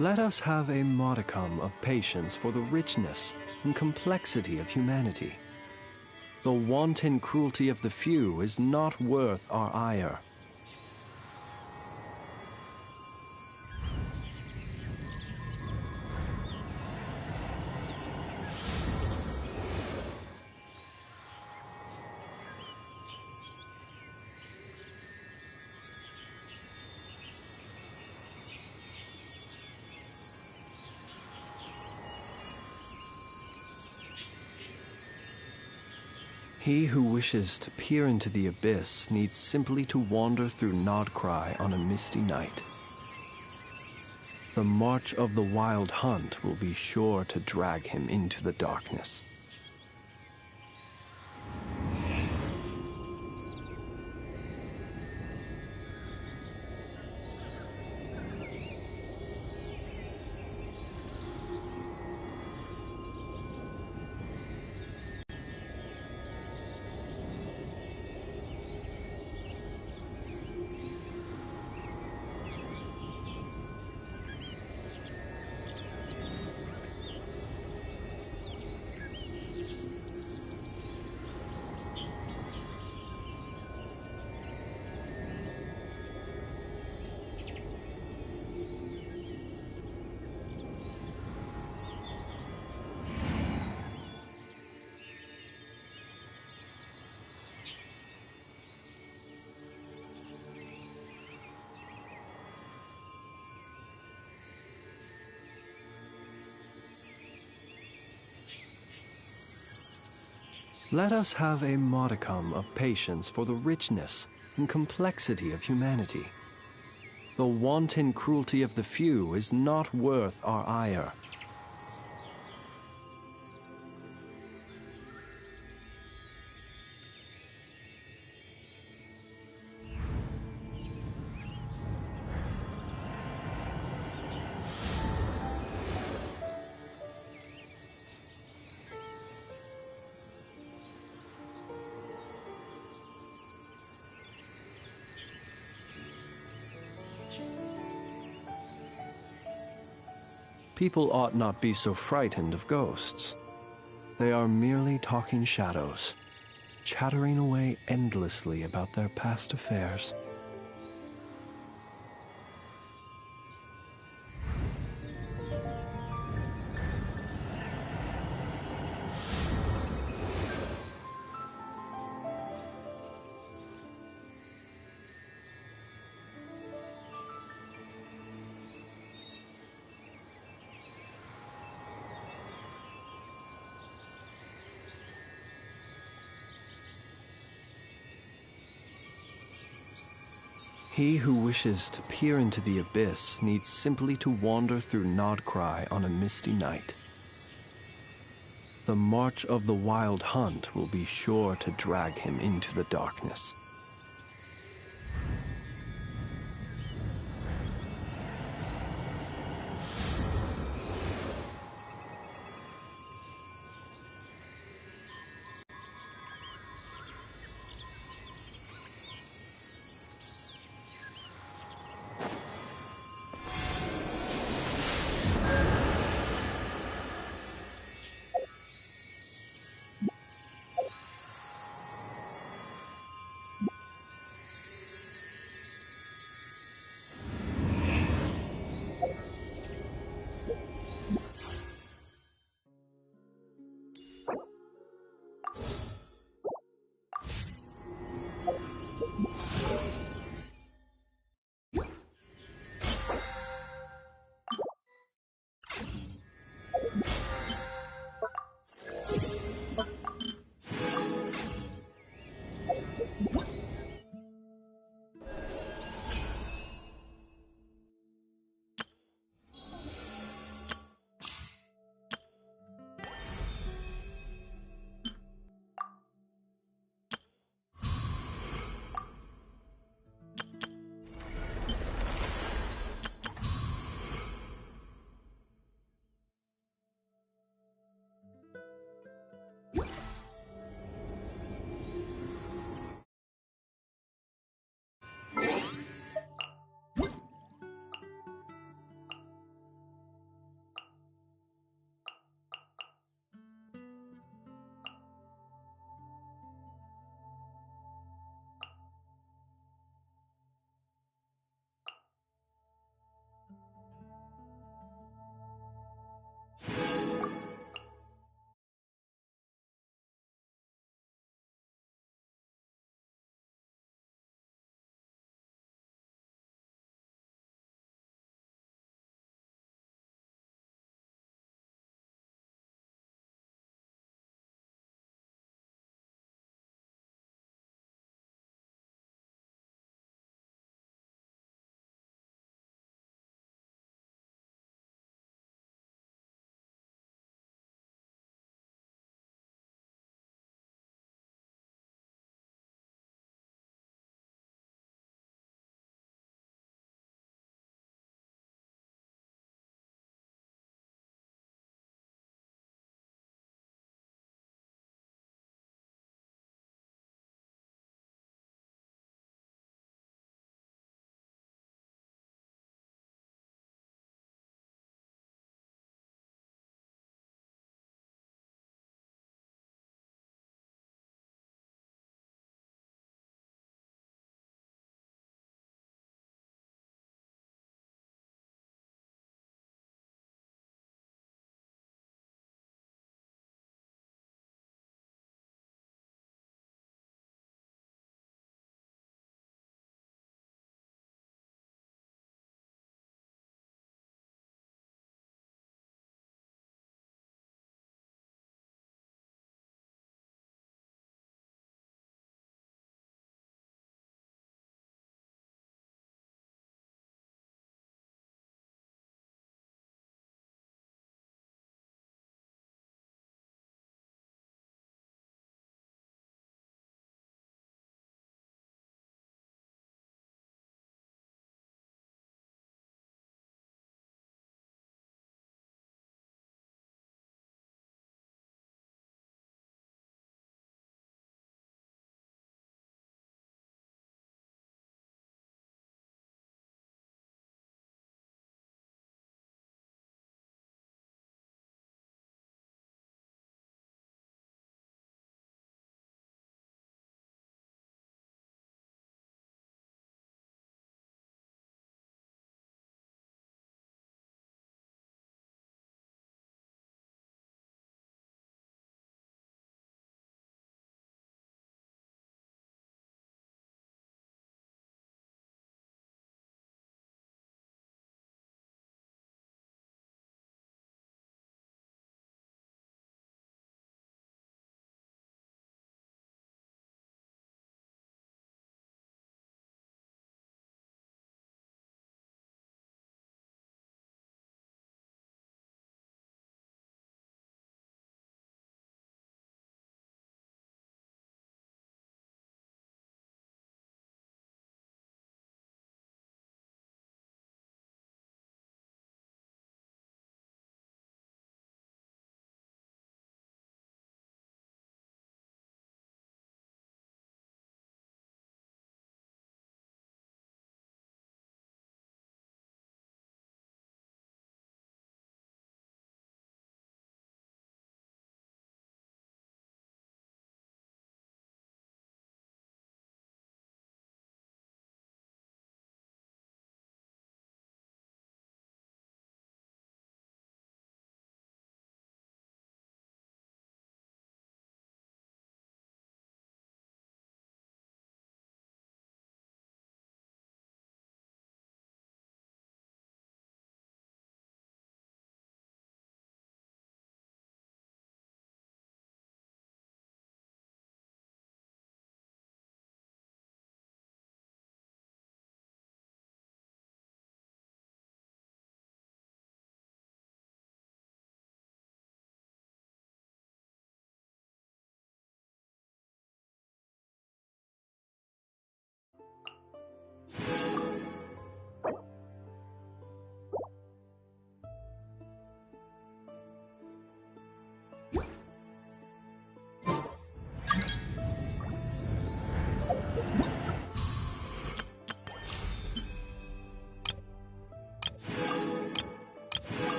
Let us have a modicum of patience for the richness and complexity of humanity. The wanton cruelty of the few is not worth our ire. He who wishes to peer into the abyss needs simply to wander through Nodcry on a misty night. The march of the wild hunt will be sure to drag him into the darkness. Let us have a modicum of patience for the richness and complexity of humanity. The wanton cruelty of the few is not worth our ire. People ought not be so frightened of ghosts. They are merely talking shadows, chattering away endlessly about their past affairs. He who wishes to peer into the abyss needs simply to wander through Nodcry on a misty night. The march of the wild hunt will be sure to drag him into the darkness.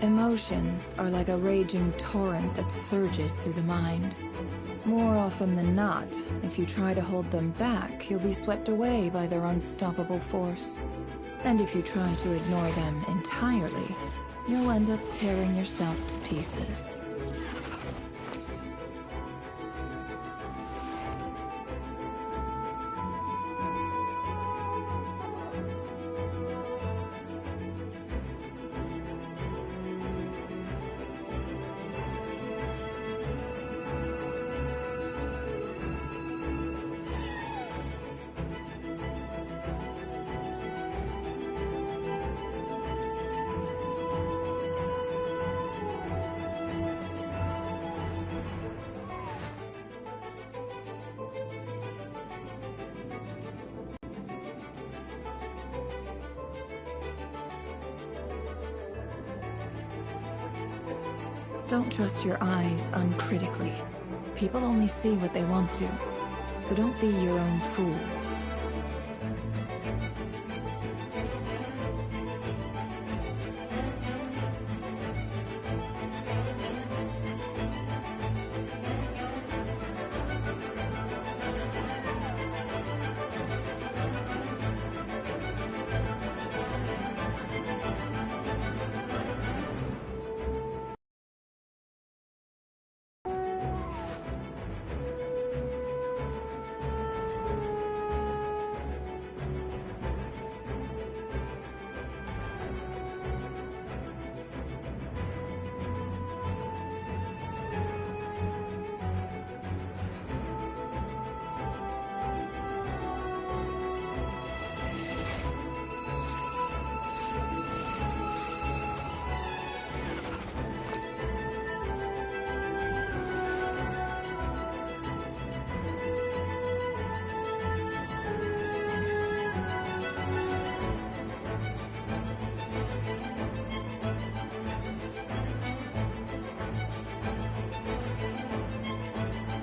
Emotions are like a raging torrent that surges through the mind. More often than not, if you try to hold them back, you'll be swept away by their unstoppable force. And if you try to ignore them entirely, you'll end up tearing yourself to pieces. Don't trust your eyes uncritically. People only see what they want to, so don't be your own fool.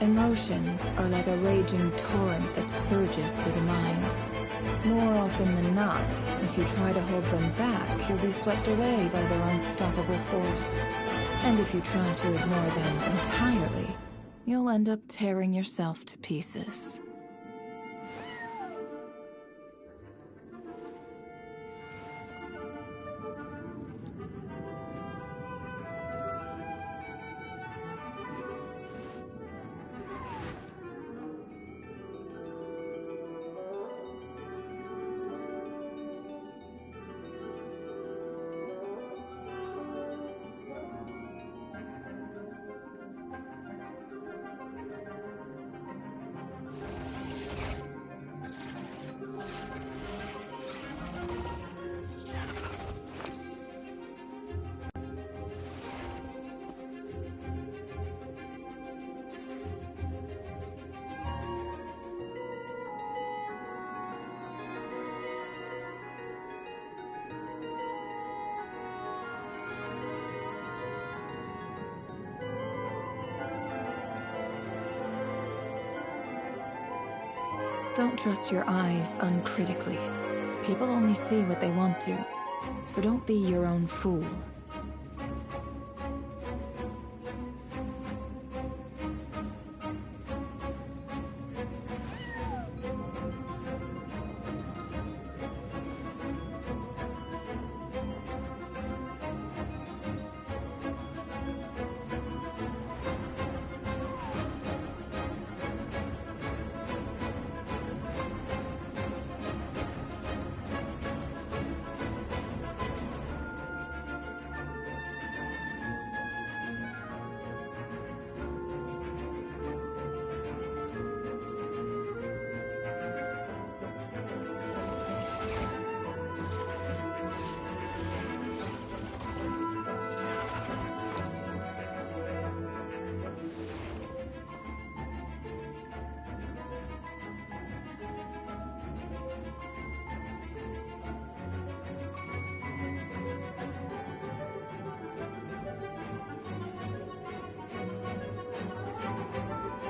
Emotions are like a raging torrent that surges through the mind. More often than not, if you try to hold them back, you'll be swept away by their unstoppable force. And if you try to ignore them entirely, you'll end up tearing yourself to pieces. Don't trust your eyes uncritically. People only see what they want to, so don't be your own fool.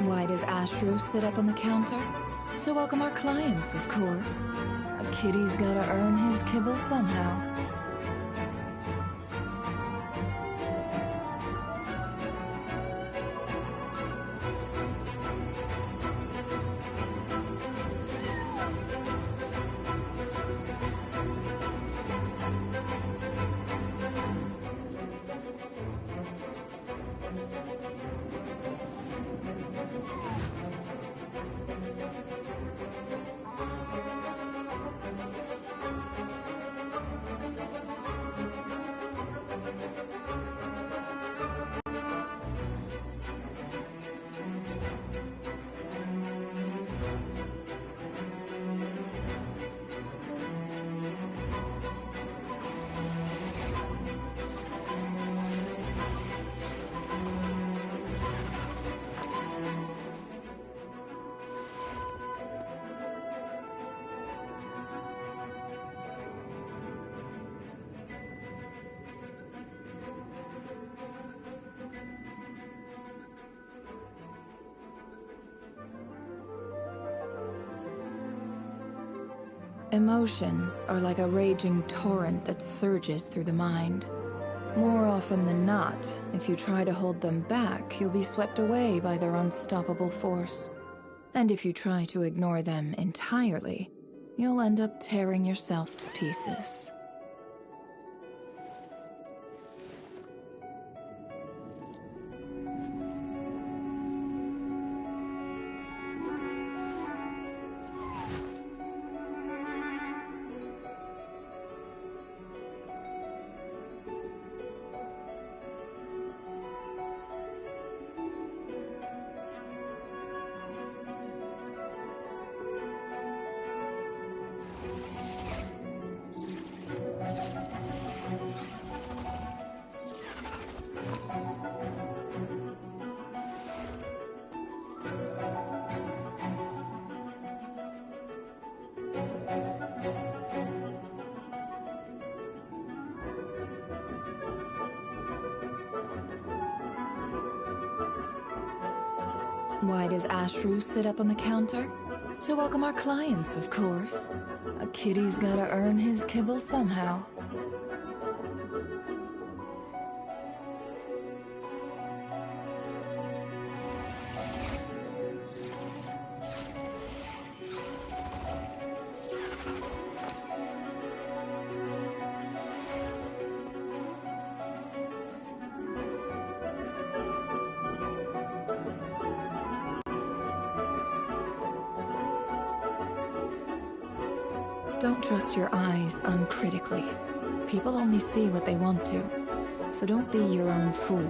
Why does Ashru sit up on the counter? To welcome our clients, of course. A kitty's gotta earn his kibble somehow. Emotions are like a raging torrent that surges through the mind. More often than not, if you try to hold them back, you'll be swept away by their unstoppable force. And if you try to ignore them entirely, you'll end up tearing yourself to pieces. Why does Ashru sit up on the counter? To welcome our clients, of course. A kitty's gotta earn his kibble somehow. Don't trust your eyes uncritically. People only see what they want to, so don't be your own fool.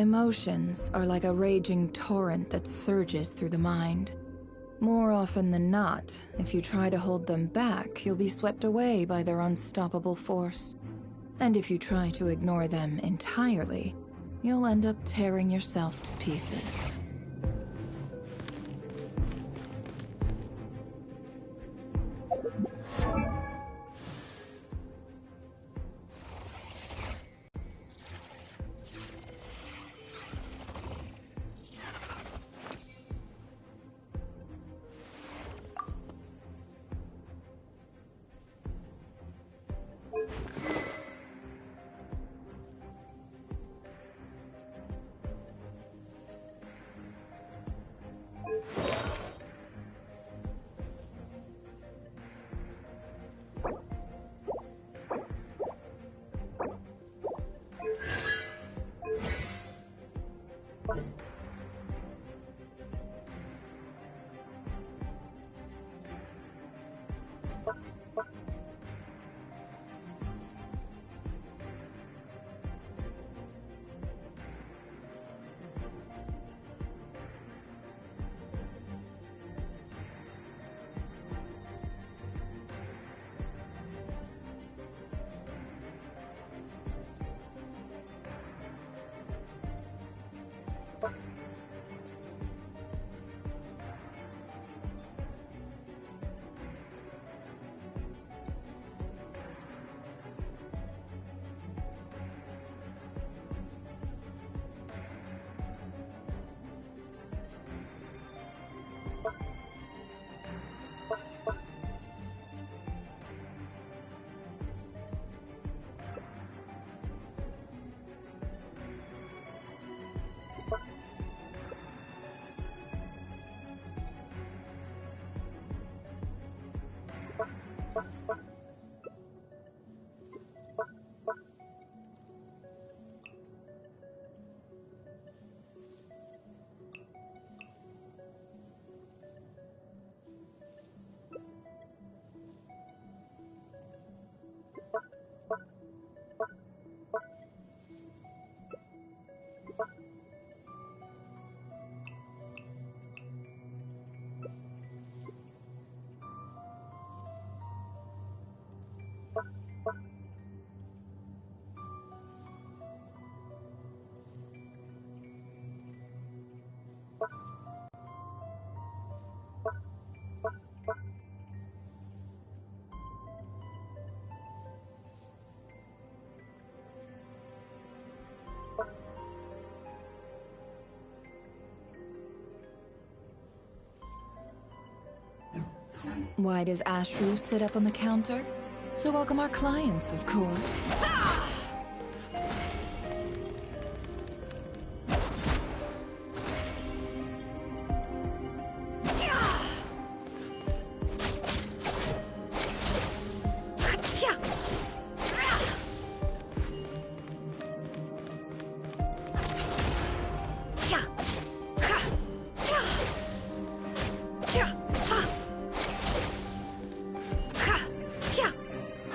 Emotions are like a raging torrent that surges through the mind. More often than not, if you try to hold them back, you'll be swept away by their unstoppable force. And if you try to ignore them entirely, you'll end up tearing yourself to pieces. Why does Ashru sit up on the counter? To welcome our clients, of course.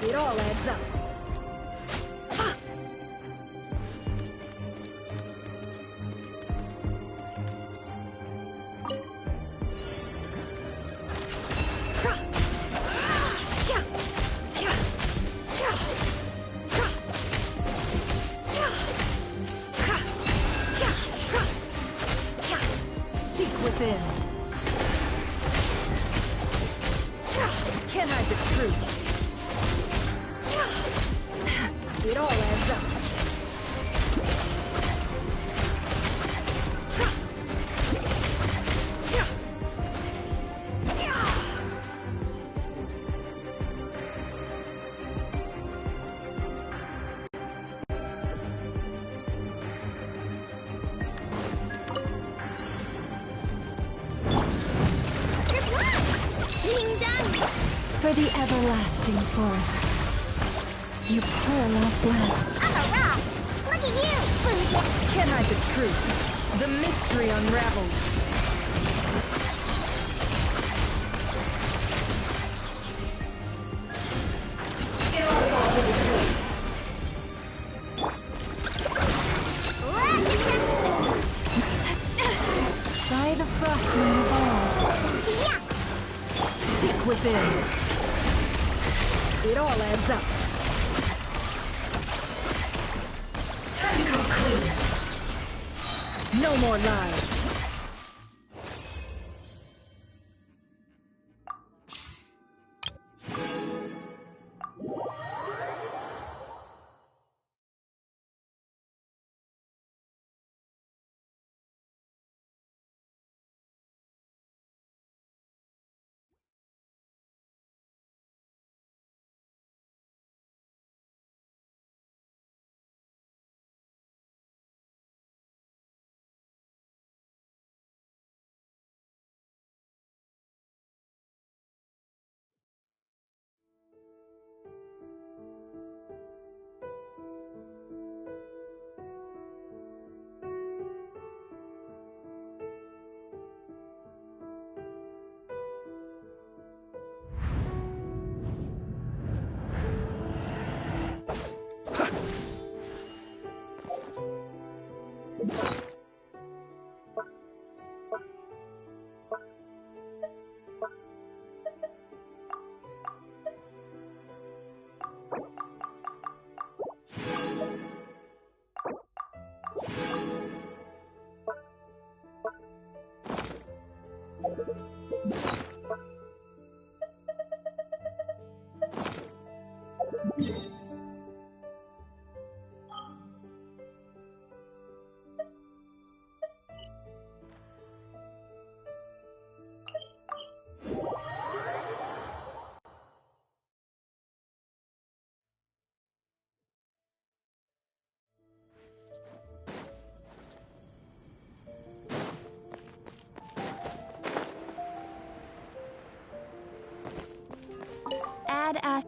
It all adds up. Seek within. Can't hide the truth. It all adds up. Good luck! Being done! For the everlasting forest. You poor lost lad. I'm a rock! Look at you! Can't hide the truth. The mystery unravels. Let's accept within. It all adds up. Time to come clean. No more lies. Add as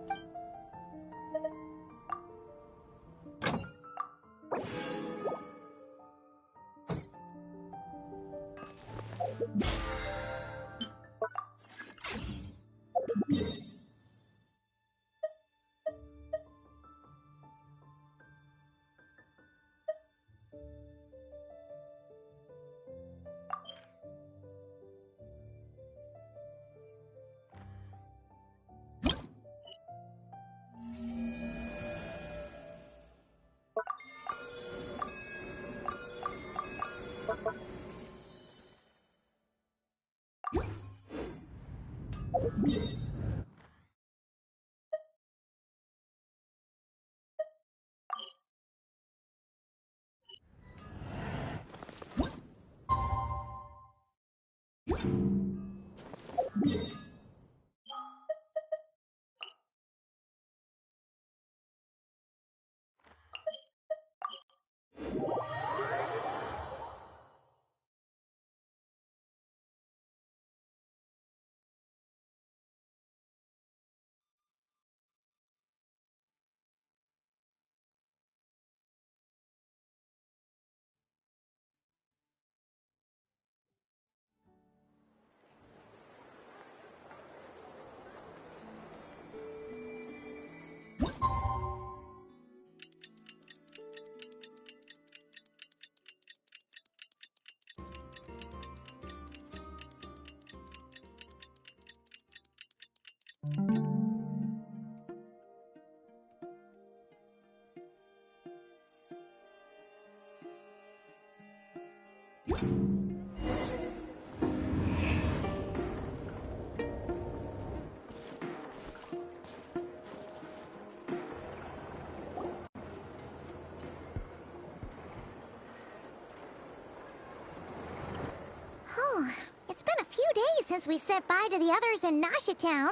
It's been a few days since we said bye to the others in Nasha Town.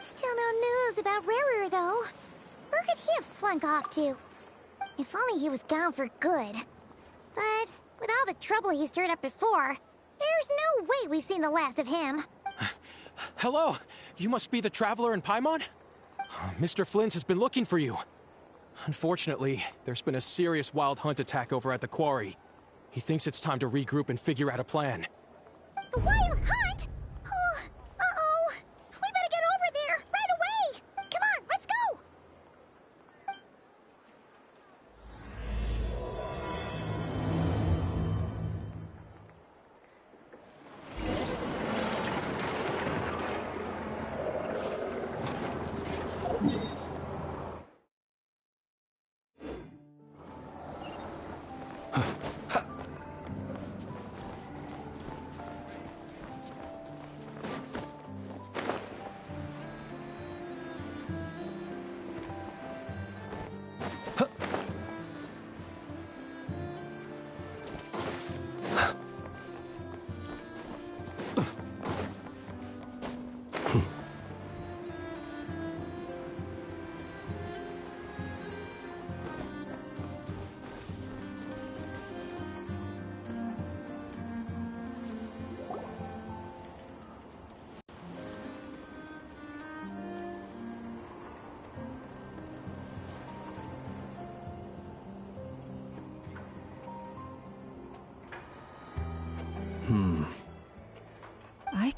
Still no news about Rarer, though. Where could he have slunk off to? If only he was gone for good. But with all the trouble he stirred up before, there's no way we've seen the last of him. Hello! You must be the traveler in Paimon? Mr. Flynn has been looking for you. Unfortunately, there's been a serious wild hunt attack over at the quarry. He thinks it's time to regroup and figure out a plan. The Wild Hunt? Oh, uh-oh. We better get over there, right away! Come on, let's go!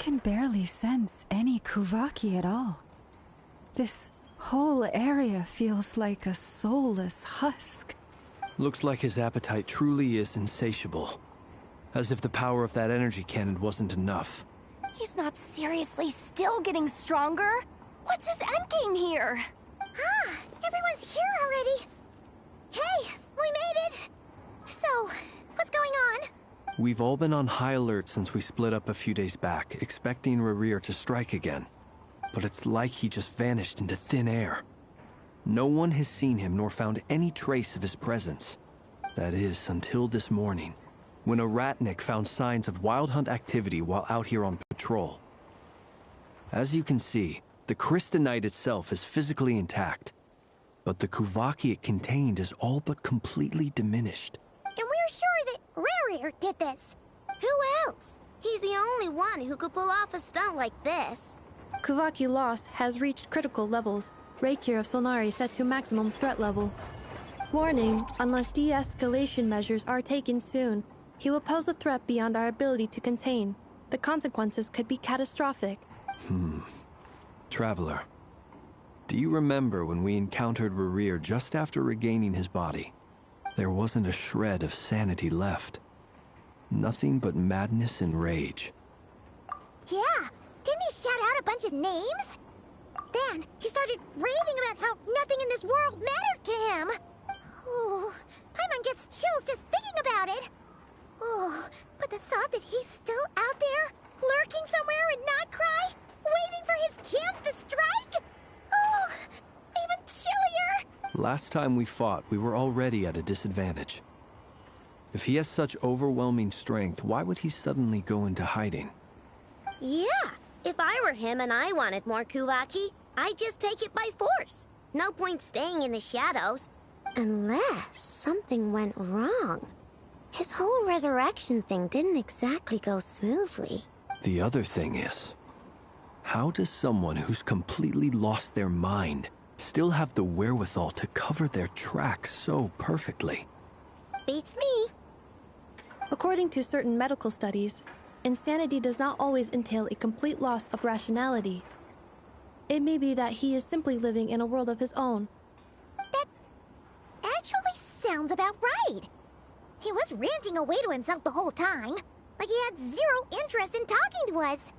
can barely sense any Kuvaki at all. This whole area feels like a soulless husk. Looks like his appetite truly is insatiable. As if the power of that energy cannon wasn't enough. He's not seriously still getting stronger? What's his endgame here? Ah, everyone's here already. Hey, we made it! So, what's going on? We've all been on high alert since we split up a few days back, expecting Rerir to strike again. But it's like he just vanished into thin air. No one has seen him nor found any trace of his presence. That is, until this morning, when a ratnik found signs of wild hunt activity while out here on patrol. As you can see, the Crystonite itself is physically intact, but the Kuvaki it contained is all but completely diminished. And we're sure that Rerir did this. Who else? He's the only one who could pull off a stunt like this. Kuvaki loss has reached critical levels. Reikir of Solnari set to maximum threat level. Warning, unless de-escalation measures are taken soon, he will pose a threat beyond our ability to contain. The consequences could be catastrophic. Traveler, do you remember when we encountered Rerir just after regaining his body? There wasn't a shred of sanity left. Nothing but madness and rage. Yeah, didn't he shout out a bunch of names? Then he started raving about how nothing in this world mattered to him. Oh, Paimon gets chills just thinking about it. Oh, but the thought that he's still out there, lurking somewhere in Nodcry, waiting for his chance to strike? Oh, even chillier! Last time we fought, we were already at a disadvantage. If he has such overwhelming strength, why would he suddenly go into hiding? Yeah, if I were him and I wanted more Kuvaki, I'd just take it by force. No point staying in the shadows. Unless something went wrong. His whole resurrection thing didn't exactly go smoothly. The other thing is, how does someone who's completely lost their mind still have the wherewithal to cover their tracks so perfectly? Beats me. According to certain medical studies, insanity does not always entail a complete loss of rationality. It may be that he is simply living in a world of his own. That actually sounds about right. He was ranting away to himself the whole time, like he had zero interest in talking to us.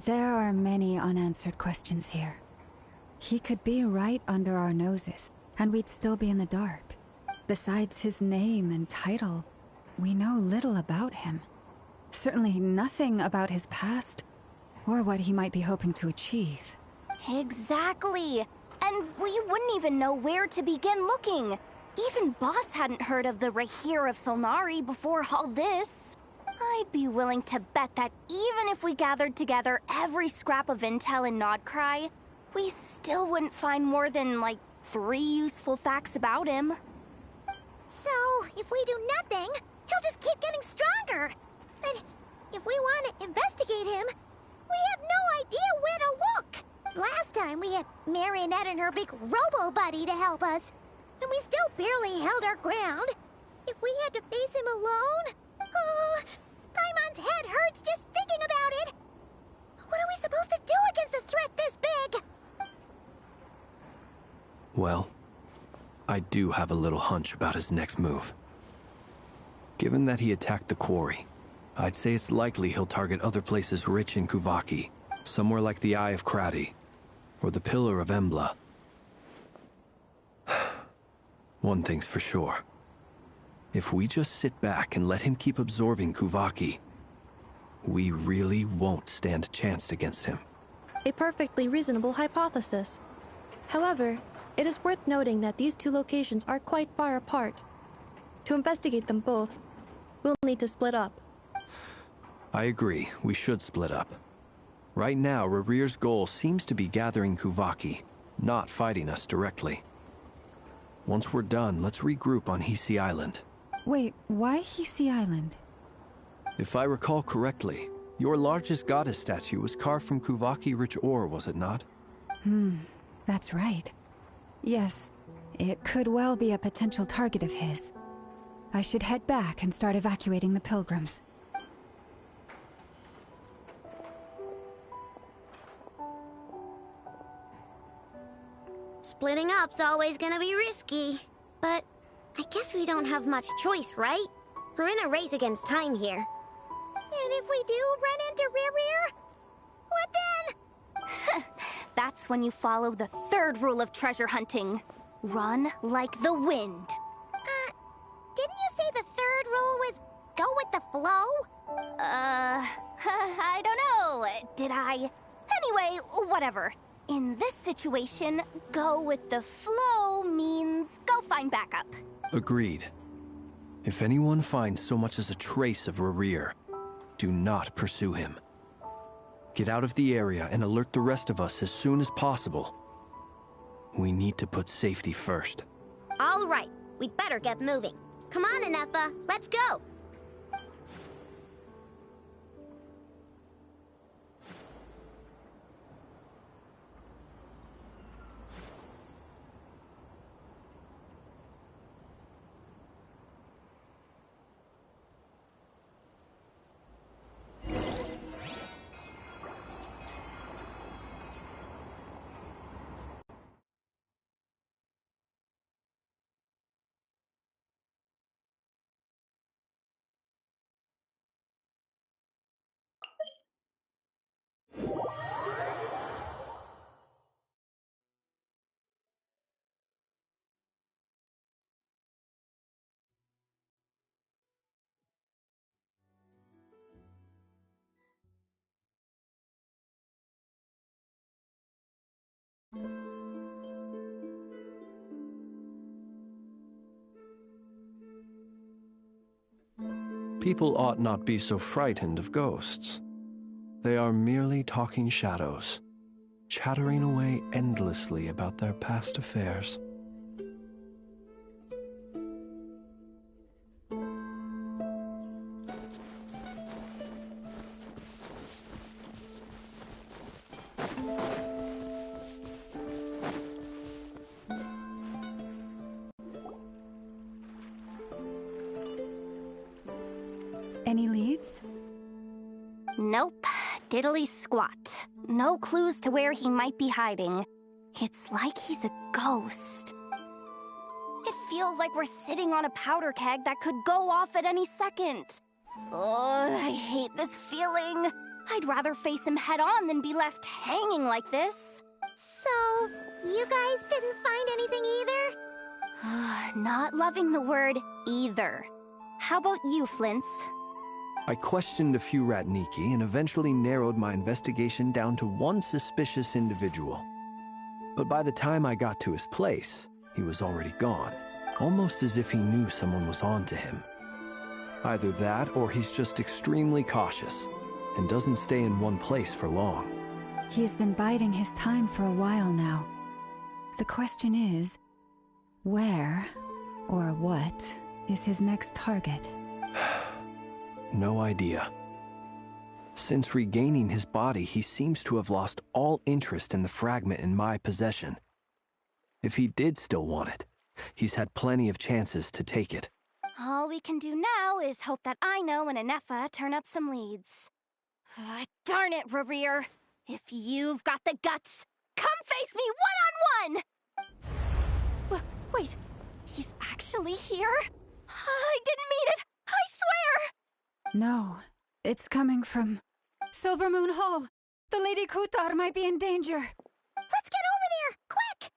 There are many unanswered questions here. He could be right under our noses, and we'd still be in the dark. Besides his name and title, we know little about him. Certainly nothing about his past, or what he might be hoping to achieve. Exactly. And we wouldn't even know where to begin looking. Even Boss hadn't heard of the Reikir of Solnari before all this. I'd be willing to bet that even if we gathered together every scrap of intel in Nodcry, we still wouldn't find more than, like, 3 useful facts about him. So, if we do nothing, he'll just keep getting stronger. But if we want to investigate him, we have no idea where to look. Last time we had Marionette and her big robo-buddy to help us, and we still barely held our ground. If we had to face him alone... Oh, Paimon's head hurts just thinking about it. What are we supposed to do against a threat this big? Well, I do have a little hunch about his next move. Given that he attacked the quarry, I'd say it's likely he'll target other places rich in Kuvaki, somewhere like the Eye of Krati, or the Pillar of Embla. One thing's for sure. If we just sit back and let him keep absorbing Kuvaki, we really won't stand a chance against him. A perfectly reasonable hypothesis. However, it is worth noting that these two locations are quite far apart. To investigate them both, we'll need to split up. I agree, we should split up. Right now, Rerir's goal seems to be gathering Kuvaki, not fighting us directly. Once we're done, let's regroup on Hisi Island. Wait, why Hisi Island? If I recall correctly, your largest goddess statue was carved from Kuvaki-rich ore, was it not? That's right. Yes, it could well be a potential target of his. I should head back and start evacuating the pilgrims. Splitting up's always gonna be risky. But I guess we don't have much choice, right? We're in a race against time here. And if we do run into Rear, what then? That's when you follow the third rule of treasure hunting. Run like the wind. Didn't you say the third rule was go with the flow? I don't know. Did I? Anyway, whatever. In this situation, go with the flow means go find backup. Agreed. If anyone finds so much as a trace of Rear, do not pursue him. Get out of the area and alert the rest of us as soon as possible. We need to put safety first. All right, we'd better get moving. Come on, Anefa, let's go! People ought not be so frightened of ghosts. They are merely talking shadows, chattering away endlessly about their past affairs. Any leads? Nope. Diddly squat. No clues to where he might be hiding. It's like he's a ghost. It feels like we're sitting on a powder keg that could go off at any second. Oh, I hate this feeling. I'd rather face him head on than be left hanging like this. So, you guys didn't find anything either? Not loving the word either. How about you, Flints? I questioned a few Ratniki and eventually narrowed my investigation down to one suspicious individual. But by the time I got to his place, he was already gone, almost as if he knew someone was on to him. Either that or he's just extremely cautious and doesn't stay in one place for long. He's been biding his time for a while now. The question is, where or what is his next target? No idea. Since regaining his body, he seems to have lost all interest in the fragment in my possession. If he did still want it, he's had plenty of chances to take it. All we can do now is hope that Aino and Anefa turn up some leads. Darn it, Rear. If you've got the guts, come face me one-on-one! Wait, he's actually here? I didn't mean it, I swear! No, it's coming from Silver Moon Hall. The Lady Kutar might be in danger. Let's get over there, quick!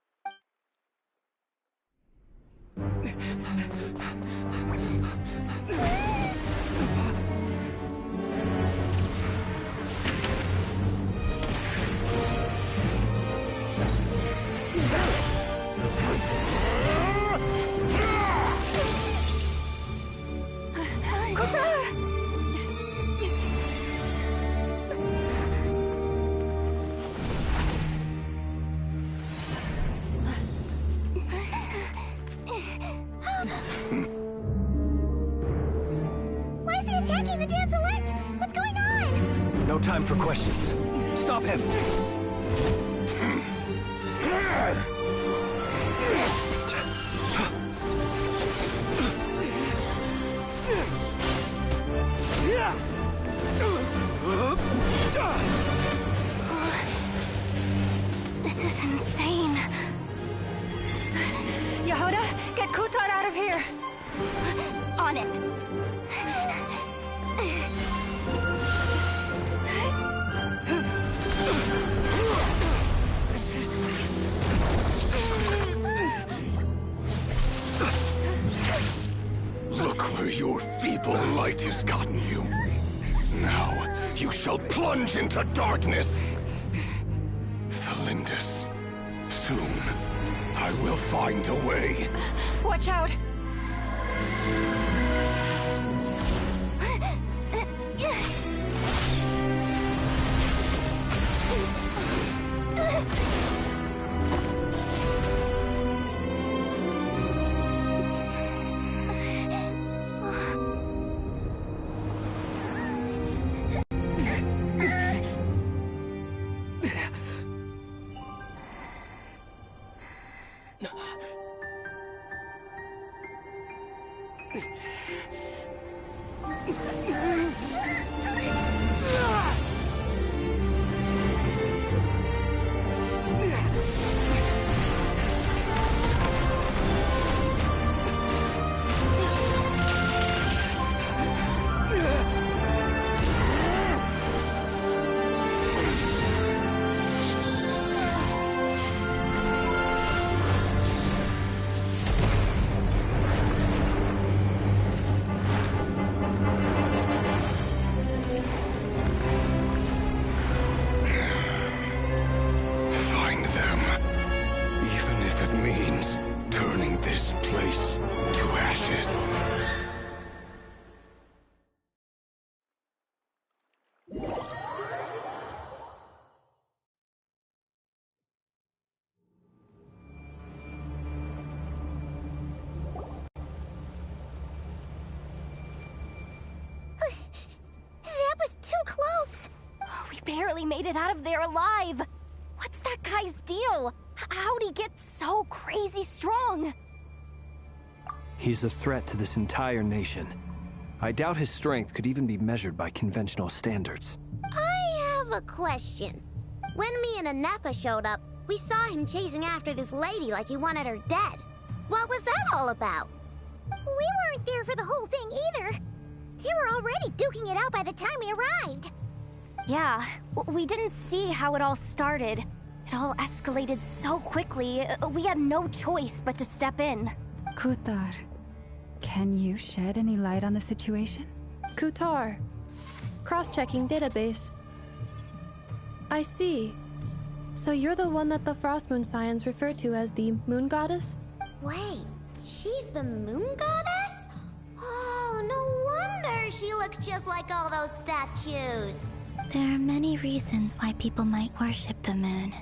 Why is he attacking the damsel elect? What's going on? No time for questions. Stop him! This is insane. it! Look where your feeble light has gotten you. Now, you shall plunge into darkness. Felindus, soon, I will find a way. Watch out! Barely made it out of there alive. What's that guy's deal? How'd he get so crazy strong? He's a threat to this entire nation. I doubt his strength could even be measured by conventional standards. I have a question. When me and Anefa showed up, we saw him chasing after this lady like he wanted her dead. What was that all about? We weren't there for the whole thing either. They were already duking it out by the time we arrived. Yeah, we didn't see how it all started. It all escalated so quickly, we had no choice but to step in. Kutar, can you shed any light on the situation? Kutar. Cross-checking database. I see. So you're the one that the Frost Moon Scions refer to as the Moon Goddess? Wait, she's the Moon Goddess? Oh, no wonder she looks just like all those statues. There are many reasons why people might worship the moon,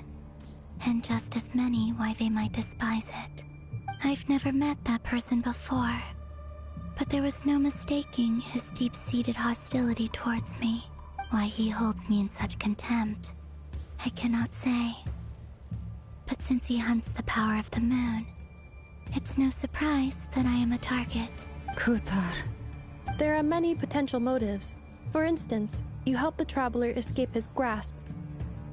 and just as many why they might despise it. I've never met that person before, but there was no mistaking his deep-seated hostility towards me. Why he holds me in such contempt, I cannot say. But since he hunts the power of the moon, it's no surprise that I am a target. Kutar. There are many potential motives. For instance, you help the Traveler escape his grasp.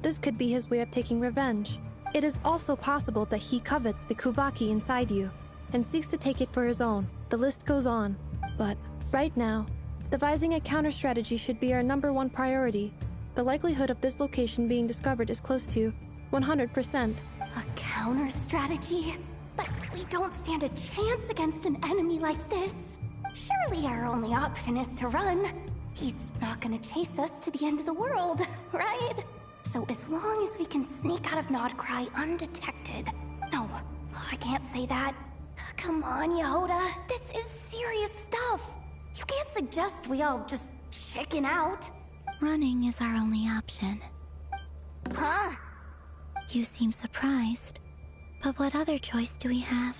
This could be his way of taking revenge. It is also possible that he covets the Kuvaki inside you, and seeks to take it for his own. The list goes on. But, right now, devising a counter-strategy should be our #1 priority. The likelihood of this location being discovered is close to 100%. A counter-strategy? But we don't stand a chance against an enemy like this. Surely our only option is to run. He's not gonna chase us to the end of the world, right? So as long as we can sneak out of Nodcry undetected... No, I can't say that. Come on, Yehoda, this is serious stuff. You can't suggest we all just chicken out. Running is our only option. Huh? You seem surprised, but what other choice do we have?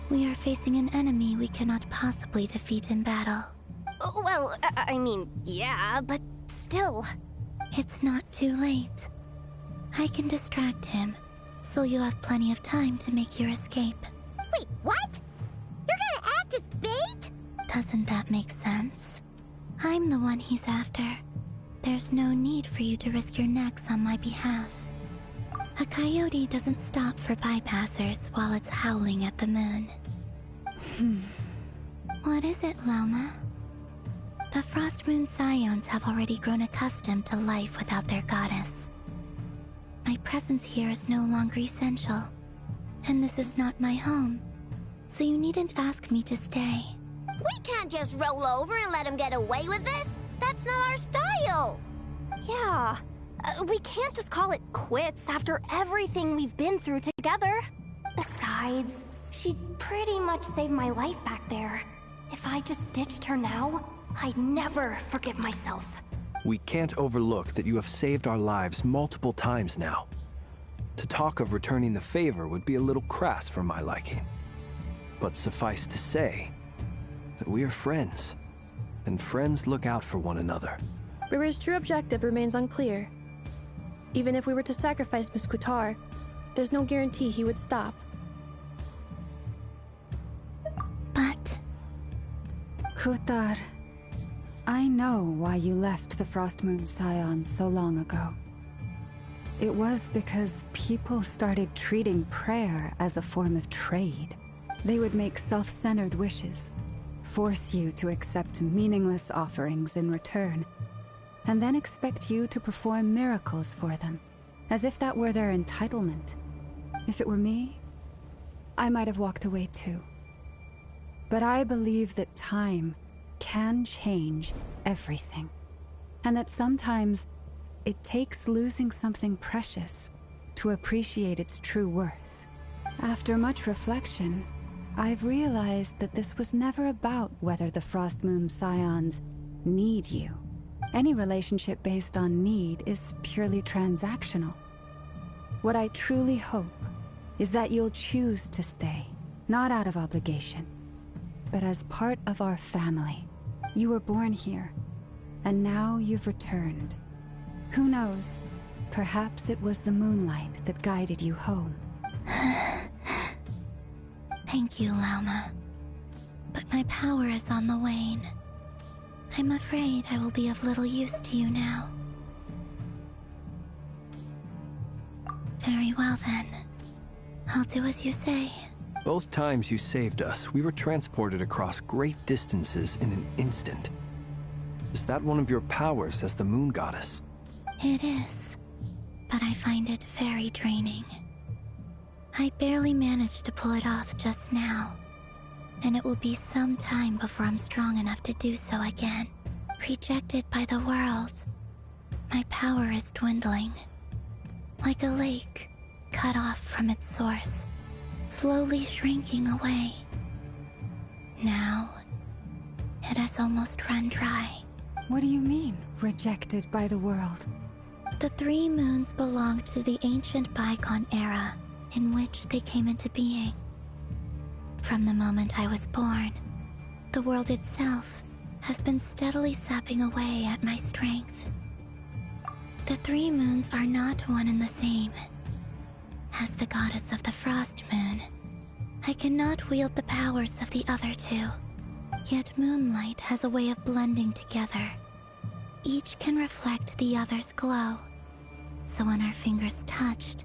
We are facing an enemy we cannot possibly defeat in battle. Well, I mean, yeah, but still. It's not too late. I can distract him, so you'll have plenty of time to make your escape. Wait, what? You're gonna act as bait? Doesn't that make sense? I'm the one he's after. There's no need for you to risk your necks on my behalf. A coyote doesn't stop for bypassers while it's howling at the moon. What is it, Loma? The Frost Moon Scions have already grown accustomed to life without their goddess. My presence here is no longer essential, and this is not my home, so you needn't ask me to stay. We can't just roll over and let him get away with this. That's not our style. Yeah, we can't just call it quits after everything we've been through together. Besides, she pretty much saved my life back there. If I just ditched her now, I'd never forgive myself. We can't overlook that you have saved our lives multiple times now. To talk of returning the favor would be a little crass for my liking. But suffice to say that we are friends, and friends look out for one another. River's true objective remains unclear. Even if we were to sacrifice Miss Kutar, there's no guarantee he would stop. But... Kutar, I know why you left the Frost Moon Scions so long ago. It was because people started treating prayer as a form of trade. They would make self-centered wishes, force you to accept meaningless offerings in return, and then expect you to perform miracles for them, as if that were their entitlement. If it were me, I might have walked away too. But I believe that time can change everything, and that sometimes it takes losing something precious to appreciate its true worth. After much reflection, I've realized that this was never about whether the Frost Moon Scions need you. Any relationship based on need is purely transactional. What I truly hope is that you'll choose to stay, not out of obligation, but as part of our family. You were born here, and now you've returned. Who knows? Perhaps it was the moonlight that guided you home. Thank you, Loma. But my power is on the wane. I'm afraid I will be of little use to you now. Very well then. I'll do as you say. Both times you saved us, we were transported across great distances in an instant. Is that one of your powers as the Moon Goddess? It is, but I find it very draining. I barely managed to pull it off just now, and it will be some time before I'm strong enough to do so again. Rejected by the world, my power is dwindling. Like a lake, cut off from its source, slowly shrinking away. Now, it has almost run dry. What do you mean, rejected by the world? The three moons belonged to the ancient bygone era in which they came into being. From the moment I was born, the world itself has been steadily sapping away at my strength. The three moons are not one and the same. As the goddess of the Frost Moon, I cannot wield the powers of the other two. Yet moonlight has a way of blending together. Each can reflect the other's glow. So when our fingers touched,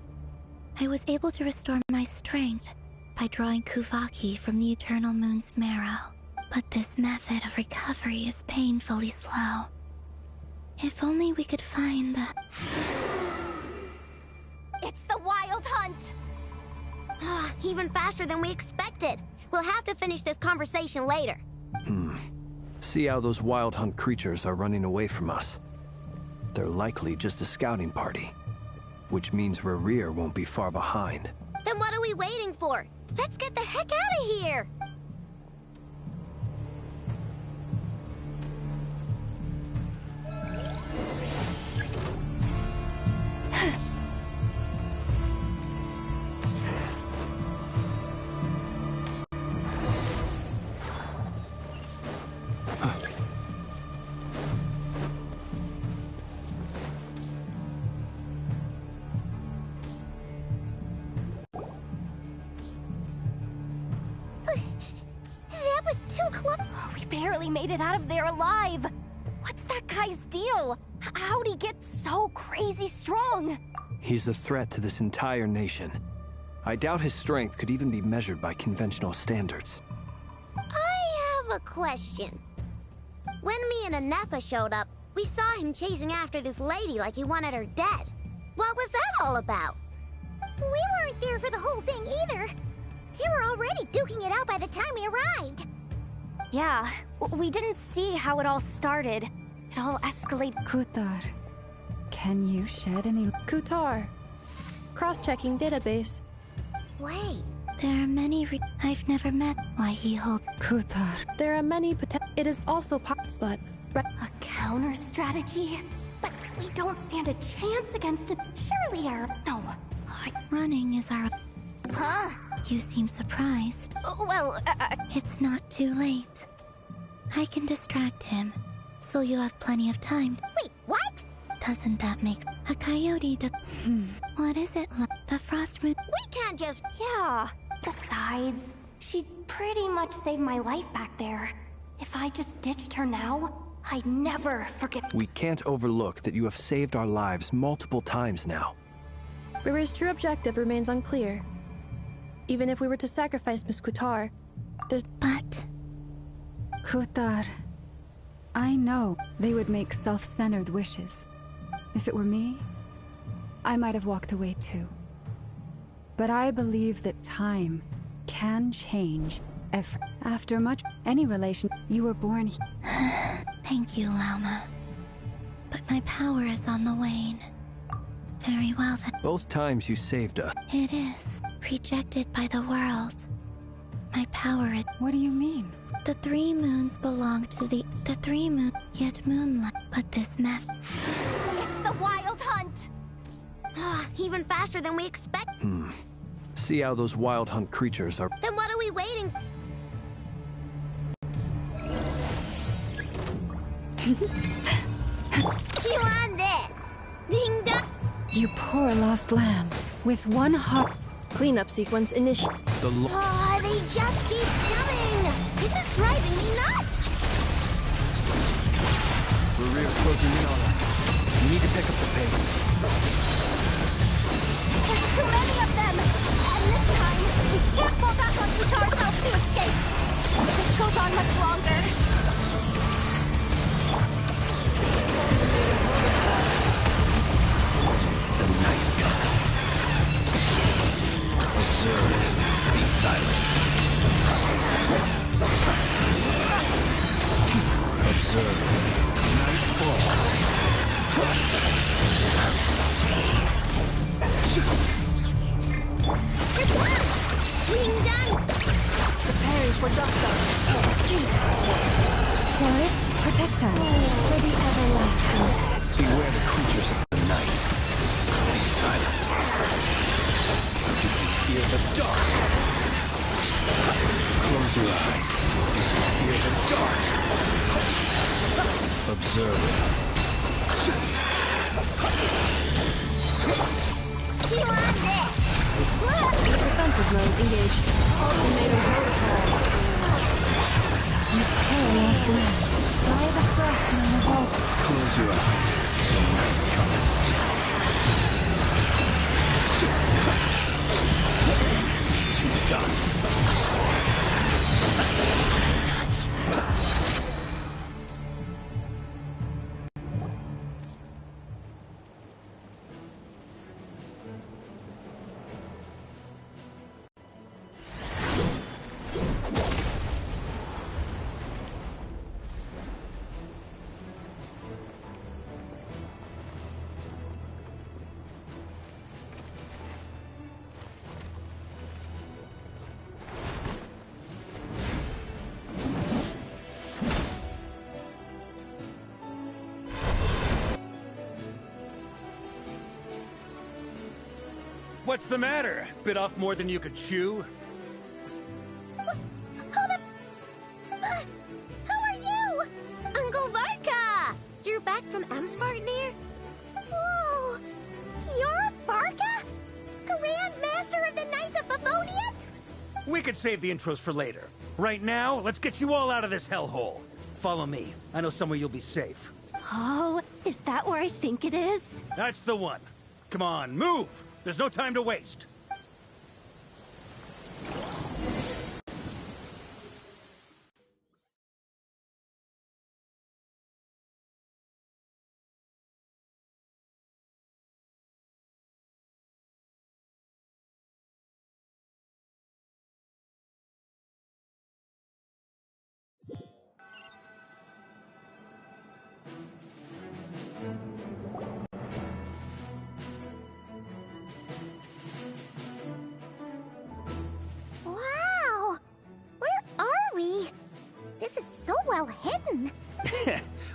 I was able to restore my strength by drawing Kuvaki from the eternal moon's marrow. But this method of recovery is painfully slow. If only we could find the... It's the Wild Hunt! Even faster than we expected. We'll have to finish this conversation later. See how those Wild Hunt creatures are running away from us. They're likely just a scouting party, which means Rerir won't be far behind. Then what are we waiting for? Let's get the heck out of here! That was too close. We barely made it out of there alive. What's that guy's deal? How'd he get so crazy strong? He's a threat to this entire nation. I doubt his strength could even be measured by conventional standards. I have have a question. When me and Anefa showed up, we saw him chasing after this lady like he wanted her dead. What was that all about? We weren't there for the whole thing either. They were already duking it out by the time we arrived. Yeah, we didn't see how it all started. It all escalated. Kutar, can you shed any... Kutar. Cross-checking database. Wait. There are many I've never met why he holds... Kutar. There are many It is also but... A counter strategy? But we don't stand a chance against it. Surely no. Running is our... Huh? You seem surprised. Well, It's not too late. I can distract him, so you have plenty of time. Wait, what? Doesn't that make... A coyote does... What is it like? The frost moon... We can't just... Yeah. Besides, she'd pretty much saved my life back there. If I just ditched her now, I'd never forget. We can't overlook that you have saved our lives multiple times now. River's true objective remains unclear. Even if we were to sacrifice Miss Kutar, there's... But... Kutar, I know they would make self-centered wishes. If it were me, I might have walked away too. But I believe that time can change after any relation. You were born here. Thank you, Lauma. But my power is on the wane. Very well then. Both times you saved us. It is. Rejected by the world. My power is... What do you mean? The 3 moons belong to the 3 moon, yet moonlight. But this meth... It's the Wild Hunt! Even faster than we expect. See how those wild hunt creatures are... Then what are we waiting? Chew on this! Ding dong! You poor lost lamb. With one heart... Cleanup sequence initiated. They just keep coming! This is driving me nuts! The rear's closing in on us. We need to pick up the pace. There's too many of them! And this time, we can't fall back on Kutar's house to escape! If this goes on much longer... The night comes. Observe. Be silent. Observe. Night falls. Ding dong! Preparing for dust up. Forest, protect us. For the everlasting. Beware the creatures of the night. Be silent. Do you fear the dark? Close your eyes. Do you fear the dark? Observe it. Chew on this! Defensive mode engaged. Ultimatum protocol. You poor lost lamb. By the frost moon of hope. Close your eyes. The night comes. To dust. What's the matter? Bit off more than you could chew? Who are you? Uncle Varka! You're back from Amsvartnir? Whoa! You're Varka? Grand Master of the Knights of Favonius? We could save the intros for later. Right now, let's get you all out of this hellhole. Follow me. I know somewhere you'll be safe. Oh, is that where I think it is? That's the one. Come on, move! There's no time to waste.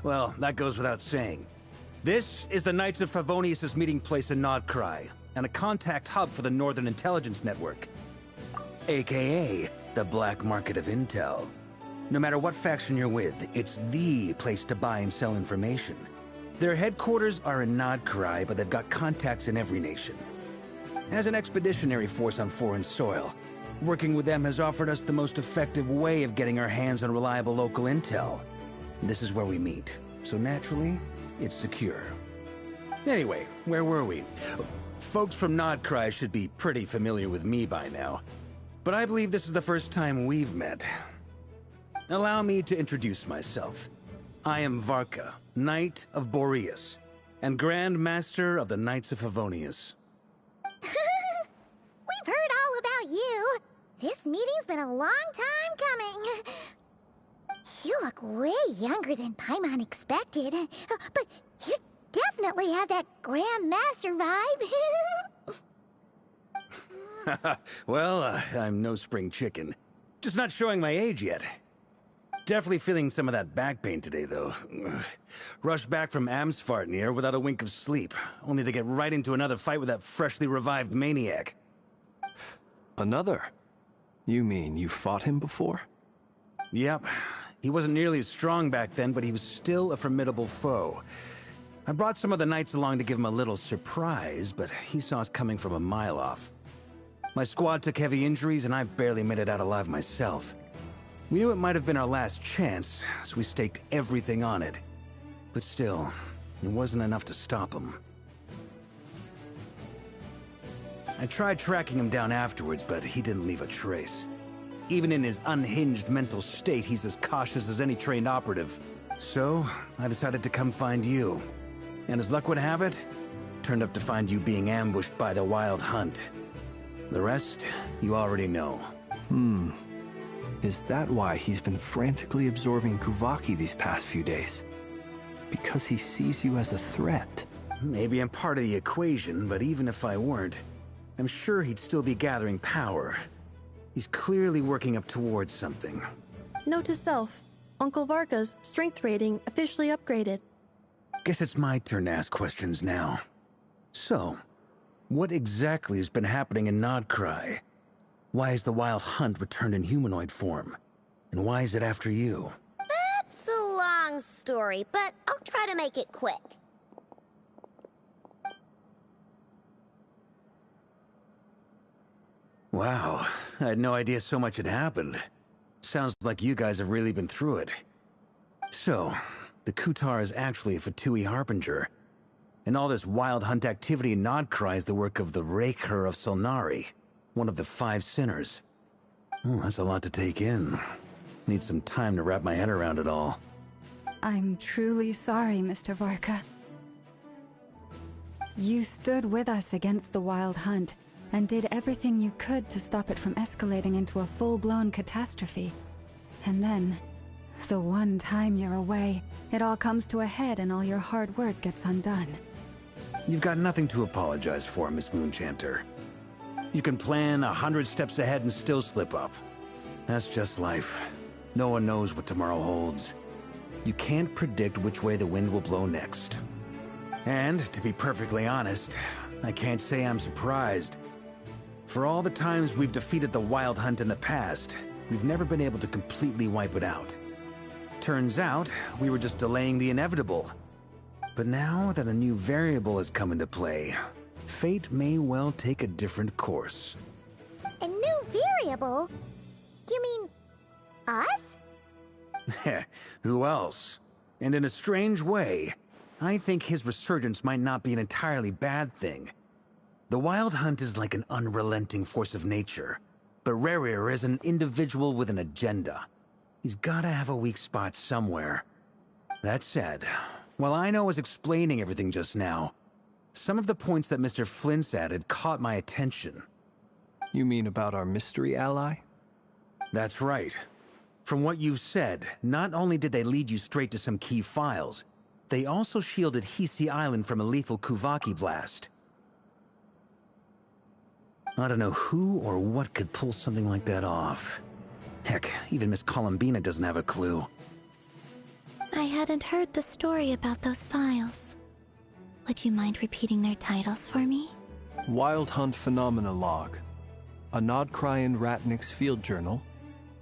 Well, that goes without saying. This is the Knights of Favonius' meeting place in Nodcry, and a contact hub for the Northern Intelligence Network. AKA, the black market of intel. No matter what faction you're with, it's the place to buy and sell information. Their headquarters are in Nodcry, but they've got contacts in every nation. As an expeditionary force on foreign soil, working with them has offered us the most effective way of getting our hands on reliable local intel. This is where we meet, so naturally, it's secure. Anyway, where were we? Folks from Nodcry should be pretty familiar with me by now, but I believe this is the first time we've met. Allow me to introduce myself. I am Varka, Knight of Boreas, and Grand Master of the Knights of Favonius. We've heard all about you. This meeting's been a long time coming. You look way younger than Paimon expected, but you definitely have that Grand Master vibe. Well, I'm no spring chicken. Just not showing my age yet. Definitely feeling some of that back pain today, though. Rushed back from Amsfartnir without a wink of sleep, only to get right into another fight with that freshly revived maniac. Another? You mean you fought him before? Yep. He wasn't nearly as strong back then, but he was still a formidable foe. I brought some of the knights along to give him a little surprise, but he saw us coming from a mile off. My squad took heavy injuries, and I barely made it out alive myself. We knew it might have been our last chance, so we staked everything on it. But still, it wasn't enough to stop him. I tried tracking him down afterwards, but he didn't leave a trace. Even in his unhinged mental state, he's as cautious as any trained operative. So, I decided to come find you. And as luck would have it, turned up to find you being ambushed by the Wild Hunt. The rest, you already know. Is that why he's been frantically absorbing Kuvaki these past few days? Because he sees you as a threat? Maybe I'm part of the equation, but even if I weren't, I'm sure he'd still be gathering power. He's clearly working up towards something. Note to self, Uncle Varka's strength rating officially upgraded. Guess it's my turn to ask questions now. So, what exactly has been happening in Nodcry? Why is the Wild Hunt returned in humanoid form? And why is it after you? That's a long story, but I'll try to make it quick. Wow, I had no idea so much had happened. Sounds like you guys have really been through it. So, the Kutar is actually a Fatui Harbinger. And all this Wild Hunt activity in Nodcry is the work of the Raker of Solnari, one of the 5 sinners. Oh, that's a lot to take in. Need some time to wrap my head around it all. I'm truly sorry, Mr. Varka. You stood with us against the Wild Hunt, and did everything you could to stop it from escalating into a full-blown catastrophe. And then, the one time you're away, it all comes to a head and all your hard work gets undone. You've got nothing to apologize for, Miss Moonchanter. You can plan 100 steps ahead and still slip up. That's just life. No one knows what tomorrow holds. You can't predict which way the wind will blow next. And, to be perfectly honest, I can't say I'm surprised. For all the times we've defeated the Wild Hunt in the past, we've never been able to completely wipe it out. Turns out, we were just delaying the inevitable. But now that a new variable has come into play, fate may well take a different course. A new variable? You mean... us? Who else? And in a strange way, I think his resurgence might not be an entirely bad thing. The Wild Hunt is like an unrelenting force of nature, but Rerir is an individual with an agenda. He's gotta have a weak spot somewhere. That said, while I was explaining everything just now, some of the points that Mr. Flint's added caught my attention. You mean about our mystery ally? That's right. From what you've said, not only did they lead you straight to some key files, they also shielded Hisi Island from a lethal Kuvaki blast. I don't know who or what could pull something like that off. Heck, even Miss Columbina doesn't have a clue. I hadn't heard the story about those files. Would you mind repeating their titles for me? Wild Hunt Phenomena Log, a Nodcrian Ratnik's Field Journal,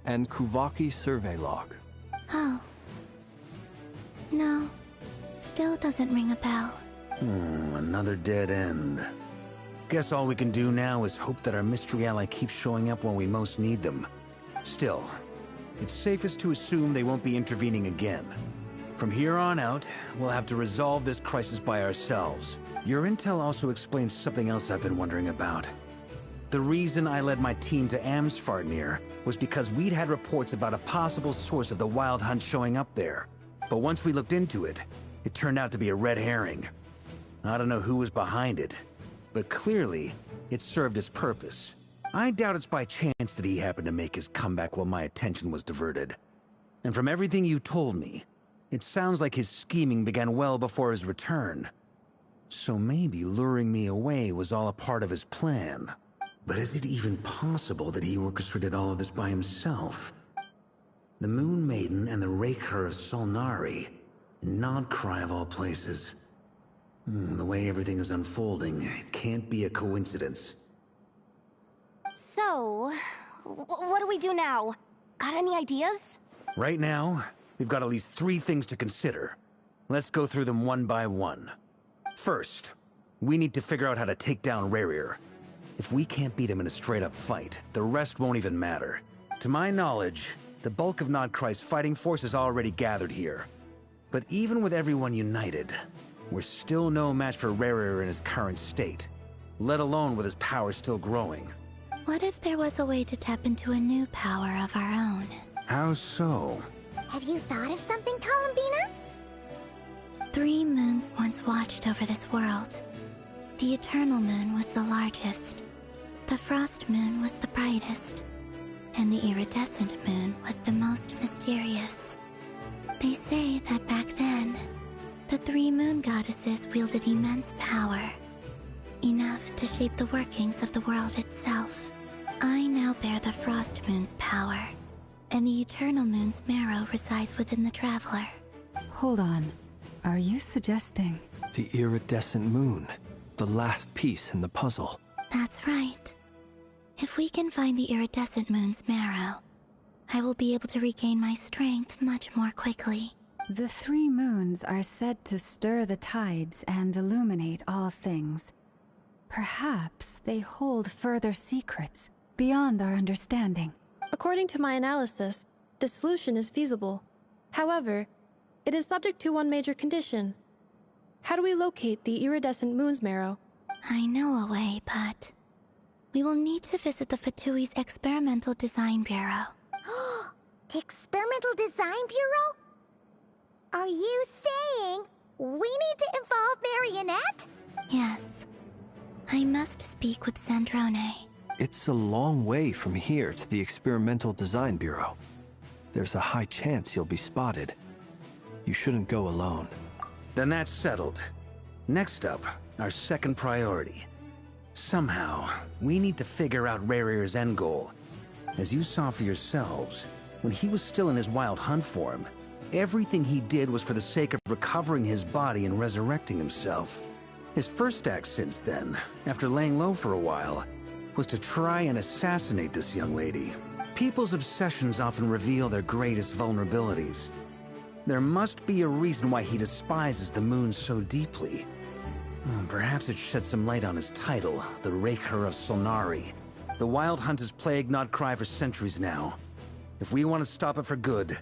and Kuvaki Survey Log. Oh. No. Still doesn't ring a bell. Another dead end. Guess all we can do now is hope that our mystery ally keeps showing up when we most need them. Still, it's safest to assume they won't be intervening again. From here on out, we'll have to resolve this crisis by ourselves. Your intel also explains something else I've been wondering about. The reason I led my team to Amsfarnir was because we'd had reports about a possible source of the Wild Hunt showing up there. But once we looked into it, it turned out to be a red herring. I don't know who was behind it, but clearly, it served its purpose. I doubt it's by chance that he happened to make his comeback while my attention was diverted. And from everything you told me, it sounds like his scheming began well before his return. So maybe luring me away was all a part of his plan. But is it even possible that he orchestrated all of this by himself? The Moon Maiden and the Raker of Solnari, Nodcry of all places. The way everything is unfolding, it can't be a coincidence. So, what do we do now? Got any ideas? Right now, we've got at least 3 things to consider. Let's go through them one by one. First, we need to figure out how to take down Rerir. If we can't beat him in a straight-up fight, the rest won't even matter. To my knowledge, the bulk of Nodcry's fighting force is already gathered here. But even with everyone united, we're still no match for Rerir in his current state, let alone with his power still growing. What if there was a way to tap into a new power of our own? How so? Have you thought of something, Columbina? 3 moons once watched over this world. The Eternal Moon was the largest. The Frost Moon was the brightest. And the Iridescent Moon was the most mysterious. They say that back then, the 3 moon goddesses wielded immense power. Enough to shape the workings of the world itself. I now bear the Frost Moon's power, and the Eternal Moon's marrow resides within the Traveler. Hold on. Are you suggesting... The iridescent moon, the last piece in the puzzle. That's right. If we can find the Iridescent Moon's marrow, I will be able to regain my strength much more quickly. The 3 moons are said to stir the tides and illuminate all things. Perhaps they hold further secrets beyond our understanding. According to my analysis, the solution is feasible. However, it is subject to one major condition. How do we locate the iridescent moon's marrow? I know a way, but... we will need to visit the Fatui's Experimental Design Bureau. The Experimental Design Bureau? Are you saying we need to involve Marionette? Yes. I must speak with Sandrone. It's a long way from here to the Experimental Design Bureau. There's a high chance you'll be spotted. You shouldn't go alone. Then that's settled. Next up, our second priority. Somehow, we need to figure out Rerir's end goal. As you saw for yourselves, when he was still in his Wild Hunt form, everything he did was for the sake of recovering his body and resurrecting himself. His first act since then, after laying low for a while, was to try and assassinate this young lady. People's obsessions often reveal their greatest vulnerabilities. There must be a reason why he despises the moon so deeply. Perhaps it sheds some light on his title, the Raker of Solnari. The Wild Hunt has plagued Nodcry for centuries now. If we want to stop it for good,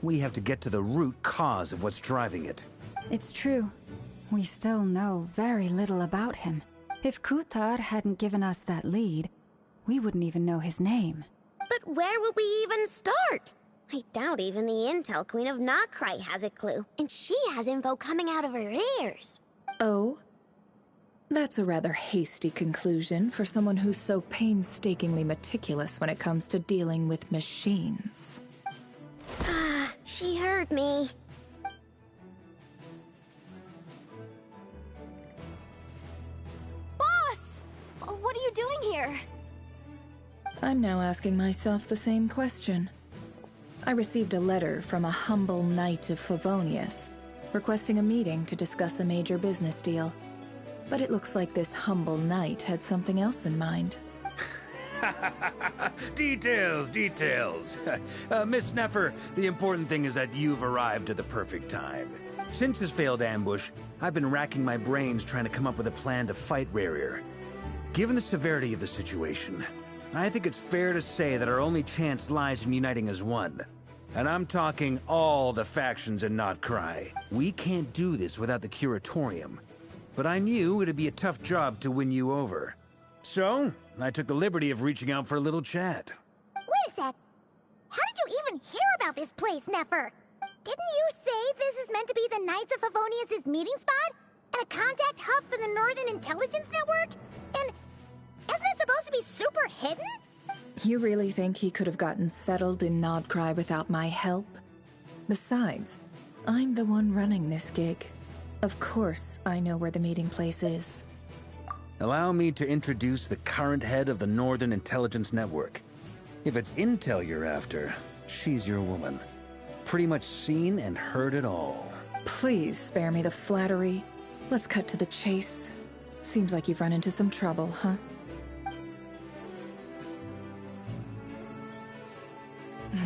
we have to get to the root cause of what's driving it. It's true. We still know very little about him. If Kuthar hadn't given us that lead, we wouldn't even know his name. But where would we even start? I doubt even the Intel Queen of Nodcry has a clue, and she has info coming out of her ears. Oh? That's a rather hasty conclusion for someone who's so painstakingly meticulous when it comes to dealing with machines. She heard me. Boss! What are you doing here? I'm now asking myself the same question. I received a letter from a humble knight of Favonius, requesting a meeting to discuss a major business deal. But it looks like this humble knight had something else in mind. Details, details. Miss Neffer, the important thing is that you've arrived at the perfect time. Since his failed ambush, I've been racking my brains trying to come up with a plan to fight Rerir. Given the severity of the situation, I think it's fair to say that our only chance lies in uniting as one. And I'm talking all the factions in Notcry. We can't do this without the Curatorium. But I knew it'd be a tough job to win you over. So, I took the liberty of reaching out for a little chat. Wait a sec. How did you even hear about this place, Neffer? Didn't you say this is meant to be the Knights of Favonius' meeting spot? And a contact hub for the Northern Intelligence Network? And isn't it supposed to be super hidden? You really think he could have gotten settled in Nodcry without my help? Besides, I'm the one running this gig. Of course I know where the meeting place is. Allow me to introduce the current head of the Northern Intelligence Network. If it's intel you're after, she's your woman. Pretty much seen and heard it all. Please spare me the flattery. Let's cut to the chase. Seems like you've run into some trouble, huh?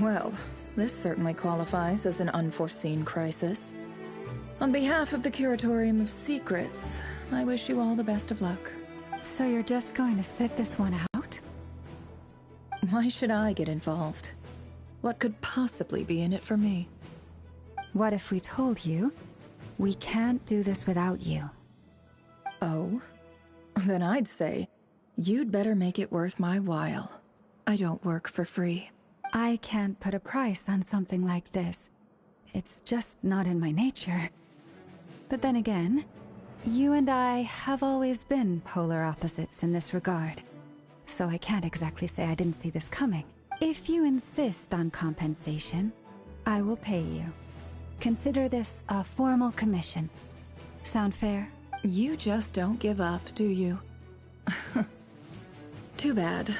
Well, this certainly qualifies as an unforeseen crisis. On behalf of the Curatorium of Secrets, I wish you all the best of luck. So you're just going to sit this one out? Why should I get involved? What could possibly be in it for me? What if we told you we can't do this without you? Oh? Then I'd say, you'd better make it worth my while. I don't work for free. I can't put a price on something like this. It's just not in my nature. But then again, you and I have always been polar opposites in this regard. So I can't exactly say I didn't see this coming. If you insist on compensation, I will pay you. Consider this a formal commission. Sound fair? You just don't give up, do you? Too bad.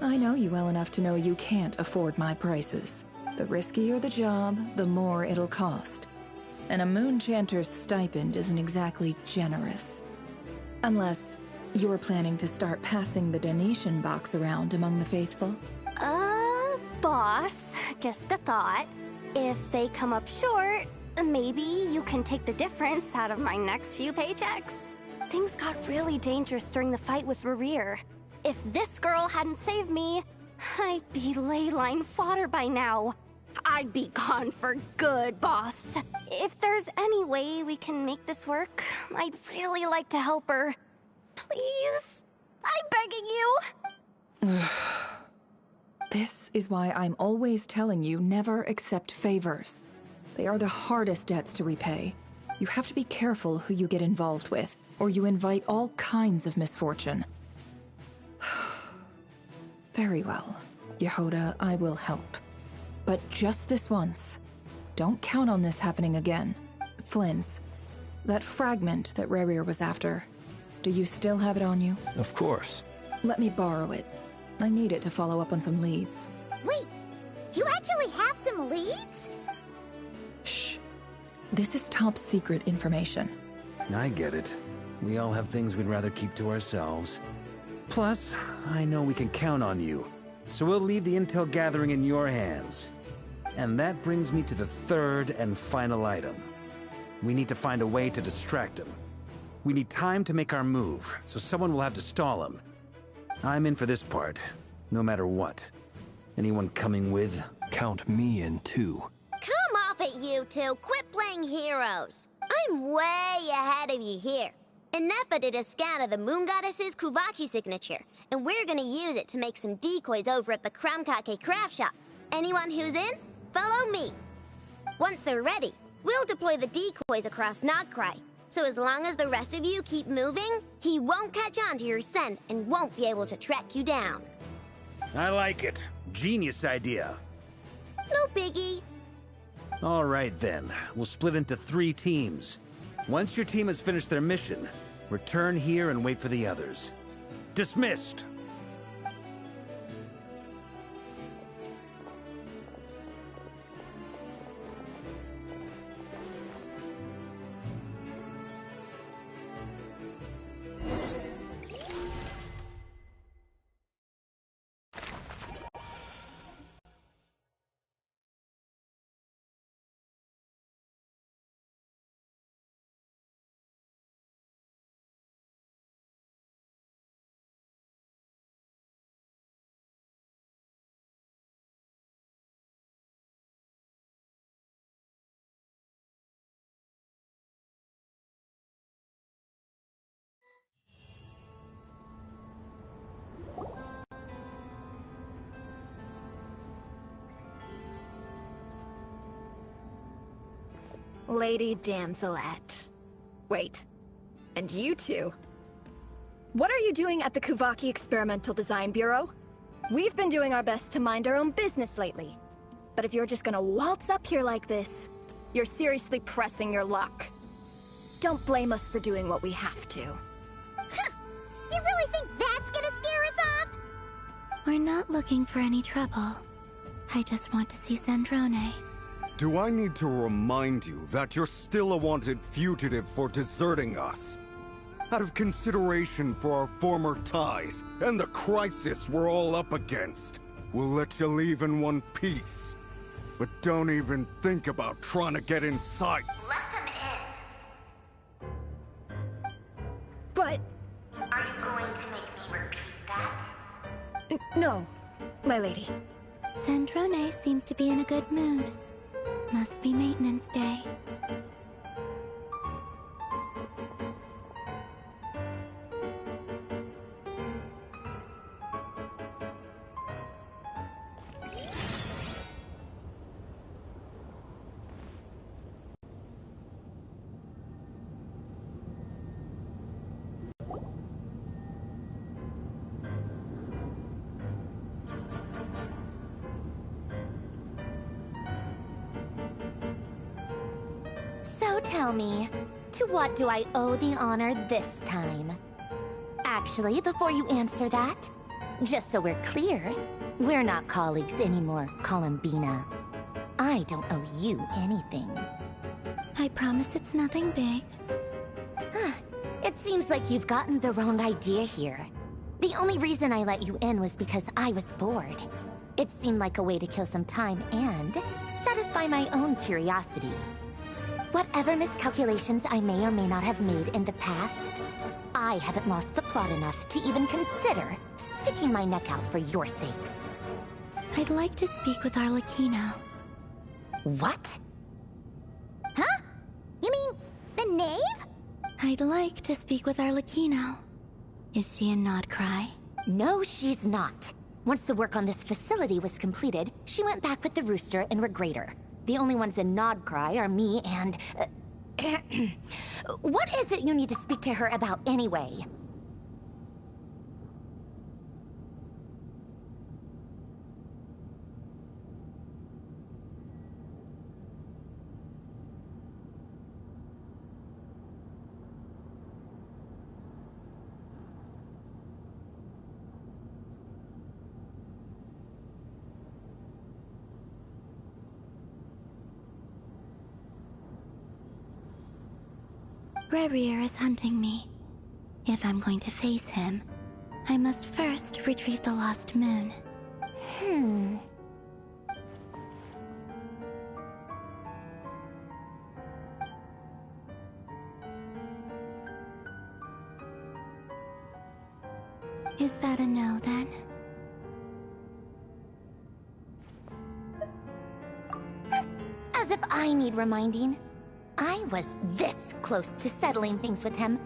I know you well enough to know you can't afford my prices. The riskier the job, the more it'll cost. And a Moonchanter's stipend isn't exactly generous. Unless you're planning to start passing the donation box around among the faithful. Boss, just a thought. If they come up short, maybe you can take the difference out of my next few paychecks. Things got really dangerous during the fight with Rerir. If this girl hadn't saved me, I'd be ley line fodder by now. I'd be gone for good, boss. If there's any way we can make this work, I'd really like to help her. Please? I'm begging you. This is why I'm always telling you never accept favors. They are the hardest debts to repay. You have to be careful who you get involved with, or you invite all kinds of misfortune. Very well. Yehoda, I will help. But just this once. Don't count on this happening again. Flins, that fragment that Rerir was after, do you still have it on you? Of course. Let me borrow it. I need it to follow up on some leads. Wait, you actually have some leads? Shh. This is top secret information. I get it. We all have things we'd rather keep to ourselves. Plus, I know we can count on you. So we'll leave the intel gathering in your hands. And that brings me to the third and final item. We need to find a way to distract him. We need time to make our move, so someone will have to stall him. I'm in for this part, no matter what. Anyone coming with? Count me in too. Come off it, you two. Quit playing heroes. I'm way ahead of you here. Inefa did a scan of the Moon Goddess's Kuvaki signature, and we're gonna use it to make some decoys over at the Kramkake craft shop. Anyone who's in, follow me. Once they're ready, we'll deploy the decoys across Nogcry. So as long as the rest of you keep moving, he won't catch on to your scent and won't be able to track you down. I like it. Genius idea. No biggie. All right then, we'll split into 3 teams. Once your team has finished their mission, return here and wait for the others. Dismissed! Lady Damselette. Wait. And you two? What are you doing at the Kuvaki Experimental Design Bureau? We've been doing our best to mind our own business lately. But if you're just gonna waltz up here like this, you're seriously pressing your luck. Don't blame us for doing what we have to. Huh! You really think that's gonna scare us off? We're not looking for any trouble. I just want to see Sandrone. Do I need to remind you that you're still a wanted fugitive for deserting us? Out of consideration for our former ties and the crisis we're all up against, we'll let you leave in one piece. But don't even think about trying to get inside. Let them in. But... Are you going to make me repeat that? No, my lady. Sandrone seems to be in a good mood. Must be maintenance day. So tell me, to what do I owe the honor this time? Actually, before you answer that, just so we're clear, we're not colleagues anymore, Columbina. I don't owe you anything. I promise it's nothing big. It seems like you've gotten the wrong idea here. The only reason I let you in was because I was bored. It seemed like a way to kill some time and satisfy my own curiosity. Whatever miscalculations I may or may not have made in the past, I haven't lost the plot enough to even consider sticking my neck out for your sakes. I'd like to speak with Arlecchino. What? Huh? You mean the knave? I'd like to speak with Arlecchino. Is she in Nodcry? No, she's not. Once the work on this facility was completed, she went back with the Rooster and Regrator. The only ones in Nodcry are me and... What is it you need to speak to her about anyway? Rerir is hunting me. If I'm going to face him, I must first retrieve the lost moon. Is that a no, then? As if I need reminding. I was this close to settling things with him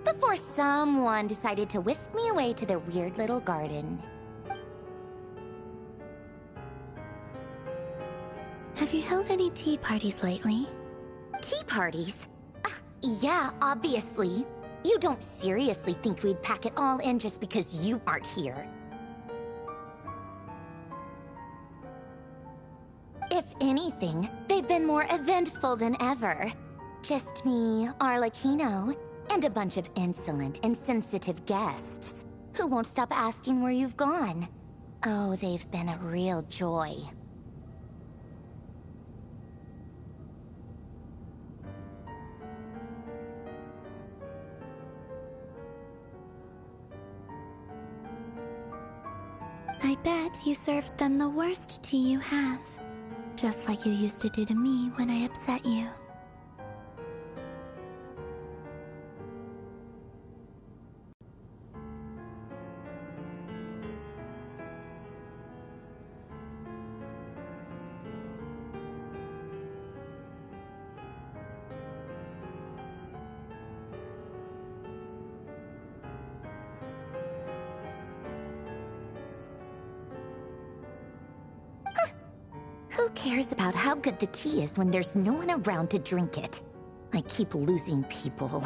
before someone decided to whisk me away to their weird little garden. Have you held any tea parties lately? Tea parties? Yeah, obviously. You don't seriously think we'd pack it all in just because you aren't here. If anything, they've been more eventful than ever. Just me, Arlecchino, and a bunch of insolent, insensitive guests who won't stop asking where you've gone. Oh, they've been a real joy. I bet you served them the worst tea you have. Just like you used to do to me when I upset you. Who cares about how good the tea is when there's no one around to drink it? I keep losing people.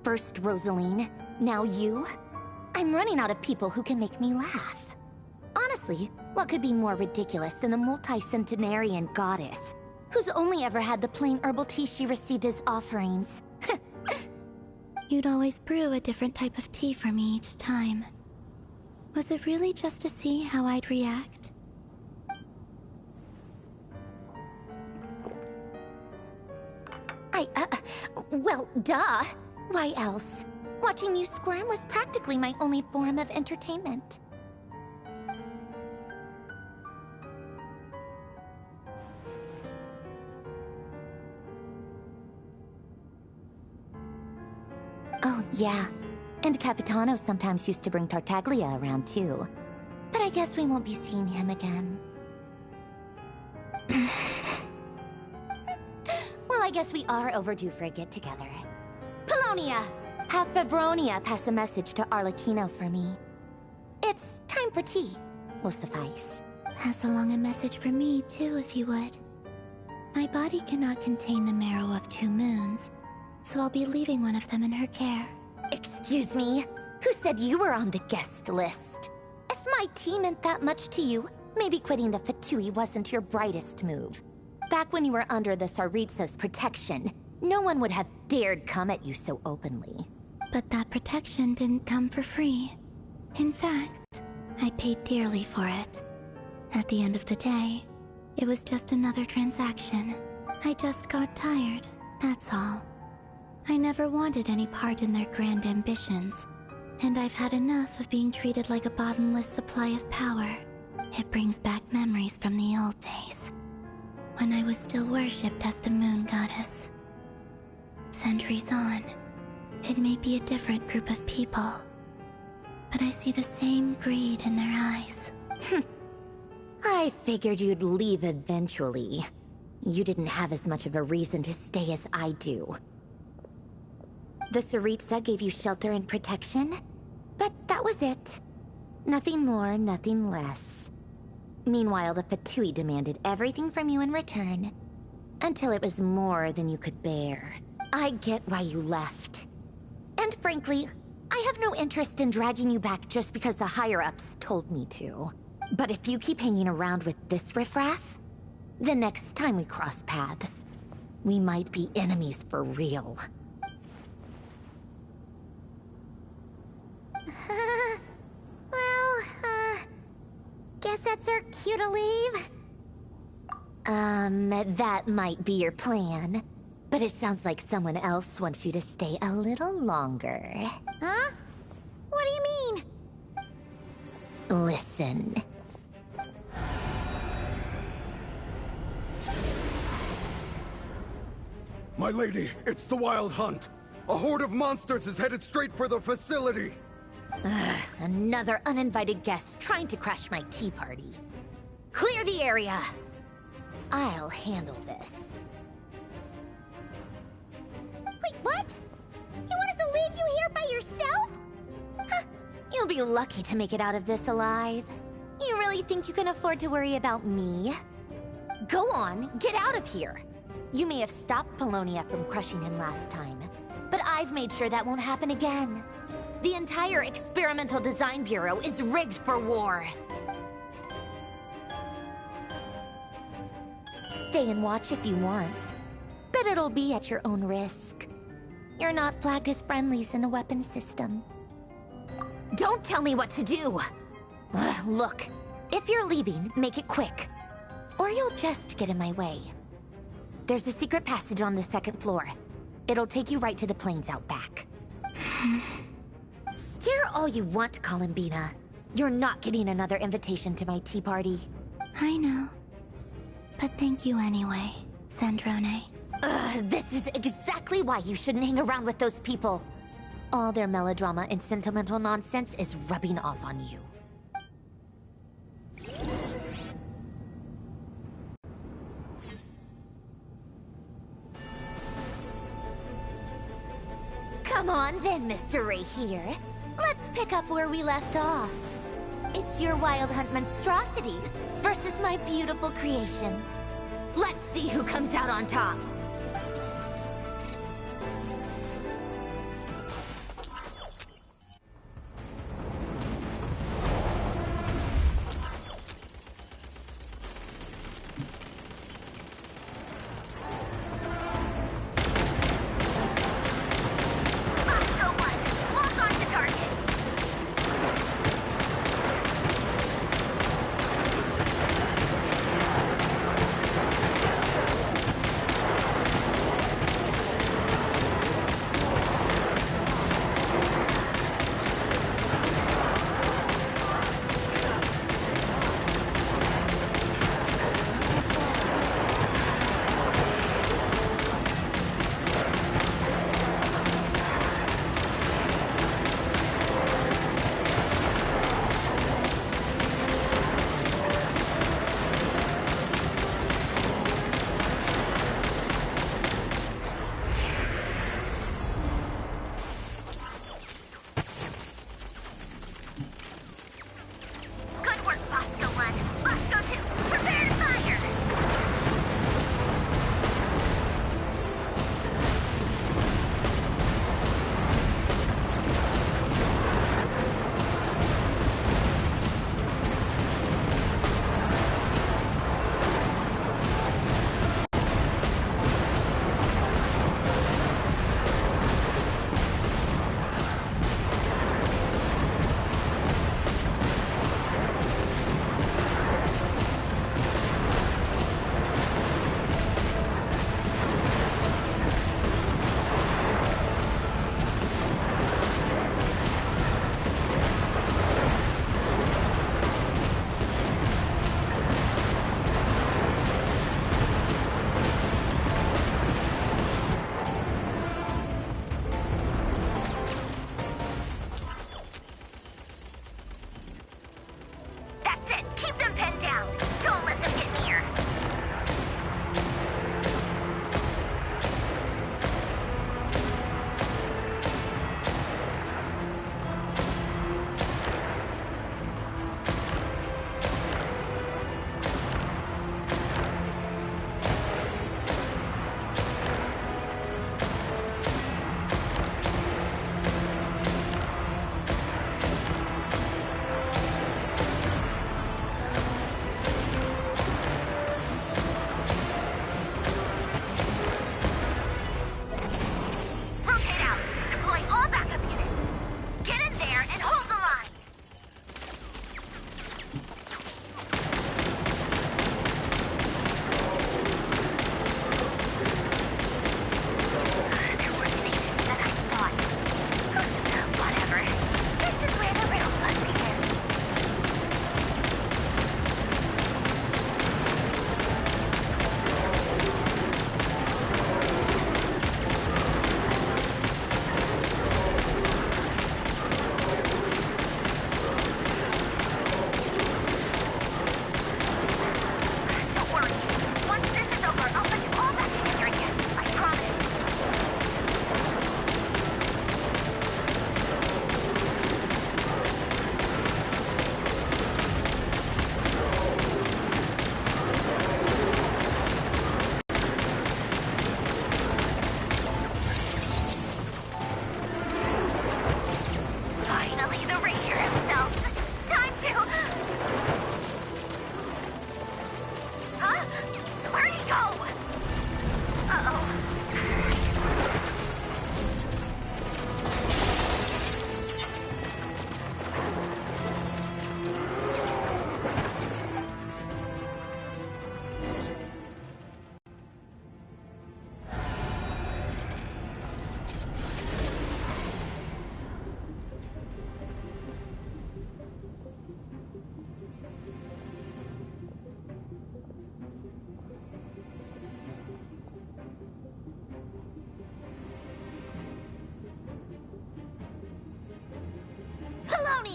First Rosaline, now you? I'm running out of people who can make me laugh. Honestly, what could be more ridiculous than a multi-centenarian goddess who's only ever had the plain herbal tea she received as offerings? You'd always brew a different type of tea for me each time. Was it really just to see how I'd react? Well, duh. Why else? Watching you squirm was practically my only form of entertainment. Oh, yeah. And Capitano sometimes used to bring Tartaglia around, too. But I guess we won't be seeing him again. Well, I guess we are overdue for a get-together. Polonia! Have Febronia pass a message to Arlecchino for me. It's time for tea. Will suffice. Pass along a message for me, too, if you would. My body cannot contain the marrow of 2 moons, so I'll be leaving one of them in her care. Excuse me? Who said you were on the guest list? If my tea meant that much to you, maybe quitting the Fatui wasn't your brightest move. Back when you were under the Tsaritsa's protection, no one would have dared come at you so openly. But that protection didn't come for free. In fact, I paid dearly for it. At the end of the day, it was just another transaction. I just got tired, that's all. I never wanted any part in their grand ambitions, and I've had enough of being treated like a bottomless supply of power. It brings back memories from the old days, when I was still worshipped as the moon goddess. Centuries on, it may be a different group of people, but I see the same greed in their eyes. I figured you'd leave eventually. You didn't have as much of a reason to stay as I do. The Tsaritsa gave you shelter and protection, but that was it. Nothing more, nothing less. Meanwhile, the Fatui demanded everything from you in return, until it was more than you could bear. I get why you left. And frankly, I have no interest in dragging you back just because the higher-ups told me to. But if you keep hanging around with this riffraff, the next time we cross paths, we might be enemies for real. Guess that's our cue to leave. That might be your plan. But it sounds like someone else wants you to stay a little longer. Huh? What do you mean? Listen. My lady, it's the Wild Hunt. A horde of monsters is headed straight for the facility. Ugh, another uninvited guest trying to crash my tea party. Clear the area. I'll handle this. Wait, what? You want us to leave you here by yourself? Huh, you'll be lucky to make it out of this alive. You really think you can afford to worry about me? Go on, get out of here. You may have stopped Polonia from crushing him last time, but I've made sure that won't happen again. The entire Experimental Design Bureau is rigged for war. Stay and watch if you want, but it'll be at your own risk. You're not flagged as friendlies in the weapons system. Don't tell me what to do! Look, if you're leaving, make it quick. Or you'll just get in my way. There's a secret passage on the 2nd floor. It'll take you right to the plains out back. Stare all you want, Columbina. You're not getting another invitation to my tea party. I know. But thank you anyway, Sandrone. This is exactly why you shouldn't hang around with those people. All their melodrama and sentimental nonsense is rubbing off on you. Come on then, Mr. Ray here. Let's pick up where we left off. It's your Wild Hunt monstrosities versus my beautiful creations. Let's see who comes out on top.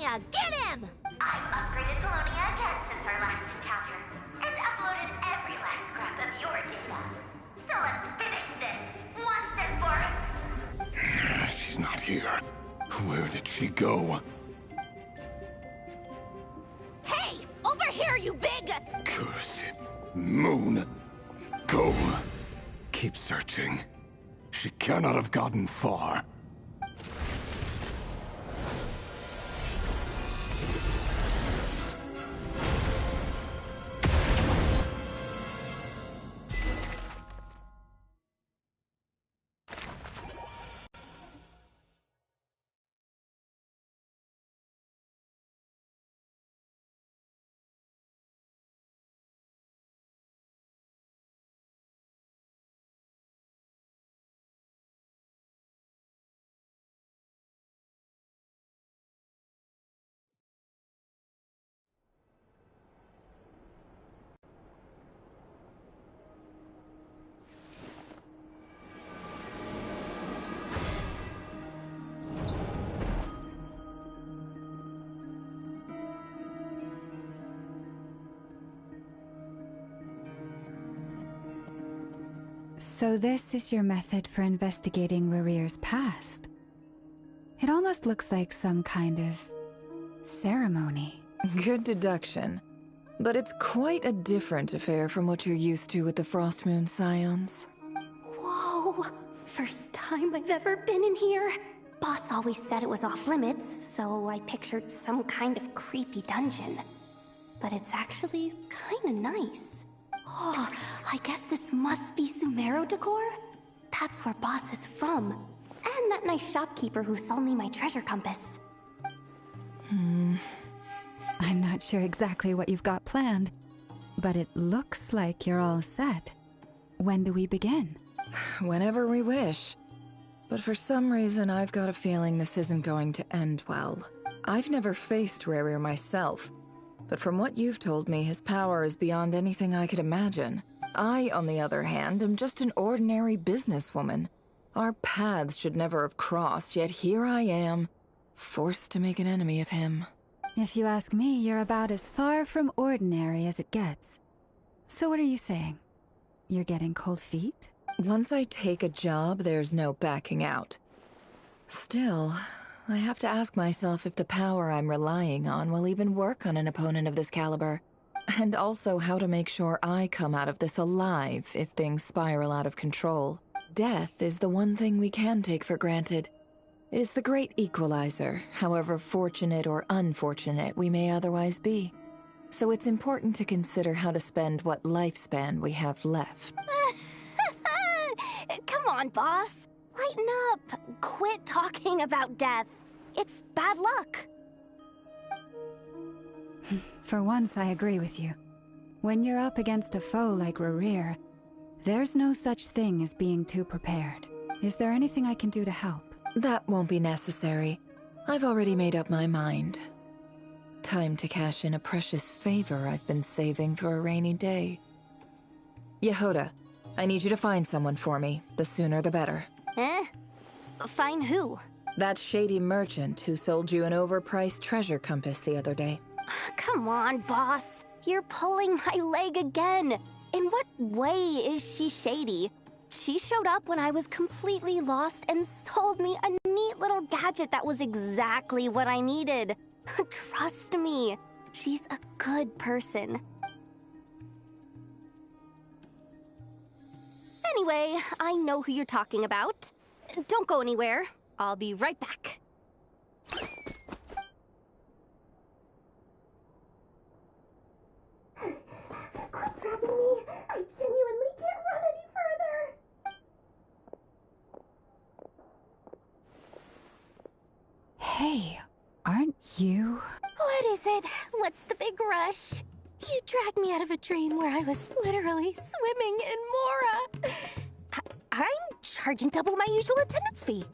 Polonia, get him! I've upgraded Polonia again since our last encounter, and uploaded every last scrap of your data. So let's finish this, once and for all. She's not here. Where did she go? Hey, over here, you big... Curse it. Moon. Go. Keep searching. She cannot have gotten far. So this is your method for investigating Rarir's past? It almost looks like some kind of ceremony. Good deduction. But it's quite a different affair from what you're used to with the Frostmoon Scions. Whoa! First time I've ever been in here. Boss always said it was off limits, so I pictured some kind of creepy dungeon. But it's actually kinda nice. Oh, I guess this must be Sumero decor? That's where Boss is from. And that nice shopkeeper who sold me my treasure compass. I'm not sure exactly what you've got planned, but it looks like you're all set. When do we begin? Whenever we wish. But for some reason, I've got a feeling this isn't going to end well. I've never faced Rarir myself, but from what you've told me, his power is beyond anything I could imagine. I, on the other hand, am just an ordinary businesswoman. Our paths should never have crossed, yet here I am, forced to make an enemy of him. If you ask me, you're about as far from ordinary as it gets. So what are you saying? You're getting cold feet? Once I take a job, there's no backing out. Still, I have to ask myself if the power I'm relying on will even work on an opponent of this caliber. And also how to make sure I come out of this alive if things spiral out of control. Death is the one thing we can take for granted. It is the great equalizer, however fortunate or unfortunate we may otherwise be. So it's important to consider how to spend what lifespan we have left. Come on, boss. Lighten up. Quit talking about death. It's bad luck. For once, I agree with you. When you're up against a foe like Rarir, there's no such thing as being too prepared. Is there anything I can do to help? That won't be necessary. I've already made up my mind. Time to cash in a precious favor I've been saving for a rainy day. Yehoda, I need you to find someone for me. The sooner the better. Eh? Find who? That shady merchant who sold you an overpriced treasure compass the other day. Come on, boss. You're pulling my leg again. In what way is she shady? She showed up when I was completely lost and sold me a neat little gadget that was exactly what I needed. Trust me, she's a good person. Anyway, I know who you're talking about. Don't go anywhere. I'll be right back. Quit grabbing me. I genuinely can't run any further. Hey, aren't you? What is it? What's the big rush? You dragged me out of a dream where I was literally swimming in Mora. I'm charging double my usual attendance fee.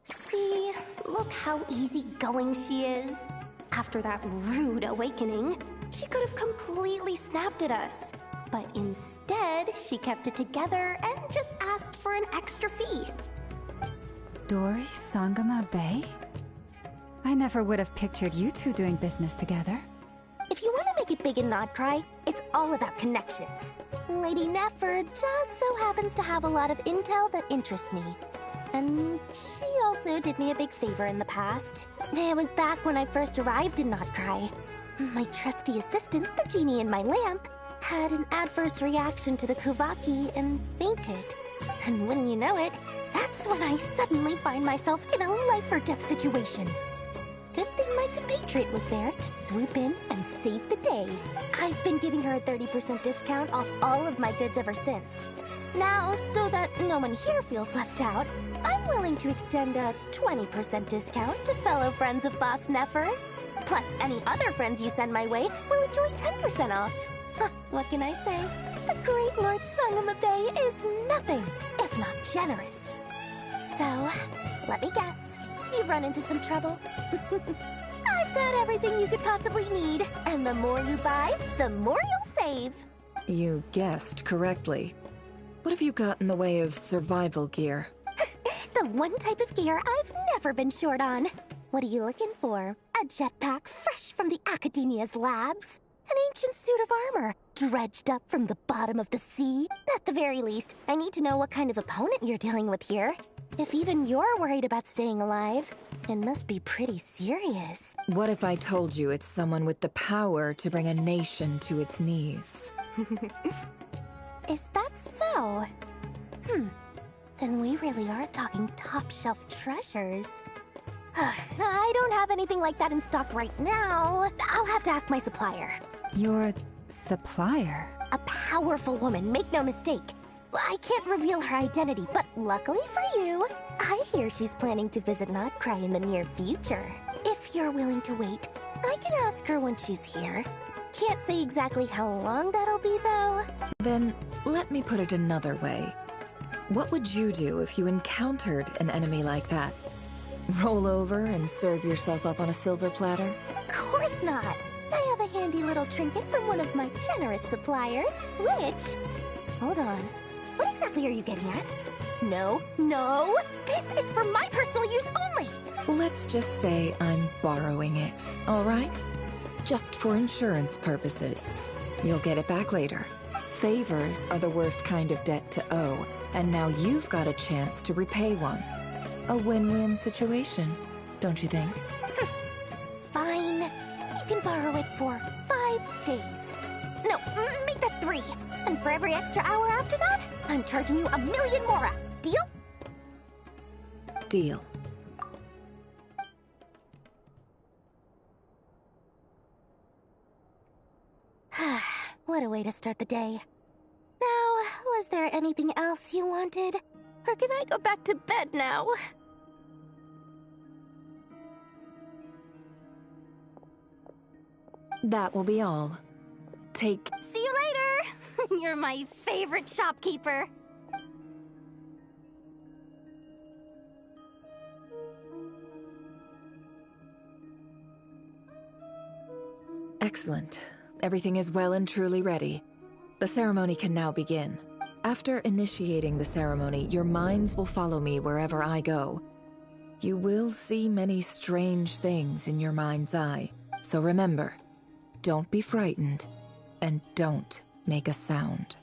See, look how easygoing she is. After that rude awakening, she could have completely snapped at us. But instead, she kept it together and just asked for an extra fee. Dori Sangama Bay? I never would have pictured you two doing business together. If you want to make it big in Nodcry, it's all about connections. Lady Nefer just so happens to have a lot of intel that interests me. And she also did me a big favor in the past. It was back when I first arrived in Nodcry. My trusty assistant, the genie in my lamp, had an adverse reaction to the Kuvaki and fainted. And wouldn't you know it, that's when I suddenly find myself in a life-or-death situation. Good thing my compatriot was there to swoop in and save the day. I've been giving her a 30% discount off all of my goods ever since. Now, so that no one here feels left out, I'm willing to extend a 20% discount to fellow friends of Boss Nefer. Plus, any other friends you send my way will enjoy 10% off. Huh, what can I say? The great Lord Sangamabe is nothing if not generous. So, let me guess. You've run into some trouble? I've got everything you could possibly need, and the more you buy, the more you'll save. You guessed correctly. What have you got in the way of survival gear? The one type of gear I've never been short on. What are you looking for? A jetpack fresh from the Academia's labs? An ancient suit of armor, dredged up from the bottom of the sea? At the very least, I need to know what kind of opponent you're dealing with here. If even you're worried about staying alive, it must be pretty serious. What if I told you it's someone with the power to bring a nation to its knees? Is that so? Then we really are talking top-shelf treasures. I don't have anything like that in stock right now. I'll have to ask my supplier. Your supplier? A powerful woman, make no mistake. I can't reveal her identity, but luckily for you, I hear she's planning to visit Nodcry in the near future. If you're willing to wait, I can ask her when she's here. Can't say exactly how long that'll be, though. Then, let me put it another way. What would you do if you encountered an enemy like that? Roll over and serve yourself up on a silver platter? Of course not! I have a handy little trinket from one of my generous suppliers, which... Hold on. What exactly are you getting at? No, no! This is for my personal use only! Let's just say I'm borrowing it, all right? Just for insurance purposes. You'll get it back later. Favors are the worst kind of debt to owe, and now you've got a chance to repay one. A win-win situation, don't you think? Fine. You can borrow it for 5 days. No, make that 3. And for every extra hour after that, I'm charging you 1,000,000 mora. Deal? Deal. What a way to start the day. Now, was there anything else you wanted? Or can I go back to bed now? That will be all. Take... See you later! You're my favorite shopkeeper. Excellent. Everything is well and truly ready. The ceremony can now begin. After initiating the ceremony, your minds will follow me wherever I go. You will see many strange things in your mind's eye. So remember, don't be frightened, and don't make a sound.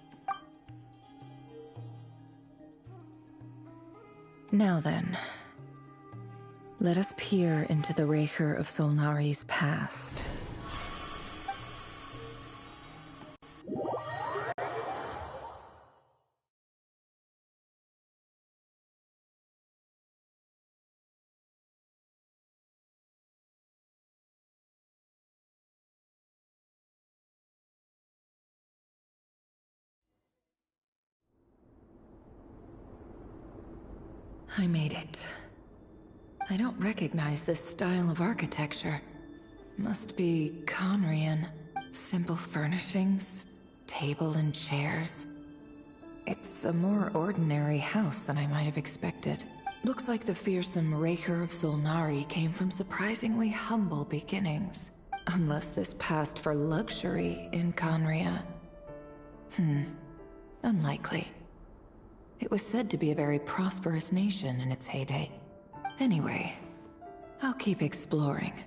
Now then, let us peer into the Raker of Solnari's past. I made it. I don't recognize this style of architecture. Must be Conrian. Simple furnishings, table and chairs. It's a more ordinary house than I might have expected. Looks like the fearsome Raker of Solnari came from surprisingly humble beginnings. Unless this passed for luxury in Conria. Unlikely. It was said to be a very prosperous nation in its heyday. Anyway, I'll keep exploring.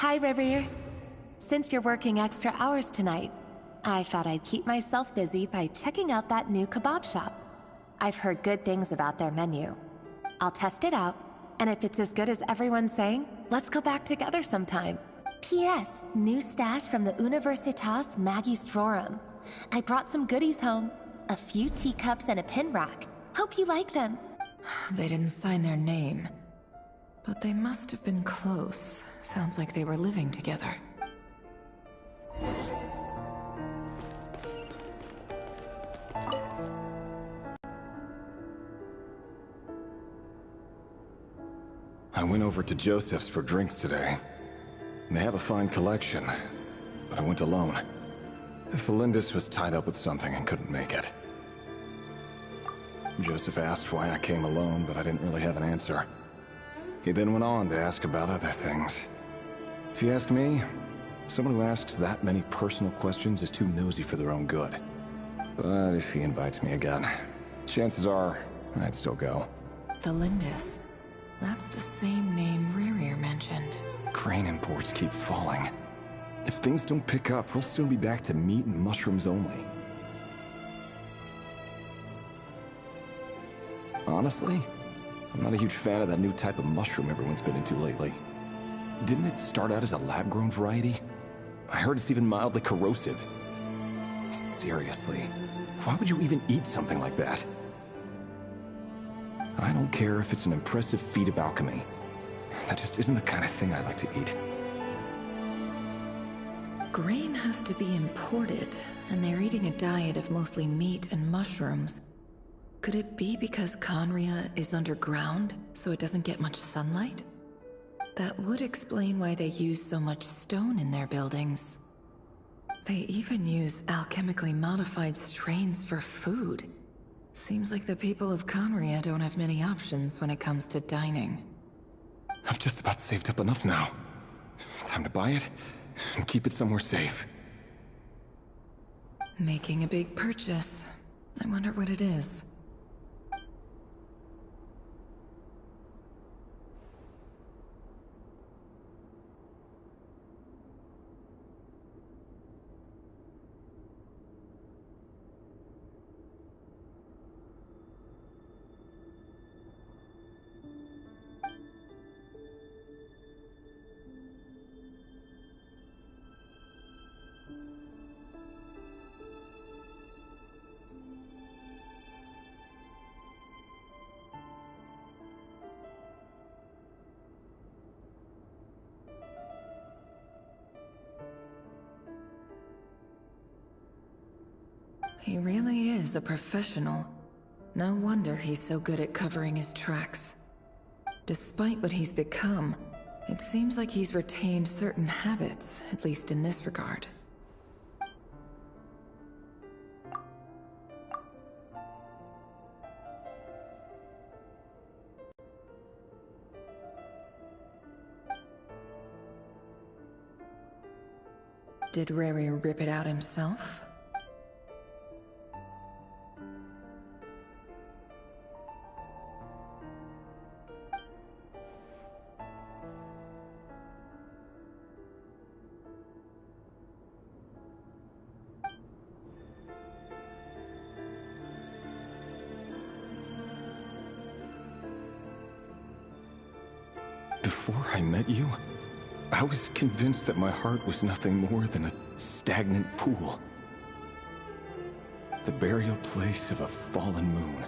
Hi, Rivier. Since you're working extra hours tonight, I thought I'd keep myself busy by checking out that new kebab shop. I've heard good things about their menu. I'll test it out, and if it's as good as everyone's saying, let's go back together sometime. P.S. New stash from the Universitas Magistrorum. I brought some goodies home. A few teacups and a pin rack. Hope you like them. They didn't sign their name. But they must have been close. Sounds like they were living together. I went over to Joseph's for drinks today. They have a fine collection, but I went alone. Felindis was tied up with something and couldn't make it. Joseph asked why I came alone, but I didn't really have an answer. He then went on to ask about other things. If you ask me, someone who asks that many personal questions is too nosy for their own good. But if he invites me again, chances are I'd still go. Felindis. That's the same name Rerir mentioned. Crane imports keep falling. If things don't pick up, we'll soon be back to meat and mushrooms only. Honestly, I'm not a huge fan of that new type of mushroom everyone's been into lately. Didn't it start out as a lab-grown variety? I heard it's even mildly corrosive. Seriously, why would you even eat something like that? I don't care if it's an impressive feat of alchemy. That just isn't the kind of thing I like to eat. Grain has to be imported, and they're eating a diet of mostly meat and mushrooms. Could it be because Conria is underground, so it doesn't get much sunlight? That would explain why they use so much stone in their buildings. They even use alchemically modified strains for food. Seems like the people of Conria don't have many options when it comes to dining. I've just about saved up enough now. Time to buy it and keep it somewhere safe. Making a big purchase. I wonder what it is. He really is a professional. No wonder he's so good at covering his tracks. Despite what he's become, it seems like he's retained certain habits, at least in this regard. Did Riri rip it out himself? Before I met you, I was convinced that my heart was nothing more than a stagnant pool. The burial place of a fallen moon.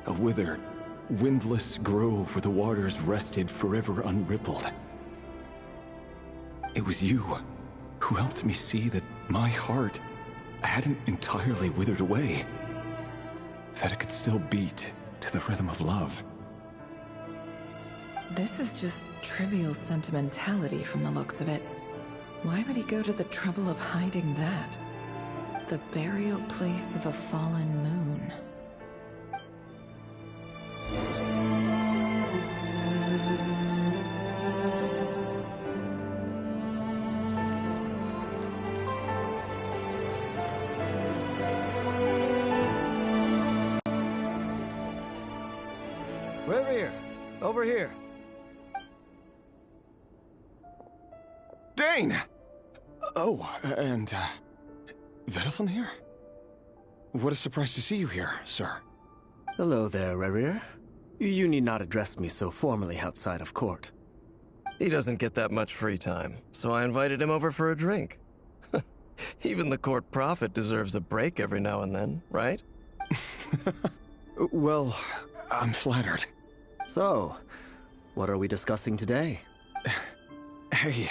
A withered, windless grove where the waters rested forever unrippled. It was you who helped me see that my heart hadn't entirely withered away. That it could still beat to the rhythm of love. This is just trivial sentimentality from the looks of it. Why would he go to the trouble of hiding that? The burial place of a fallen moon. Over here. Rain! Oh, and, Vedaflin here? What a surprise to see you here, sir. Hello there, Rerir. You need not address me so formally outside of court. He doesn't get that much free time, so I invited him over for a drink. Even the court prophet deserves a break every now and then, right? Well, I'm flattered. So, what are we discussing today? Hey,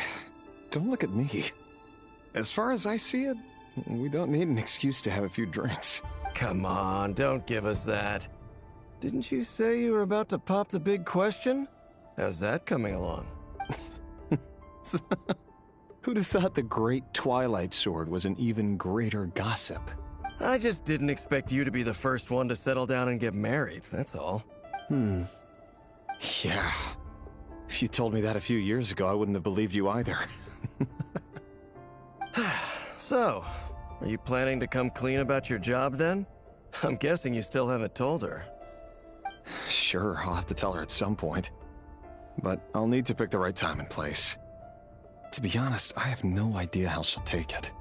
don't look at me. As far as I see it, we don't need an excuse to have a few drinks. Come on, don't give us that. Didn't you say you were about to pop the big question? How's that coming along? Who'd have thought the great Twilight Sword was an even greater gossip? I just didn't expect you to be the first one to settle down and get married, that's all. Yeah. If you told me that a few years ago, I wouldn't have believed you either. So, are you planning to come clean about your job then? I'm guessing you still haven't told her. Sure, I'll have to tell her at some point. But I'll need to pick the right time and place. To be honest, I have no idea how she'll take it.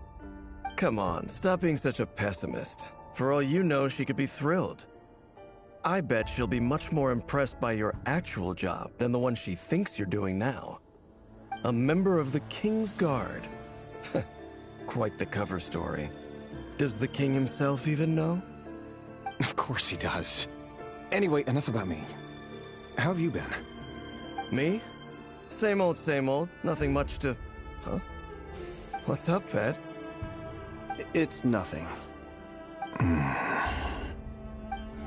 Come on, stop being such a pessimist. For all you know, she could be thrilled. I bet she'll be much more impressed by your actual job than the one she thinks you're doing now. A member of the King's Guard. Quite the cover story. Does the king himself even know? Of course he does. Anyway, enough about me. How have you been? Me? Same old, nothing much to... Huh? What's up, Ved? It's nothing.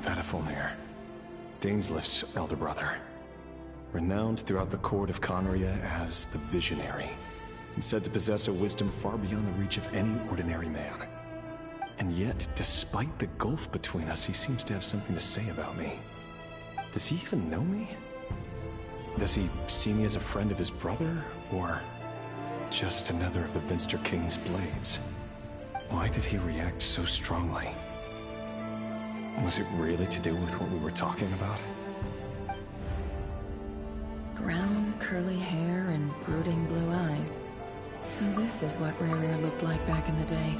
Vedaflin, Dainslift's elder brother. Renowned throughout the court of Conria as the Visionary, and said to possess a wisdom far beyond the reach of any ordinary man. And yet, despite the gulf between us, he seems to have something to say about me. Does he even know me? Does he see me as a friend of his brother, or just another of the Vinster King's blades? Why did he react so strongly? Was it really to do with what we were talking about? Brown, curly hair and brooding blue eyes. So this is what Rerir looked like back in the day.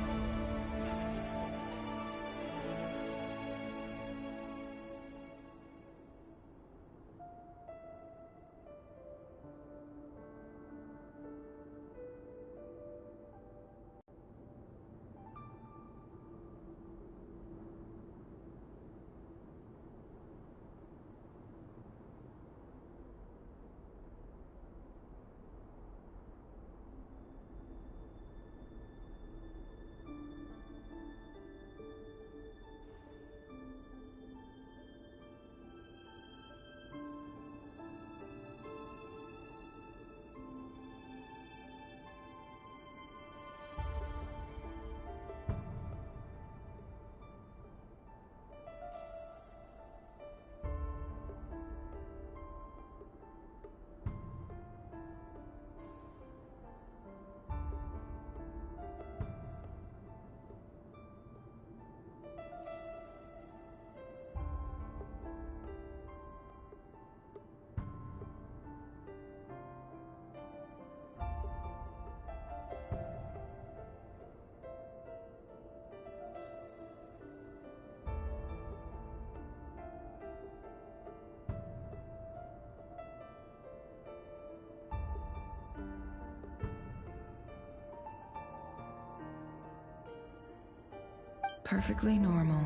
Perfectly normal.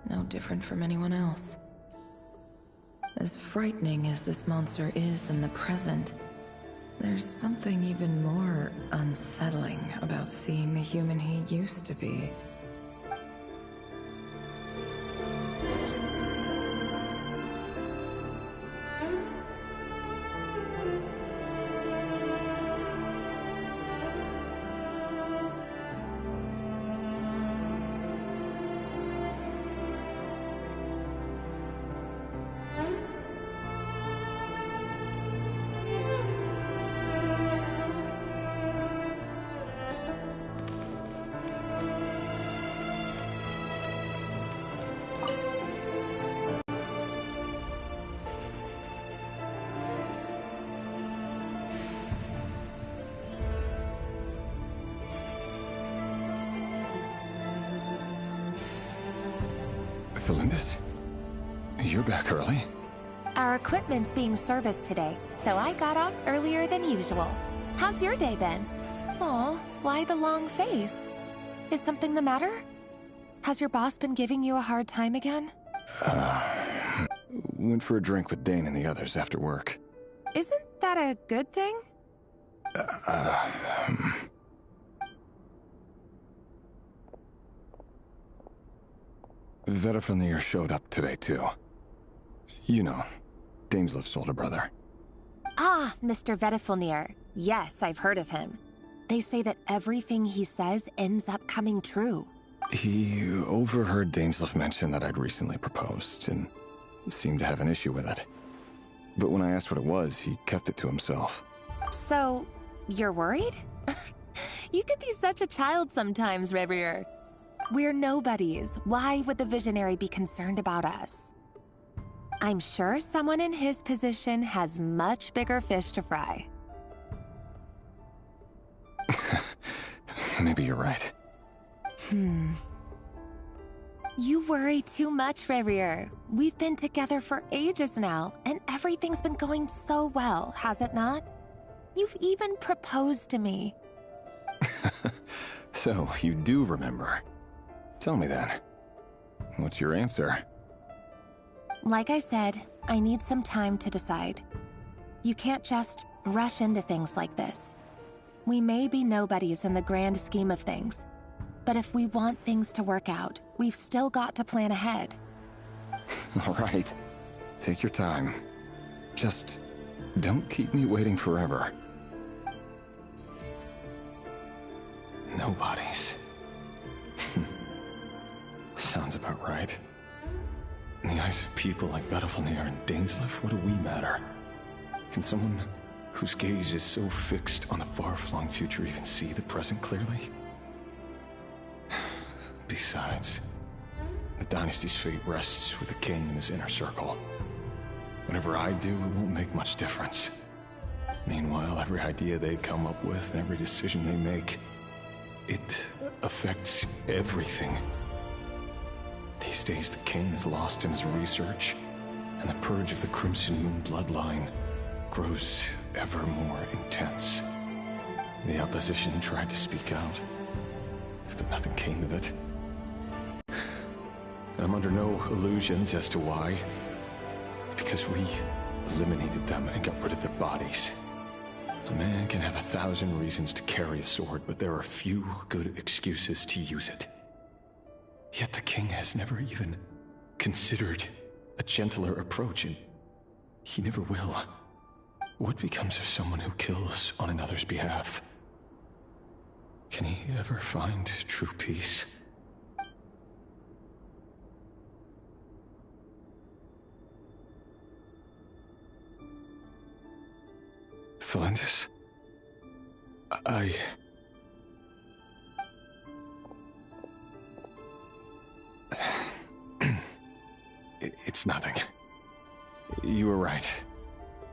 No different from anyone else. As frightening as this monster is in the present, there's something even more unsettling about seeing the human he used to be. Felindis? You're back early? Our equipment's being serviced today, so I got off earlier than usual. How's your day been? Aw, why the long face? Is something the matter? Has your boss been giving you a hard time again? Went for a drink with Dane and the others after work. Isn't that a good thing? Vedifnir showed up today, too. You know, Daneslif's older brother. Ah, Mr. Vedifnir. Yes, I've heard of him. They say that everything he says ends up coming true. He overheard Daneslif mention that I'd recently proposed, and seemed to have an issue with it. But when I asked what it was, he kept it to himself. So, you're worried? You could be such a child sometimes, Reverie. We're nobodies. Why would the Visionary be concerned about us? I'm sure someone in his position has much bigger fish to fry. Maybe you're right. You worry too much, Reverie. We've been together for ages now, and everything's been going so well, has it not? You've even proposed to me. So, you do remember. Tell me then. What's your answer? Like I said, I need some time to decide. You can't just rush into things like this. We may be nobodies in the grand scheme of things, but if we want things to work out, we've still got to plan ahead. All right. Take your time. Just don't keep me waiting forever. Nobodies. Sounds about right. In the eyes of people like Vedifnir and Daneslif, what do we matter? Can someone whose gaze is so fixed on a far-flung future even see the present clearly? Besides, the dynasty's fate rests with the king and his inner circle. Whatever I do, it won't make much difference. Meanwhile, every idea they come up with and every decision they make, it affects everything. These days, the king is lost in his research, and the purge of the Crimson Moon bloodline grows ever more intense. The opposition tried to speak out, but nothing came of it. And I'm under no illusions as to why. Because we eliminated them and got rid of their bodies. A man can have 1,000 reasons to carry a sword, but there are few good excuses to use it. Yet the king has never even considered a gentler approach, and he never will. What becomes of someone who kills on another's behalf? Can he ever find true peace? Felindis? It's nothing. You were right.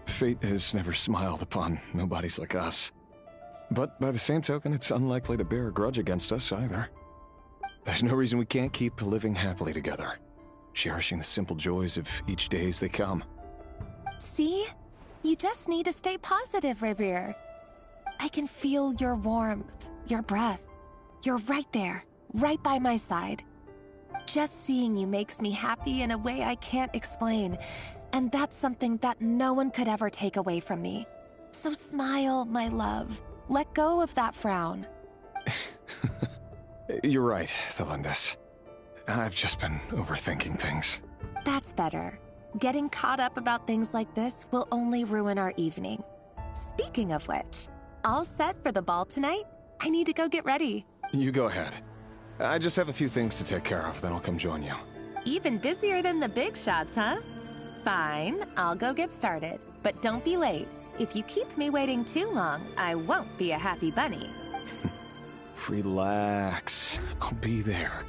Fate has never smiled upon nobodies like us. But by the same token, it's unlikely to bear a grudge against us either. There's no reason we can't keep living happily together, cherishing the simple joys of each day as they come. See? You just need to stay positive, Reverie. I can feel your warmth, your breath. You're right there, right by my side. Just seeing you makes me happy in a way I can't explain, and that's something that no one could ever take away from me. So smile, my love. Let go of that frown. You're right, Felindis. I've just been overthinking things. That's better. Getting caught up about things like this will only ruin our evening. Speaking of which, all set for the ball tonight? I need to go get ready. You go ahead. I just have a few things to take care of, then I'll come join you. Even busier than the big shots, huh? Fine, I'll go get started. But don't be late. If you keep me waiting too long, I won't be a happy bunny. Relax. I'll be there.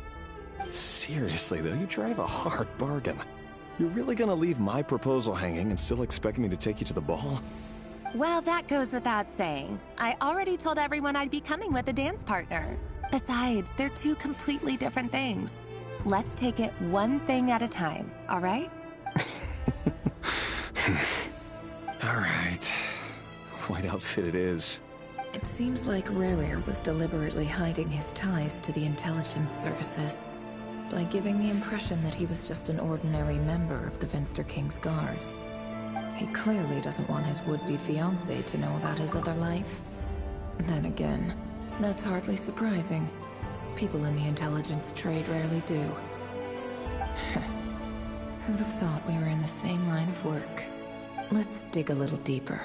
Seriously, though, you drive a hard bargain. You're really gonna leave my proposal hanging and still expect me to take you to the ball? Well, that goes without saying. I already told everyone I'd be coming with a dance partner. Besides, they're two completely different things. Let's take it one thing at a time, all right? All right. White outfit it is. It seems like Rerir was deliberately hiding his ties to the intelligence services by giving the impression that he was just an ordinary member of the Vinster King's Guard. He clearly doesn't want his would-be fiancée to know about his other life. Then again, that's hardly surprising. People in the intelligence trade rarely do. Who'd have thought we were in the same line of work? Let's dig a little deeper.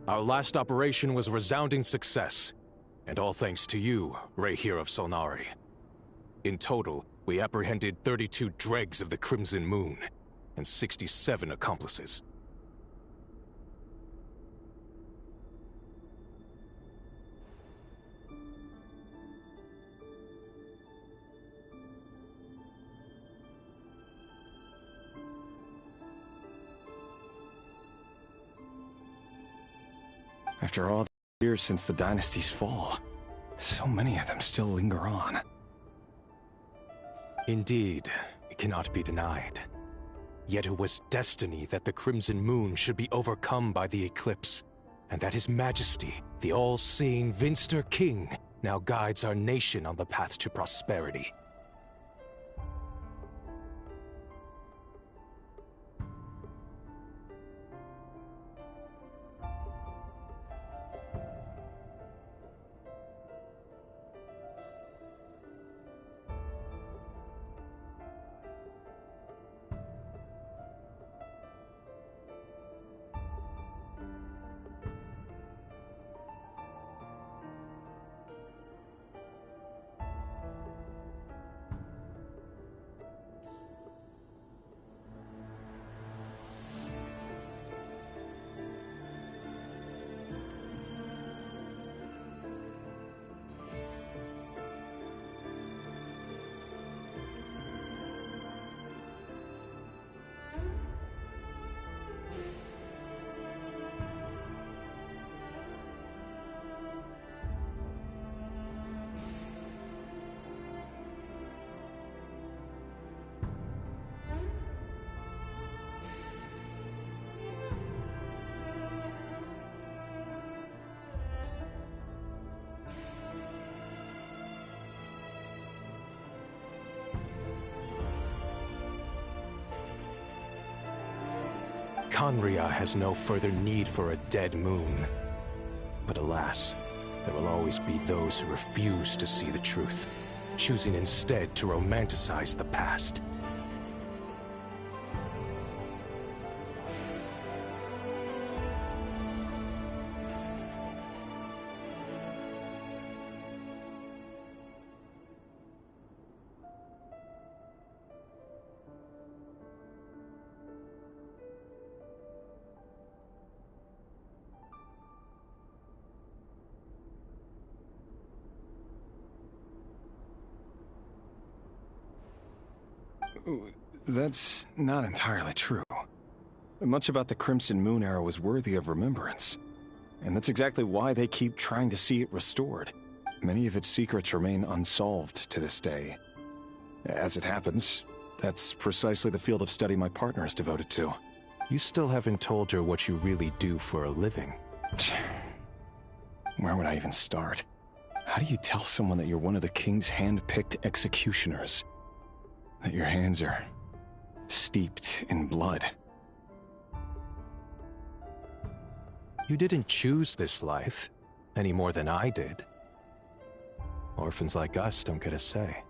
Our last operation was a resounding success, and all thanks to you, Rehyr of Solnari. In total, we apprehended 32 dregs of the Crimson Moon, and 67 accomplices. After all the years since the dynasty's fall, so many of them still linger on. Indeed, it cannot be denied. Yet it was destiny that the Crimson Moon should be overcome by the eclipse, and that His Majesty, the all-seeing Vinster King, now guides our nation on the path to prosperity. Khaenri'ah has no further need for a dead moon. But alas, there will always be those who refuse to see the truth, choosing instead to romanticize the past. That's not entirely true. Much about the Crimson Moon era was worthy of remembrance. And that's exactly why they keep trying to see it restored. Many of its secrets remain unsolved to this day. As it happens, that's precisely the field of study my partner is devoted to. You still haven't told her what you really do for a living. Where would I even start? How do you tell someone that you're one of the king's hand-picked executioners? That your hands are steeped in blood? You didn't choose this life, any more than I did. Orphans like us don't get a say.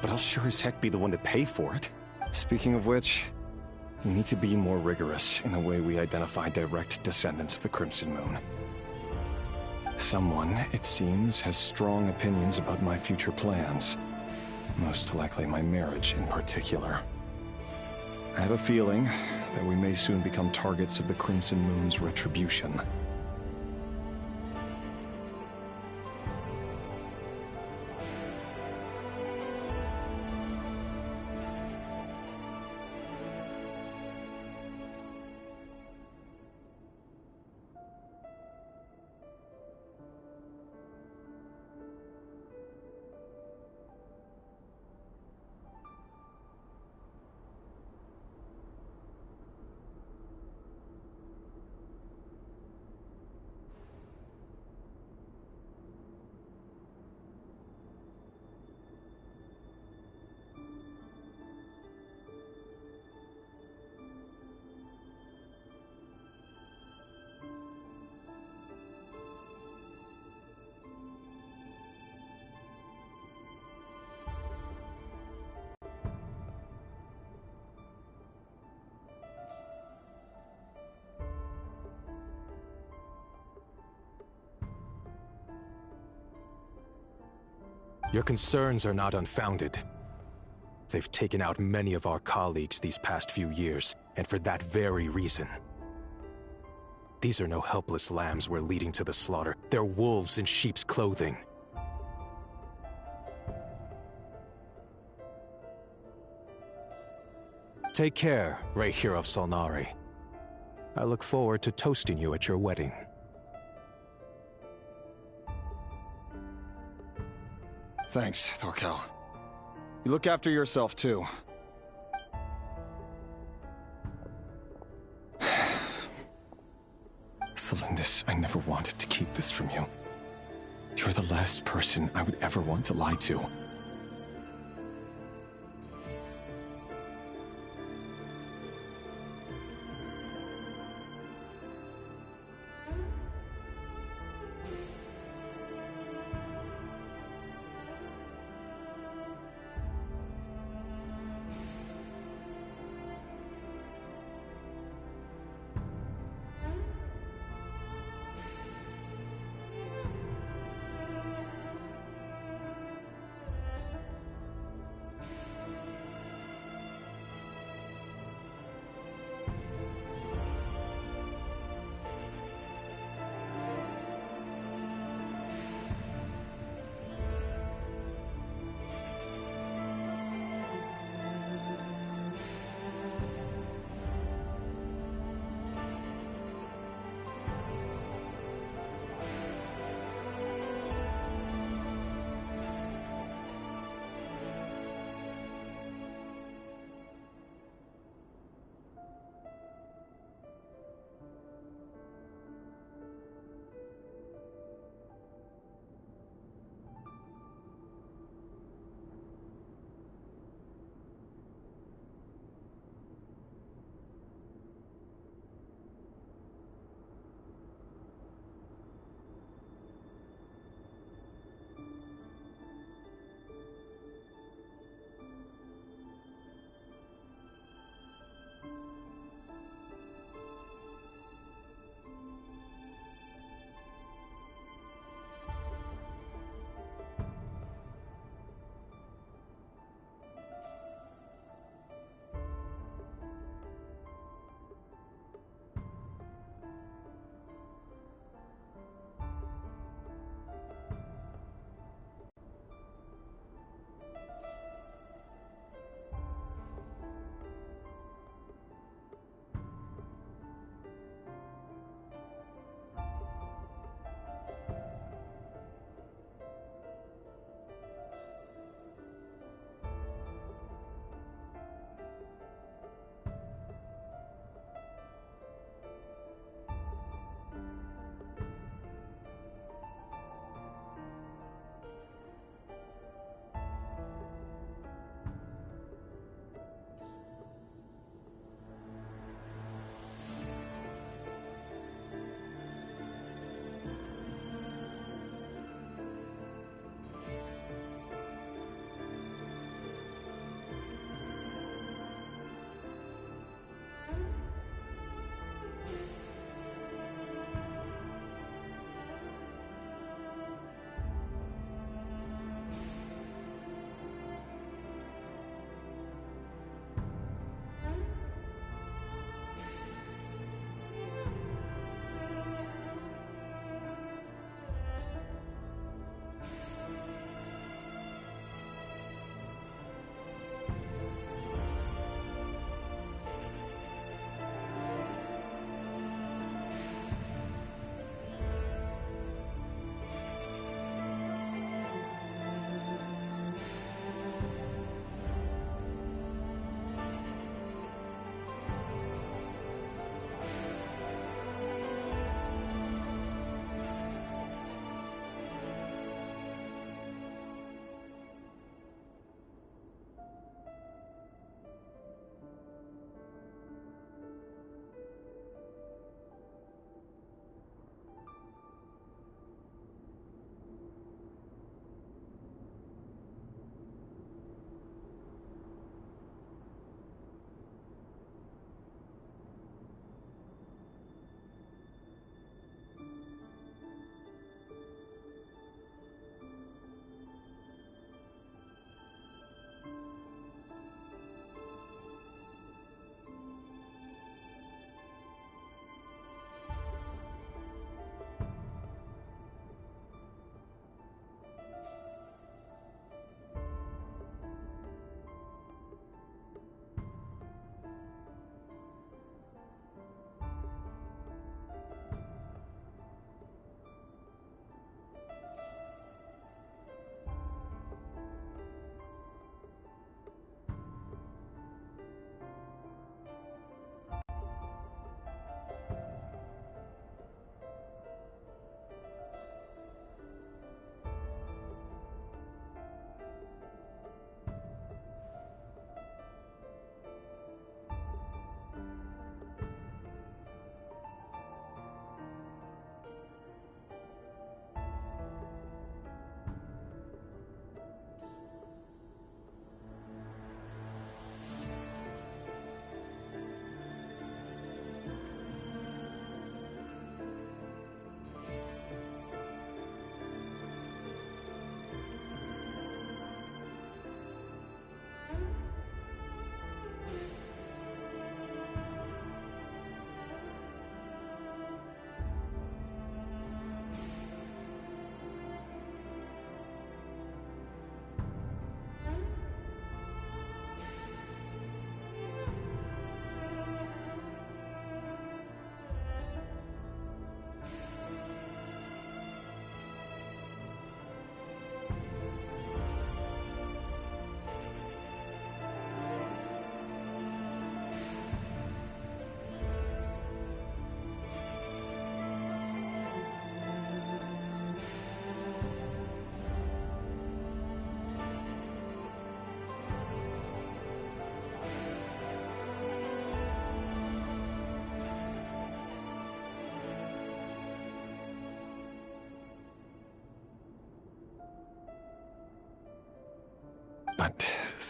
But I'll sure as heck be the one to pay for it. Speaking of which, we need to be more rigorous in the way we identify direct descendants of the Crimson Moon. Someone, it seems, has strong opinions about my future plans. Most likely my marriage in particular. I have a feeling that we may soon become targets of the Crimson Moon's retribution. Your concerns are not unfounded. They've taken out many of our colleagues these past few years, and for that very reason. These are no helpless lambs we're leading to the slaughter. They're wolves in sheep's clothing. Take care, Rahier of Solnari. I look forward to toasting you at your wedding. Thanks, Thorkel. You look after yourself, too. Thelindis, I never wanted to keep this from you. You're the last person I would ever want to lie to.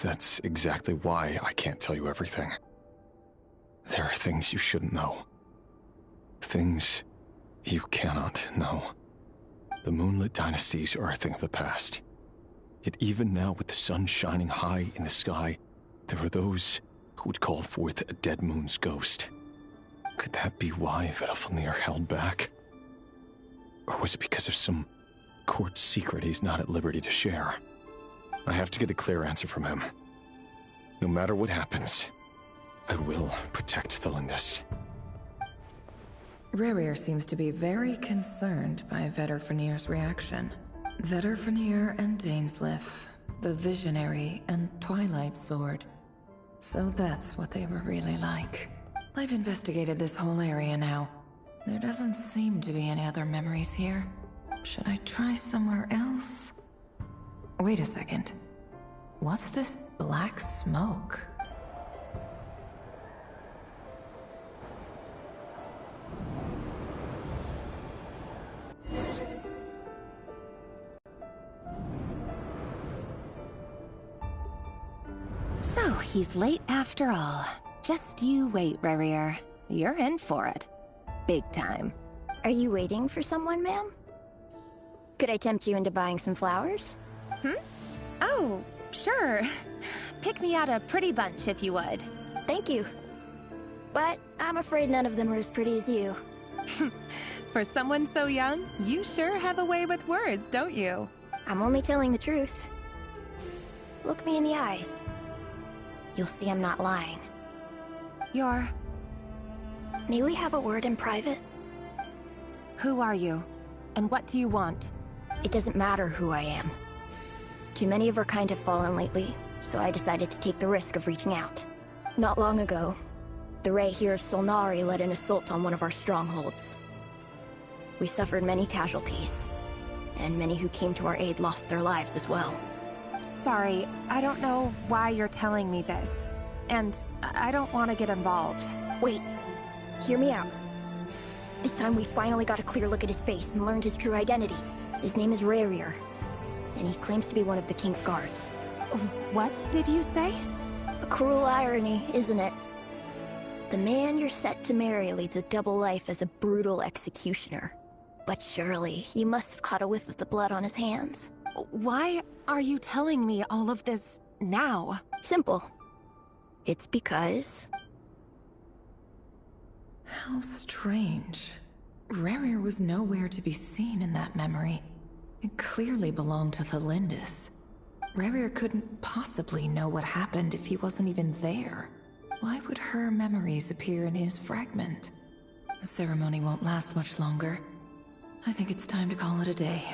That's exactly why I can't tell you everything. There are things you shouldn't know. Things you cannot know. The moonlit dynasties are a thing of the past. Yet even now, with the sun shining high in the sky, there are those who would call forth a dead moon's ghost. Could that be why Vedalfnir held back? Or was it because of some court secret he's not at liberty to share? I have to get a clear answer from him. No matter what happens, I will protect the Lindis. Rerir seems to be very concerned by Vedalfnir's reaction. Vedalfnir and Dainsleif, the Visionary and Twilight Sword. So that's what they were really like. I've investigated this whole area now. There doesn't seem to be any other memories here. Should I try somewhere else? Wait a second. What's this black smoke? So, he's late after all. Just you wait, Rerir. You're in for it. Big time. Are you waiting for someone, ma'am? Could I tempt you into buying some flowers? Oh, sure. Pick me out a pretty bunch if you would. Thank you. But I'm afraid none of them are as pretty as you. For someone so young, you sure have a way with words, don't you? I'm only telling the truth. Look me in the eyes. You'll see I'm not lying. You're... May we have a word in private? Who are you? And what do you want? It doesn't matter who I am. Too many of our kind have fallen lately, so I decided to take the risk of reaching out. Not long ago, the Ray here of Solnari led an assault on one of our strongholds. We suffered many casualties, and many who came to our aid lost their lives as well. Sorry, I don't know why you're telling me this. And I don't want to get involved. Wait, hear me out. This time we finally got a clear look at his face and learned his true identity. His name is Rerir, and he claims to be one of the King's guards. What did you say? A cruel irony, isn't it? The man you're set to marry leads a double life as a brutal executioner. But surely, you must have caught a whiff of the blood on his hands. Why are you telling me all of this now? Simple. It's because... How strange. Rerir was nowhere to be seen in that memory. It clearly belonged to the Lindis. Rerir couldn't possibly know what happened if he wasn't even there. Why would her memories appear in his fragment? The ceremony won't last much longer. I think it's time to call it a day.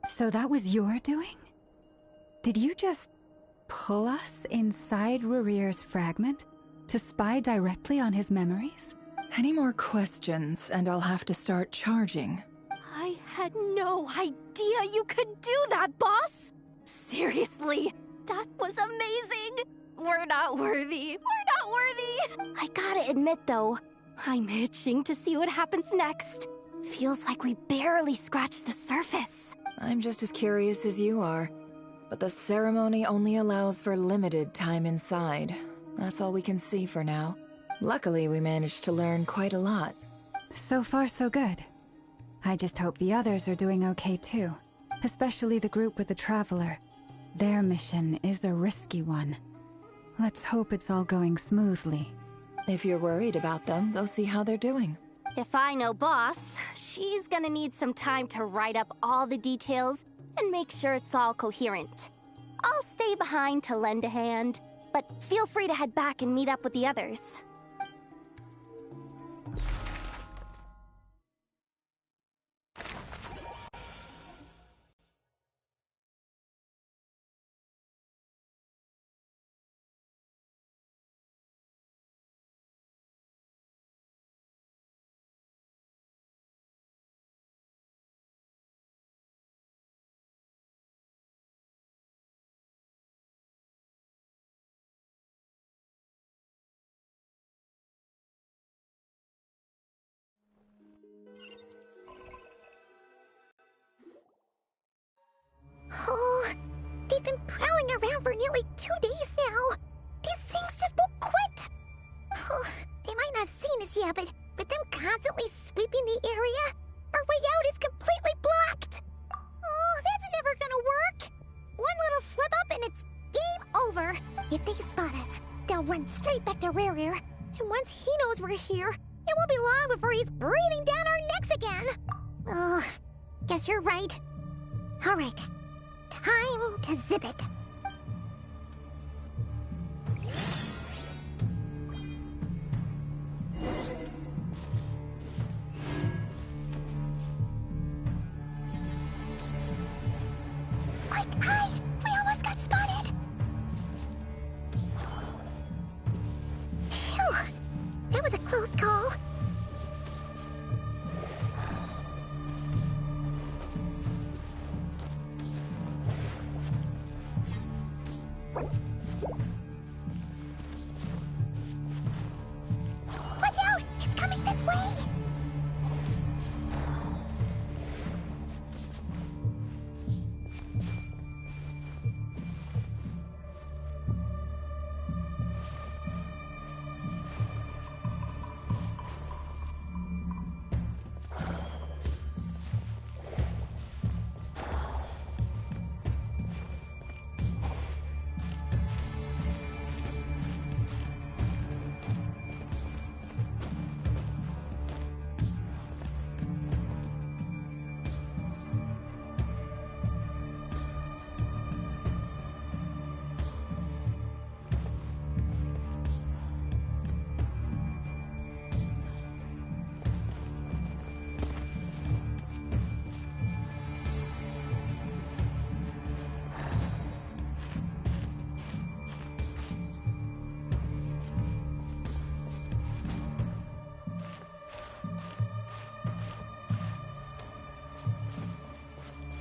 So that was your doing? Did you just pull us inside Rerir's fragment to spy directly on his memories? Any more questions, and I'll have to start charging. I had no idea you could do that, boss! Seriously, that was amazing! We're not worthy. We're not worthy! I gotta admit, though, I'm itching to see what happens next. Feels like we barely scratched the surface. I'm just as curious as you are. But the ceremony only allows for limited time inside. That's all we can see for now. Luckily, we managed to learn quite a lot. So far, so good. I just hope the others are doing okay too. Especially the group with the Traveler. Their mission is a risky one. Let's hope it's all going smoothly. If you're worried about them, go see how they're doing. If I know boss, she's gonna need some time to write up all the details and make sure it's all coherent. I'll stay behind to lend a hand, but feel free to head back and meet up with the others. nearly 2 days now. These things just won't quit. They might not have seen us yet, but them constantly sweeping the area, our way out is completely blocked. Oh, that's never gonna work. One little slip up and it's game over. If they spot us, they'll run straight back to Rare. And once he knows we're here, it won't be long before he's breathing down our necks again. Oh, guess you're right. All right, time to zip it. Quick, hide! We almost got spotted! Phew, that was a close call. Watch out! He's coming this way!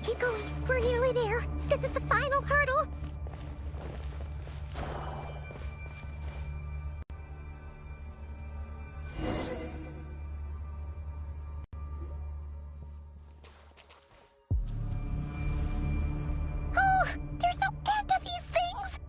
Keep going. We're nearly there. This is the final hurdle. Oh, there's no end to these things.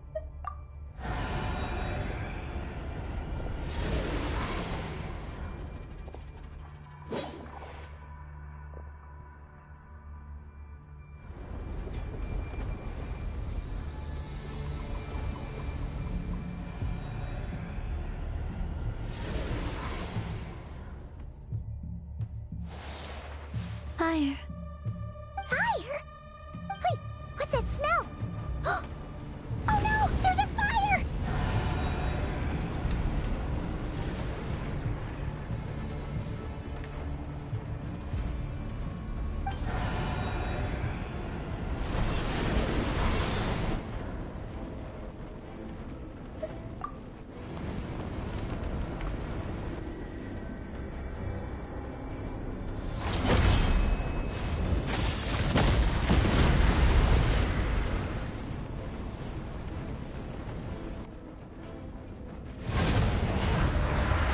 Fire. Fire? Wait, what's that smell? Oh no, there's a fire!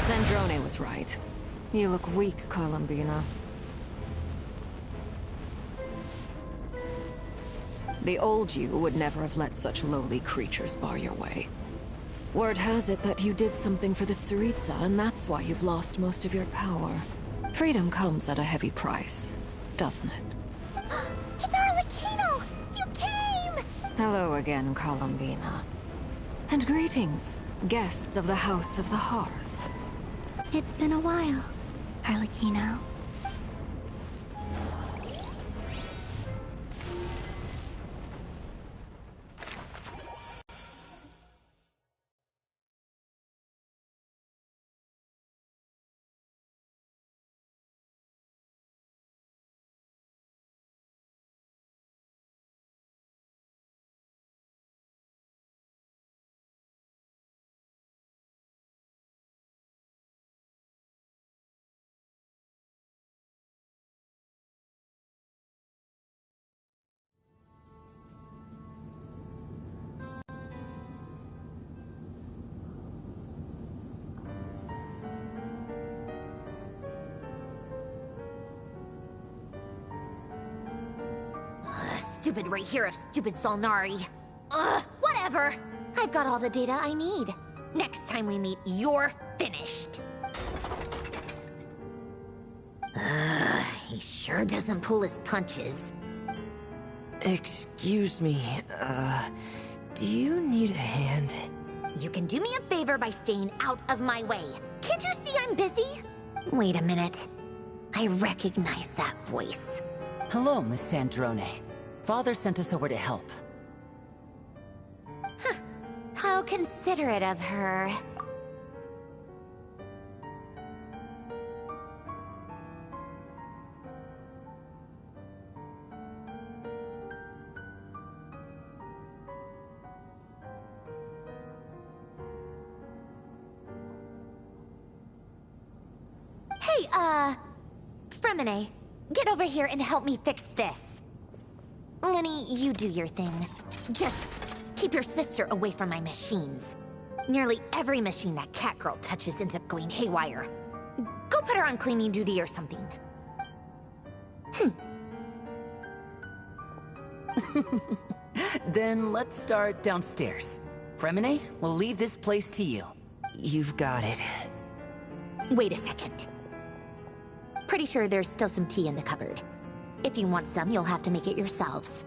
Sandrone was right. You look weak, Columbina. The old you would never have let such lowly creatures bar your way. Word has it that you did something for the Tsaritsa, and that's why you've lost most of your power. Freedom comes at a heavy price, doesn't it? It's Arlecchino! You came! Hello again, Columbina. And greetings, guests of the House of the Hearth. It's been a while, Arlecchino. Stupid right here of stupid Solnari. Ugh, whatever! Whatever! I've got all the data I need. Next time we meet, you're finished. He sure doesn't pull his punches. Excuse me, do you need a hand? You can do me a favor by staying out of my way. Can't you see I'm busy? Wait a minute. I recognize that voice. Hello, Miss Sandrone. Father sent us over to help. Huh. How considerate of her. Hey, Fremine, get over here and help me fix this. Lenny, you do your thing. Just keep your sister away from my machines. Nearly every machine that cat girl touches ends up going haywire. Go put her on cleaning duty or something. Then let's start downstairs. Fremine, we'll leave this place to you. You've got it. Wait a second. Pretty sure there's still some tea in the cupboard. If you want some, you'll have to make it yourselves.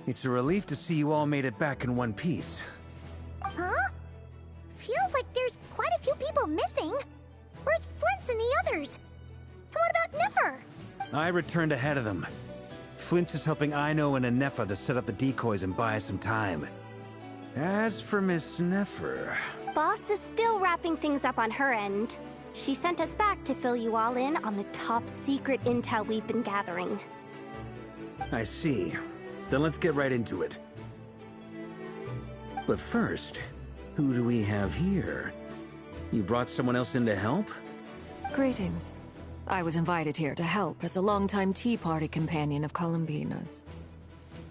It's a relief to see you all made it back in one piece. Huh? Feels like there's quite a few people missing. Where's Flint's and the others? And what about Nefer? I returned ahead of them. Flint is helping Aino and Anefa to set up the decoys and buy us some time. As for Miss Nefer... Boss is still wrapping things up on her end. She sent us back to fill you all in on the top secret intel we've been gathering. I see. Then let's get right into it. But first, who do we have here? You brought someone else in to help? Greetings. I was invited here to help as a longtime Tea Party companion of Columbina's.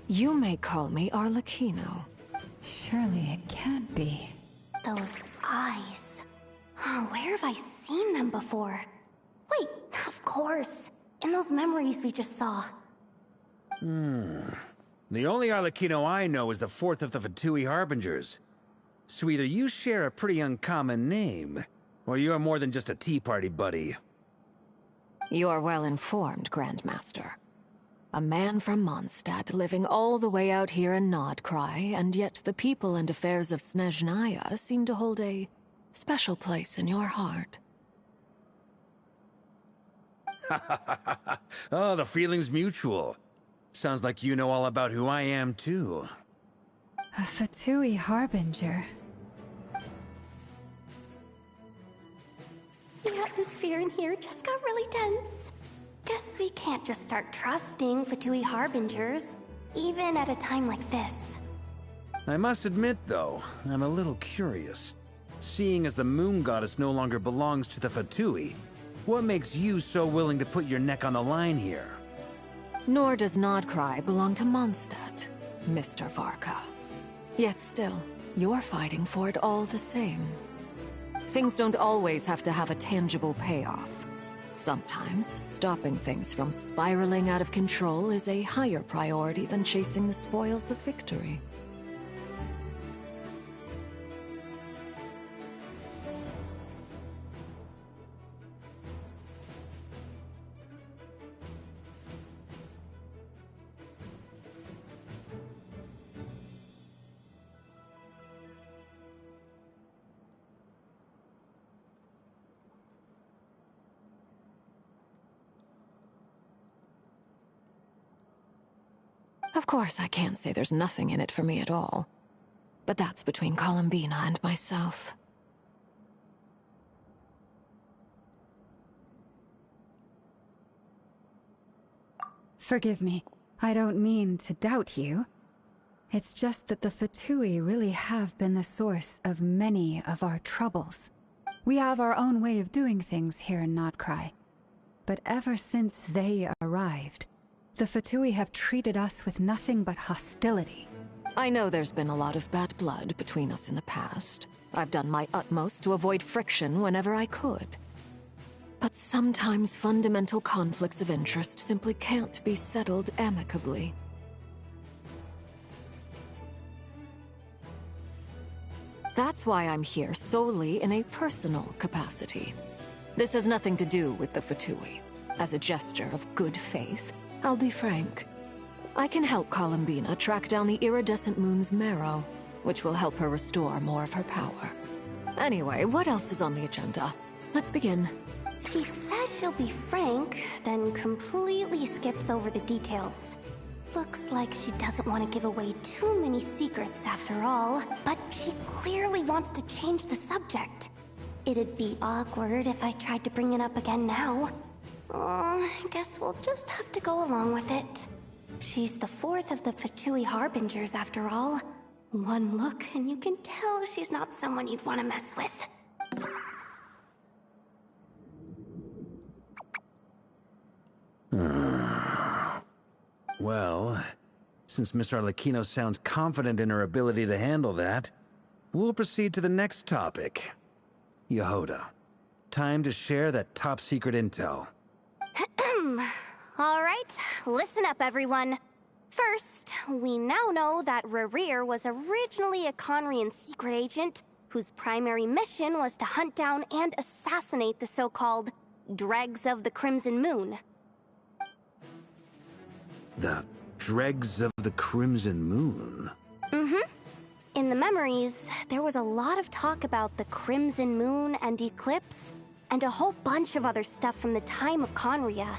You may call me Arlecchino. Surely it can't be. Those eyes. Oh, where have I seen them before? Wait, of course. In those memories we just saw. The only Arlecchino I know is the fourth of the Fatui Harbingers. So either you share a pretty uncommon name, or you're more than just a Tea Party buddy. You're well informed, Grandmaster. A man from Mondstadt living all the way out here in Nodcry, and yet the people and affairs of Snezhnaya seem to hold a special place in your heart. Oh, the feeling's mutual. Sounds like you know all about who I am, too. A Fatui harbinger. The atmosphere in here just got really tense. Guess we can't just start trusting Fatui harbingers, even at a time like this. I must admit, though, I'm a little curious. Seeing as the moon goddess no longer belongs to the Fatui, what makes you so willing to put your neck on the line here? Nor does Nodcry belong to Mondstadt, Mr. Varka. Yet still, you're fighting for it all the same. Things don't always have to have a tangible payoff. Sometimes, stopping things from spiraling out of control is a higher priority than chasing the spoils of victory. Of course, I can't say there's nothing in it for me at all. But that's between Columbina and myself. Forgive me. I don't mean to doubt you. It's just that the Fatui really have been the source of many of our troubles. We have our own way of doing things here in Nodcry. But ever since they arrived, the Fatui have treated us with nothing but hostility. I know there's been a lot of bad blood between us in the past. I've done my utmost to avoid friction whenever I could. But sometimes fundamental conflicts of interest simply can't be settled amicably. That's why I'm here solely in a personal capacity. This has nothing to do with the Fatui. As a gesture of good faith, I'll be frank. I can help Columbina track down the iridescent moon's marrow, which will help her restore more of her power. Anyway, what else is on the agenda? Let's begin. She says she'll be frank, then completely skips over the details. Looks like she doesn't want to give away too many secrets after all, but she clearly wants to change the subject. It'd be awkward if I tried to bring it up again now. I guess we'll just have to go along with it. She's the fourth of the Fatui harbingers after all. One look and you can tell she's not someone you'd want to mess with. Well, since Miss Arlecchino sounds confident in her ability to handle that, we'll proceed to the next topic. Yehoda, time to share that top-secret intel. Alright, listen up everyone. First, we now know that Rerir was originally a Conrian secret agent whose primary mission was to hunt down and assassinate the so-called Dregs of the Crimson Moon. The Dregs of the Crimson Moon? In the memories, there was a lot of talk about the Crimson Moon and Eclipse, and a whole bunch of other stuff from the time of Conria.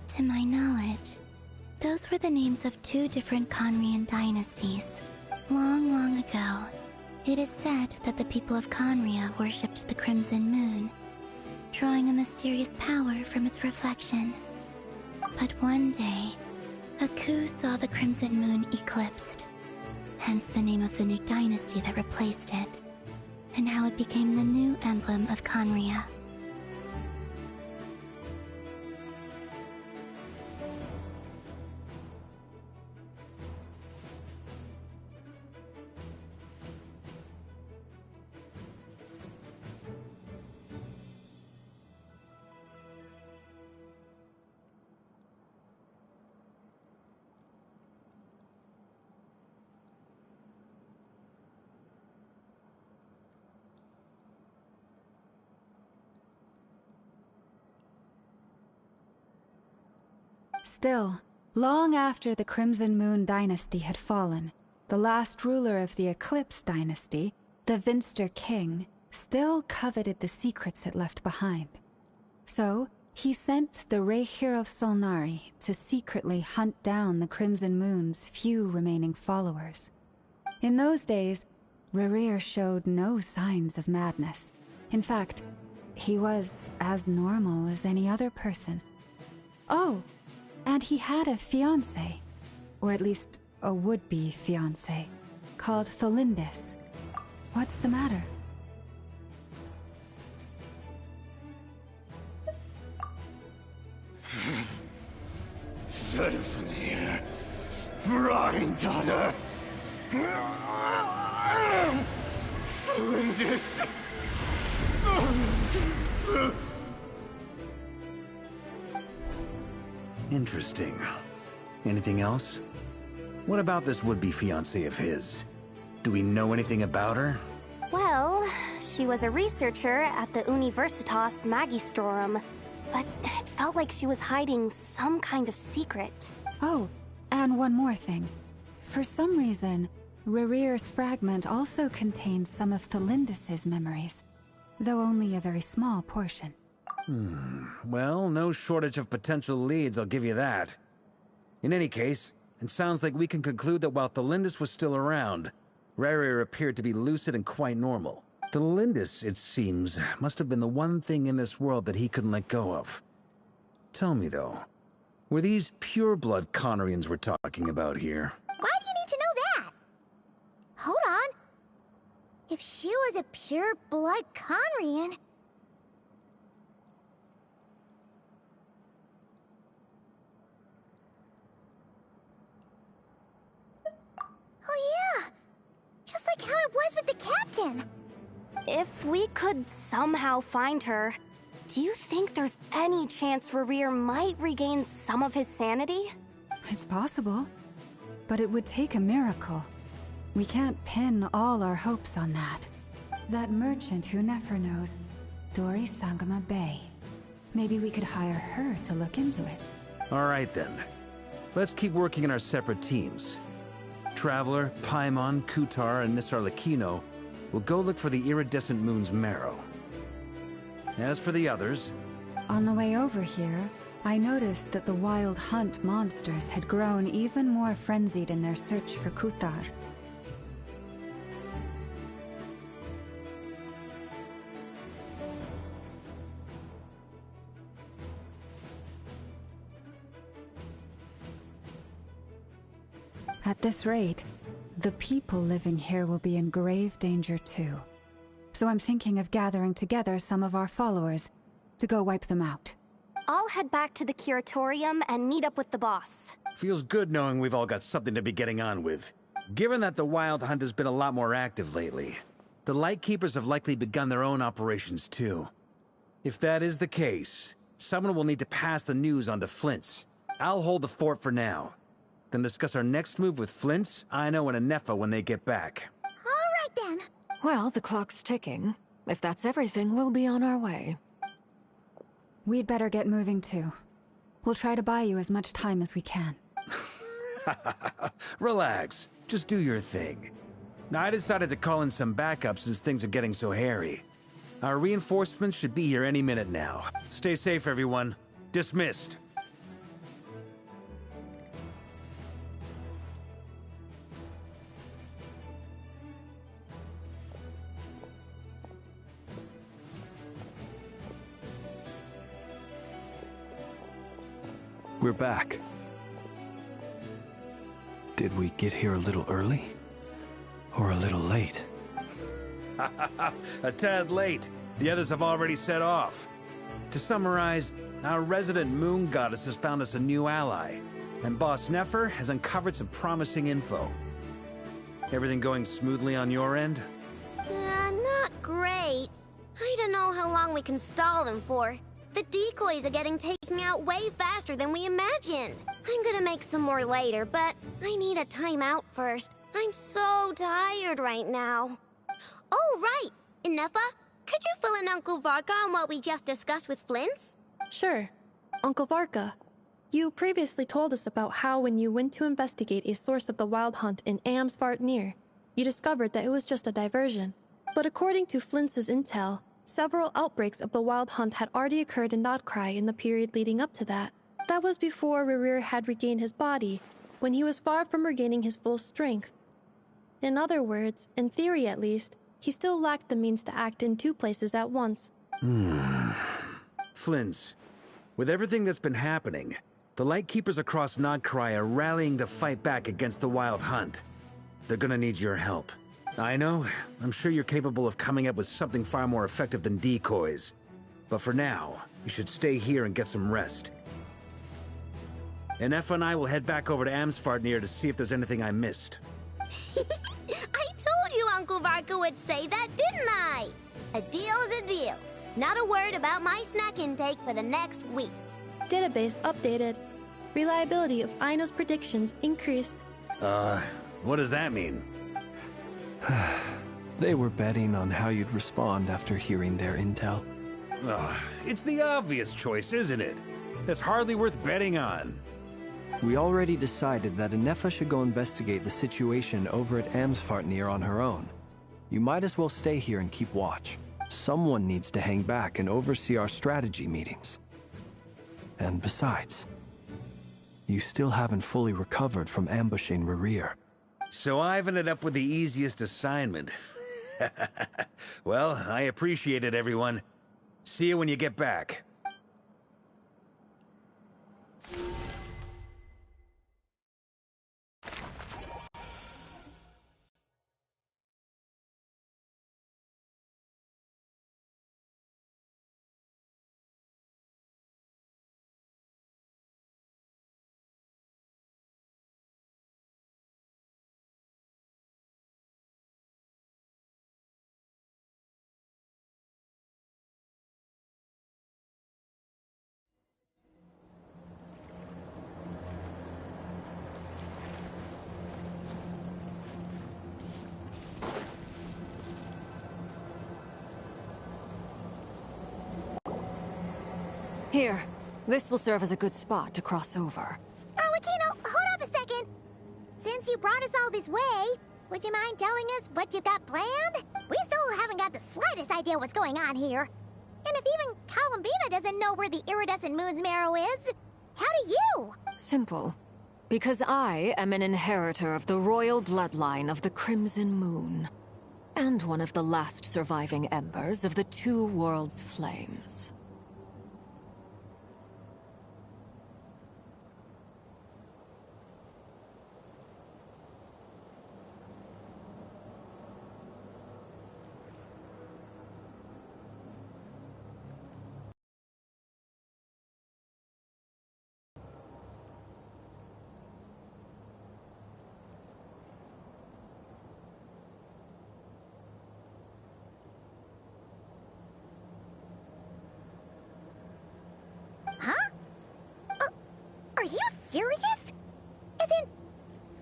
To my knowledge, those were the names of two different Conrian dynasties. Long, long ago, it is said that the people of Conria worshipped the Crimson Moon, drawing a mysterious power from its reflection. But one day, a coup saw the Crimson Moon eclipsed, hence the name of the new dynasty that replaced it, and how it became the new emblem of Conria. Still, long after the Crimson Moon dynasty had fallen, the last ruler of the Eclipse dynasty, the Vinster King, still coveted the secrets it left behind. So, he sent the Rehir of Solnari to secretly hunt down the Crimson Moon's few remaining followers. In those days, Rerir showed no signs of madness. In fact, he was as normal as any other person. Oh, and he had a fiancé, or at least a would-be fiancé, called Tholindis. What's the matter? Ferfnir, Vrindaughter, Tholindis. Interesting. Anything else? What about this would-be fiancé of his? Do we know anything about her? Well, she was a researcher at the Universitas Magistrorum, but it felt like she was hiding some kind of secret. Oh, and one more thing. For some reason, Rerir's fragment also contains some of Tholindis' memories, though only a very small portion. Well, no shortage of potential leads, I'll give you that. In any case, it sounds like we can conclude that while Tholindis was still around, Rerir appeared to be lucid and quite normal. Tholindis, it seems, must have been the one thing in this world that he couldn't let go of. Tell me, though, were these pure-blood Conorians we're talking about here? Why do you need to know that? Hold on. If she was a pure-blood Conorian... Oh yeah! Just like how it was with the captain! If we could somehow find her, do you think there's any chance Rerir might regain some of his sanity? It's possible, but it would take a miracle. We can't pin all our hopes on that. That merchant who Nefer knows, Dori Sangama Bay. Maybe we could hire her to look into it. All right, then. Let's keep working in our separate teams. Traveler, Paimon, Kutar, and Miss Arlecchino will go look for the iridescent moon's marrow. As for the others... On the way over here, I noticed that the Wild Hunt monsters had grown even more frenzied in their search for Kutar. At this rate, the people living here will be in grave danger too. So I'm thinking of gathering together some of our followers to go wipe them out. I'll head back to the curatorium and meet up with the boss. Feels good knowing we've all got something to be getting on with. Given that the Wild Hunt has been a lot more active lately, the Lightkeepers have likely begun their own operations too. If that is the case, someone will need to pass the news on to Flint's. I'll hold the fort for now. Then discuss our next move with Flint's, Aino, and Anefa when they get back. All right then. Well, the clock's ticking. If that's everything, we'll be on our way. We'd better get moving too. We'll try to buy you as much time as we can. Relax. Just do your thing. Now, I decided to call in some backup since things are getting so hairy. Our reinforcements should be here any minute now. Stay safe, everyone. Dismissed. We're back. Did we get here a little early? Or a little late? A tad late. The others have already set off. To summarize, our resident moon goddess has found us a new ally, and Boss Nefer has uncovered some promising info. Everything going smoothly on your end? Not great. I don't know how long we can stall them for. The decoys are getting taken out way faster than we imagined. I'm gonna make some more later, but I need a timeout first. I'm so tired right now. Oh, right! Inefa, could you fill in Uncle Varka on what we just discussed with Flint's? Sure. Uncle Varka, you previously told us about how when you went to investigate a source of the Wild Hunt in Amsvartnir, you discovered that it was just a diversion. But according to Flintz's intel, several outbreaks of the Wild Hunt had already occurred in Nodcry in the period leading up to that. That was before Rerir had regained his body, when he was far from regaining his full strength. In other words, in theory at least, he still lacked the means to act in two places at once. Flintz, with everything that's been happening, the Lightkeepers across Nodcry are rallying to fight back against the Wild Hunt. They're gonna need your help. I know, I'm sure you're capable of coming up with something far more effective than decoys. But for now, you should stay here and get some rest. And Effa and I will head back over to Amsfartnir to see if there's anything I missed. I told you Uncle Varka would say that, didn't I? A deal's a deal. Not a word about my snack intake for the next week. Database updated. Reliability of Aino's predictions increased. What does that mean? They were betting on how you'd respond after hearing their intel. It's the obvious choice, isn't it? That's hardly worth betting on. We already decided that Anefa should go investigate the situation over at Amsfartnir on her own. You might as well stay here and keep watch. Someone needs to hang back and oversee our strategy meetings. And besides, you still haven't fully recovered from ambushing Rerir. So I've ended up with the easiest assignment. Well, I appreciate it, everyone. See you when you get back. Here, this will serve as a good spot to cross over. Arlecchino, hold up a second. Since you brought us all this way, would you mind telling us what you've got planned? We still haven't got the slightest idea what's going on here. And if even Columbina doesn't know where the iridescent moon's marrow is, how do you? Simple. Because I am an inheritor of the royal bloodline of the Crimson Moon. And one of the last surviving embers of the Two Worlds' flames. Huh? Are you serious? Isn't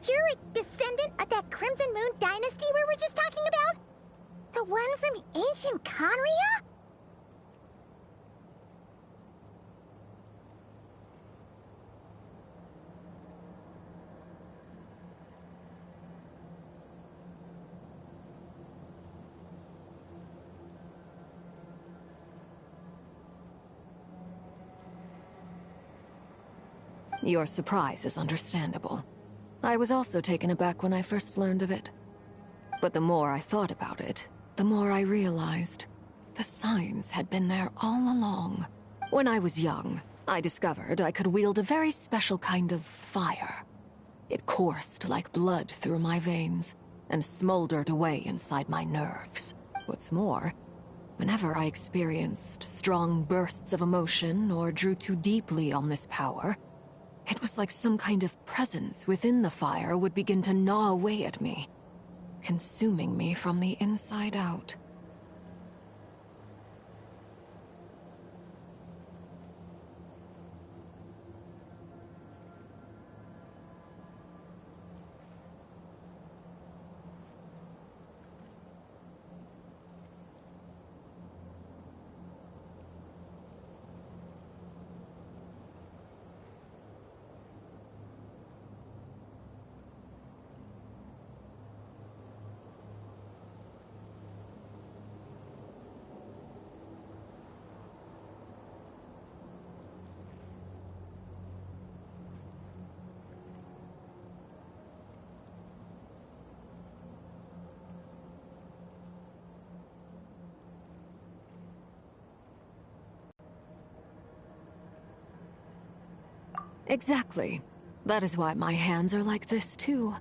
you're a descendant of that Crimson Moon dynasty we were just talking about? The one from ancient Conria? Your surprise is understandable. I was also taken aback when I first learned of it. But the more I thought about it, the more I realized the signs had been there all along. When I was young, I discovered I could wield a very special kind of fire. It coursed like blood through my veins and smoldered away inside my nerves. What's more, whenever I experienced strong bursts of emotion or drew too deeply on this power, it was like some kind of presence within the fire would begin to gnaw away at me, consuming me from the inside out. Exactly. That is why my hands are like this, too.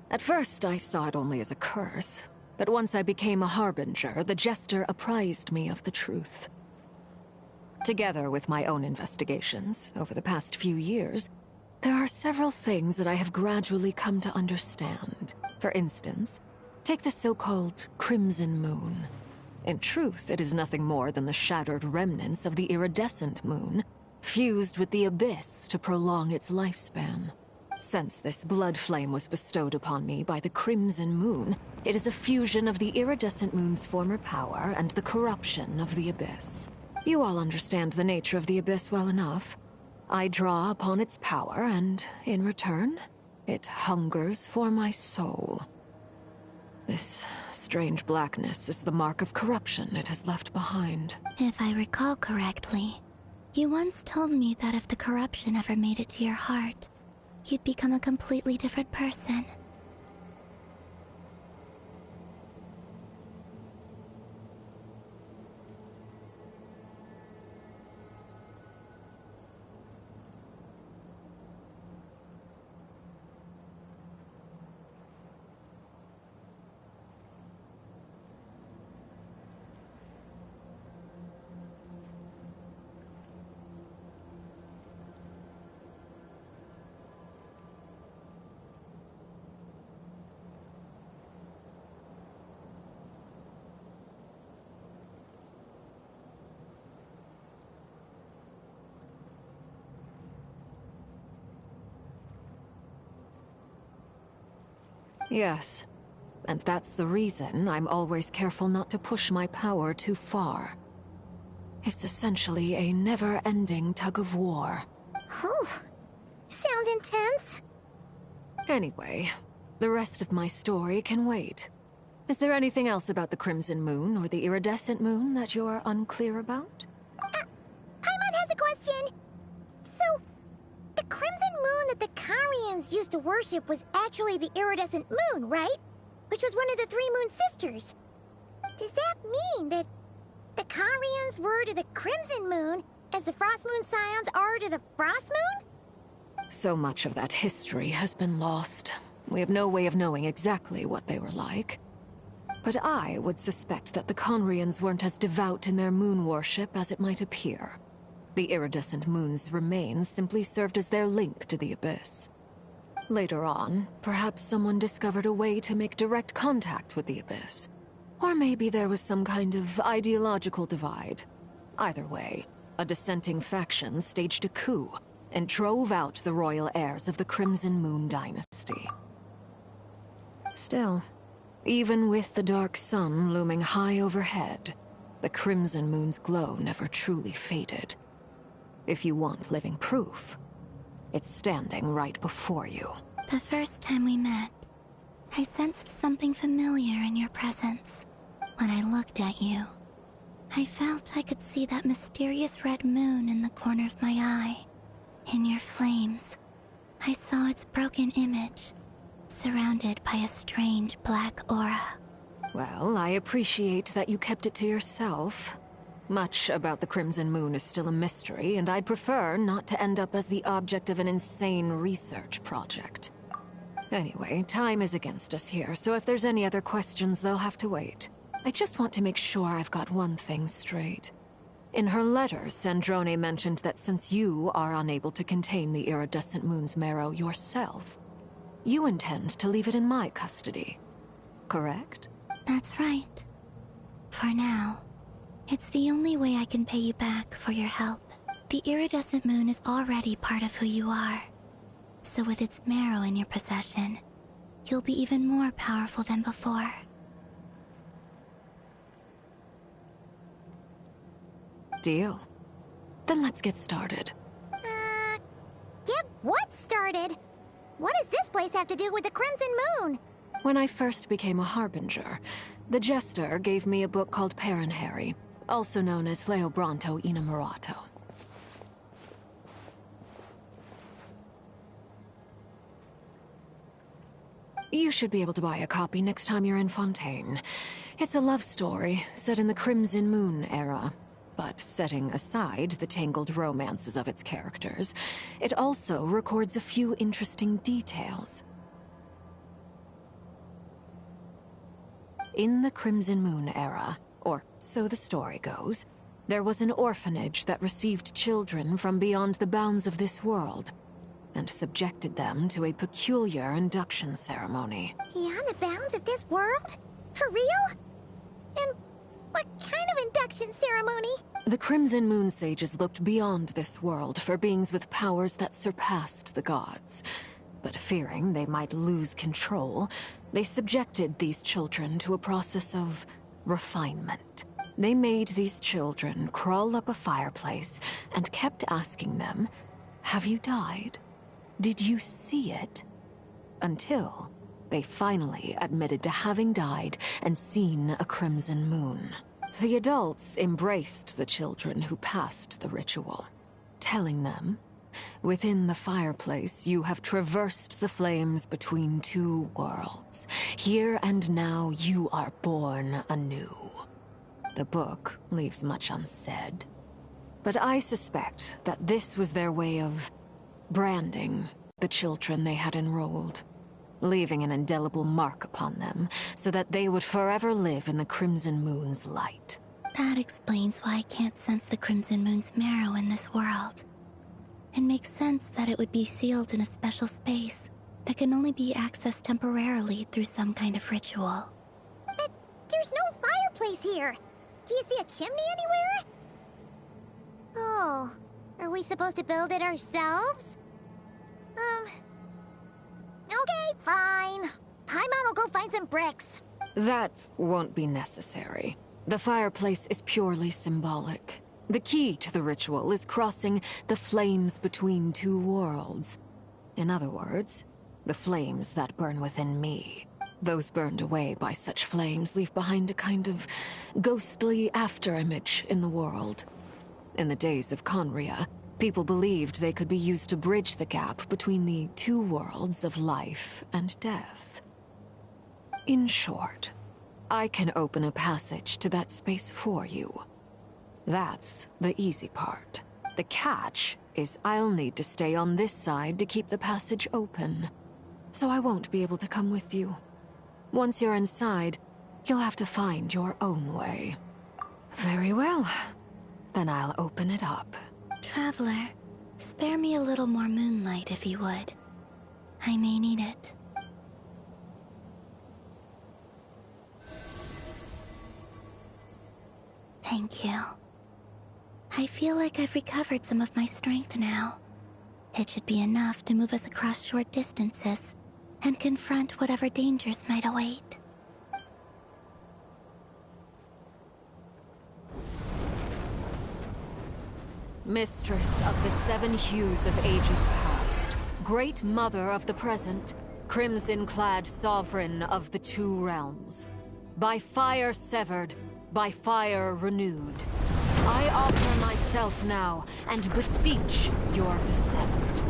At first, I saw it only as a curse. But once I became a harbinger, the Jester apprised me of the truth. Together with my own investigations, over the past few years, there are several things that I have gradually come to understand. For instance, take the so-called Crimson Moon. In truth, it is nothing more than the shattered remnants of the iridescent moon, fused with the abyss to prolong its lifespan. Since this blood flame was bestowed upon me by the Crimson Moon, it is a fusion of the iridescent moon's former power and the corruption of the abyss. You all understand the nature of the abyss well enough. I draw upon its power, and in return, it hungers for my soul. This strange blackness is the mark of corruption it has left behind. If I recall correctly, you once told me that if the corruption ever made it to your heart, you'd become a completely different person. Yes, and that's the reason I'm always careful not to push my power too far. It's essentially a never-ending tug-of-war. Oh, sounds intense. Anyway, the rest of my story can wait. Is there anything else about the Crimson Moon or the Iridescent Moon that you're unclear about? Paimon has a question. So, the Crimson Moon that the Karians used to worship was actually the Iridescent Moon, right? Which was one of the three Moon Sisters. Does that mean that the Karians were to the Crimson Moon as the Frost Moon Scions are to the Frost Moon? So much of that history has been lost. We have no way of knowing exactly what they were like. But I would suspect that the Conrians weren't as devout in their moon worship as it might appear. The iridescent moon's remains simply served as their link to the Abyss. Later on, perhaps someone discovered a way to make direct contact with the Abyss. Or maybe there was some kind of ideological divide. Either way, a dissenting faction staged a coup and drove out the royal heirs of the Crimson Moon dynasty. Still, even with the dark sun looming high overhead, the Crimson Moon's glow never truly faded. If you want living proof, it's standing right before you. The first time we met, I sensed something familiar in your presence. When I looked at you, I felt I could see that mysterious red moon in the corner of my eye. In your flames, I saw its broken image, surrounded by a strange black aura. Well, I appreciate that you kept it to yourself. Much about the Crimson Moon is still a mystery, and I'd prefer not to end up as the object of an insane research project. Anyway, time is against us here, so if there's any other questions, they'll have to wait. I just want to make sure I've got one thing straight. In her letters, Sandrone mentioned that since you are unable to contain the iridescent moon's marrow yourself, you intend to leave it in my custody. Correct? That's right. For now, it's the only way I can pay you back for your help. The iridescent moon is already part of who you are. So with its marrow in your possession, you'll be even more powerful than before. Deal. Then let's get started. Get what started? What does this place have to do with the Crimson Moon? When I first became a harbinger, the Jester gave me a book called Paranhari, also known as Leobranto Inamorato. You should be able to buy a copy next time you're in Fontaine. It's a love story set in the Crimson Moon era, But setting aside the tangled romances of its characters, it also records a few interesting details. In the Crimson Moon era, or so the story goes, there was an orphanage that received children from beyond the bounds of this world, and subjected them to a peculiar induction ceremony. Beyond the bounds of this world? For real? And what kind of induction ceremony? The Crimson Moon sages looked beyond this world for beings with powers that surpassed the gods. But fearing they might lose control, they subjected these children to a process of refinement. They made these children crawl up a fireplace and kept asking them, "Have you died? Did you see it?" Until they finally admitted to having died and seen a crimson moon. The adults embraced the children who passed the ritual, telling them, "Within the fireplace, you have traversed the flames between two worlds. Here and now, you are born anew." The book leaves much unsaid, but I suspect that this was their way of branding the children they had enrolled, leaving an indelible mark upon them so that they would forever live in the Crimson Moon's light. That explains why I can't sense the Crimson Moon's marrow in this world. It makes sense that it would be sealed in a special space that can only be accessed temporarily through some kind of ritual. But there's no fireplace here. Do you see a chimney anywhere? Oh, are we supposed to build it ourselves? Okay, fine. Paimon will go find some bricks. That won't be necessary. The fireplace is purely symbolic. The key to the ritual is crossing the flames between two worlds. In other words, the flames that burn within me. Those burned away by such flames leave behind a kind of ghostly afterimage in the world. In the days of Conria, people believed they could be used to bridge the gap between the two worlds of life and death. In short, I can open a passage to that space for you. That's the easy part. The catch is I'll need to stay on this side to keep the passage open, so I won't be able to come with you. Once you're inside, you'll have to find your own way. Very well. Then I'll open it up. Traveler, spare me a little more moonlight if you would. I may need it. Thank you. I feel like I've recovered some of my strength now. It should be enough to move us across short distances and confront whatever dangers might await. Mistress of the seven hues of ages past, great mother of the present, crimson-clad sovereign of the two realms, by fire severed, by fire renewed, I offer myself now and beseech your descent.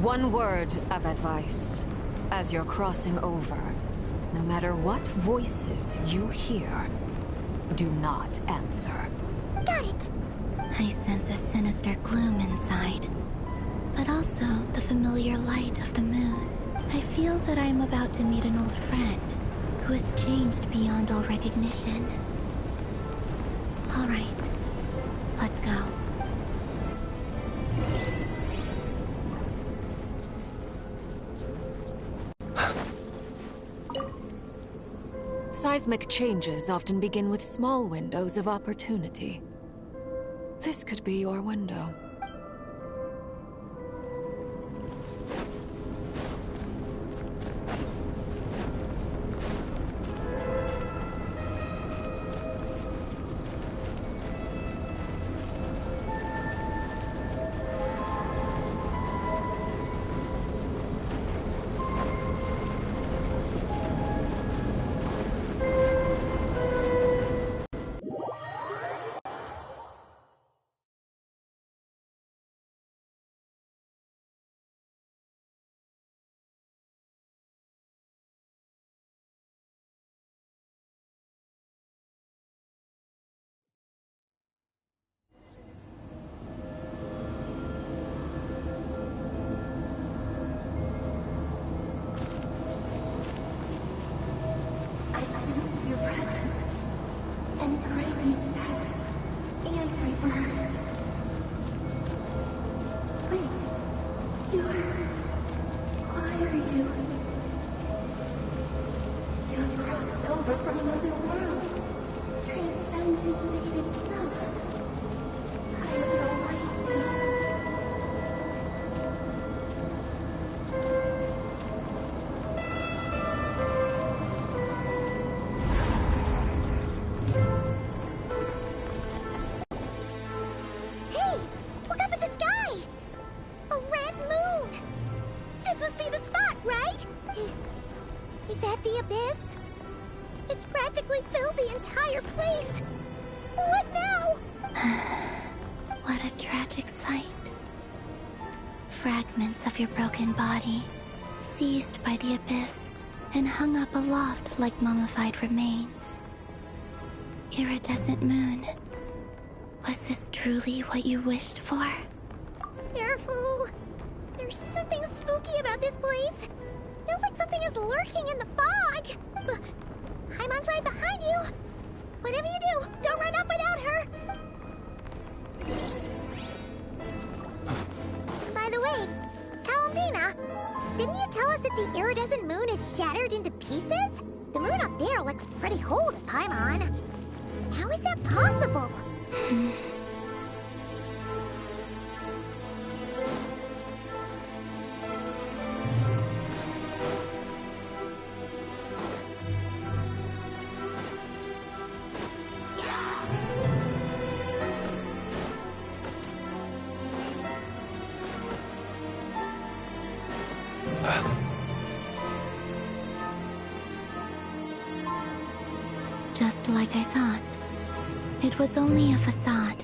One word of advice. As you're crossing over, no matter what voices you hear, do not answer. Got it! I sense a sinister gloom inside, but also the familiar light of the moon. I feel that I am about to meet an old friend who has changed beyond all recognition. All right, let's go. Seismic changes often begin with small windows of opportunity. This could be your window. fragments of your broken body, seized by the abyss, and hung up aloft like mummified remains. Iridescent moon. Was this truly what you wished for? Careful! There's something spooky about this place. Feels like something is lurking in the fog. Paimon's right behind you. Whatever you do, don't run off without her. By the way, Columbina, didn't you tell us that the iridescent moon had shattered into pieces? The moon up there looks pretty whole to Paimon. How is that possible? Just like I thought. It was only a facade.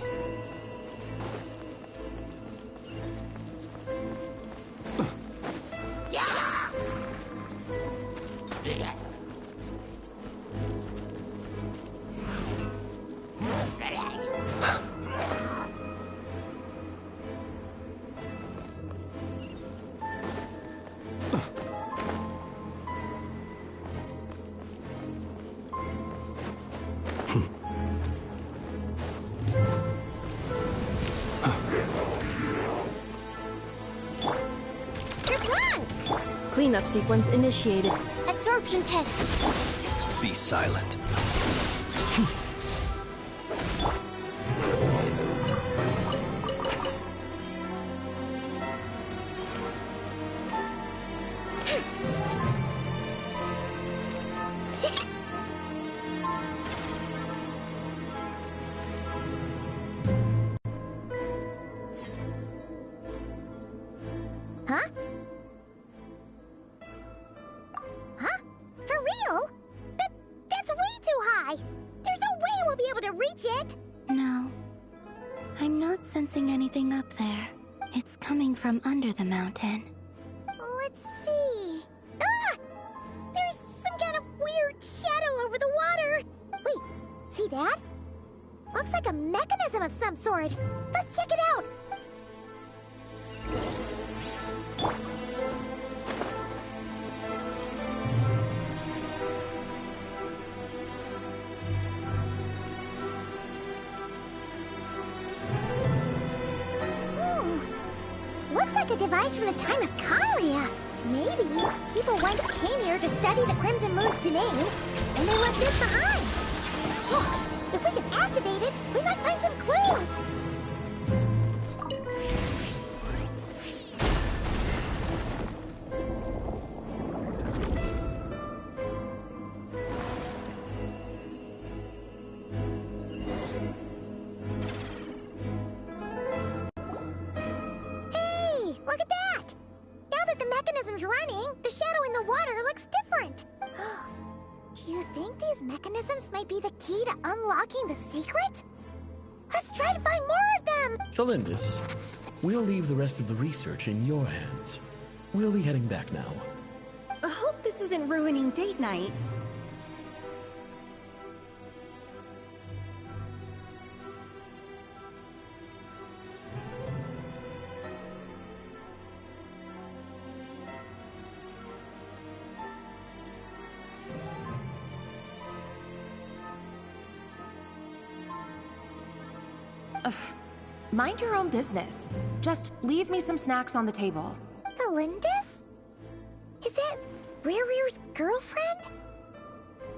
Cleanup sequence initiated. Absorption test. Be silent. Huh? Huh? For real? That's way too high! There's no way we'll be able to reach it! No. I'm not sensing anything up there. It's coming from under the mountain. Let's see... Ah! There's some kind of weird shadow over the water! Wait, see that? Looks like a mechanism of some sort. Let's check it out! Looks like a device from the time of Kalia. Maybe people once came here to study the Crimson Moon's domain, and they left this behind. Look, if we can activate it, we might find some clues. Look at that! Now that the mechanism's running, the shadow in the water looks different. Do you think these mechanisms might be the key to unlocking the secret? Let's try to find more of them! Thalindis, we'll leave the rest of the research in your hands. We'll be heading back now. I hope this isn't ruining date night. Mind your own business. Just leave me some snacks on the table. Thalindis? Is that Rere's girlfriend?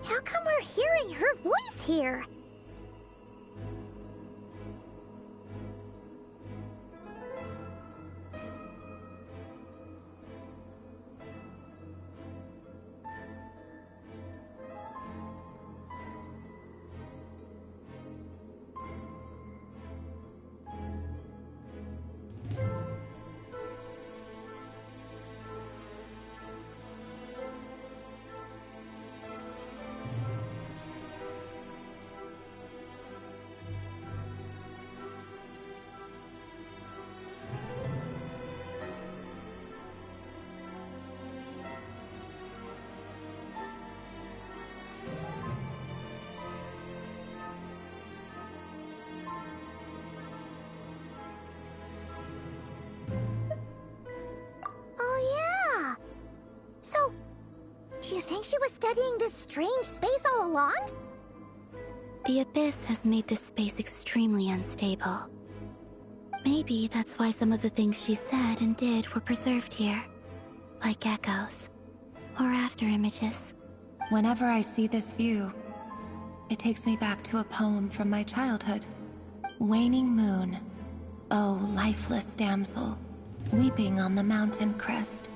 How come we're hearing her voice here? think she was studying this strange space all along? The Abyss has made this space extremely unstable. Maybe that's why some of the things she said and did were preserved here. Like echoes. Or after images. Whenever I see this view, it takes me back to a poem from my childhood. Waning moon, oh lifeless damsel, weeping on the mountain crest.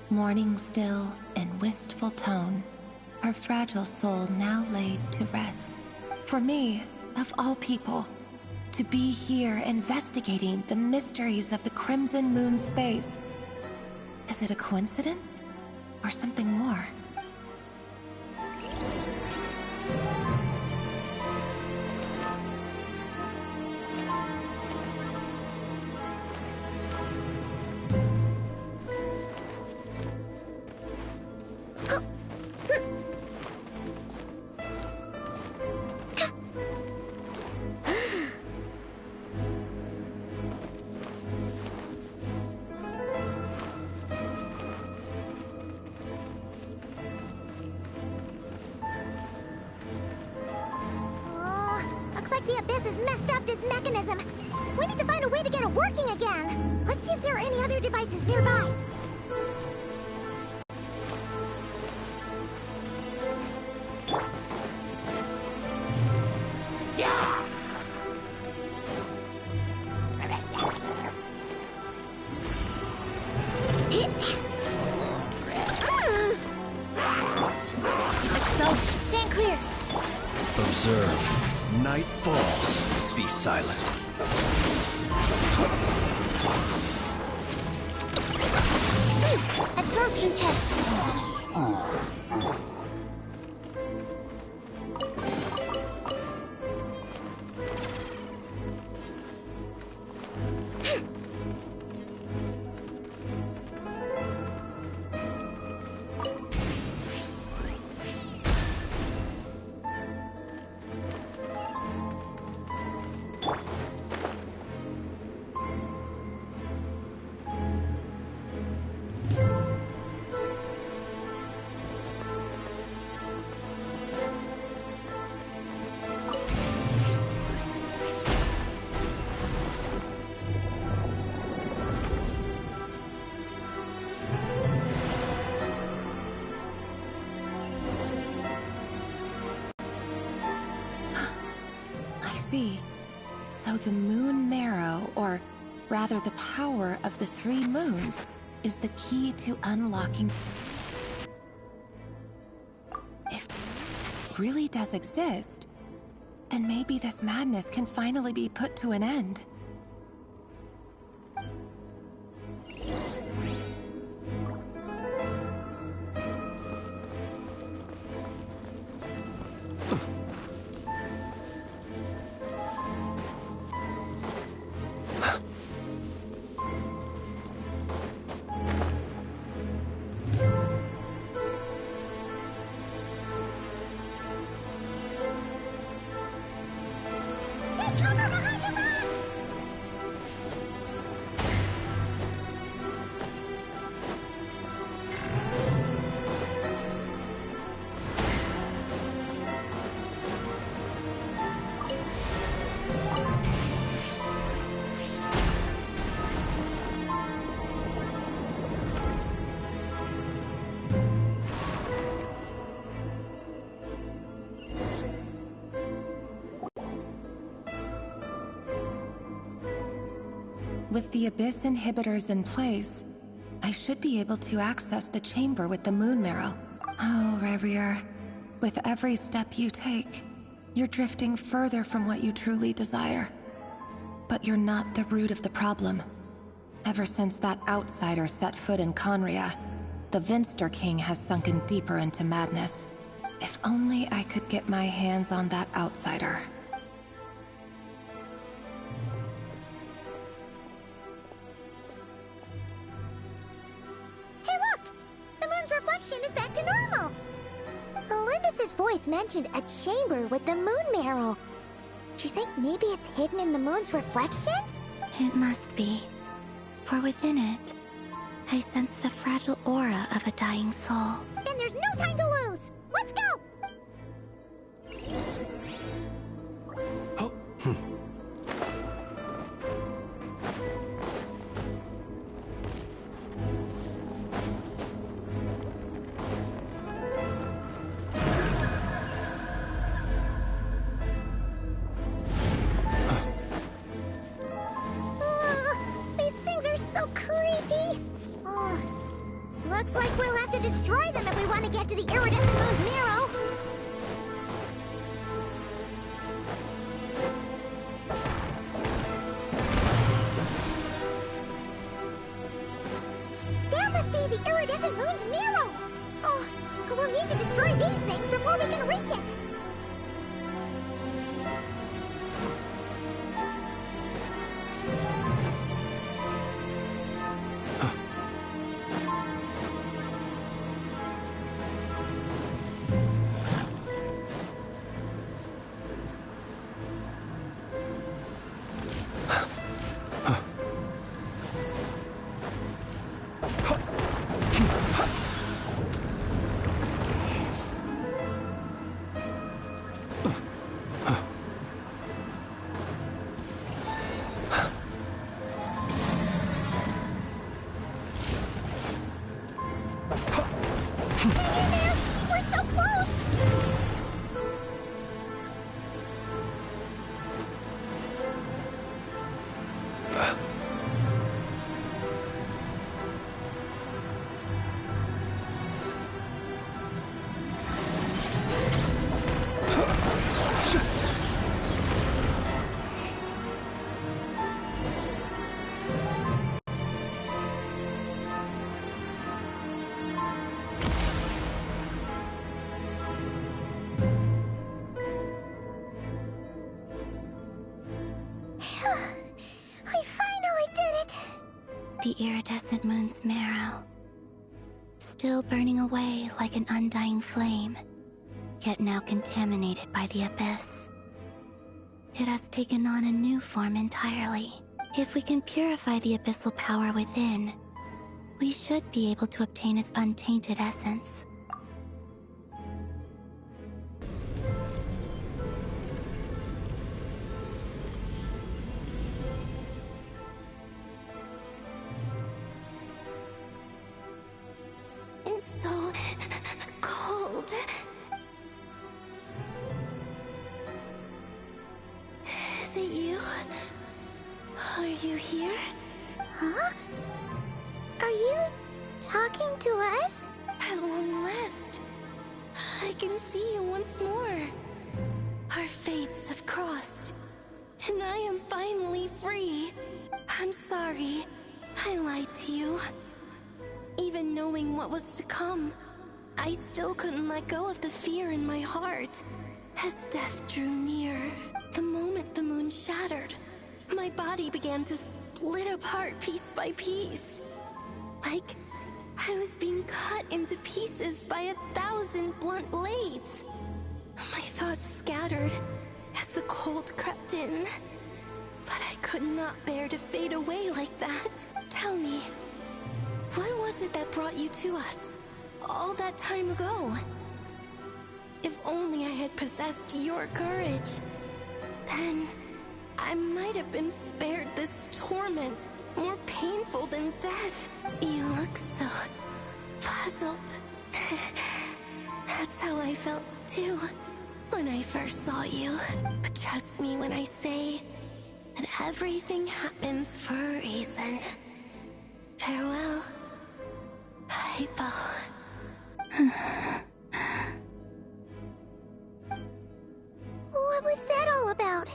Mourning still in wistful tone, her fragile soul now laid to rest. For me, of all people, to be here investigating the mysteries of the Crimson Moon space. Is it a coincidence? Or something more? The Abyss has messed up this mechanism. We need to find a way to get it working again. Let's see if there are any other devices nearby. Stand clear. Observe. Night falls. Be silent. Absorption test. So the moon marrow, or rather the power of the 3 moons, is the key to unlocking... If it really does exist, then maybe this madness can finally be put to an end. With the Abyss inhibitors in place, I should be able to access the chamber with the moon marrow. Oh, Rerir, with every step you take, you're drifting further from what you truly desire. But you're not the root of the problem. Ever since that outsider set foot in Conria, the Vinster King has sunken deeper into madness. If only I could get my hands on that outsider. Reflection is back to normal. Alindis' voice mentioned a chamber with the moon marrow. Do you think maybe it's hidden in the moon's reflection? It must be. For within it, I sense the fragile aura of a dying soul. Then and there's no time to lose! Let's go! Oh. These things are so creepy! Looks like we'll have to destroy them if we want to get to the iridescent moon's Miro. That must be the iridescent moon's Miro! Oh, we'll need to destroy these things before we can reach it! The iridescent moon's marrow, still burning away like an undying flame, yet now contaminated by the abyss. It has taken on a new form entirely. If we can purify the abyssal power within, we should be able to obtain its untainted essence. It's so cold. Is it you? Are you here? Huh? Are you talking to us? At long last, I can see you once more. Our fates have crossed, and I am finally free. I'm sorry, I lied to you. Even knowing what was to come, I still couldn't let go of the fear in my heart. As death drew near, the moment the moon shattered, my body began to split apart piece by piece. Like I was being cut into pieces by 1,000 blunt blades. My thoughts scattered as the cold crept in. But I could not bear to fade away like that. Tell me, what was it that brought you to us all that time ago? If only I had possessed your courage, then I might have been spared this torment, more painful than death. You look so puzzled. That's how I felt too when I first saw you. But trust me when I say that everything happens for a reason. Farewell, Hypo. What was that all about?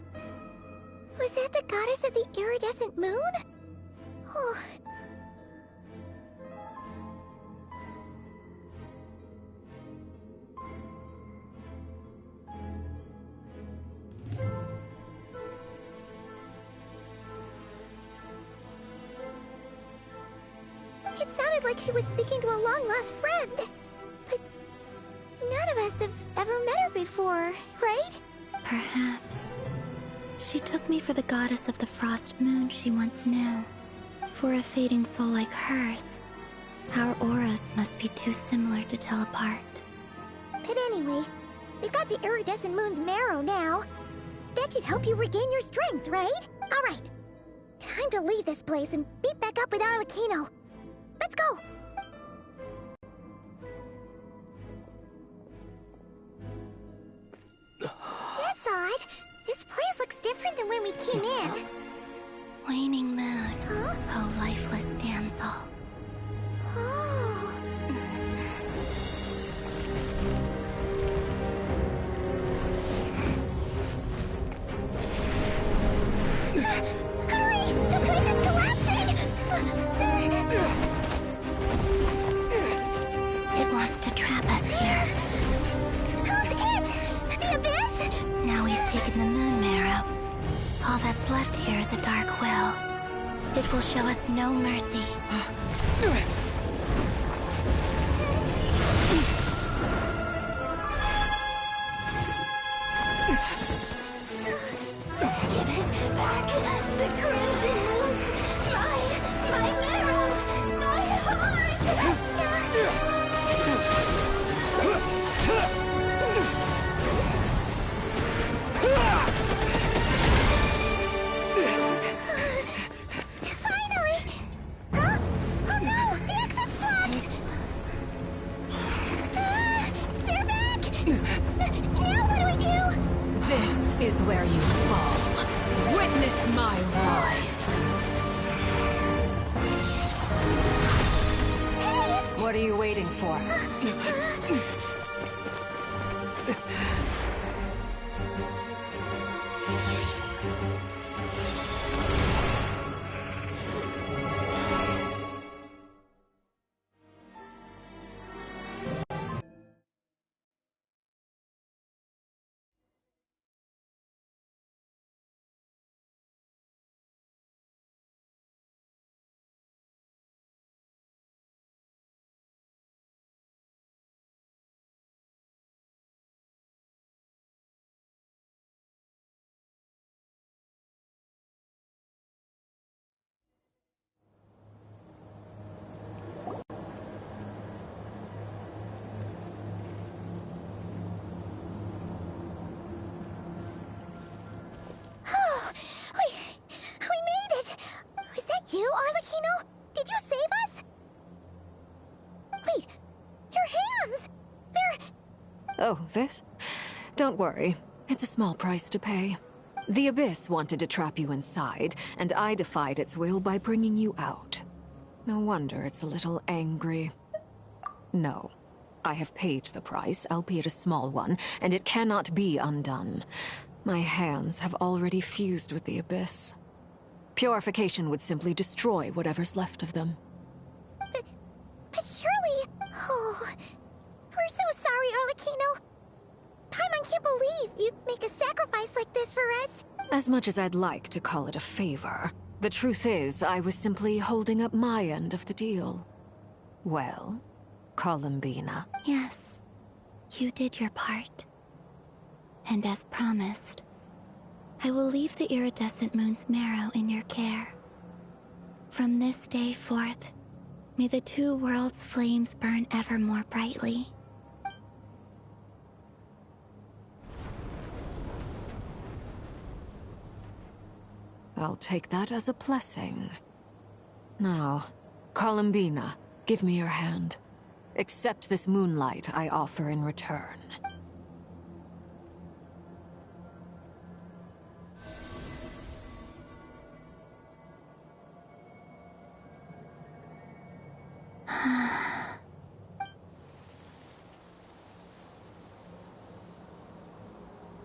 Was that the goddess of the iridescent moon? Oh. It sounded like she was speaking to a long-lost friend. But none of us have ever met her before, right? Perhaps. She took me for the goddess of the frost moon she once knew. For a fading soul like hers, Our auras must be too similar to tell apart. But anyway, we've got the iridescent moon's marrow now. That should help you regain your strength, right? Alright. Time to leave this place and meet back up with Arlecchino. Let's go! That's odd. This place looks different than when we came in. Waning moon. Huh? Oh, lifeless damsel. Oh. Hurry! The place is collapsing! It wants to trap us here. Who's it? The Abyss? Now we've taken the moon marrow. All that's left here is a dark will. It will show us no mercy. Give it back! The crimson moons! My marrow! My heart! Finally! Huh? Oh no! The exit's blocked! They're back! Now what do we do? This is where you fall. Witness my rise. Hey, What are you waiting for? We made it! Was that you, Arlecchino? Did you save us? Wait, your hands! They're... Oh, this? Don't worry. It's a small price to pay. The Abyss wanted to trap you inside, and I defied its will by bringing you out. No wonder it's a little angry. No. I have paid the price, albeit a small one, and it cannot be undone. My hands have already fused with the Abyss. Purification would simply destroy whatever's left of them. But surely... Oh... We're so sorry, Arlecchino. Paimon can't believe you'd make a sacrifice like this for us. As much as I'd like to call it a favor, the truth is I was simply holding up my end of the deal. Well, Columbina. Yes, you did your part. And as promised, I will leave the iridescent moon's marrow in your care. From this day forth, may the two worlds' flames burn ever more brightly. I'll take that as a blessing. Now, Columbina, give me your hand. Accept this moonlight I offer in return.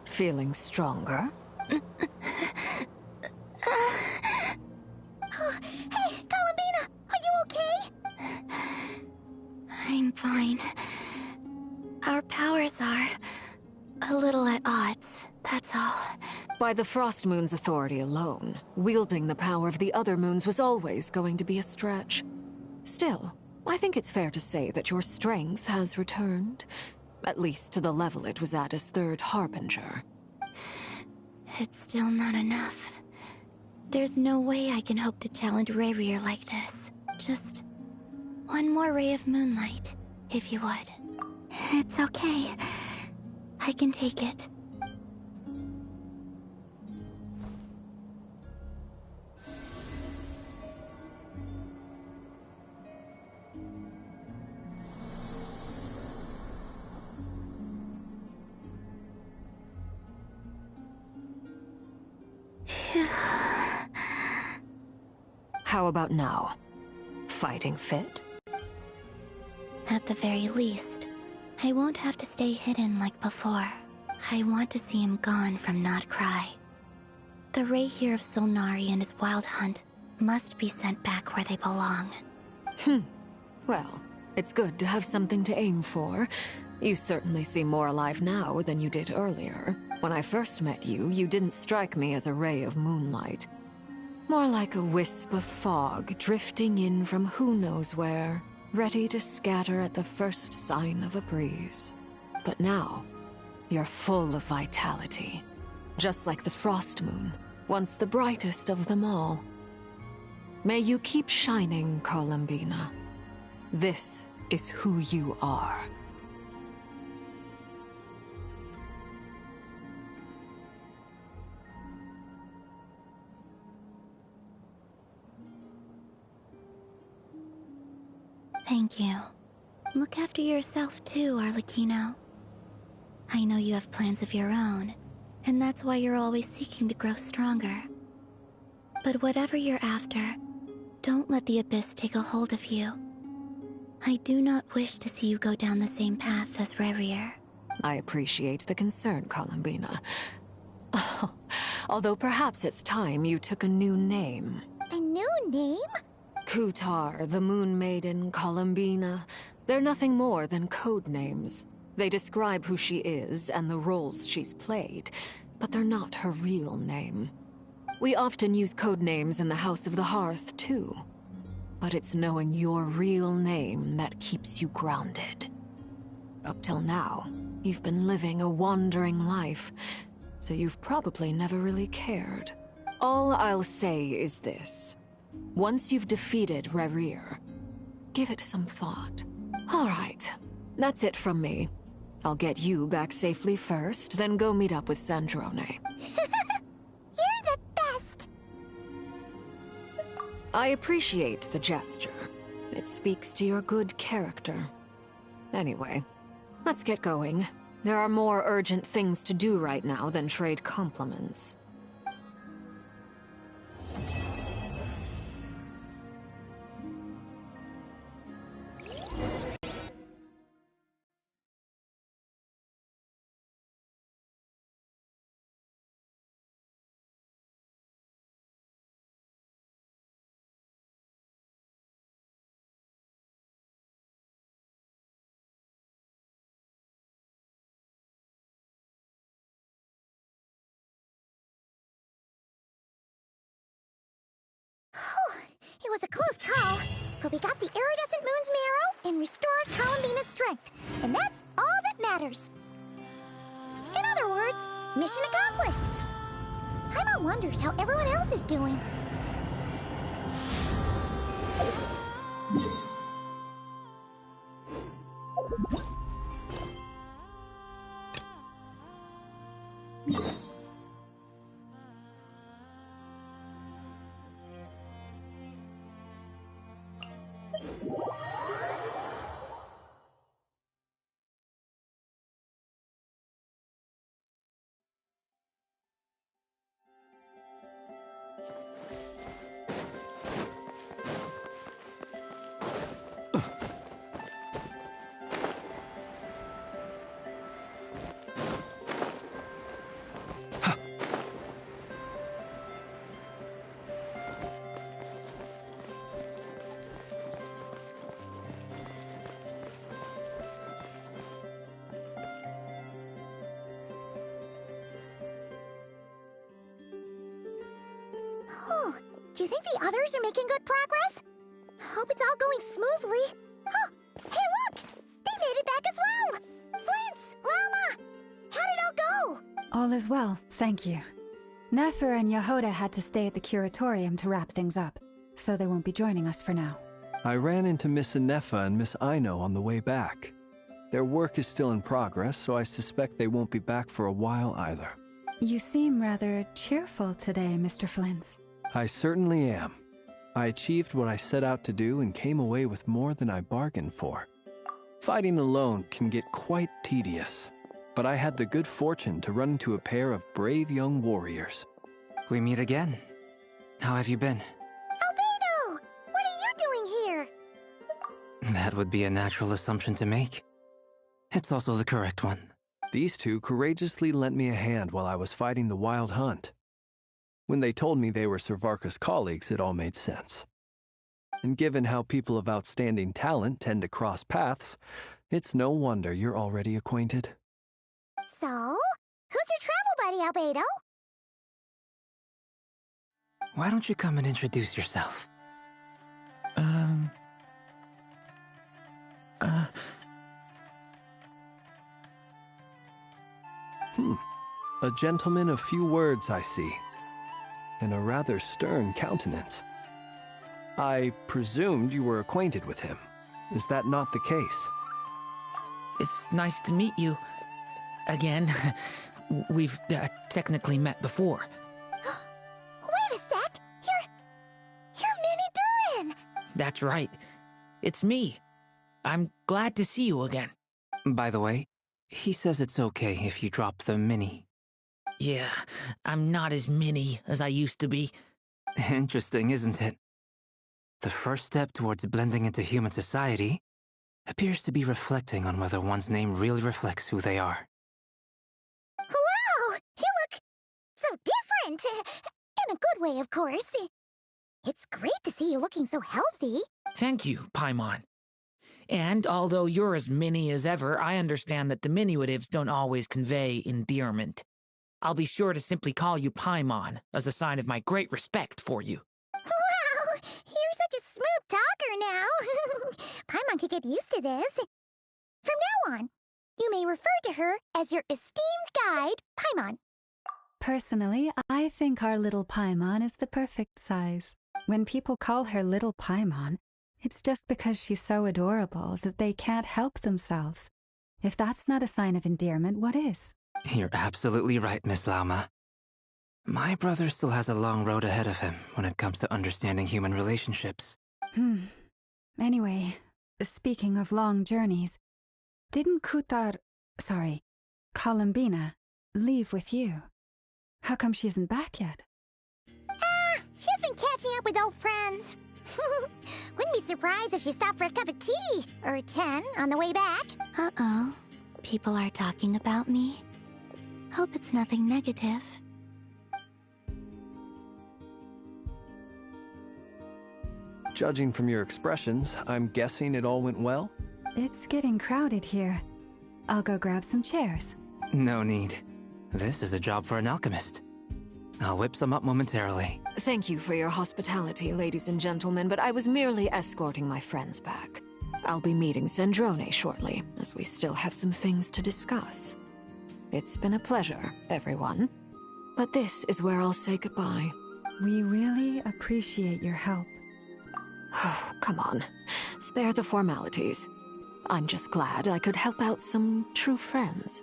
Feeling stronger? Hey, Columbina! Are you okay? I'm fine. Our powers are a little at odds, that's all. By the Frost Moon's authority alone, wielding the power of the other moons was always going to be a stretch. Still, I think it's fair to say that your strength has returned. At least to the level it was at as Third Harbinger. It's still not enough. There's no way I can hope to challenge Rayrir like this. Just One more ray of moonlight, if you would. It's okay. I can take it. How about now? Fighting fit? At the very least, I won't have to stay hidden like before. I want to see him gone from Nodcry. The Rahier of Solnari and his wild hunt must be sent back where they belong. Well, it's good to have something to aim for. You certainly seem more alive now than you did earlier. When I first met you, you didn't strike me as a ray of moonlight. More like a wisp of fog drifting in from who knows where, ready to scatter at the first sign of a breeze. But now, you're full of vitality. Just like the frost moon, once the brightest of them all. May you keep shining, Columbina. This is who you are. Thank you. Look after yourself too, Arlecchino. I know you have plans of your own, and that's why you're always seeking to grow stronger. But whatever you're after, don't let the Abyss take a hold of you. I do not wish to see you go down the same path as Revier. I appreciate the concern, Columbina. Although perhaps it's time you took a new name. A new name? Kutar, the Moon Maiden, Columbina. They're nothing more than code names. They describe who she is and the roles she's played, but they're not her real name. We often use code names in the House of the Hearth, too. But it's knowing your real name that keeps you grounded. Up till now, you've been living a wandering life, so you've probably never really cared. All I'll say is this. Once you've defeated Revier, give it some thought. All right, that's it from me. I'll get you back safely first, then go meet up with Sandrone. You're the best! I appreciate the gesture. It speaks to your good character. Anyway, let's get going. There are more urgent things to do right now than trade compliments. It was a close call, but we got the iridescent moon's marrow and restored Columbina's strength, and that's all that matters. In other words, mission accomplished. Paimon wonders how everyone else is doing. Do you think the others are making good progress? Hope it's all going smoothly. Oh, hey look! They made it back as well! Flintz! Llama! How did it all go? All is well, thank you. Nefer and Yehoda had to stay at the curatorium to wrap things up, so they won't be joining us for now. I ran into Miss Inefa and Miss Aino on the way back. Their work is still in progress, so I suspect they won't be back for a while either. You seem rather cheerful today, Mr. Flintz. I certainly am. I achieved what I set out to do and came away with more than I bargained for. Fighting alone can get quite tedious, but I had the good fortune to run into a pair of brave young warriors. We meet again. How have you been? Albedo! What are you doing here? That would be a natural assumption to make. It's also the correct one. These two courageously lent me a hand while I was fighting the Wild Hunt. When they told me they were Servarka's colleagues, it all made sense. And given how people of outstanding talent tend to cross paths, it's no wonder you're already acquainted. So, who's your travel buddy, Albedo? Why don't you come and introduce yourself? A gentleman of few words, I see, and a rather stern countenance. I presumed you were acquainted with him. Is that not the case? It's nice to meet you. Again, we've technically met before. Wait a sec! You're Minnie Durin! That's right. It's me. I'm glad to see you again. By the way, he says it's okay if you drop the mini. Yeah, I'm not as mini as I used to be. Interesting, isn't it? The first step towards blending into human society appears to be reflecting on whether one's name really reflects who they are. Wow! You look so different! In a good way, of course. It's great to see you looking so healthy. Thank you, Paimon. And although you're as mini as ever, I understand that diminutives don't always convey endearment. I'll be sure to simply call you Paimon, as a sign of my great respect for you. Wow! You're such a smooth talker now. Paimon could get used to this. From now on, you may refer to her as your esteemed guide, Paimon. Personally, I think our little Paimon is the perfect size. When people call her Little Paimon, it's just because she's so adorable that they can't help themselves. If that's not a sign of endearment, what is? You're absolutely right, Miss Lauma. My brother still has a long road ahead of him when it comes to understanding human relationships. Anyway, speaking of long journeys, didn't Columbina, leave with you? How come she isn't back yet? She's been catching up with old friends. Wouldn't be surprised if she stopped for a cup of tea, or 10 on the way back. Uh-oh. People are talking about me. Hope it's nothing negative. Judging from your expressions, I'm guessing it all went well? It's getting crowded here. I'll go grab some chairs. No need. This is a job for an alchemist. I'll whip some up momentarily. Thank you for your hospitality, ladies and gentlemen, but I was merely escorting my friends back. I'll be meeting Zendrone shortly, as we still have some things to discuss. It's been a pleasure, everyone. But this is where I'll say goodbye. We really appreciate your help. Oh, come on. Spare the formalities. I'm just glad I could help out some true friends.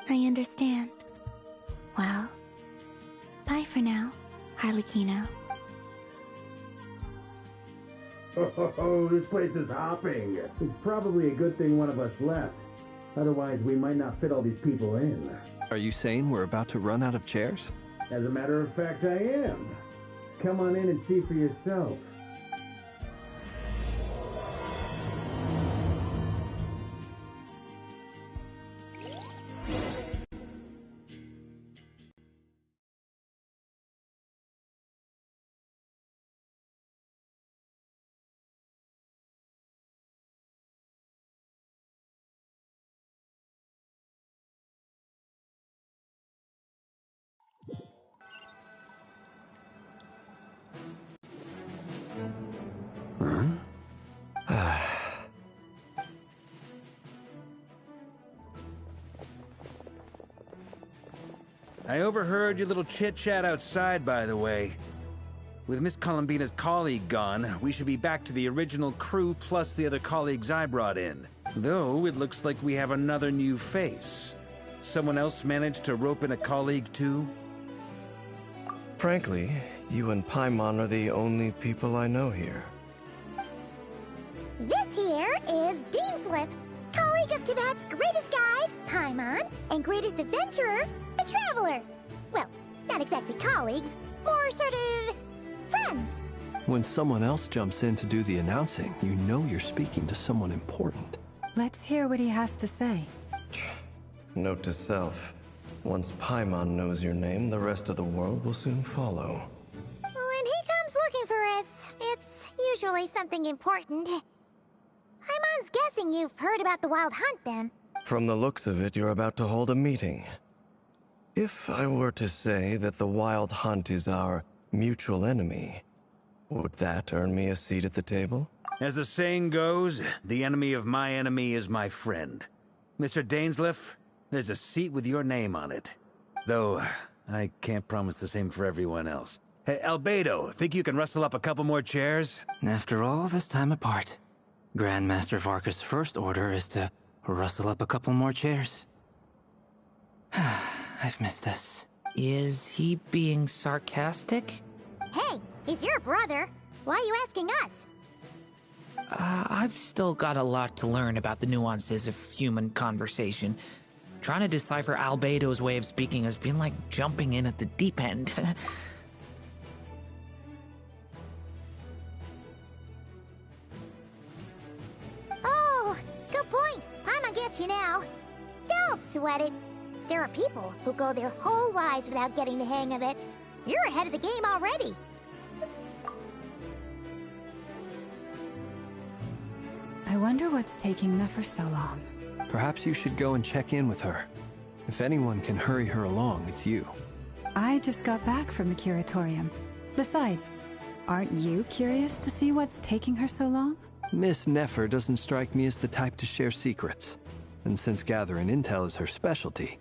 I understand. Well, bye for now, Harlequino. Oh, this place is hopping. It's probably a good thing one of us left. Otherwise, we might not fit all these people in. Are you saying we're about to run out of chairs? As a matter of fact, I am. Come on in and see for yourself. I overheard your little chit-chat outside, by the way. With Miss Columbina's colleague gone, we should be back to the original crew plus the other colleagues I brought in. Though, it looks like we have another new face. Someone else managed to rope in a colleague too? Frankly, you and Paimon are the only people I know here. This here is Deansliff, colleague of Tibet's greatest guide, Paimon, and greatest adventurer, the Traveler. Well, not exactly colleagues, more sort of friends. When someone else jumps in to do the announcing, you know you're speaking to someone important. Let's hear what he has to say. Note to self. Once Paimon knows your name, the rest of the world will soon follow. When he comes looking for us, it's usually something important. Paimon's guessing you've heard about the Wild Hunt, then. From the looks of it, you're about to hold a meeting. If I were to say that the Wild Hunt is our mutual enemy, would that earn me a seat at the table? As the saying goes, the enemy of my enemy is my friend. Mr. Dainsliff, there's a seat with your name on it. Though, I can't promise the same for everyone else. Hey, Albedo, think you can rustle up a couple more chairs? After all this time apart, Grandmaster Varka's first order is to rustle up a couple more chairs. I've missed this. Is he being sarcastic? Hey, he's your brother. Why are you asking us? I've still got a lot to learn about the nuances of human conversation. Trying to decipher Albedo's way of speaking has been like jumping in at the deep end. Oh, good point. Paimon gets you now. Don't sweat it. There are people who go their whole lives without getting the hang of it. You're ahead of the game already. I wonder what's taking Nefer so long. Perhaps you should go and check in with her. If anyone can hurry her along, it's you. I just got back from the curatorium. Besides, aren't you curious to see what's taking her so long? Miss Nefer doesn't strike me as the type to share secrets. And since gathering intel is her specialty,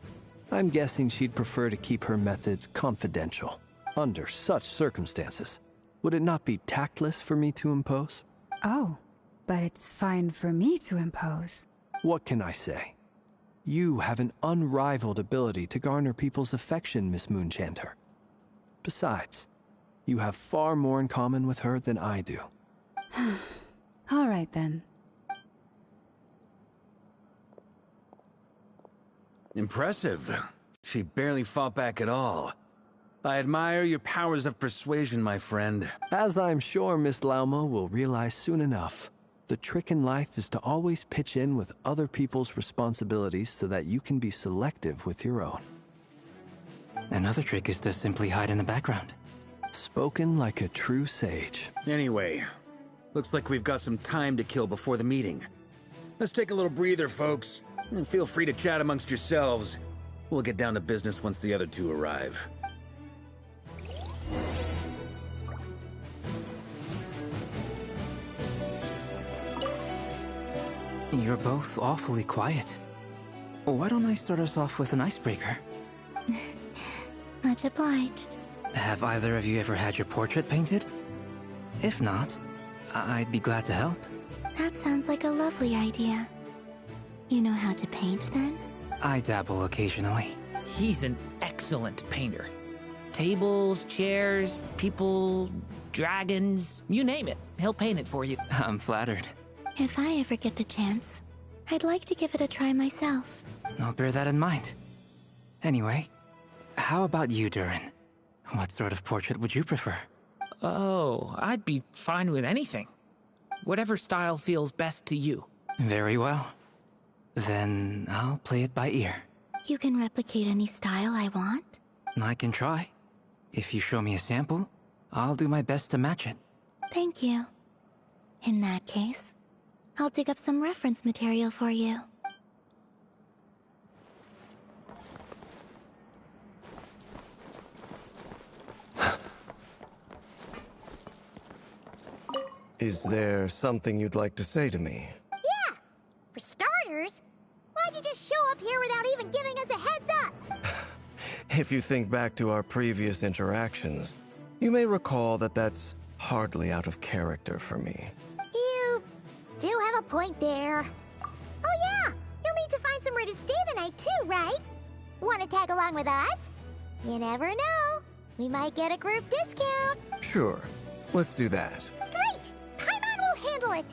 I'm guessing she'd prefer to keep her methods confidential. Under such circumstances, would it not be tactless for me to impose? Oh, but it's fine for me to impose. What can I say? You have an unrivaled ability to garner people's affection, Miss Moonchanter. Besides, you have far more in common with her than I do. All right, then. Impressive. She barely fought back at all. I admire your powers of persuasion, my friend. As I'm sure Miss Lauma will realize soon enough, the trick in life is to always pitch in with other people's responsibilities so that you can be selective with your own. Another trick is to simply hide in the background. Spoken like a true sage. Anyway, looks like we've got some time to kill before the meeting. Let's take a little breather, folks. And feel free to chat amongst yourselves. We'll get down to business once the other two arrive. You're both awfully quiet. Why don't I start us off with an icebreaker? Much obliged. Have either of you ever had your portrait painted? If not, I'd be glad to help. That sounds like a lovely idea. You know how to paint, then? I dabble occasionally. He's an excellent painter. Tables, chairs, people, dragons, you name it. He'll paint it for you. I'm flattered. If I ever get the chance, I'd like to give it a try myself. I'll bear that in mind. Anyway, how about you, Durin? What sort of portrait would you prefer? Oh, I'd be fine with anything. Whatever style feels best to you. Very well. Then I'll play it by ear. You can replicate any style I want? I can try. If you show me a sample, I'll do my best to match it. Thank you. In that case, I'll dig up some reference material for you. Is there something you'd like to say to me? Yeah! For starters, why'd you just show up here without even giving us a heads up? If you think back to our previous interactions, You may recall that that's hardly out of character for me. You do have a point there. Oh yeah, you'll need to find somewhere to stay the night too, right? Want to tag along with us? You never know. We might get a group discount. Sure, let's do that. Great! Paimon will handle it.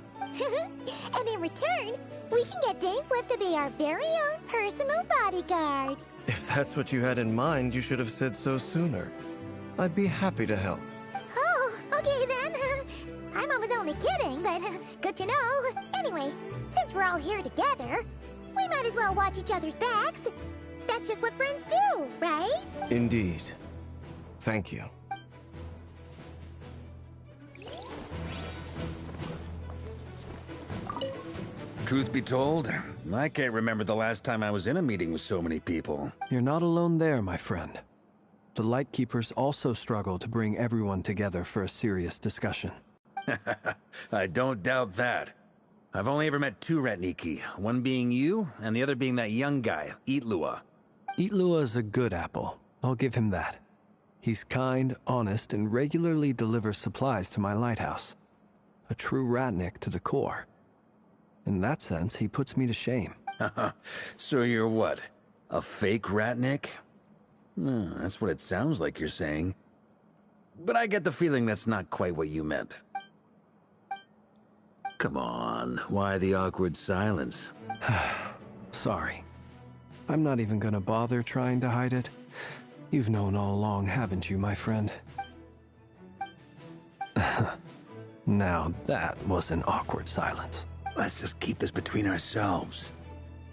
And in return, we can get Dainslift to be our very own personal bodyguard. If that's what you had in mind, you should have said so sooner. I'd be happy to help. Oh, okay then. Paimon was only kidding, but good to know. Anyway, since we're all here together, we might as well watch each other's backs. That's just what friends do, right? Indeed. Thank you. Truth be told, I can't remember the last time I was in a meeting with so many people. You're not alone there, my friend. The Lightkeepers also struggle to bring everyone together for a serious discussion. I don't doubt that. I've only ever met two Ratniki, one being you, and the other being that young guy, Eatlua. Eatlua is a good apple. I'll give him that. He's kind, honest, and regularly delivers supplies to my lighthouse. A true Ratnik to the core. In that sense, he puts me to shame. So you're what? A fake Ratnik? That's what it sounds like you're saying. But I get the feeling that's not quite what you meant. Come on, why the awkward silence? Sorry. I'm not even gonna bother trying to hide it. You've known all along, haven't you, my friend? Now that was an awkward silence. Let's just keep this between ourselves.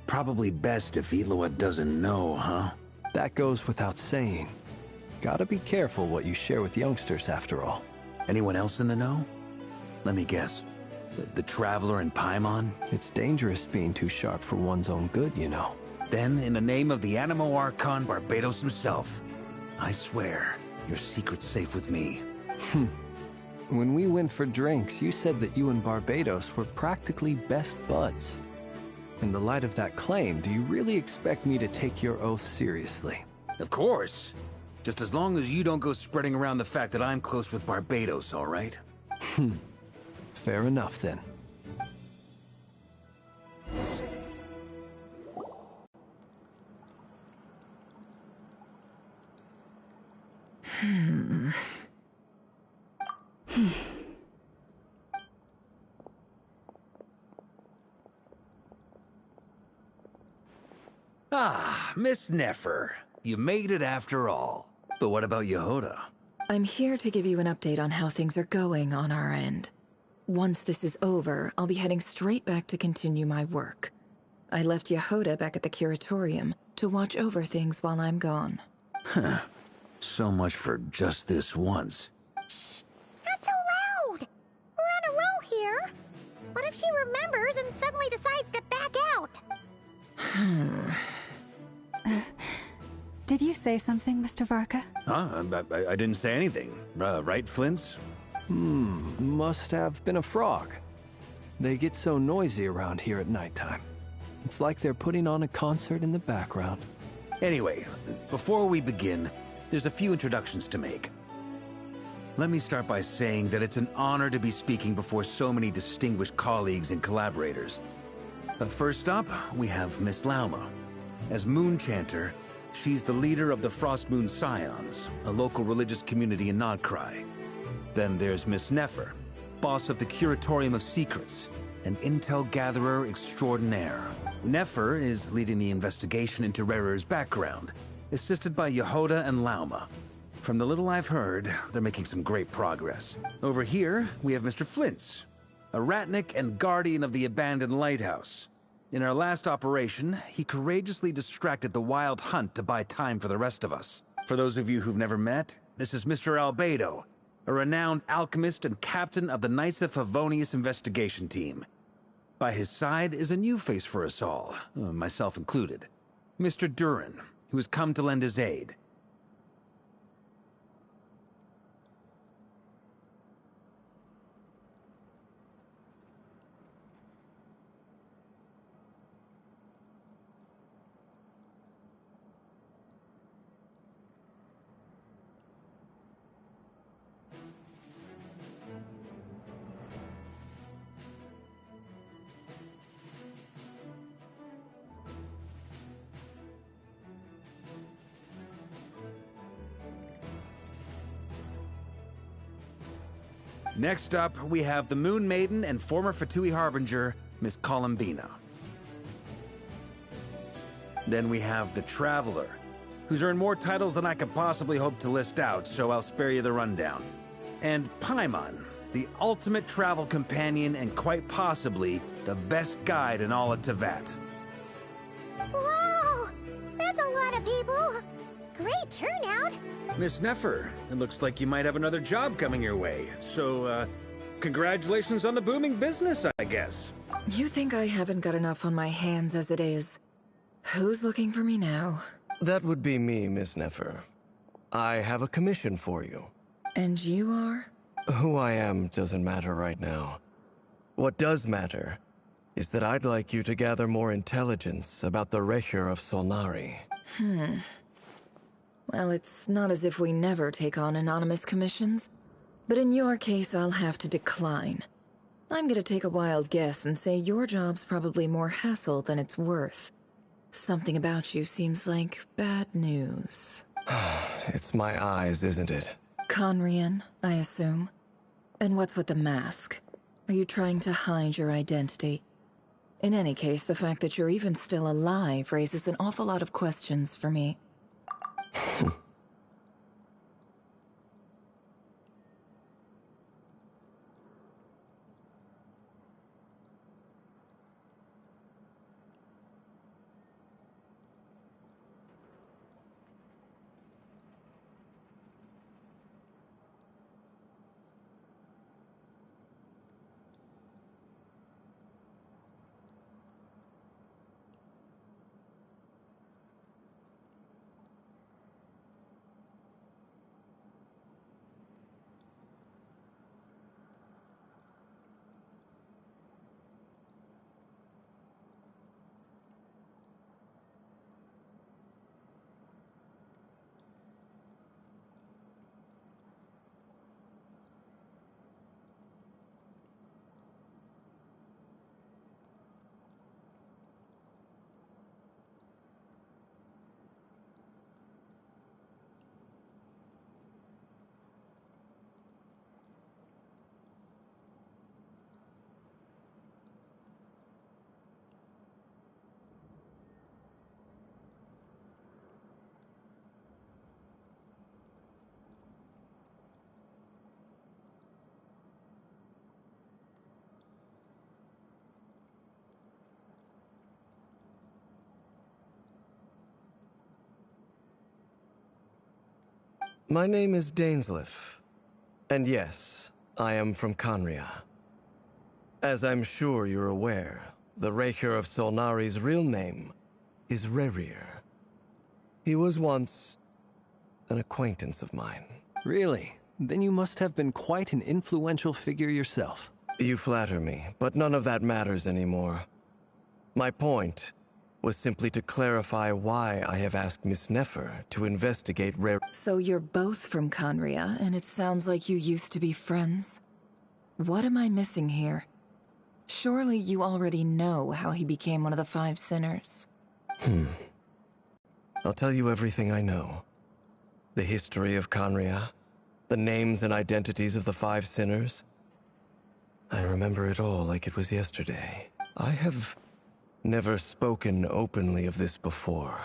Probably best if Eatlua doesn't know, huh? That goes without saying. Gotta be careful what you share with youngsters, after all. Anyone else in the know? Let me guess. The Traveler and Paimon? It's dangerous being too sharp for one's own good, you know. Then, in the name of the Animo Archon Barbados himself, I swear, your secret's safe with me. When we went for drinks, you said that you and Barbados were practically best buds. In the light of that claim, do you really expect me to take your oath seriously? Of course. Just as long as you don't go spreading around the fact that I'm close with Barbados, all right? Fair enough, then. Ah, Miss Nefer. You made it after all. But what about Yehoda? I'm here to give you an update on how things are going on our end. Once this is over, I'll be heading straight back to continue my work. I left Yehoda back at the Curatorium to watch over things while I'm gone. Huh. So much for just this once. Shh! Not so loud! We're on a roll here. What if she remembers and suddenly decides to back out? Did you say something, Mr. Varka? I didn't say anything. Right, Flints? Must have been a frog. They get so noisy around here at nighttime. It's like they're putting on a concert in the background. Anyway, before we begin, there's a few introductions to make. Let me start by saying that it's an honor to be speaking before so many distinguished colleagues and collaborators. First up, we have Miss Lauma. As Moon Chanter, she's the leader of the Frost Moon Scions, a local religious community in Nodcry. Then there's Miss Nefer, boss of the Curatorium of Secrets, an intel gatherer extraordinaire. Nefer is leading the investigation into Rerer's background, assisted by Yehoda and Lauma. From the little I've heard, they're making some great progress. Over here, we have Mr. Flints, a Ratnik and guardian of the abandoned lighthouse. In our last operation, he courageously distracted the Wild Hunt to buy time for the rest of us. For those of you who've never met, this is Mr. Albedo, a renowned alchemist and captain of the Knights of Favonius investigation team. By his side is a new face for us all, myself included, Mr. Durin, who has come to lend his aid. Next up, we have the Moon Maiden and former Fatui Harbinger, Miss Columbina. Then we have the Traveler, who's earned more titles than I could possibly hope to list out, so I'll spare you the rundown. And Paimon, the ultimate travel companion and quite possibly the best guide in all of Tevat. Wow! That's a lot of people! Great turnout! Miss Nefer, it looks like you might have another job coming your way, so, congratulations on the booming business, I guess. You think I haven't got enough on my hands as it is? Who's looking for me now? That would be me, Miss Nefer. I have a commission for you. And you are? Who I am doesn't matter right now. What does matter is that I'd like you to gather more intelligence about the Recher of Solnari. Well, it's not as if we never take on anonymous commissions. But in your case, I'll have to decline. I'm gonna take a wild guess and say your job's probably more hassle than it's worth. Something about you seems like bad news. It's my eyes, isn't it? Conrian, I assume. And what's with the mask? Are you trying to hide your identity? In any case, the fact that you're even still alive raises an awful lot of questions for me. My name is Dainsleif, and yes, I am from Conria. As I'm sure you're aware, the Recher of Solnari's real name is Rerir. He was once an acquaintance of mine. Really? Then you must have been quite an influential figure yourself. You flatter me, but none of that matters anymore. My point was simply to clarify why I have asked Miss Nefer to investigate So you're both from Conria, and it sounds like you used to be friends? What am I missing here? Surely you already know how he became one of the Five Sinners. I'll tell you everything I know. The history of Conria, the names and identities of the Five Sinners. I remember it all like it was yesterday. I have never spoken openly of this before.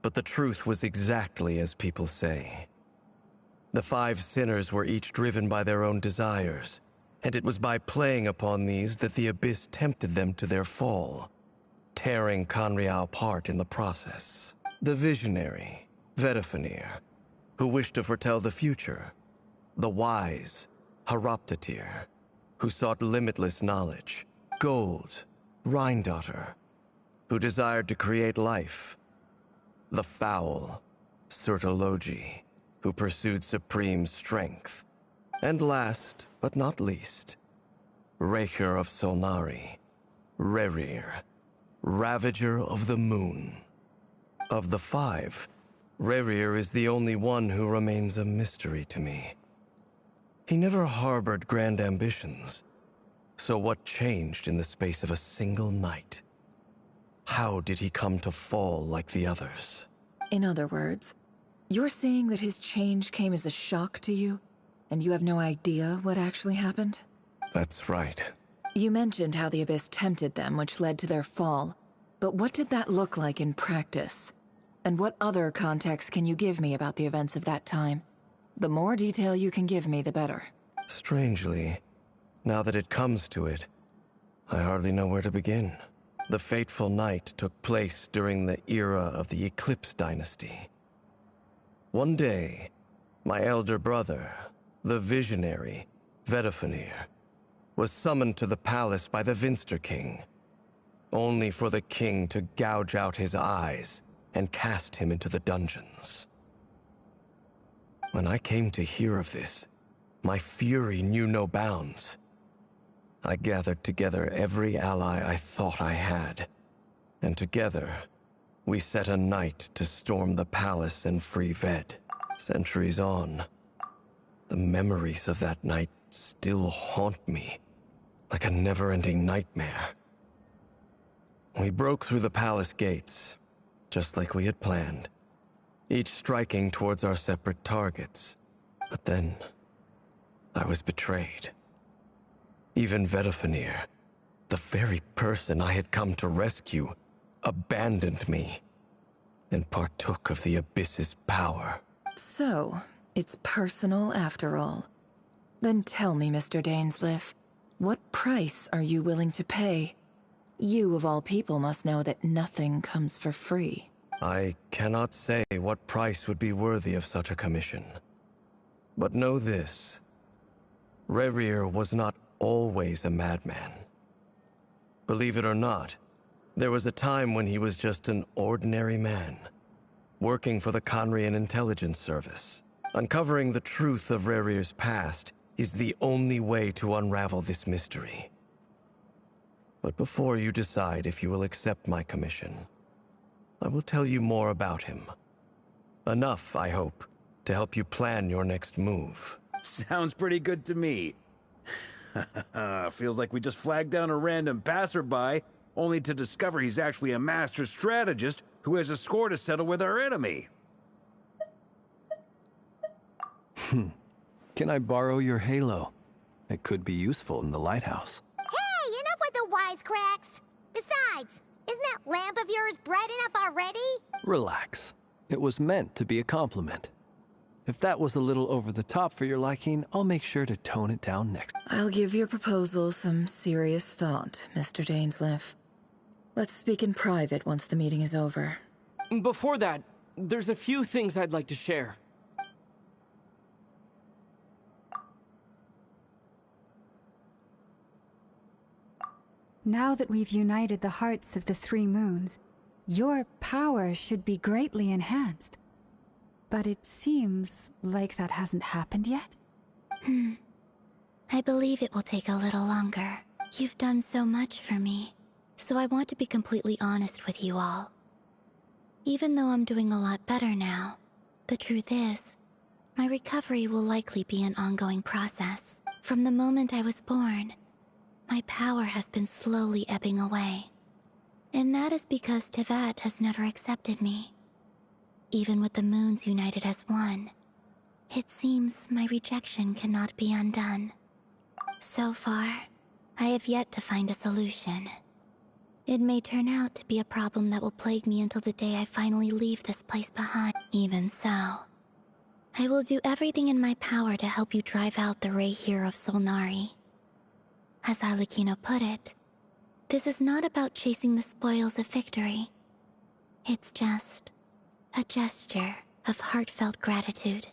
But the truth was exactly as people say. The Five Sinners were each driven by their own desires, and it was by playing upon these that the Abyss tempted them to their fall, tearing Conria apart in the process. The visionary, Vedafinir, who wished to foretell the future. The wise, Haroptatir, who sought limitless knowledge. Gold, Rhindaughter, who desired to create life. The foul, Sertologi, who pursued supreme strength. And last, but not least, Recher of Solnari, Rerir, Ravager of the Moon. Of the five, Rerir is the only one who remains a mystery to me. He never harbored grand ambitions. So what changed in the space of a single night? How did he come to fall like the others? In other words, you're saying that his change came as a shock to you, And you have no idea what actually happened? That's right. You mentioned how the Abyss tempted them, which led to their fall. But what did that look like in practice? And what other context can you give me about the events of that time? The more detail you can give me, the better. Strangely, now that it comes to it, I hardly know where to begin. The fateful night took place during the era of the Eclipse Dynasty. One day, my elder brother, the visionary, Vedifenir, was summoned to the palace by the Vinster King, only for the king to gouge out his eyes and cast him into the dungeons. When I came to hear of this, my fury knew no bounds. I gathered together every ally I thought I had, and together, we set a night to storm the palace and free Ved. Centuries on, the memories of that night still haunt me, like a never-ending nightmare. We broke through the palace gates, just like we had planned, each striking towards our separate targets. But then, I was betrayed. Even Vedifenir, the very person I had come to rescue, abandoned me and partook of the Abyss's power. So, it's personal after all. Then tell me, Mr. Dainsleif, what price are you willing to pay? You, of all people, must know that nothing comes for free. I cannot say what price would be worthy of such a commission. But know this. Rerir was not always a madman. Believe it or not, there was a time when he was just an ordinary man, working for the Conrian Intelligence Service. Uncovering the truth of Rerir's past is the only way to unravel this mystery. But before you decide if you will accept my commission, I will tell you more about him. Enough, I hope, to help you plan your next move. Sounds pretty good to me. Feels like we just flagged down a random passerby, only to discover he's actually a master strategist who has a score to settle with our enemy. Can I borrow your halo? It could be useful in the lighthouse. Hey, enough with the wisecracks! Besides, isn't that lamp of yours bright enough already? Relax. It was meant to be a compliment. If that was a little over the top for your liking, I'll make sure to tone it down next. I'll give your proposal some serious thought, Mr. Dainsleif. Let's speak in private once the meeting is over. Before that, there's a few things I'd like to share. Now that we've united the hearts of the three moons, your power should be greatly enhanced. But it seems like that hasn't happened yet? I believe it will take a little longer. You've done so much for me, so I want to be completely honest with you all. Even though I'm doing a lot better now, the truth is, my recovery will likely be an ongoing process. From the moment I was born, my power has been slowly ebbing away. And that is because Tevat has never accepted me. Even with the moons united as one, it seems my rejection cannot be undone. So far, I have yet to find a solution. It may turn out to be a problem that will plague me until the day I finally leave this place behind. Even so, I will do everything in my power to help you drive out the Raihir of Solnari. As Arlecchino put it, this is not about chasing the spoils of victory. It's just a gesture of heartfelt gratitude.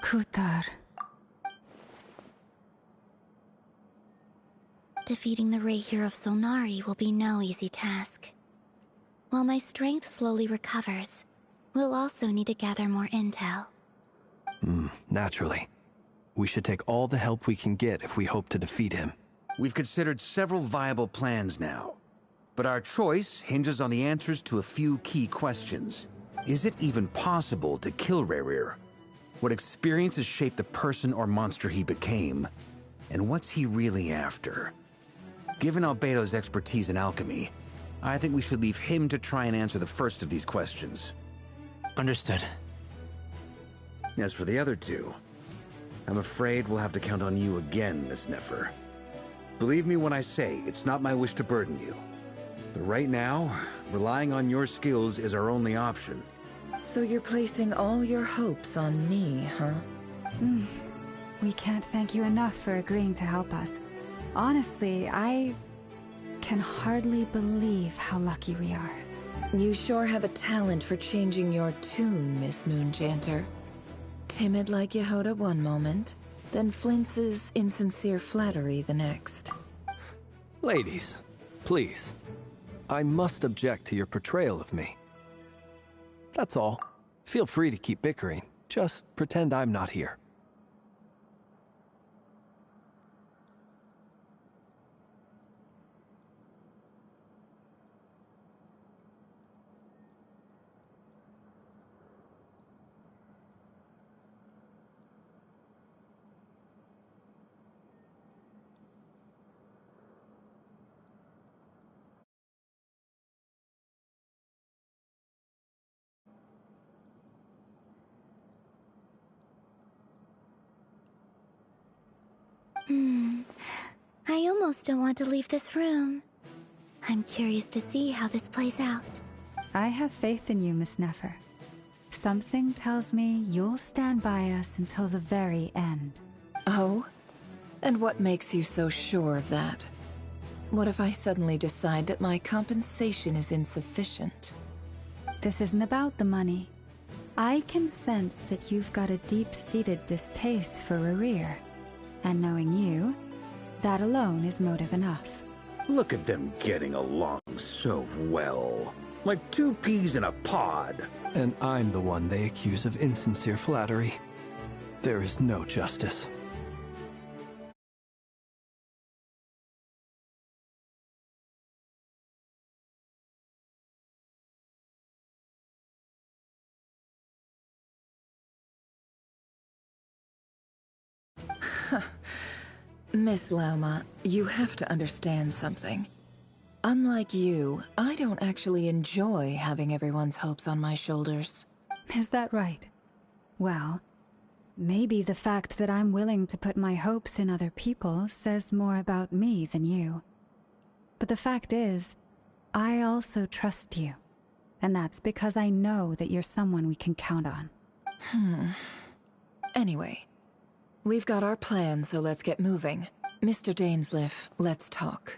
Kutar. Defeating the Rahier of Solnari will be no easy task. While my strength slowly recovers, we'll also need to gather more intel. Naturally. We should take all the help we can get if we hope to defeat him. We've considered several viable plans now, but our choice hinges on the answers to a few key questions. Is it even possible to kill Rahier? What experiences shaped the person or monster he became? And what's he really after? Given Albedo's expertise in alchemy, I think we should leave him to try and answer the first of these questions. Understood. As for the other two, I'm afraid we'll have to count on you again, Miss Nefer. Believe me when I say it's not my wish to burden you. But right now, relying on your skills is our only option. So you're placing all your hopes on me, huh? We can't thank you enough for agreeing to help us. Honestly, I can hardly believe how lucky we are. You sure have a talent for changing your tune, Miss Moonchanter. Timid like Yehoda one moment, then flinches insincere flattery the next. Ladies, please. I must object to your portrayal of me. That's all. Feel free to keep bickering. Just pretend I'm not here. I almost don't want to leave this room. I'm curious to see how this plays out. I have faith in you, Miss Nefer. Something tells me you'll stand by us until the very end. Oh? And what makes you so sure of that? What if I suddenly decide that my compensation is insufficient? This isn't about the money. I can sense that you've got a deep-seated distaste for Rahier. And knowing you, that alone is motive enough. Look at them getting along so well. Like two peas in a pod. And I'm the one they accuse of insincere flattery. There is no justice. Miss Lauma, you have to understand something. Unlike you, I don't actually enjoy having everyone's hopes on my shoulders. Is that right? Well, maybe the fact that I'm willing to put my hopes in other people says more about me than you. But the fact is, I also trust you. And that's because I know that you're someone we can count on. Anyway, we've got our plan, so let's get moving. Mr. Dainsleif, let's talk.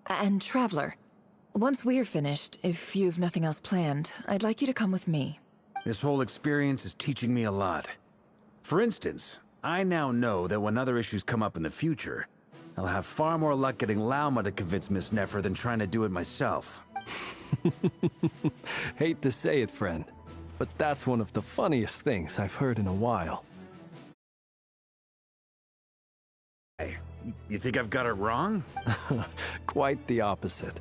And Traveler, once we're finished, if you've nothing else planned, I'd like you to come with me. This whole experience is teaching me a lot. For instance, I now know that when other issues come up in the future, I'll have far more luck getting Lauma to convince Miss Nefer than trying to do it myself. Hate to say it, friend, but that's one of the funniest things I've heard in a while. Hey, you think I've got it wrong? Quite the opposite.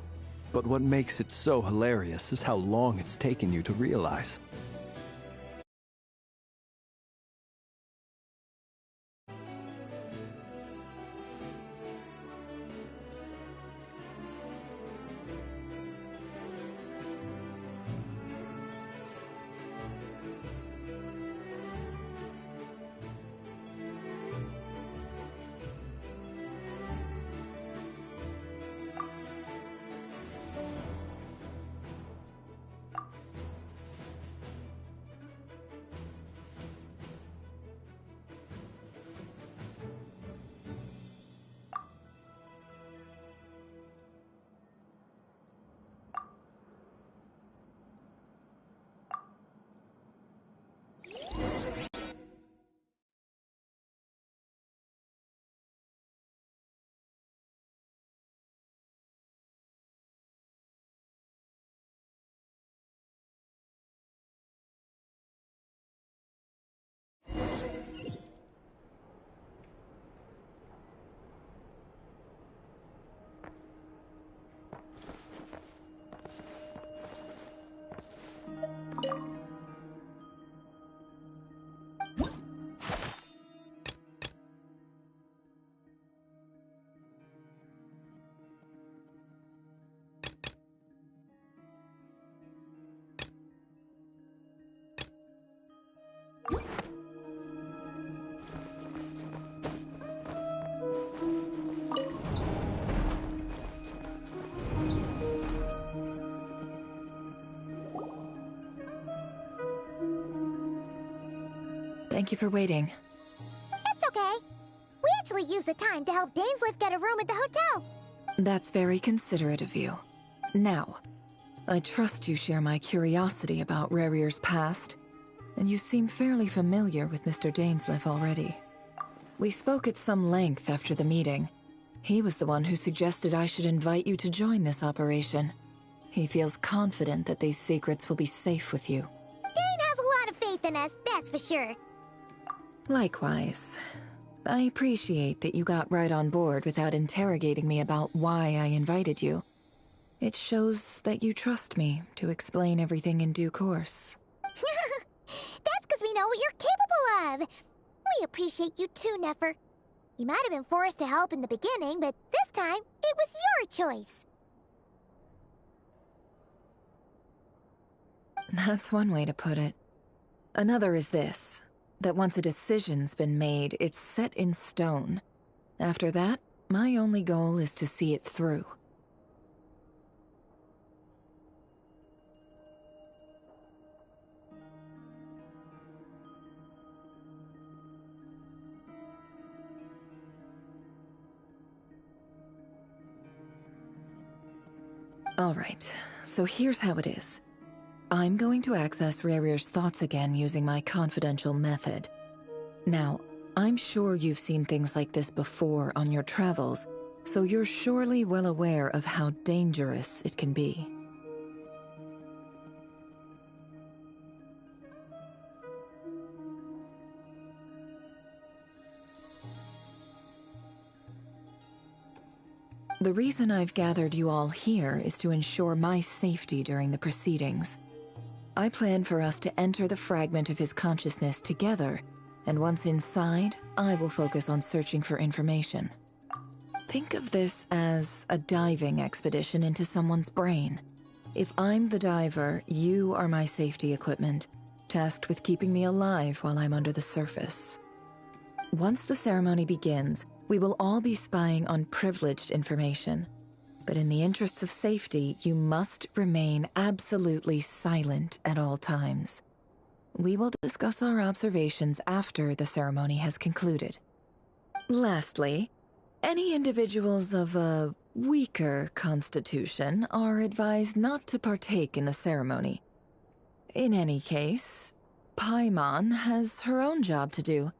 But what makes it so hilarious is how long it's taken you to realize. Thank you for waiting. It's okay. We actually used the time to help Dainsleif get a room at the hotel. That's very considerate of you. Now, I trust you share my curiosity about Rarier's past, and you seem fairly familiar with Mr. Dainsleif already. We spoke at some length after the meeting. He was the one who suggested I should invite you to join this operation. He feels confident that these secrets will be safe with you. Dane has a lot of faith in us, that's for sure. Likewise. I appreciate that you got right on board without interrogating me about why I invited you. It shows that you trust me to explain everything in due course. That's because we know what you're capable of. We appreciate you too, Nefer. You might have been forced to help in the beginning, but this time, it was your choice. That's one way to put it. Another is this, that once a decision's been made, it's set in stone. After that, my only goal is to see it through. Alright, so here's how it is. I'm going to access Rarier's thoughts again using my confidential method. Now, I'm sure you've seen things like this before on your travels, so you're surely well aware of how dangerous it can be. The reason I've gathered you all here is to ensure my safety during the proceedings. I plan for us to enter the fragment of his consciousness together, and once inside, I will focus on searching for information. Think of this as a diving expedition into someone's brain. If I'm the diver, you are my safety equipment, tasked with keeping me alive while I'm under the surface. Once the ceremony begins, we will all be spying on privileged information. But in the interests of safety, you must remain absolutely silent at all times. We will discuss our observations after the ceremony has concluded. Lastly, any individuals of a weaker constitution are advised not to partake in the ceremony. In any case, Paimon has her own job to do,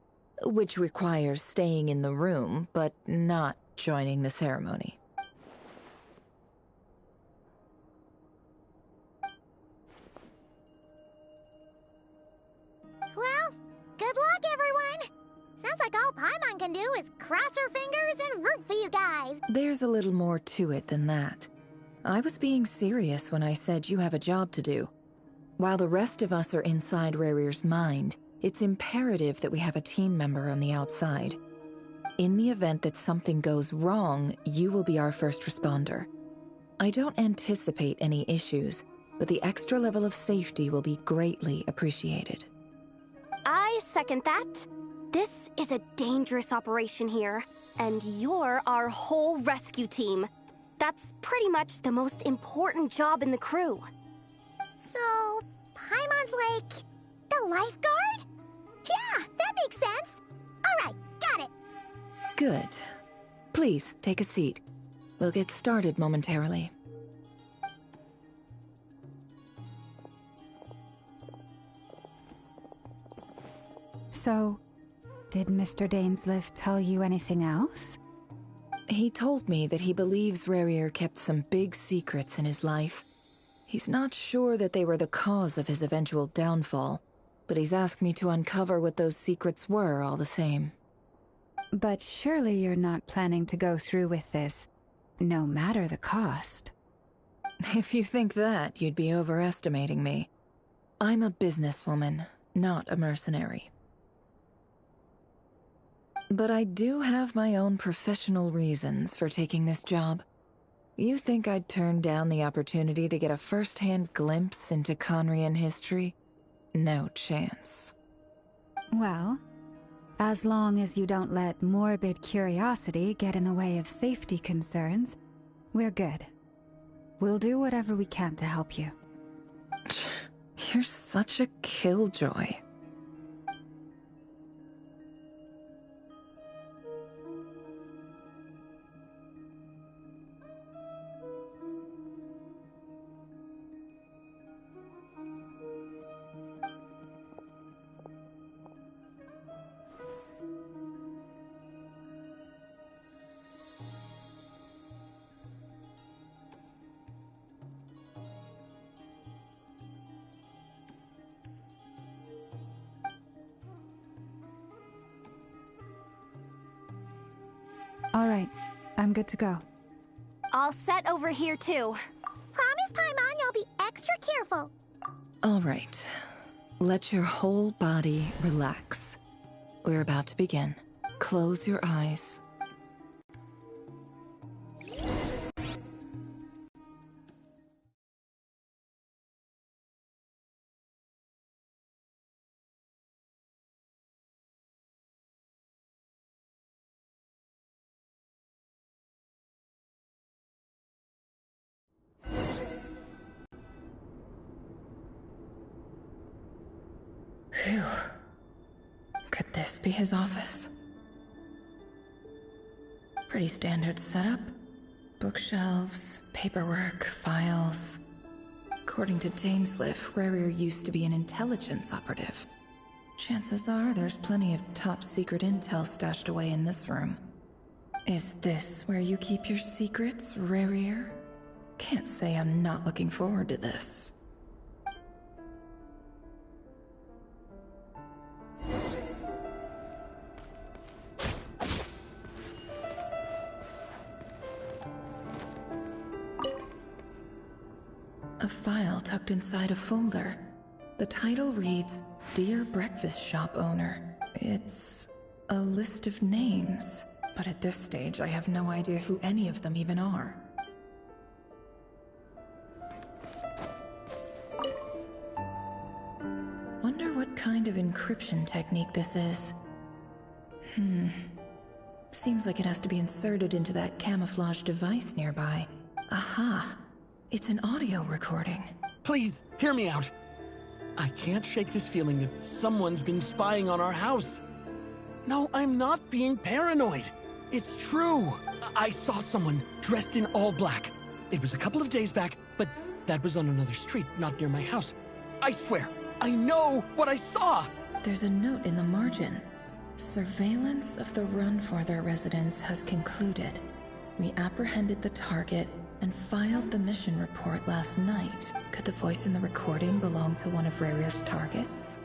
which requires staying in the room, but not joining the ceremony. Well, good luck, everyone! Sounds like all Paimon can do is cross her fingers and root for you guys. There's a little more to it than that. I was being serious when I said you have a job to do. While the rest of us are inside Rarier's mind, it's imperative that we have a team member on the outside. In the event that something goes wrong, you will be our first responder. I don't anticipate any issues, but the extra level of safety will be greatly appreciated. I second that. This is a dangerous operation here, and you're our whole rescue team. That's pretty much the most important job in the crew. So, Paimon's like the lifeguard? Yeah, that makes sense. Alright, got it. Good. Please, take a seat. We'll get started momentarily. So, did Mr. Dainsleif tell you anything else? He told me that he believes Rarier kept some big secrets in his life. He's not sure that they were the cause of his eventual downfall, but he's asked me to uncover what those secrets were all the same. But surely you're not planning to go through with this, no matter the cost. If you think that, you'd be overestimating me. I'm a businesswoman, not a mercenary. But I do have my own professional reasons for taking this job. You think I'd turn down the opportunity to get a first-hand glimpse into Conrian history? No chance. Well, as long as you don't let morbid curiosity get in the way of safety concerns, we're good. We'll do whatever we can to help you. You're such a killjoy. All right, I'm good to go. All set over here, too. Promise, Paimon, you'll be extra careful. All right. Let your whole body relax. We're about to begin. Close your eyes. Phew. Could this be his office? Pretty standard setup. Bookshelves, paperwork, files. According to Dainsliff, Rarier used to be an intelligence operative. Chances are there's plenty of top secret intel stashed away in this room. Is this where you keep your secrets, Rarier? Can't say I'm not looking forward to this. A file tucked inside a folder. The title reads, Dear Breakfast Shop Owner. It's a list of names, but at this stage I have no idea who any of them even are. Wonder what kind of encryption technique this is. Seems like it has to be inserted into that camouflage device nearby. Aha! It's an audio recording. Please, hear me out. I can't shake this feeling that someone's been spying on our house. No, I'm not being paranoid. It's true. I saw someone dressed in all black. It was a couple of days back, but that was on another street, not near my house. I swear, I know what I saw. There's a note in the margin. Surveillance of the Run-for-Their residence has concluded. We apprehended the target and filed the mission report last night. Could the voice in the recording belong to one of Rarier's targets?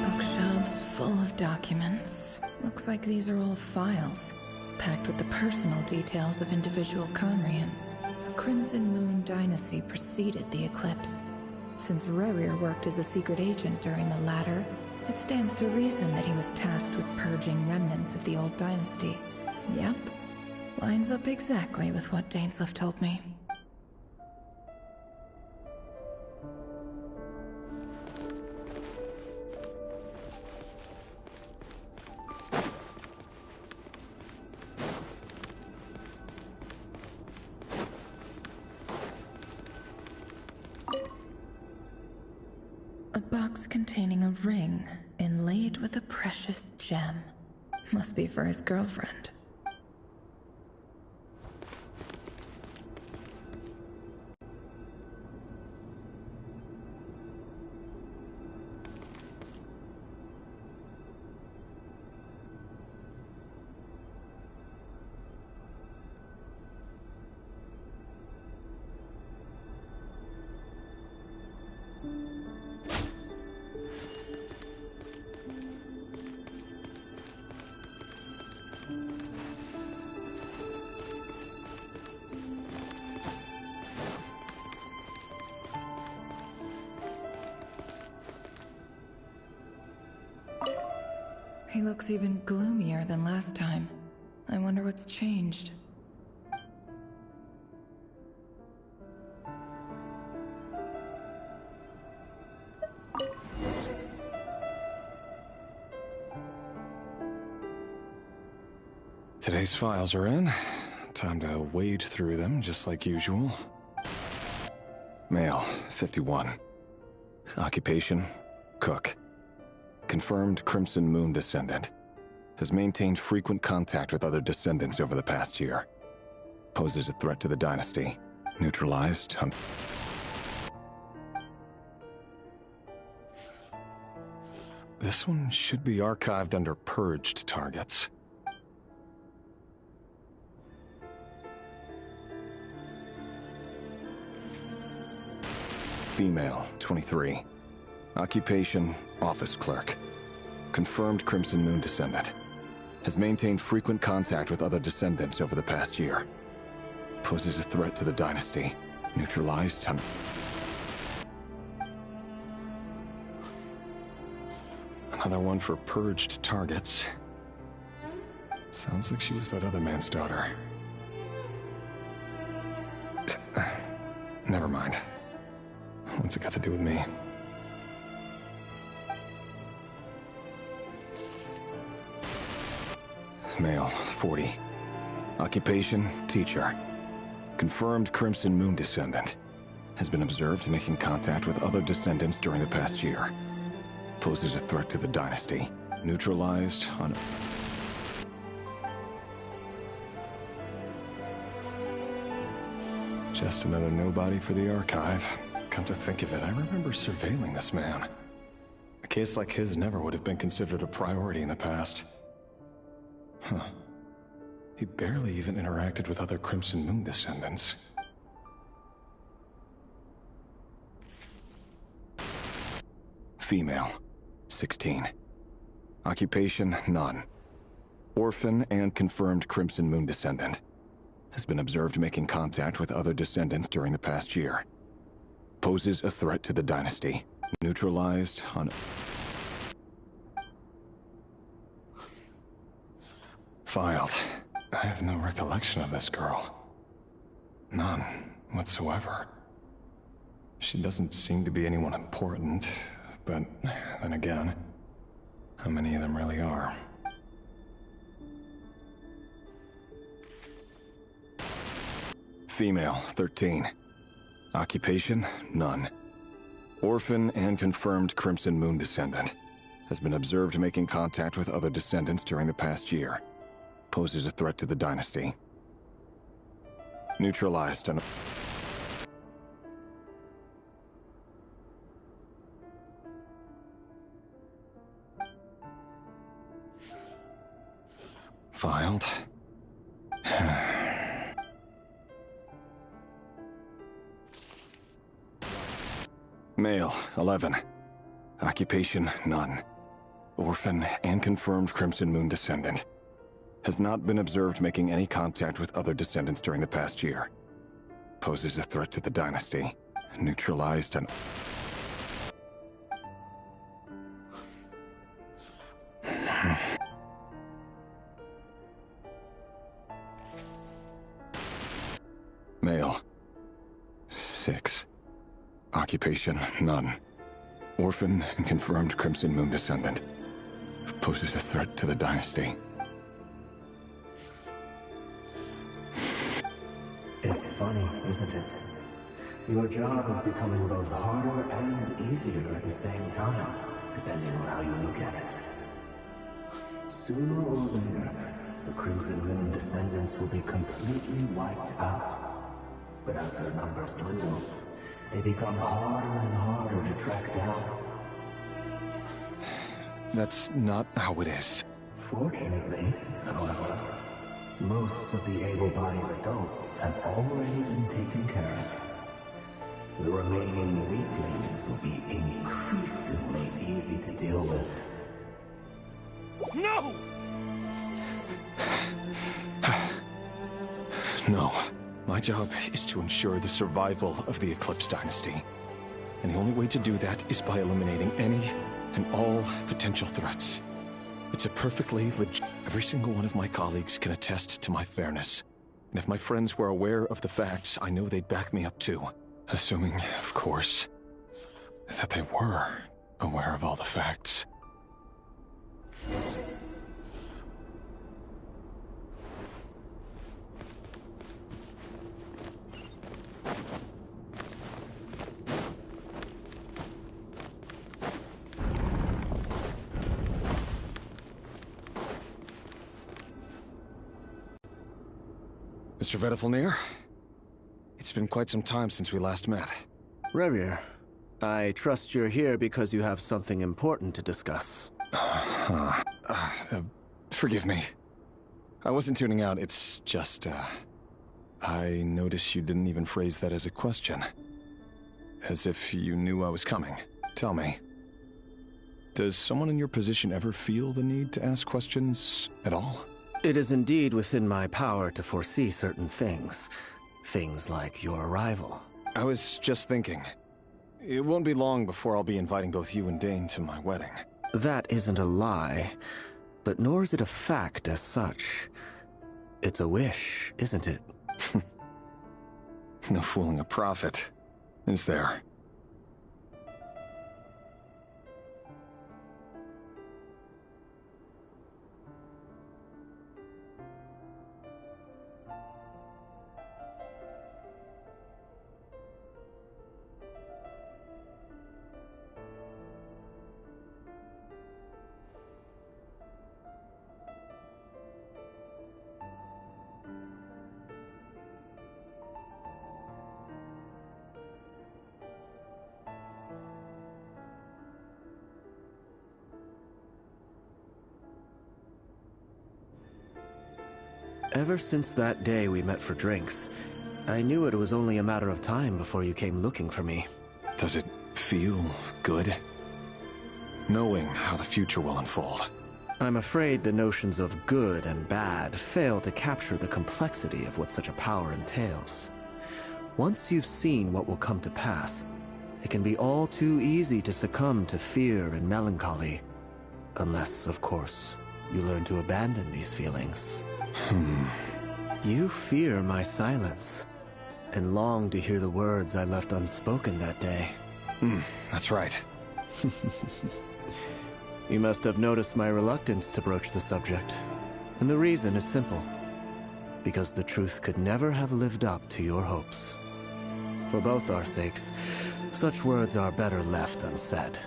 Bookshelves full of documents. Looks like these are all files, packed with the personal details of individual Conrians. The Crimson Moon dynasty preceded the eclipse. Since Rarier worked as a secret agent during the latter, it stands to reason that he was tasked with purging remnants of the old dynasty. Yep, lines up exactly with what Dainsliff told me. A box containing a ring inlaid with a precious gem. Must be for his girlfriend. He looks even gloomier than last time. I wonder what's changed. Today's files are in. Time to wade through them, just like usual. Male, 51. Occupation, cook. Confirmed Crimson Moon descendant. Has maintained frequent contact with other descendants over the past year. Poses a threat to the dynasty. Neutralized. This one should be archived under purged targets. Female, 23. Occupation, office clerk. Confirmed Crimson Moon descendant. Has maintained frequent contact with other descendants over the past year. Poses a threat to the dynasty. Neutralized on... Another one for purged targets. Sounds like she was that other man's daughter. Never mind. What's it got to do with me? Male, 40. Occupation, teacher. Confirmed Crimson Moon descendant. Has been observed making contact with other descendants during the past year. Poses a threat to the dynasty. Neutralized on... Just another nobody for the archive. Come to think of it, I remember surveilling this man. A case like his never would have been considered a priority in the past. Huh. He barely even interacted with other Crimson Moon descendants. Female, 16. Occupation, none. Orphan and confirmed Crimson Moon descendant. Has been observed making contact with other descendants during the past year. Poses a threat to the dynasty. Neutralized on... Filed. I have no recollection of this girl. None whatsoever. She doesn't seem to be anyone important, but then again, how many of them really are? Female, 13. Occupation, none. Orphan and confirmed Crimson Moon descendant. Has been observed making contact with other descendants during the past year. Poses a threat to the dynasty. Neutralized on... Filed. Male, 11. Occupation, none. Orphan and confirmed Crimson Moon descendant. Has not been observed making any contact with other descendants during the past year. Poses a threat to the dynasty. Neutralized on... Male, 6. Occupation, none. Orphan and confirmed Crimson Moon descendant. Poses a threat to the dynasty. It's funny, isn't it? Your job is becoming both harder and easier at the same time, depending on how you look at it. Sooner or later, the Crimson Moon descendants will be completely wiped out. But as their numbers dwindle, they become harder and harder to track down. That's not how it is. Fortunately, however, most of the able-bodied adults have already been taken care of. The remaining weaklings will be increasingly easy to deal with. No! No. My job is to ensure the survival of the Eclipse Dynasty. And the only way to do that is by eliminating any and all potential threats. It's a perfectly legit... Every single one of my colleagues can attest to my fairness. And if my friends were aware of the facts, I know they'd back me up too. Assuming, of course, that they were aware of all the facts. Mr. Vedifalnir? It's been quite some time since we last met. Revier, I trust you're here because you have something important to discuss. Forgive me. I wasn't tuning out, it's just, I noticed you didn't even phrase that as a question. as if you knew I was coming. Tell me, does someone in your position ever feel the need to ask questions at all? It is indeed within my power to foresee certain things. Things like your arrival. I was just thinking. It won't be long before I'll be inviting both you and Dane to my wedding. That isn't a lie, but nor is it a fact as such. It's a wish, isn't it? No fooling a prophet, is there? Ever since that day we met for drinks, I knew it was only a matter of time before you came looking for me. Does it feel good? Knowing how the future will unfold. I'm afraid the notions of good and bad fail to capture the complexity of what such a power entails. Once you've seen what will come to pass, it can be all too easy to succumb to fear and melancholy. Unless, of course, you learn to abandon these feelings. You fear my silence, and long to hear the words I left unspoken that day. That's right. You must have noticed my reluctance to broach the subject. And the reason is simple. Because the truth could never have lived up to your hopes. For both our sakes, such words are better left unsaid.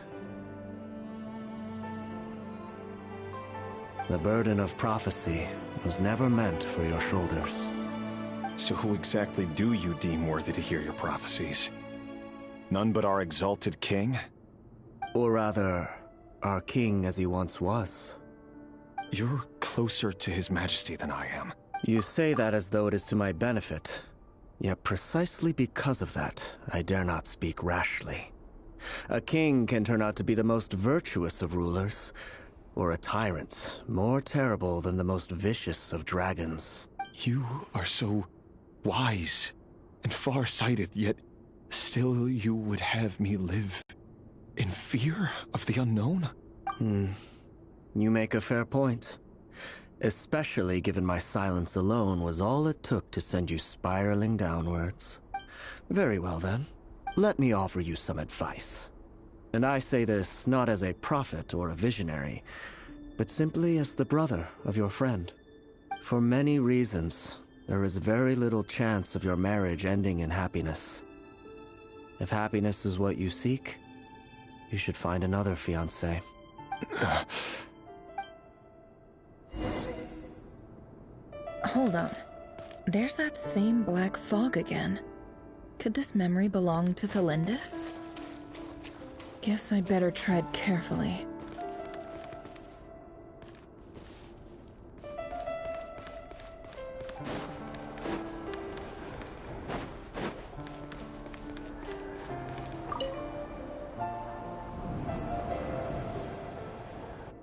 The burden of prophecy was never meant for your shoulders. So who exactly do you deem worthy to hear your prophecies? None but our exalted king? Or rather, our king as he once was. You're closer to his majesty than I am. You say that as though it is to my benefit. Yet precisely because of that, I dare not speak rashly. A king can turn out to be the most virtuous of rulers, or a tyrant more terrible than the most vicious of dragons. You are so wise and far-sighted, yet still you would have me live in fear of the unknown? You make a fair point. Especially given my silence alone was all it took to send you spiraling downwards. Very well then, let me offer you some advice. And I say this not as a prophet or a visionary, but simply as the brother of your friend. For many reasons, there is very little chance of your marriage ending in happiness. If happiness is what you seek, you should find another fiancé. Hold on. There's that same black fog again. Could this memory belong to Thelindis? Guess I'd better tread carefully.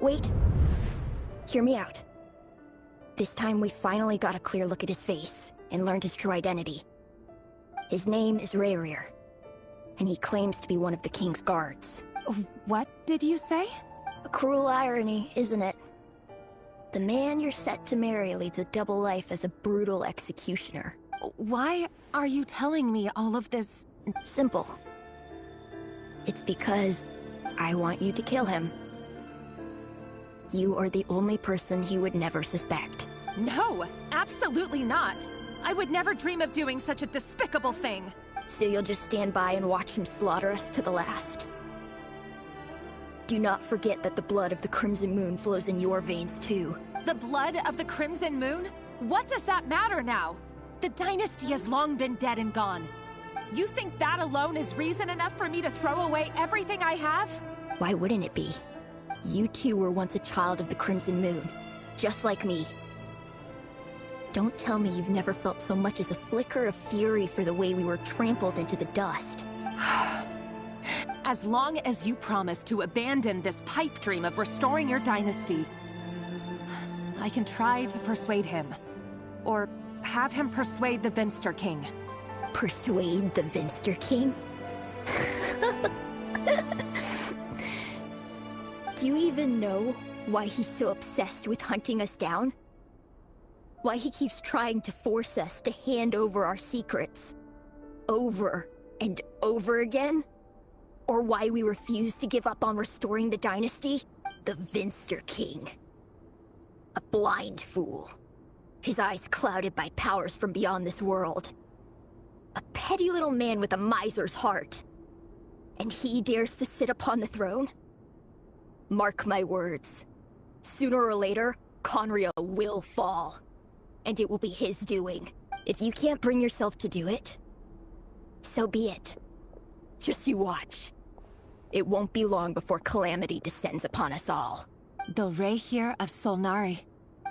Wait. Hear me out. This time we finally got a clear look at his face, and learned his true identity. His name is Rayrir, and he claims to be one of the king's guards. What did you say? A cruel irony, isn't it? The man you're set to marry leads a double life as a brutal executioner. Why are you telling me all of this? Simple. It's because I want you to kill him. You are the only person he would never suspect. No, absolutely not. I would never dream of doing such a despicable thing. So you'll just stand by and watch him slaughter us to the last. Do not forget that the blood of the Crimson Moon flows in your veins too. The blood of the Crimson Moon? What does that matter now? The dynasty has long been dead and gone. You think that alone is reason enough for me to throw away everything I have? Why wouldn't it be? You too were once a child of the Crimson Moon, just like me. Don't tell me you've never felt so much as a flicker of fury for the way we were trampled into the dust. As long as you promise to abandon this pipe dream of restoring your dynasty, I can try to persuade him. Or have him persuade the Vinster King. Persuade the Vinster King? Do you even know why he's so obsessed with hunting us down? Why he keeps trying to force us to hand over our secrets over and over again? Or why we refuse to give up on restoring the dynasty? The Vinster King. A blind fool. His eyes clouded by powers from beyond this world. A petty little man with a miser's heart. And he dares to sit upon the throne? Mark my words. Sooner or later, Conrio will fall. And it will be his doing. If you can't bring yourself to do it, so be it. Just you watch. It won't be long before calamity descends upon us all. The Rehir of Solnari.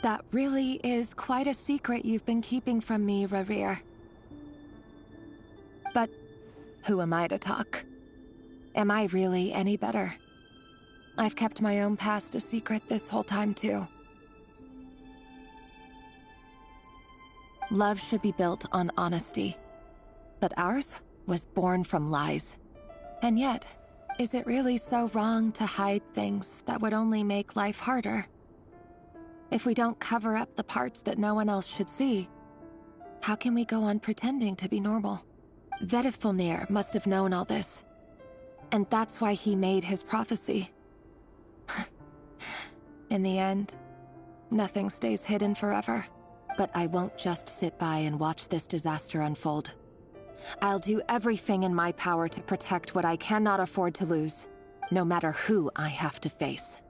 That really is quite a secret you've been keeping from me, Rerir. But who am I to talk? Am I really any better? I've kept my own past a secret this whole time, too. Love should be built on honesty. But ours was born from lies. And yet, is it really so wrong to hide things that would only make life harder? If we don't cover up the parts that no one else should see, how can we go on pretending to be normal? Vedifulnir must have known all this. And that's why he made his prophecy. In the end, nothing stays hidden forever. But I won't just sit by and watch this disaster unfold. I'll do everything in my power to protect what I cannot afford to lose, no matter who I have to face.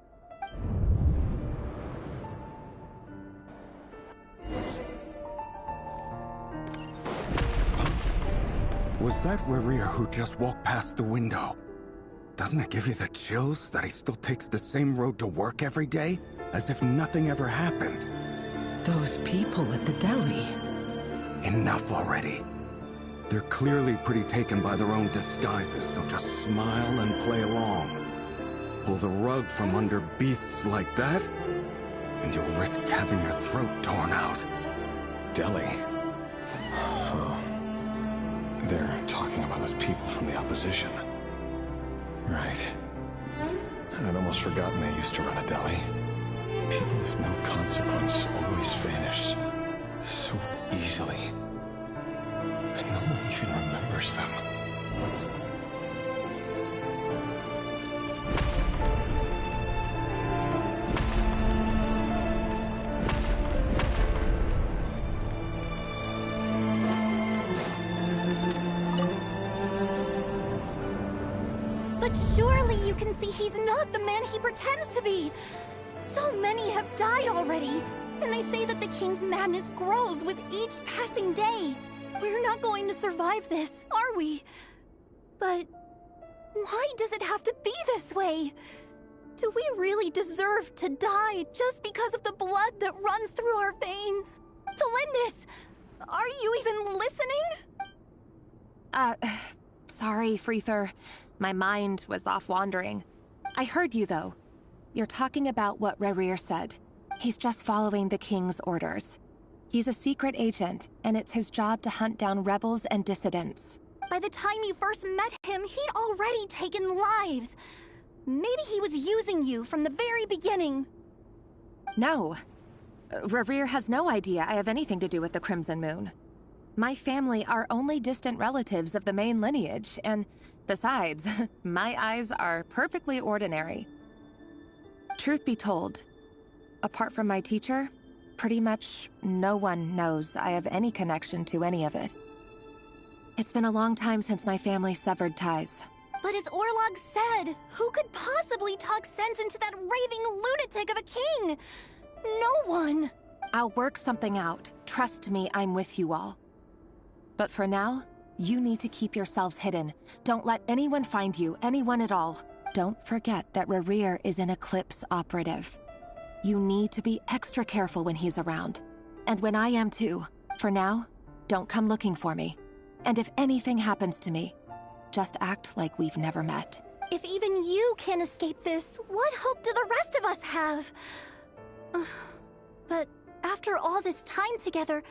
Was that Rerir who just walked past the window? Doesn't it give you the chills that he still takes the same road to work every day, as if nothing ever happened? Those people at the deli. Enough already. They're clearly pretty taken by their own disguises, so just smile and play along. Pull the rug from under beasts like that, and you'll risk having your throat torn out. Deli? Oh. They're talking about those people from the opposition. Right. I'd almost forgotten they used to run a deli. People of no consequence always vanish so easily. And no one even remembers them. But surely you can see he's not the man he pretends to be! So many have died already, and they say that the king's madness grows with each passing day. We're not going to survive this, are we? But why does it have to be this way? Do we really deserve to die just because of the blood that runs through our veins? Felindis, are you even listening? Sorry, Freether. My mind was off wandering. I heard you, though. You're talking about what Rerir said. He's just following the king's orders. He's a secret agent, and it's his job to hunt down rebels and dissidents. By the time you first met him, he'd already taken lives. Maybe he was using you from the very beginning. No. Rerir has no idea I have anything to do with the Crimson Moon. My family are only distant relatives of the main lineage, and besides, my eyes are perfectly ordinary. Truth be told, apart from my teacher, pretty much no one knows I have any connection to any of it. It's been a long time since my family severed ties. But as Orlog said, who could possibly talk sense into that raving lunatic of a king? No one! I'll work something out. Trust me, I'm with you all. But for now, you need to keep yourselves hidden. Don't let anyone find you, anyone at all. Don't forget that Rerir is an Eclipse operative. You need to be extra careful when he's around. And when I am too. For now, don't come looking for me. And if anything happens to me, just act like we've never met. If even you can't escape this, what hope do the rest of us have? But after all this time together,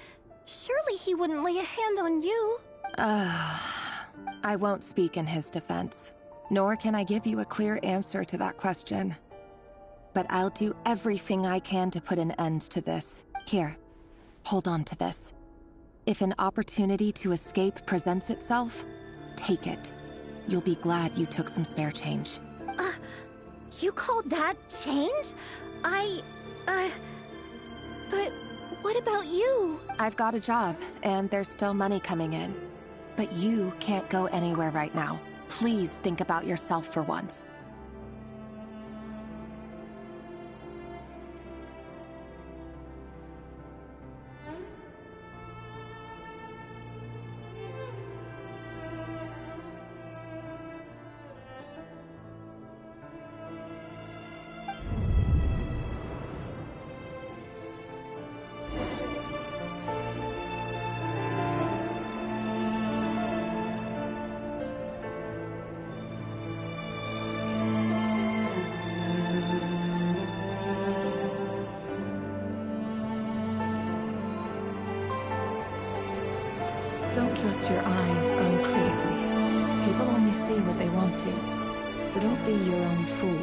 surely he wouldn't lay a hand on you. I won't speak in his defense, nor can I give you a clear answer to that question. But I'll do everything I can to put an end to this. Here, hold on to this. If an opportunity to escape presents itself, take it. You'll be glad you took some spare change. You call that change? But what about you? I've got a job, and there's still money coming in. But you can't go anywhere right now. Please think about yourself for once. Don't trust your eyes uncritically. People only see what they want to, so don't be your own fool.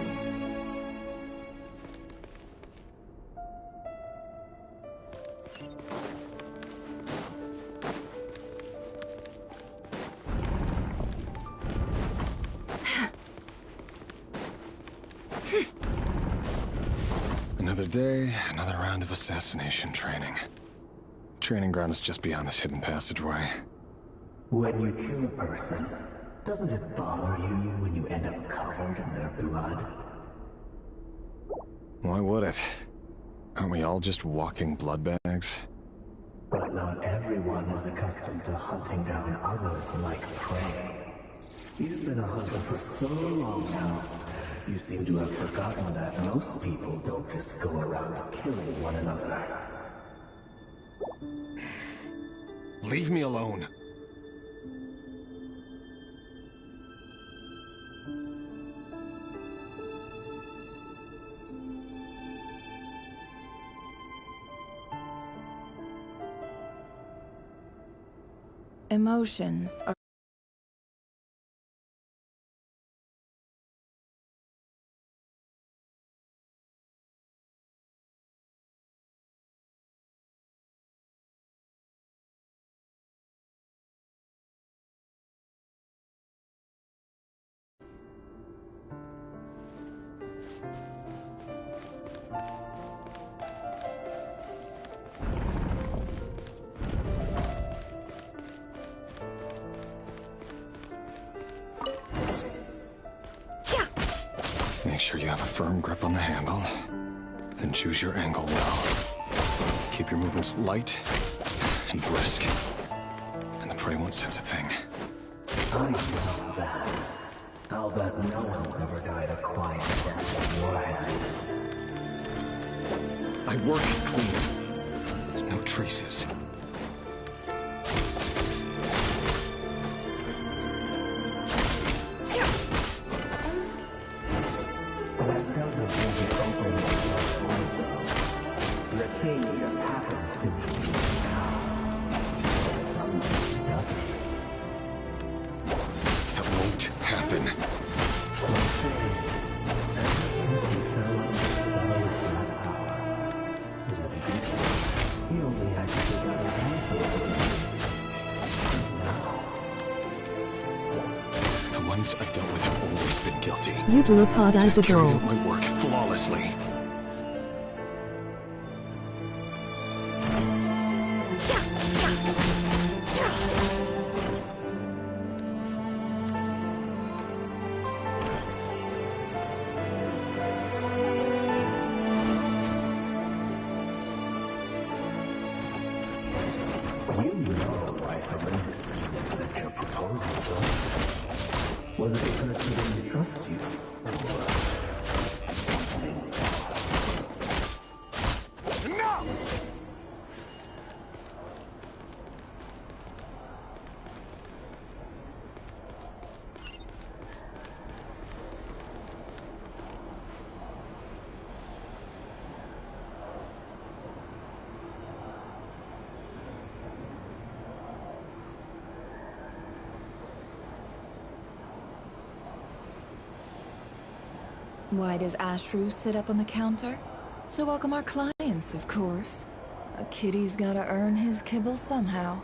Another day, another round of assassination training. Training ground is just beyond this hidden passageway. When you kill a person, doesn't it bother you when you end up covered in their blood? Why would it? Aren't we all just walking blood bags? But not everyone is accustomed to hunting down others like prey. You've been a hunter for so long now, you seem to have forgotten that most people don't just go around killing one another. Leave me alone. Emotions are Make sure you have a firm grip on the handle. Then choose your angle well. Keep your movements light and brisk. And the prey won't sense a thing. I know that. I'll bet no one's ever died a quiet death in your hand. I work clean. No traces. I've dealt with have always been guilty. You do apologize at all. I carried out my work flawlessly. Was it because he didn't trust you? No! Why does Ashru sit up on the counter? To welcome our clients, of course. A kitty's gotta earn his kibble somehow.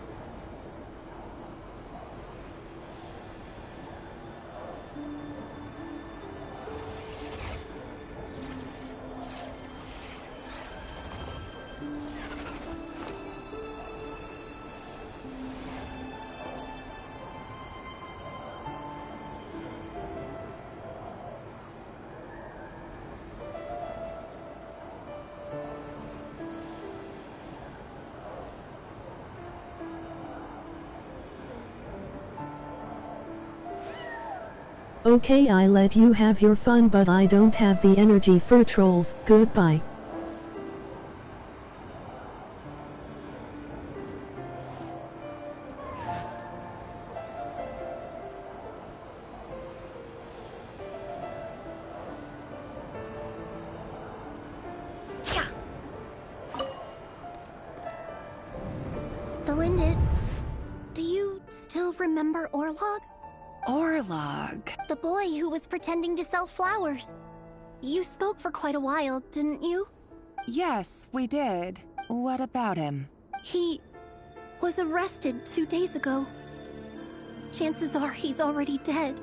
Okay, I let you have your fun, but I don't have the energy for trolls. Goodbye. Delindis, do you still remember Orlog? Orlog? The boy who was pretending to sell flowers. You spoke for quite a while, didn't you? Yes, we did. What about him? He was arrested 2 days ago. Chances are he's already dead.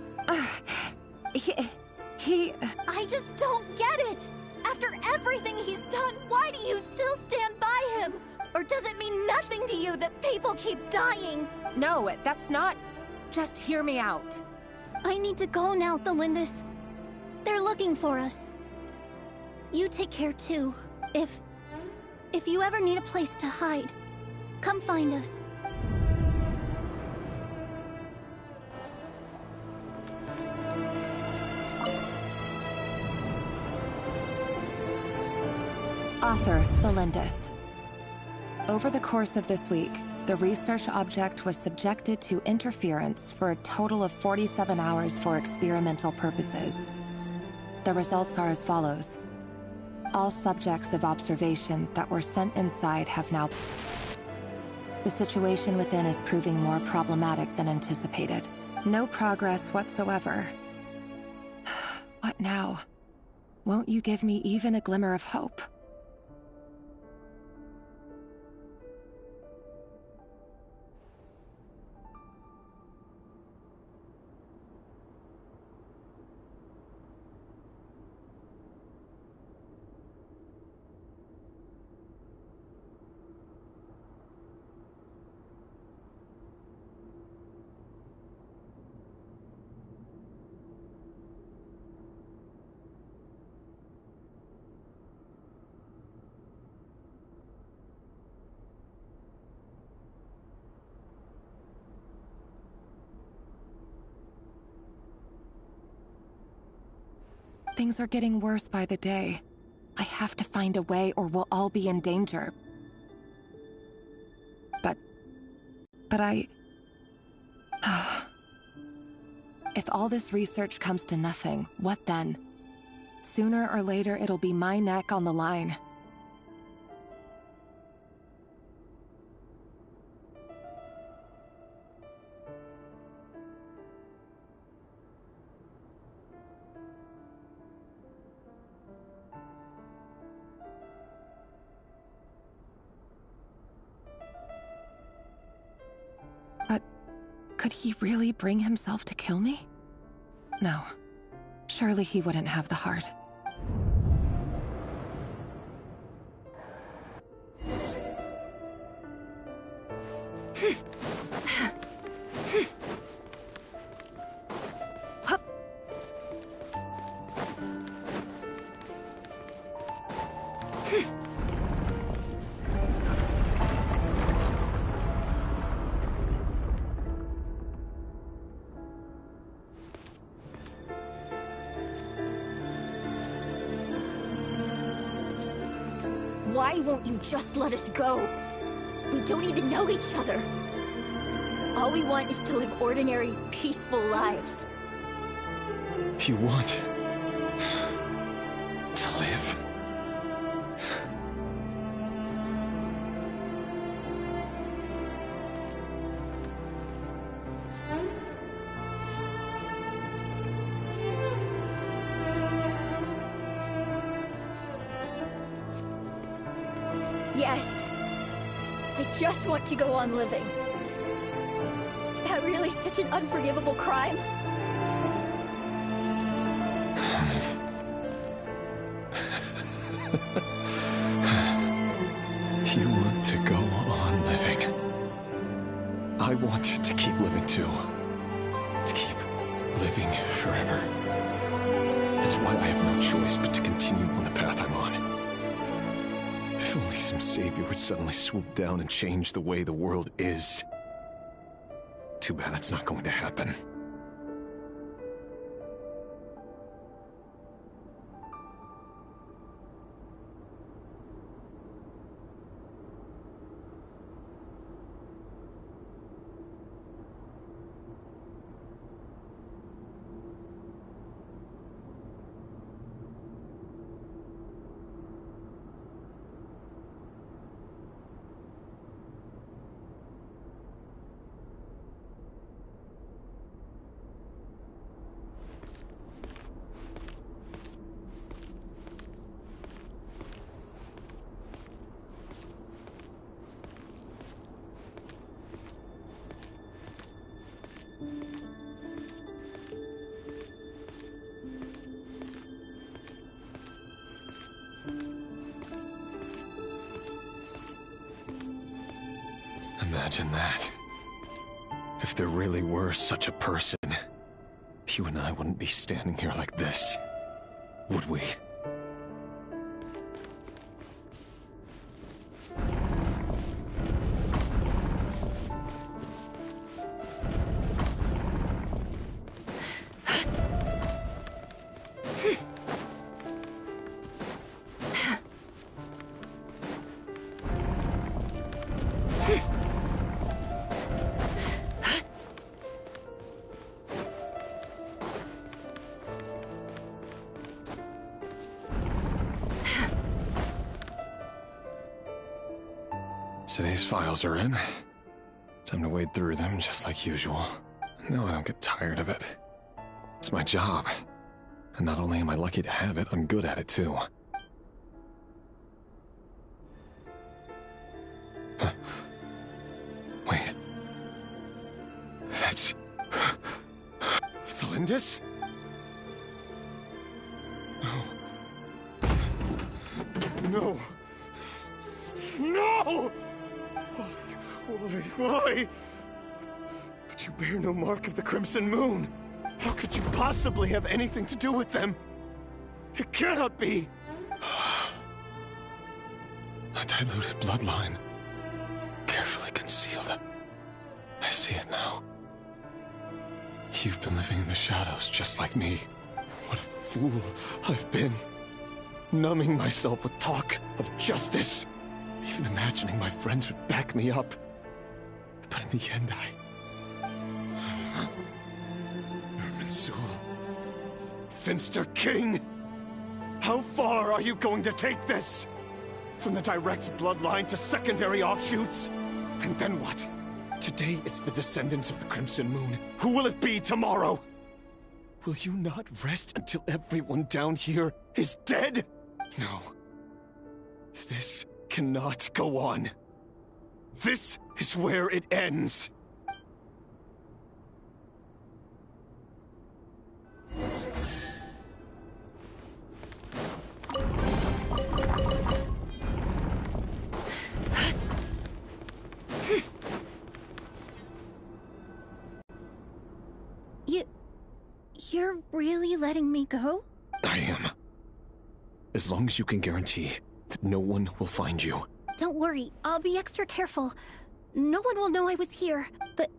He... I just don't get it! After everything he's done, why do you still stand by him? Or does it mean nothing to you that people keep dying? No, that's not... Just hear me out. I need to go now, Delindis. They're looking for us. You take care too. If you ever need a place to hide, come find us. Author Delindis. Over the course of this week, the research object was subjected to interference for a total of 47 hours for experimental purposes. The results are as follows. All subjects of observation that were sent inside have now... The situation within is proving more problematic than anticipated. No progress whatsoever. What now? Won't you give me even a glimmer of hope? Things are getting worse by the day. I have to find a way or we'll all be in danger. But I... If all this research comes to nothing, what then? Sooner or later, it'll be my neck on the line. Could he really bring himself to kill me? No. Surely he wouldn't have the heart. Why won't you just let us go? We don't even know each other. All we want is to live ordinary, peaceful lives. You want to live. Yes. I just want to go on living. Is that really such an unforgivable crime? You want to go on living. I want to keep living too. To keep living forever. That's why I have no choice but to continue on the path I'm on. If only some savior would suddenly swoop down and change the way the world is. Too bad that's not going to happen. Imagine that. If there really were such a person, you and I wouldn't be standing here like this, would we? Today's files are in. Time to wade through them just like usual. No, I don't get tired of it. It's my job. And not only am I lucky to have it, I'm good at it too. Huh. Wait. That's... Thlindis? No. No! Why? But you bear no mark of the Crimson Moon. How could you possibly have anything to do with them? It cannot be! A diluted bloodline. Carefully concealed. I see it now. You've been living in the shadows just like me. What a fool I've been. Numbing myself with talk of justice. Even imagining my friends would back me up. But in the end, Irminsul. Finster King! How far are you going to take this? From the direct bloodline to secondary offshoots? And then what? Today it's the descendants of the Crimson Moon. Who will it be tomorrow? Will you not rest until everyone down here is dead? No. This cannot go on. This is where it ends. You're really letting me go? I am. As long as you can guarantee that no one will find you. Don't worry, I'll be extra careful. No one will know I was here. But...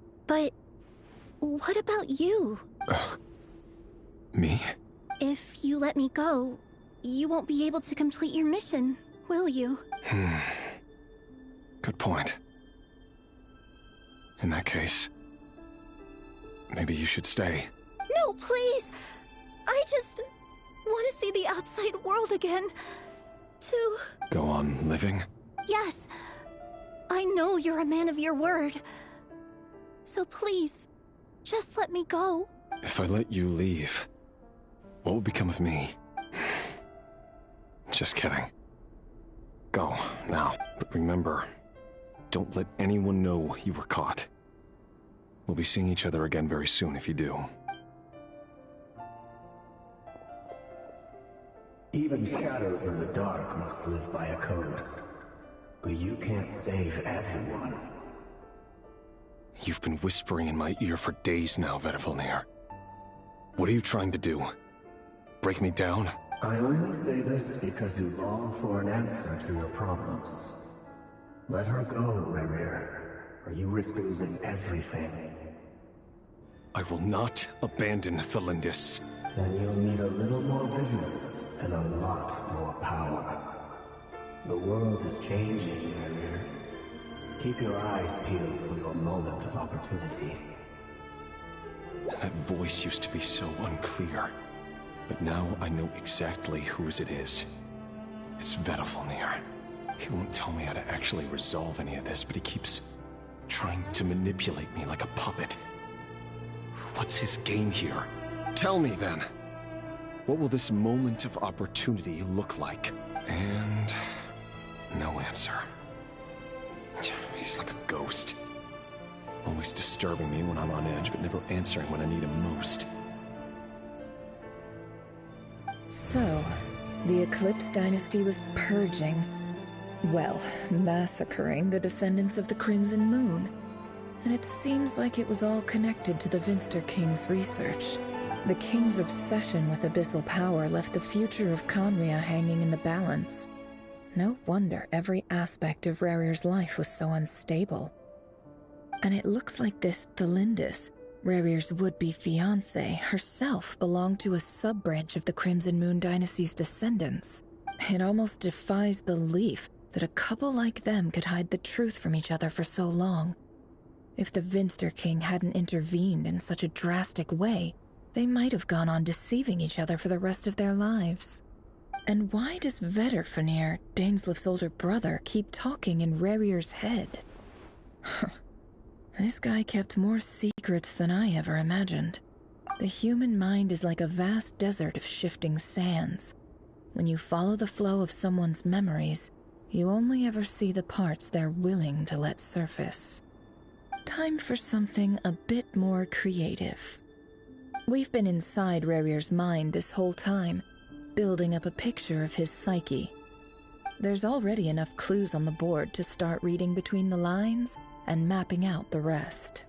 what about you? Me? If you let me go, you won't be able to complete your mission, will you? Good point. In that case, maybe you should stay. No, please! I just want to see the outside world again. To... Go on living? Yes. I know you're a man of your word. So please, just let me go. If I let you leave, what will become of me? Just kidding. Go, now, But remember, don't let anyone know you were caught. We'll be seeing each other again very soon if you do. Even shadows in the dark must live by a code. But you can't save everyone. You've been whispering in my ear for days now, Vedifalnir. What are you trying to do? Break me down? I only say this because you long for an answer to your problems. Let her go, Rerir, or you risk losing everything. I will not abandon Thelindis. Then you'll need a little more vigilance and a lot more power. The world is changing, Rerir. Keep your eyes peeled for your moment of opportunity. That voice used to be so unclear, but now I know exactly whose it is. It's Vedifalnir. He won't tell me how to actually resolve any of this, but he keeps trying to manipulate me like a puppet. What's his game here? Tell me then. What will this moment of opportunity look like? And no answer. He's like a ghost. Always disturbing me when I'm on edge, but never answering when I need him most. So, the Eclipse Dynasty was purging, well, massacring the descendants of the Crimson Moon. And it seems like it was all connected to the Vinster King's research. The King's obsession with abyssal power left the future of Conria hanging in the balance. No wonder every aspect of Rerir's life was so unstable. And it looks like this Thelindis, Rerir's would-be fiancée, herself belonged to a sub-branch of the Crimson Moon Dynasty's descendants. It almost defies belief that a couple like them could hide the truth from each other for so long. If the Vinster King hadn't intervened in such a drastic way, they might have gone on deceiving each other for the rest of their lives. And why does Vedifalnir, Daneslif's older brother, keep talking in Rerir's head? This guy kept more secrets than I ever imagined. The human mind is like a vast desert of shifting sands. When you follow the flow of someone's memories, you only ever see the parts they're willing to let surface. Time for something a bit more creative. We've been inside Rerir's mind this whole time, building up a picture of his psyche. There's already enough clues on the board to start reading between the lines and mapping out the rest.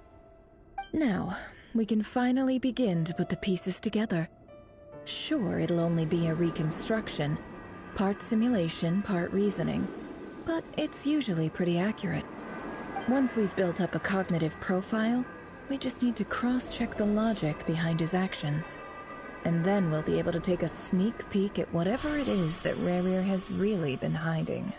Now, we can finally begin to put the pieces together. Sure, it'll only be a reconstruction, part simulation, part reasoning, but it's usually pretty accurate. Once we've built up a cognitive profile, we just need to cross-check the logic behind his actions. And then we'll be able to take a sneak peek at whatever it is that Rerir has really been hiding.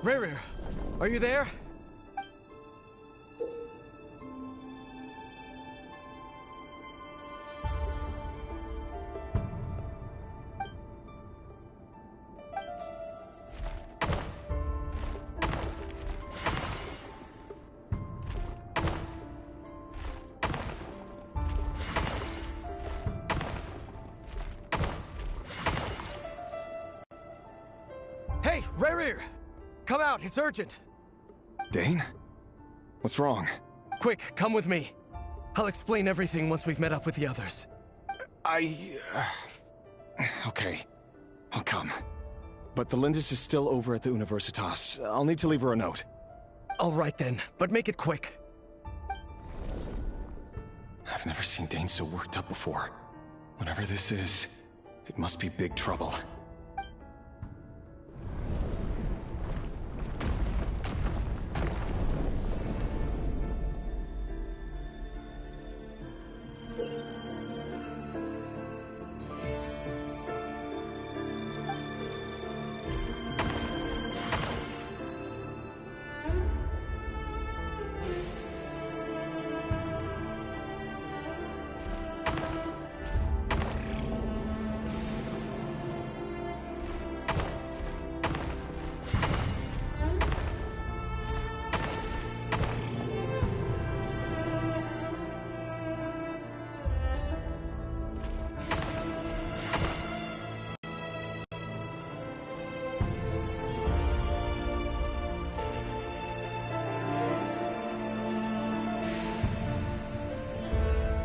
Rerir, are you there? Hey, Rerir! Come out, it's urgent! Dane? What's wrong? Quick, come with me. I'll explain everything once we've met up with the others. Okay. I'll come. But Thelindis is still over at the Universitas. I'll need to leave her a note. All right then, but make it quick. I've never seen Dane so worked up before. Whatever this is, it must be big trouble.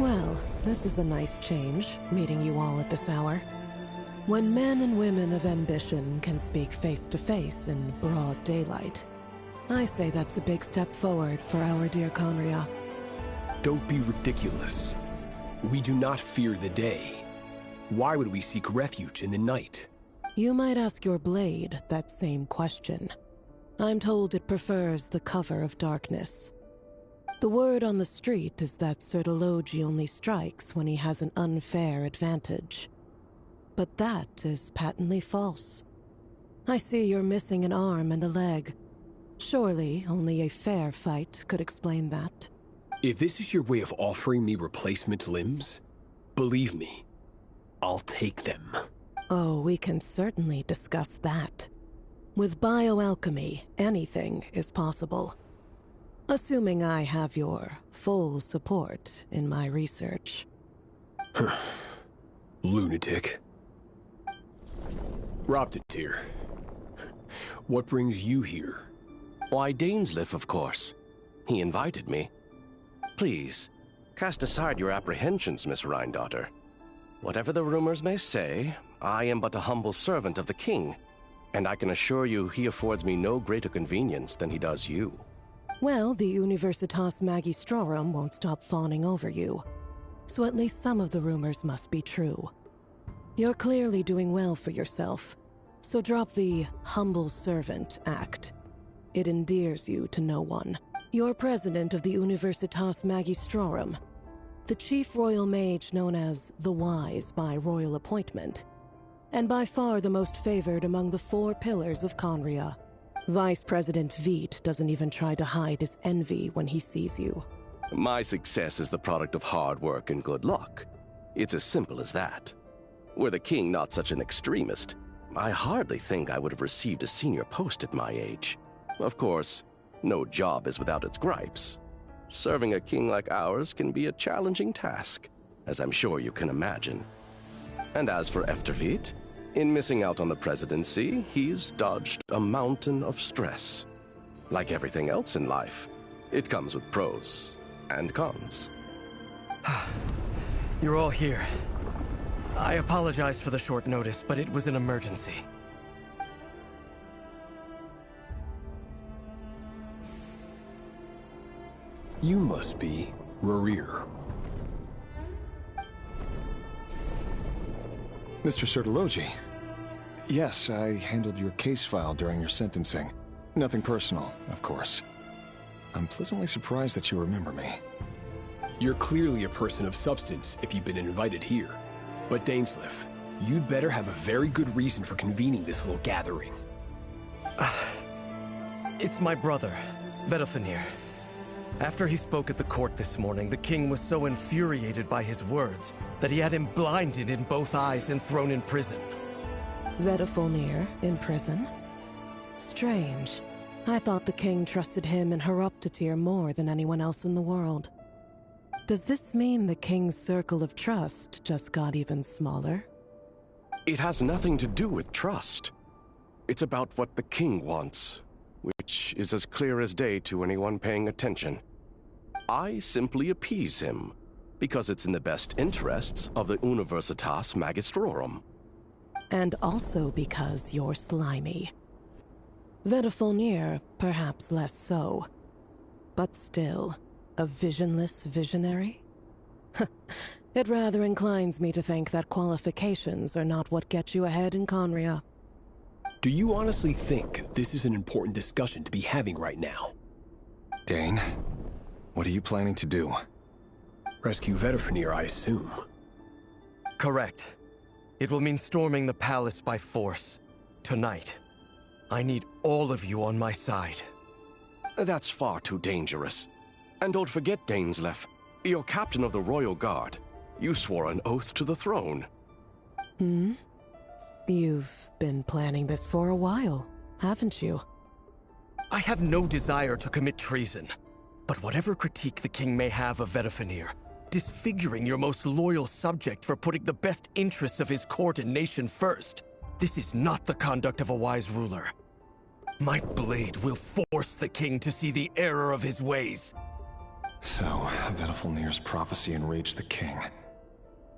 Well, this is a nice change, meeting you all at this hour. When men and women of ambition can speak face to face in broad daylight, I say that's a big step forward for our dear Conria. Don't be ridiculous. We do not fear the day. Why would we seek refuge in the night? You might ask your blade that same question. I'm told it prefers the cover of darkness. The word on the street is that Sertologi only strikes when he has an unfair advantage. But that is patently false. I see you're missing an arm and a leg. Surely only a fair fight could explain that. If this is your way of offering me replacement limbs, believe me, I'll take them. Oh, we can certainly discuss that. With bioalchemy, anything is possible. Assuming I have your full support in my research. Lunatic. Roptatir, what brings you here? Why, Dainsleif, of course. He invited me. Please, cast aside your apprehensions, Miss Rhindaughter. Whatever the rumors may say, I am but a humble servant of the king, and I can assure you he affords me no greater convenience than he does you. Well, the Universitas Magistrorum won't stop fawning over you, so at least some of the rumors must be true. You're clearly doing well for yourself, so drop the humble servant act. It endears you to no one. You're president of the Universitas Magistrorum, the chief royal mage known as the Wise by royal appointment, and by far the most favored among the 4 pillars of Conria. Vice President Veit doesn't even try to hide his envy when he sees you. My success is the product of hard work and good luck. It's as simple as that. Were the king not such an extremist, I hardly think I would have received a senior post at my age. Of course, no job is without its gripes. Serving a king like ours can be a challenging task, as I'm sure you can imagine. And as for Efterveit, in missing out on the presidency, he's dodged a mountain of stress. Like everything else in life, it comes with pros and cons. You're all here. I apologize for the short notice, but it was an emergency. You must be Rerir. Mr. Sertologi. Yes, I handled your case file during your sentencing. Nothing personal, of course. I'm pleasantly surprised that you remember me. You're clearly a person of substance if you've been invited here. But Dainsleif, you'd better have a very good reason for convening this little gathering. It's my brother, Vedofenir. After he spoke at the court this morning, the king was so infuriated by his words that he had him blinded in both eyes and thrown in prison. Vedofenir in prison? Strange. I thought the king trusted him and Horoptatir more than anyone else in the world. Does this mean the king's circle of trust just got even smaller? It has nothing to do with trust. It's about what the king wants, which is as clear as day to anyone paying attention. I simply appease him, because it's in the best interests of the Universitas Magistrorum. And also because you're slimy. Vedofenir, perhaps less so. But still, a visionless visionary? It rather inclines me to think that qualifications are not what get you ahead in Conria. Do you honestly think this is an important discussion to be having right now? Dane, what are you planning to do? Rescue Vedofenir, I assume. Correct. It will mean storming the palace by force. Tonight. I need all of you on my side. That's far too dangerous. And don't forget, Dainsleif, you're captain of the Royal Guard. You swore an oath to the throne. Hmm? You've been planning this for a while, haven't you? I have no desire to commit treason. But whatever critique the king may have of Vedofenir, disfiguring your most loyal subject for putting the best interests of his court and nation first, this is not the conduct of a wise ruler. My blade will force the king to see the error of his ways. So, Vedalfnir's prophecy enraged the king.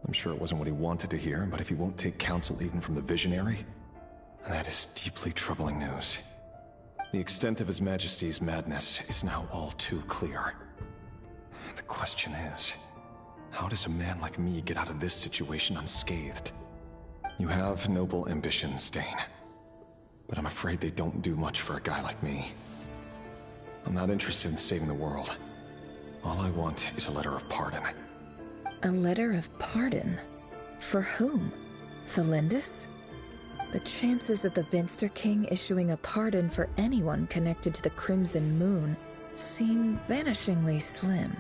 I'm sure it wasn't what he wanted to hear, but if he won't take counsel even from the visionary, that is deeply troubling news. The extent of His Majesty's madness is now all too clear. The question is, how does a man like me get out of this situation unscathed? You have noble ambitions, Dane, but I'm afraid they don't do much for a guy like me. I'm not interested in saving the world. All I want is a letter of pardon. A letter of pardon? For whom? Thelindis? The chances of the Vinster King issuing a pardon for anyone connected to the Crimson Moon seem vanishingly slim.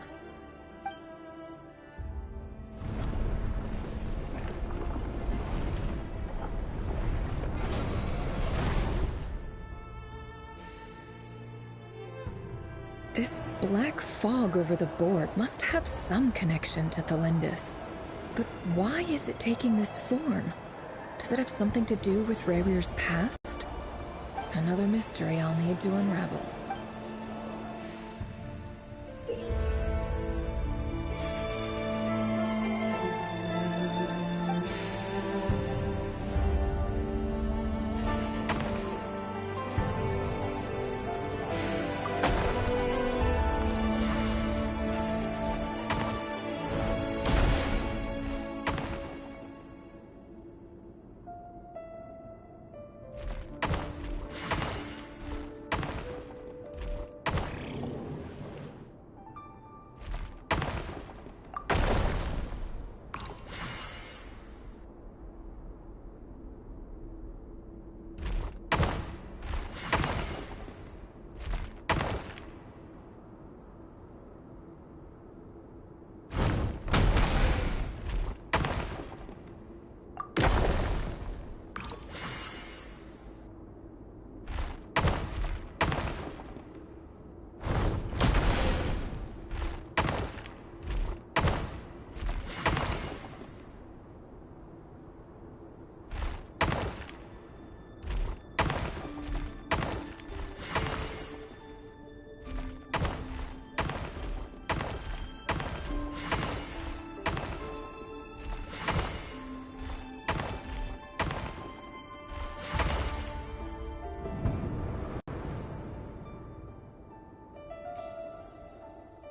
This black fog over the board must have some connection to Thelindis. But why is it taking this form? Does it have something to do with Rerir's past? Another mystery I'll need to unravel.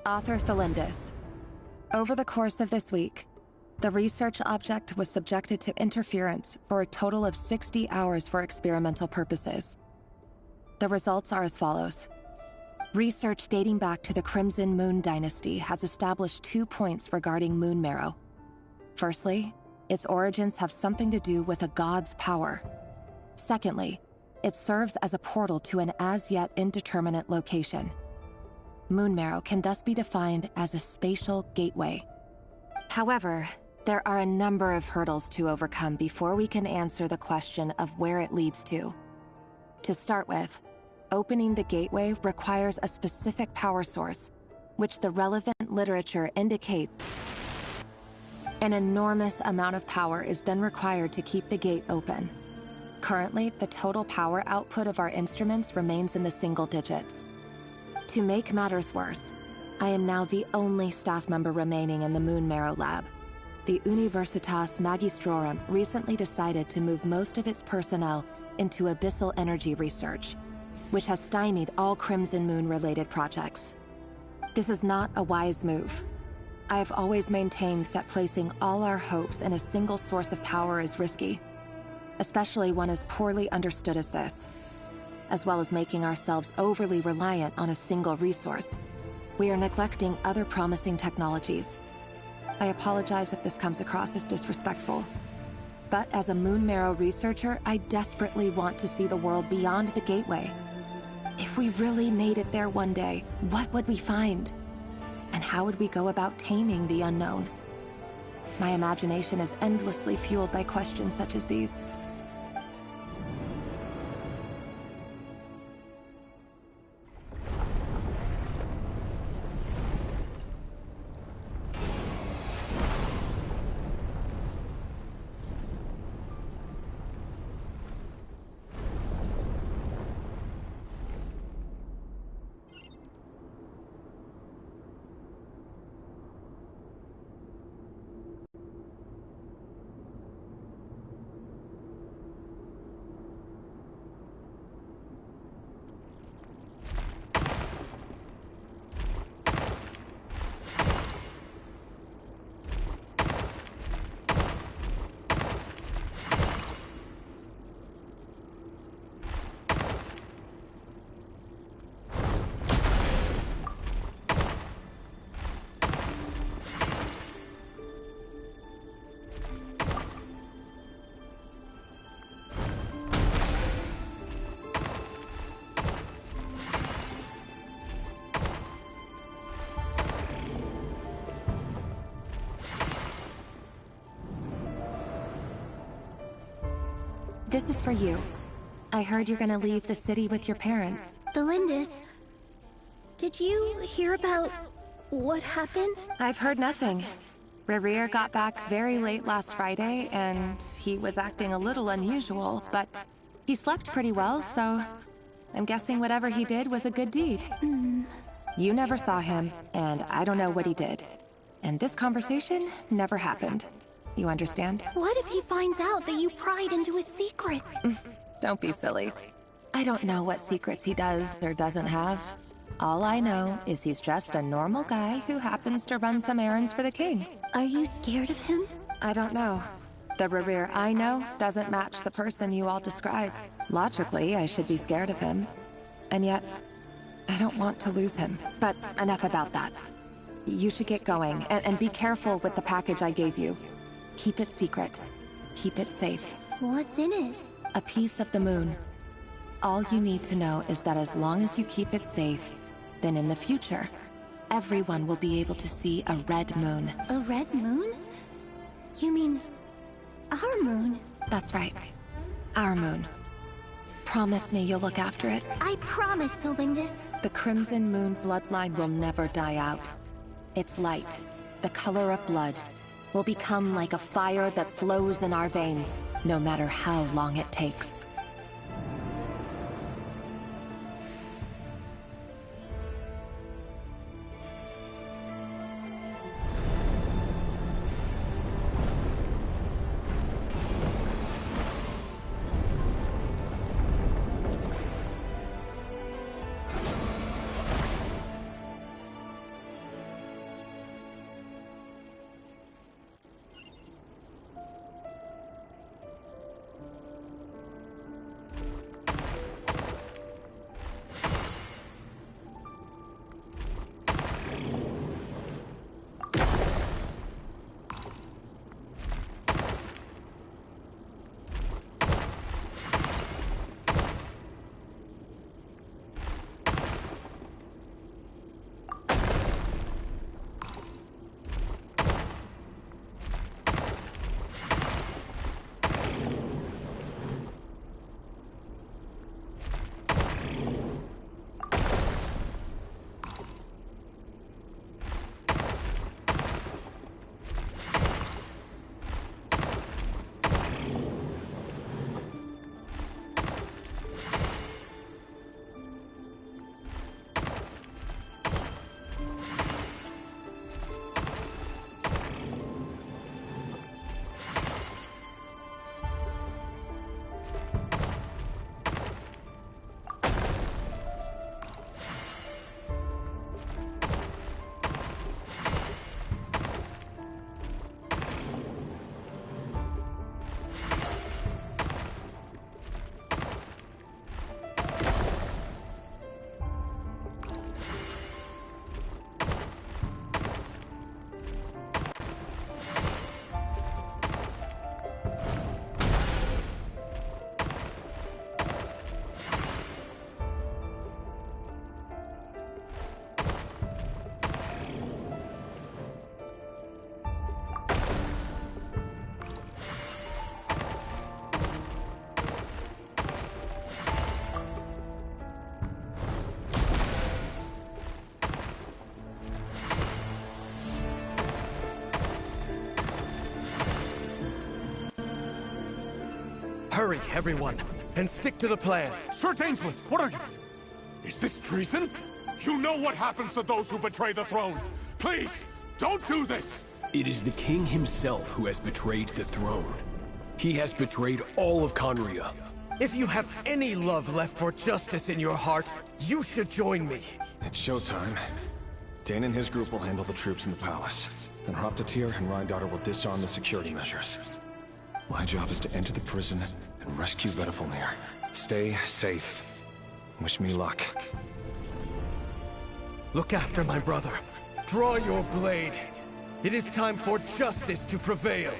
Author Thelindis. Over the course of this week, the research object was subjected to interference for a total of 60 hours for experimental purposes. The results are as follows. Research dating back to the Crimson Moon Dynasty has established 2 points regarding moon marrow. Firstly, its origins have something to do with a god's power. Secondly, it serves as a portal to an as-yet indeterminate location. Moon marrow can thus be defined as a spatial gateway. However, there are a number of hurdles to overcome before we can answer the question of where it leads to. To start with, opening the gateway requires a specific power source, which the relevant literature indicates. An enormous amount of power is then required to keep the gate open. Currently, the total power output of our instruments remains in the single digits. To make matters worse, I am now the only staff member remaining in the Moon Marrow lab. The Universitas Magistrorum recently decided to move most of its personnel into abyssal energy research, which has stymied all Crimson Moon-related projects. This is not a wise move. I have always maintained that placing all our hopes in a single source of power is risky, especially one as poorly understood as this. As well as making ourselves overly reliant on a single resource, we are neglecting other promising technologies. I apologize if this comes across as disrespectful. But as a Moon Marrow researcher, I desperately want to see the world beyond the gateway. If we really made it there one day, what would we find? And how would we go about taming the unknown? My imagination is endlessly fueled by questions such as these. This is for you. I heard you're gonna leave the city with your parents. Delindis, did you hear about what happened? I've heard nothing. Rerir got back very late last Friday, and he was acting a little unusual, but he slept pretty well, so I'm guessing whatever he did was a good deed. You never saw him, and I don't know what he did. And this conversation never happened. You understand? What if he finds out that you pried into his secret? Don't be silly. I don't know what secrets he does or doesn't have. All I know is he's just a normal guy who happens to run some errands for the king. Are you scared of him? I don't know. The Rerir I know doesn't match the person you all describe. Logically, I should be scared of him. And yet, I don't want to lose him. But enough about that. You should get going, and be careful with the package I gave you. Keep it secret. Keep it safe. What's in it? A piece of the moon. All you need to know is that as long as you keep it safe, then in the future, everyone will be able to see a red moon. A red moon? You mean our moon? That's right. Our moon. Promise me you'll look after it. I promise, Delindis. The Crimson Moon bloodline will never die out. Its light, the color of blood, will become like a fire that flows in our veins, no matter how long it takes. Hurry, everyone, and stick to the plan. Sir Dainsleif, what are you? Is this treason? You know what happens to those who betray the throne. Please, don't do this! It is the king himself who has betrayed the throne. He has betrayed all of Conria. If you have any love left for justice in your heart, you should join me. It's showtime. Dane and his group will handle the troops in the palace. Then Hraptatir and Rhindaughter will disarm the security measures. My job is to enter the prison and rescue Vedifalnir. Stay safe. Wish me luck. Look after my brother. Draw your blade. It is time for justice to prevail.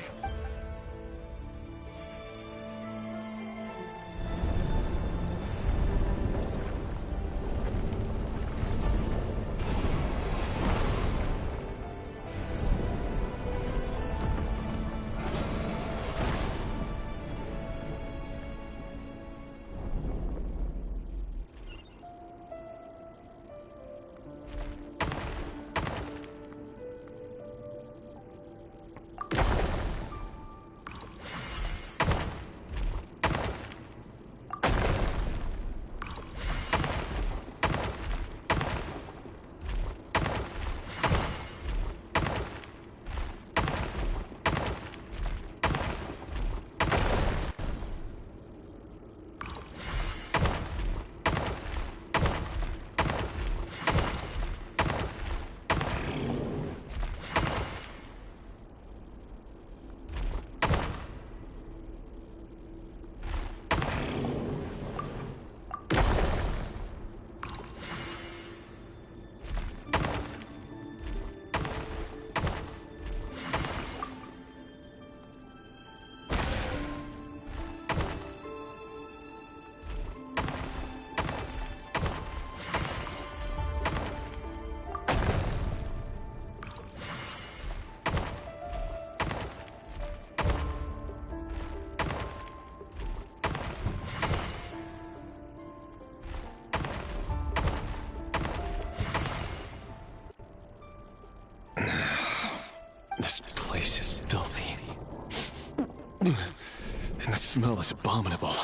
The smell is abominable.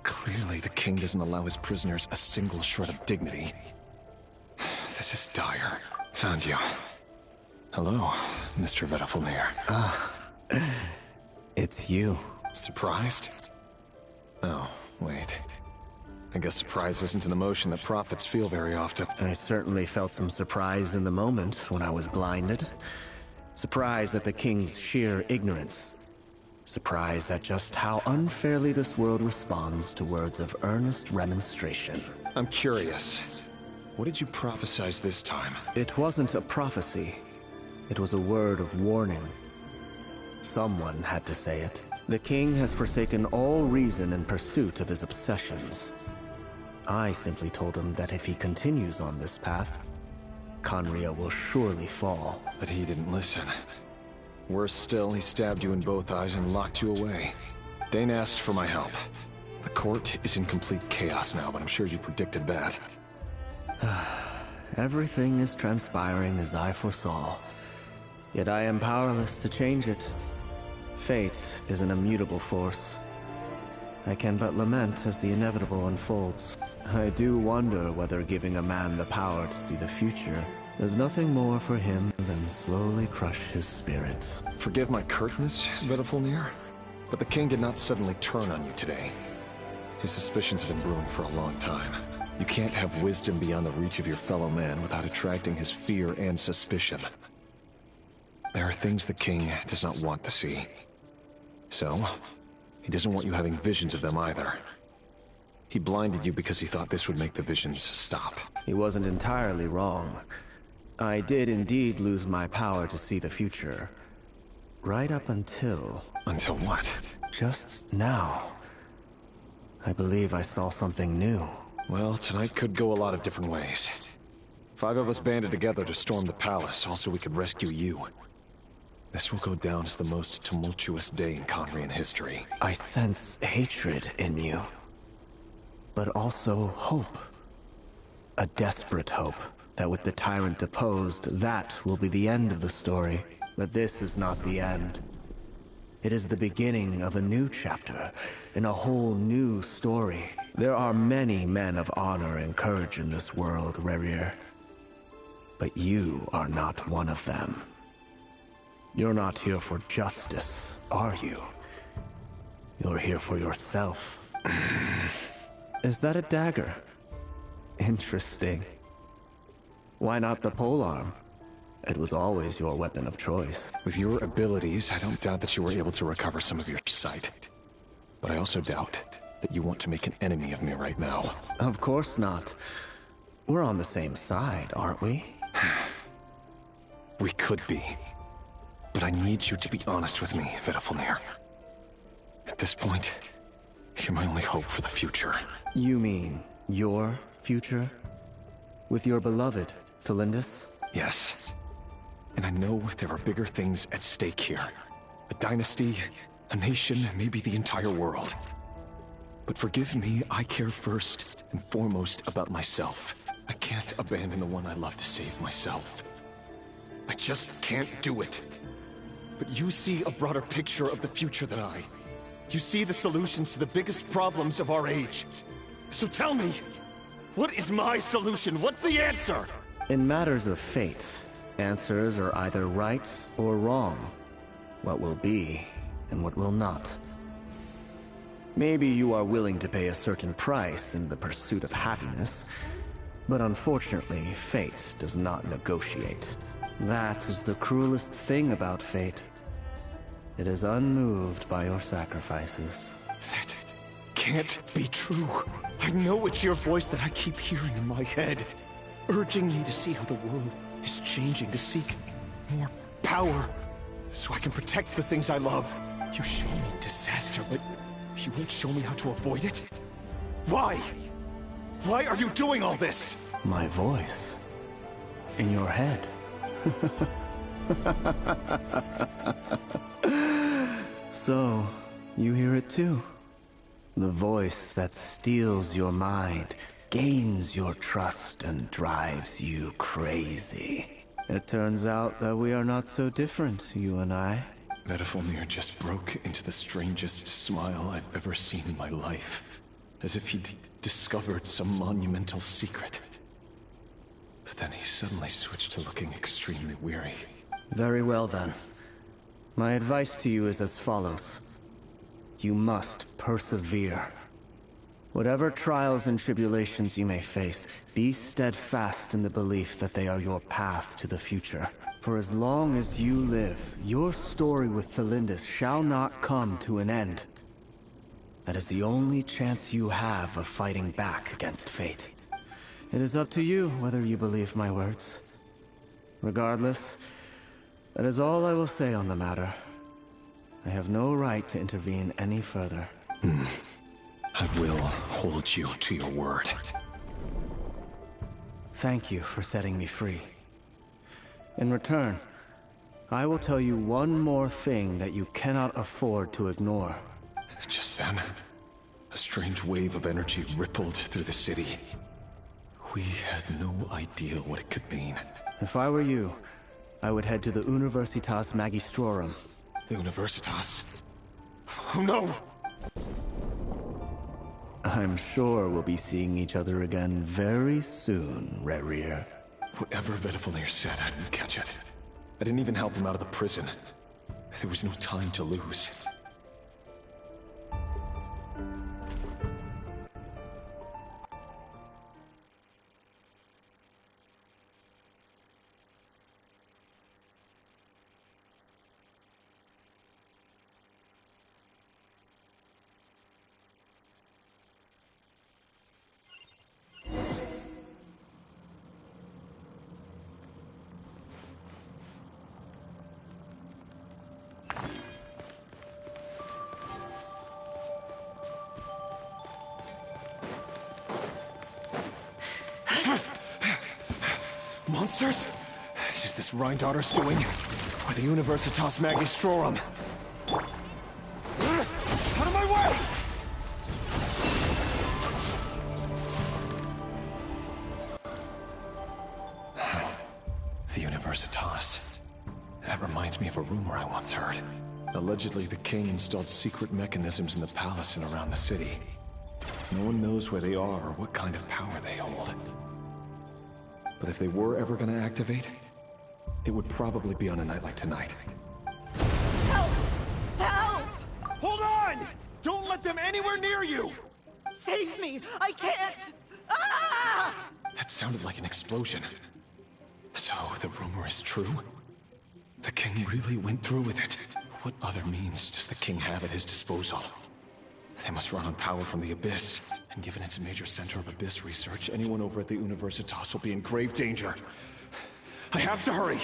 Clearly, the king doesn't allow his prisoners a single shred of dignity. This is dire. Found you. Hello, Mr. Vedafilnir. It's you. Surprised? Oh, wait. I guess surprise isn't an emotion that prophets feel very often. I certainly felt some surprise in the moment when I was blinded. Surprise at the king's sheer ignorance. Surprise at just how unfairly this world responds to words of earnest remonstration. I'm curious. What did you prophesize this time? It wasn't a prophecy. It was a word of warning. Someone had to say it. The king has forsaken all reason in pursuit of his obsessions. I simply told him that if he continues on this path, Conria will surely fall. But he didn't listen. Worse still, he stabbed you in both eyes and locked you away. Dane asked for my help. The court is in complete chaos now, but I'm sure you predicted that. Everything is transpiring as I foresaw. Yet I am powerless to change it. Fate is an immutable force. I can but lament as the inevitable unfolds. I do wonder whether giving a man the power to see the future does nothing more for him than slowly crush his spirit. Forgive my curtness, Vedafilnir, but the king did not suddenly turn on you today. His suspicions have been brewing for a long time. You can't have wisdom beyond the reach of your fellow man without attracting his fear and suspicion. There are things the king does not want to see. So, he doesn't want you having visions of them either. He blinded you because he thought this would make the visions stop. He wasn't entirely wrong. I did indeed lose my power to see the future. Right up until... Until what? Just now. I believe I saw something new. Well, tonight could go a lot of different ways. 5 of us banded together to storm the palace, also we could rescue you. This will go down as the most tumultuous day in Conrian history. I sense hatred in you. But also hope. A desperate hope that with the tyrant deposed, that will be the end of the story. But this is not the end. It is the beginning of a new chapter, in a whole new story. There are many men of honor and courage in this world, Rerir. But you are not one of them. You're not here for justice, are you? You're here for yourself. Is that a dagger? Interesting. Why not the polearm? It was always your weapon of choice. With your abilities, I don't doubt that you were able to recover some of your sight. But I also doubt that you want to make an enemy of me right now. Of course not. We're on the same side, aren't we? We could be. But I need you to be honest with me, Vedafilnir. At this point, you're my only hope for the future. You mean your future? With your beloved, Felindus? Yes. And I know there are bigger things at stake here. A dynasty, a nation, maybe the entire world. But forgive me, I care first and foremost about myself. I can't abandon the one I love to save myself. I just can't do it. But you see a broader picture of the future than I. You see the solutions to the biggest problems of our age. So tell me, what is my solution? What's the answer? In matters of fate, answers are either right or wrong. What will be, and what will not. Maybe you are willing to pay a certain price in the pursuit of happiness, but unfortunately, fate does not negotiate. That is the cruelest thing about fate. It is unmoved by your sacrifices. That can't be true. I know it's your voice that I keep hearing in my head, urging me to see how the world is changing, to seek more power, so I can protect the things I love. You show me disaster, but you won't show me how to avoid it? Why? Why are you doing all this? My voice. In your head. So, you hear it too? The voice that steals your mind, gains your trust, and drives you crazy. It turns out that we are not so different, you and I. Vedifalnir just broke into the strangest smile I've ever seen in my life. As if he'd discovered some monumental secret. But then he suddenly switched to looking extremely weary. Very well then. My advice to you is as follows. You must persevere. Whatever trials and tribulations you may face, be steadfast in the belief that they are your path to the future. For as long as you live, your story with Thelindis shall not come to an end. That is the only chance you have of fighting back against fate. It is up to you whether you believe my words. Regardless, that is all I will say on the matter. I have no right to intervene any further. I will hold you to your word. Thank you for setting me free. In return, I will tell you one more thing that you cannot afford to ignore. Just then, a strange wave of energy rippled through the city. We had no idea what it could mean. If I were you, I would head to the Universitas Magistrorum. The Universitas? Oh no! I'm sure we'll be seeing each other again very soon, Rerir. Whatever Vedifalnir said, I didn't catch it. I didn't even help him out of the prison. There was no time to lose. Monsters? Is this Rhindaughter's doing? Or the Universitas Magistrorum? Out of my way! The Universitas. That reminds me of a rumor I once heard. Allegedly, the king installed secret mechanisms in the palace and around the city. No one knows where they are or what kind of power they hold. But if they were ever gonna activate, it would probably be on a night like tonight. Help! Help! Hold on! Don't let them anywhere near you! Save me! I can't! Ah! That sounded like an explosion. So, the rumor is true? The king really went through with it. What other means does the king have at his disposal? They must run on power from the Abyss. And given it's a major center of Abyss research, anyone over at the Universitas will be in grave danger. I have to hurry!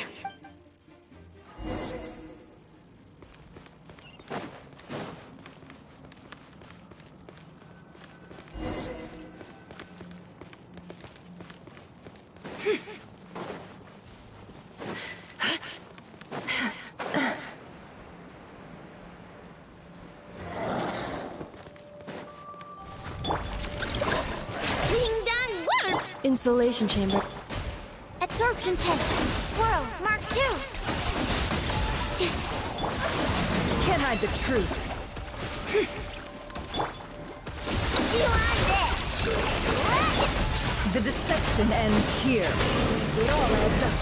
Insulation chamber. Absorption test. Swirl. Mark 2. Can't hide the truth. Chew on this. The deception ends here. It all adds up.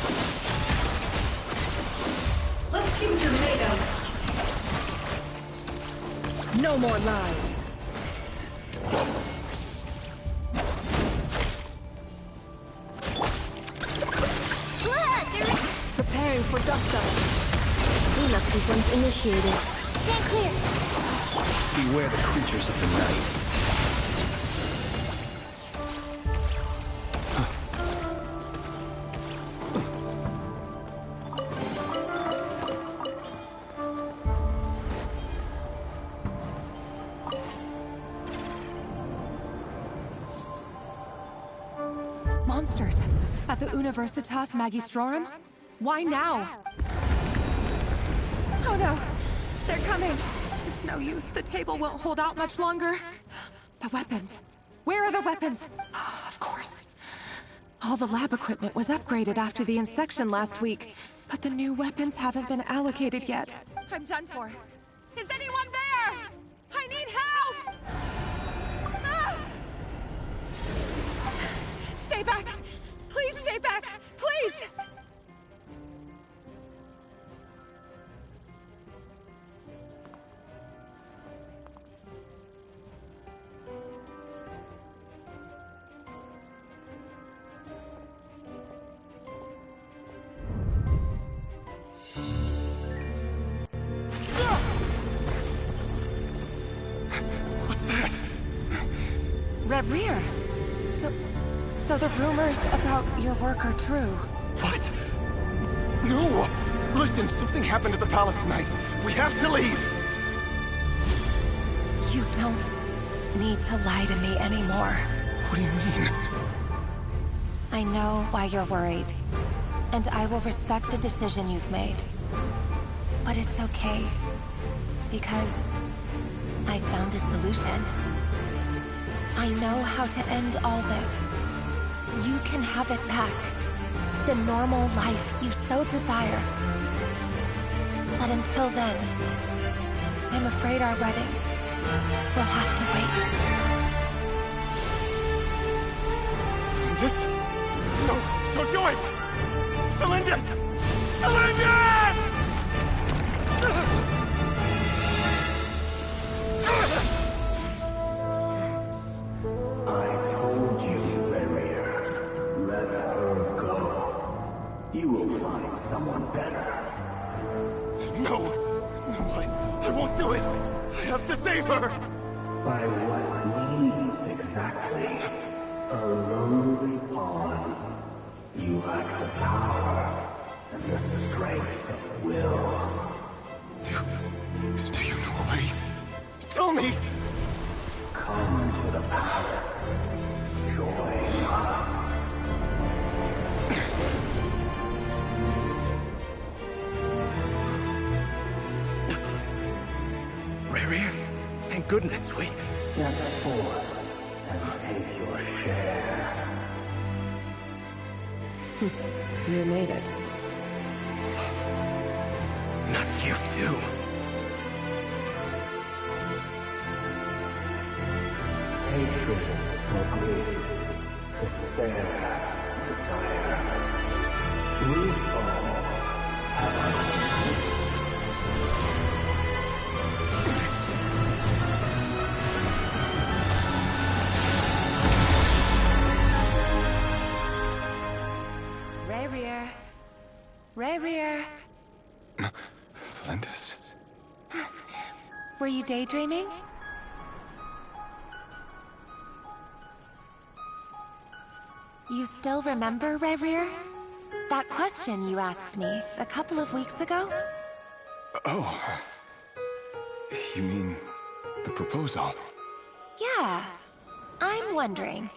Let's see what you're made of. No more lies. Preparing for dust-up. Cleanup sequence initiated. Stand clear. Beware the creatures of the night. Monsters! At the Universitas Magistrorum? Why now? Oh no! They're coming! It's no use. The table won't hold out much longer. The weapons. Where are the weapons? Of course. All the lab equipment was upgraded after the inspection last week, But the new weapons haven't been allocated yet. I'm done for. Is anyone there? I need help! Ah! Stay back! Please stay back! Please! What's that? Reverie! So the rumors about your work are true. What? No! Listen, something happened at the palace tonight. We have to leave! You don't need to lie to me anymore. What do you mean? I know why you're worried, and I will respect the decision you've made. But it's okay, because I found a solution. I know how to end all this. You can have it back. The normal life you so desire. But until then, I'm afraid our wedding will have to wait. This? No, don't do it! Cylinders! Cylinders! I told you, Reverie. Let her go. You will find someone better. No! No, I won't do it! I have to save her! By what means exactly? A lowly pawn. You lack the power and the strength of will. Do you know a way? Tell me! Come to the palace. Join us. Rare, thank goodness we... Step forth and take your share. You made it. Not you too. Hatred or grief, despair, desire. We all have our Reverie. Lindis. Were you daydreaming? You still remember, Reverie? That question you asked me a couple of weeks ago? Oh. You mean the proposal? Yeah. I'm wondering,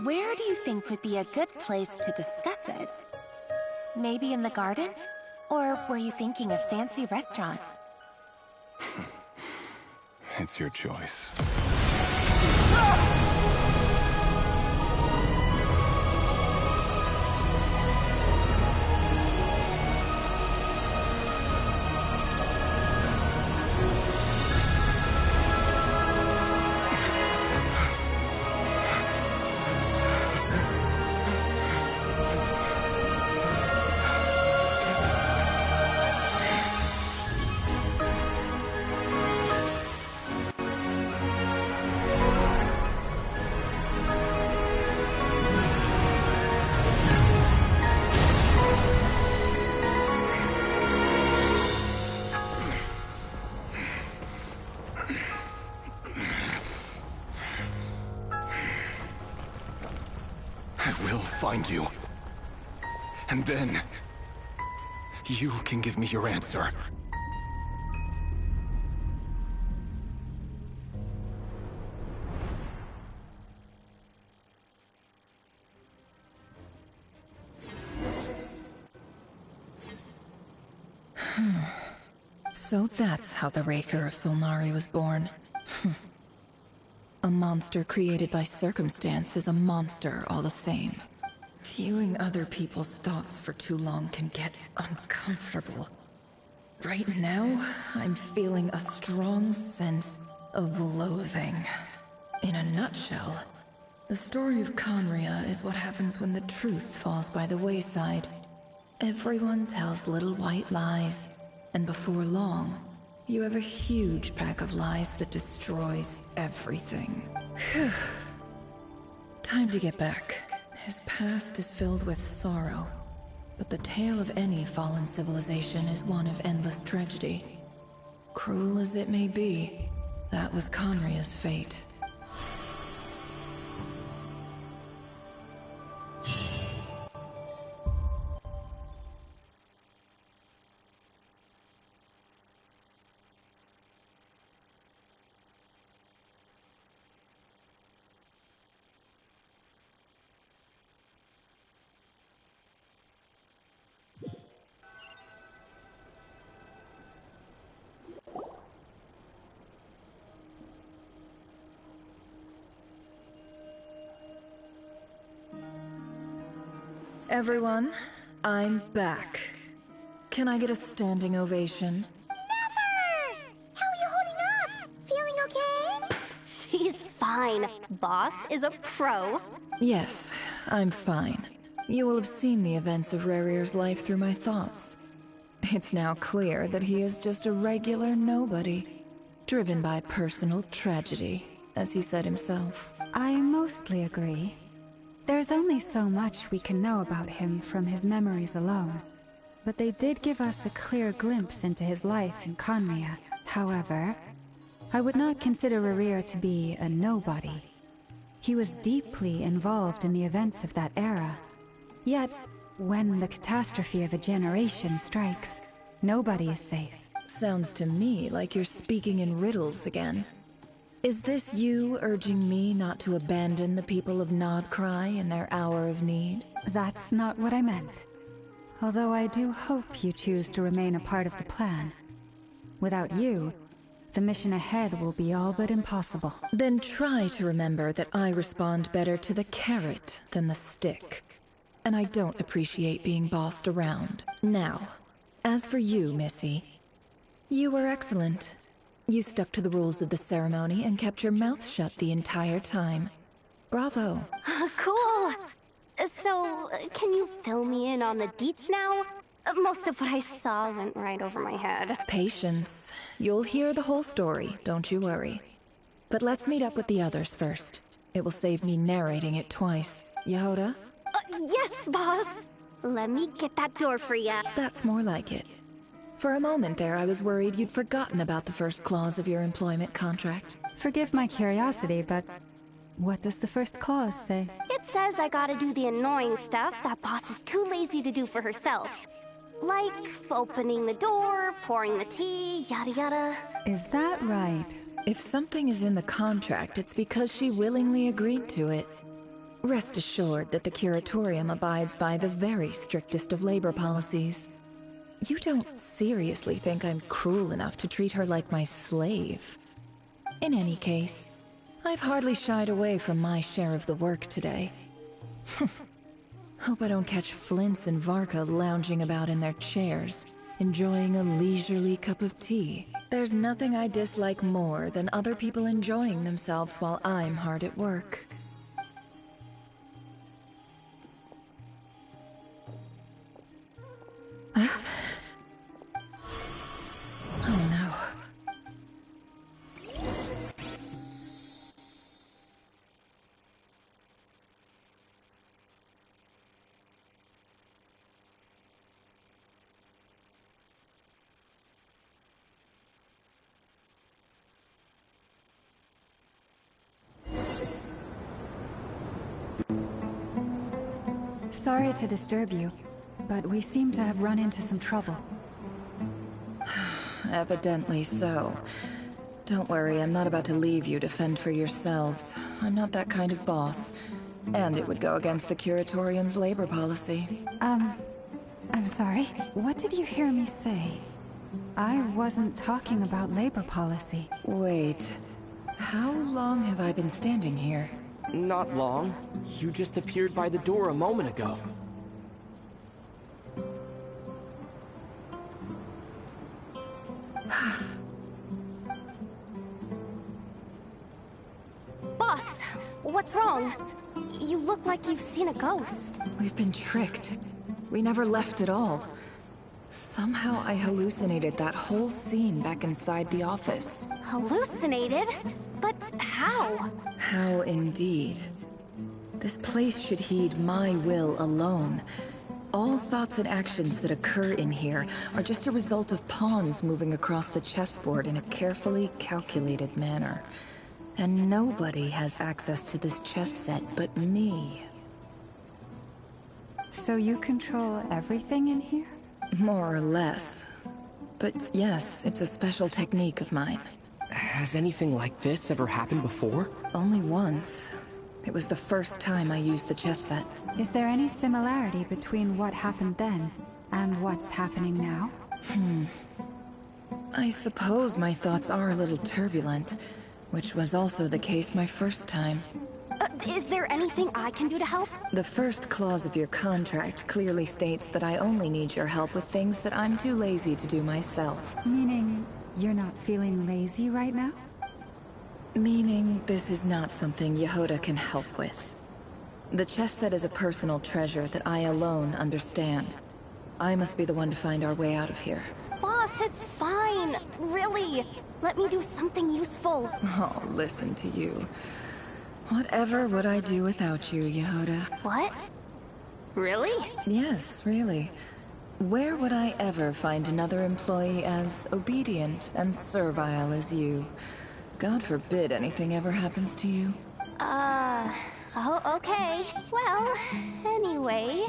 where do you think would be a good place to discuss it? Maybe in the garden? Or were you thinking a fancy restaurant? It's your choice. Find you. And then... you can give me your answer. So that's how the Raker of Solnari was born. A monster created by circumstance is a monster all the same. Viewing other people's thoughts for too long can get uncomfortable. Right now, I'm feeling a strong sense of loathing. In a nutshell, the story of Conria is what happens when the truth falls by the wayside. Everyone tells little white lies, and before long, you have a huge pack of lies that destroys everything. Phew. Time to get back. His past is filled with sorrow, but the tale of any fallen civilization is one of endless tragedy. Cruel as it may be, that was Conria's fate. Everyone, I'm back. Can I get a standing ovation? Never! How are you holding up? Feeling okay? She's fine. Boss is a pro. Yes, I'm fine. You will have seen the events of Rerir's life through my thoughts. It's now clear that he is just a regular nobody, driven by personal tragedy, as he said himself. I mostly agree. There's only so much we can know about him from his memories alone, but they did give us a clear glimpse into his life in Conria. However, I would not consider Rerir to be a nobody. He was deeply involved in the events of that era. Yet, when the catastrophe of a generation strikes, nobody is safe. Sounds to me like you're speaking in riddles again. Is this you urging me not to abandon the people of Nodcry in their hour of need? That's not what I meant. Although I do hope you choose to remain a part of the plan. Without you, the mission ahead will be all but impossible. Then try to remember that I respond better to the carrot than the stick. And I don't appreciate being bossed around. Now, as for you, Missy, you were excellent. You stuck to the rules of the ceremony and kept your mouth shut the entire time. Bravo. Cool. So, can you fill me in on the deets now? Most of what I saw went right over my head. Patience. You'll hear the whole story, don't you worry. But let's meet up with the others first. It will save me narrating it twice. Yehoda? Yes, boss! Let me get that door for ya. That's more like it. For a moment there, I was worried you'd forgotten about the first clause of your employment contract. Forgive my curiosity, but what does the first clause say? It says I gotta do the annoying stuff that boss is too lazy to do for herself. Like opening the door, pouring the tea, yada yada. Is that right? If something is in the contract, it's because she willingly agreed to it. Rest assured that the Curatorium abides by the very strictest of labor policies. You don't seriously think I'm cruel enough to treat her like my slave? In any case, I've hardly shied away from my share of the work today. Hope I don't catch Flintz and Varka lounging about in their chairs, enjoying a leisurely cup of tea. There's nothing I dislike more than other people enjoying themselves while I'm hard at work. Oh no. Sorry to disturb you, but we seem to have run into some trouble. Evidently so. Don't worry, I'm not about to leave you to fend for yourselves. I'm not that kind of boss. And it would go against the Curatorium's labor policy. I'm sorry. What did you hear me say? I wasn't talking about labor policy. Wait. How long have I been standing here? Not long. You just appeared by the door a moment ago. Boss, what's wrong? You look like you've seen a ghost. We've been tricked. We never left at all. Somehow I hallucinated that whole scene back inside the office. Hallucinated? But how? How indeed. This place should heed my will alone. All thoughts and actions that occur in here are just a result of pawns moving across the chessboard in a carefully calculated manner. And nobody has access to this chess set but me. So you control everything in here? More or less. But yes, it's a special technique of mine. Has anything like this ever happened before? Only once. It was the first time I used the chess set. Is there any similarity between what happened then and what's happening now? I suppose my thoughts are a little turbulent, which was also the case my first time. Is there anything I can do to help? The first clause of your contract clearly states that I only need your help with things that I'm too lazy to do myself. Meaning, you're not feeling lazy right now? Meaning, this is not something Yehoda can help with. The chess set is a personal treasure that I alone understand. I must be the one to find our way out of here. Boss, it's fine. Really. Let me do something useful. Oh, listen to you. Whatever would I do without you, Yehoda? What? Really? Yes, really. Where would I ever find another employee as obedient and servile as you? God forbid anything ever happens to you. Oh, okay. Well, anyway,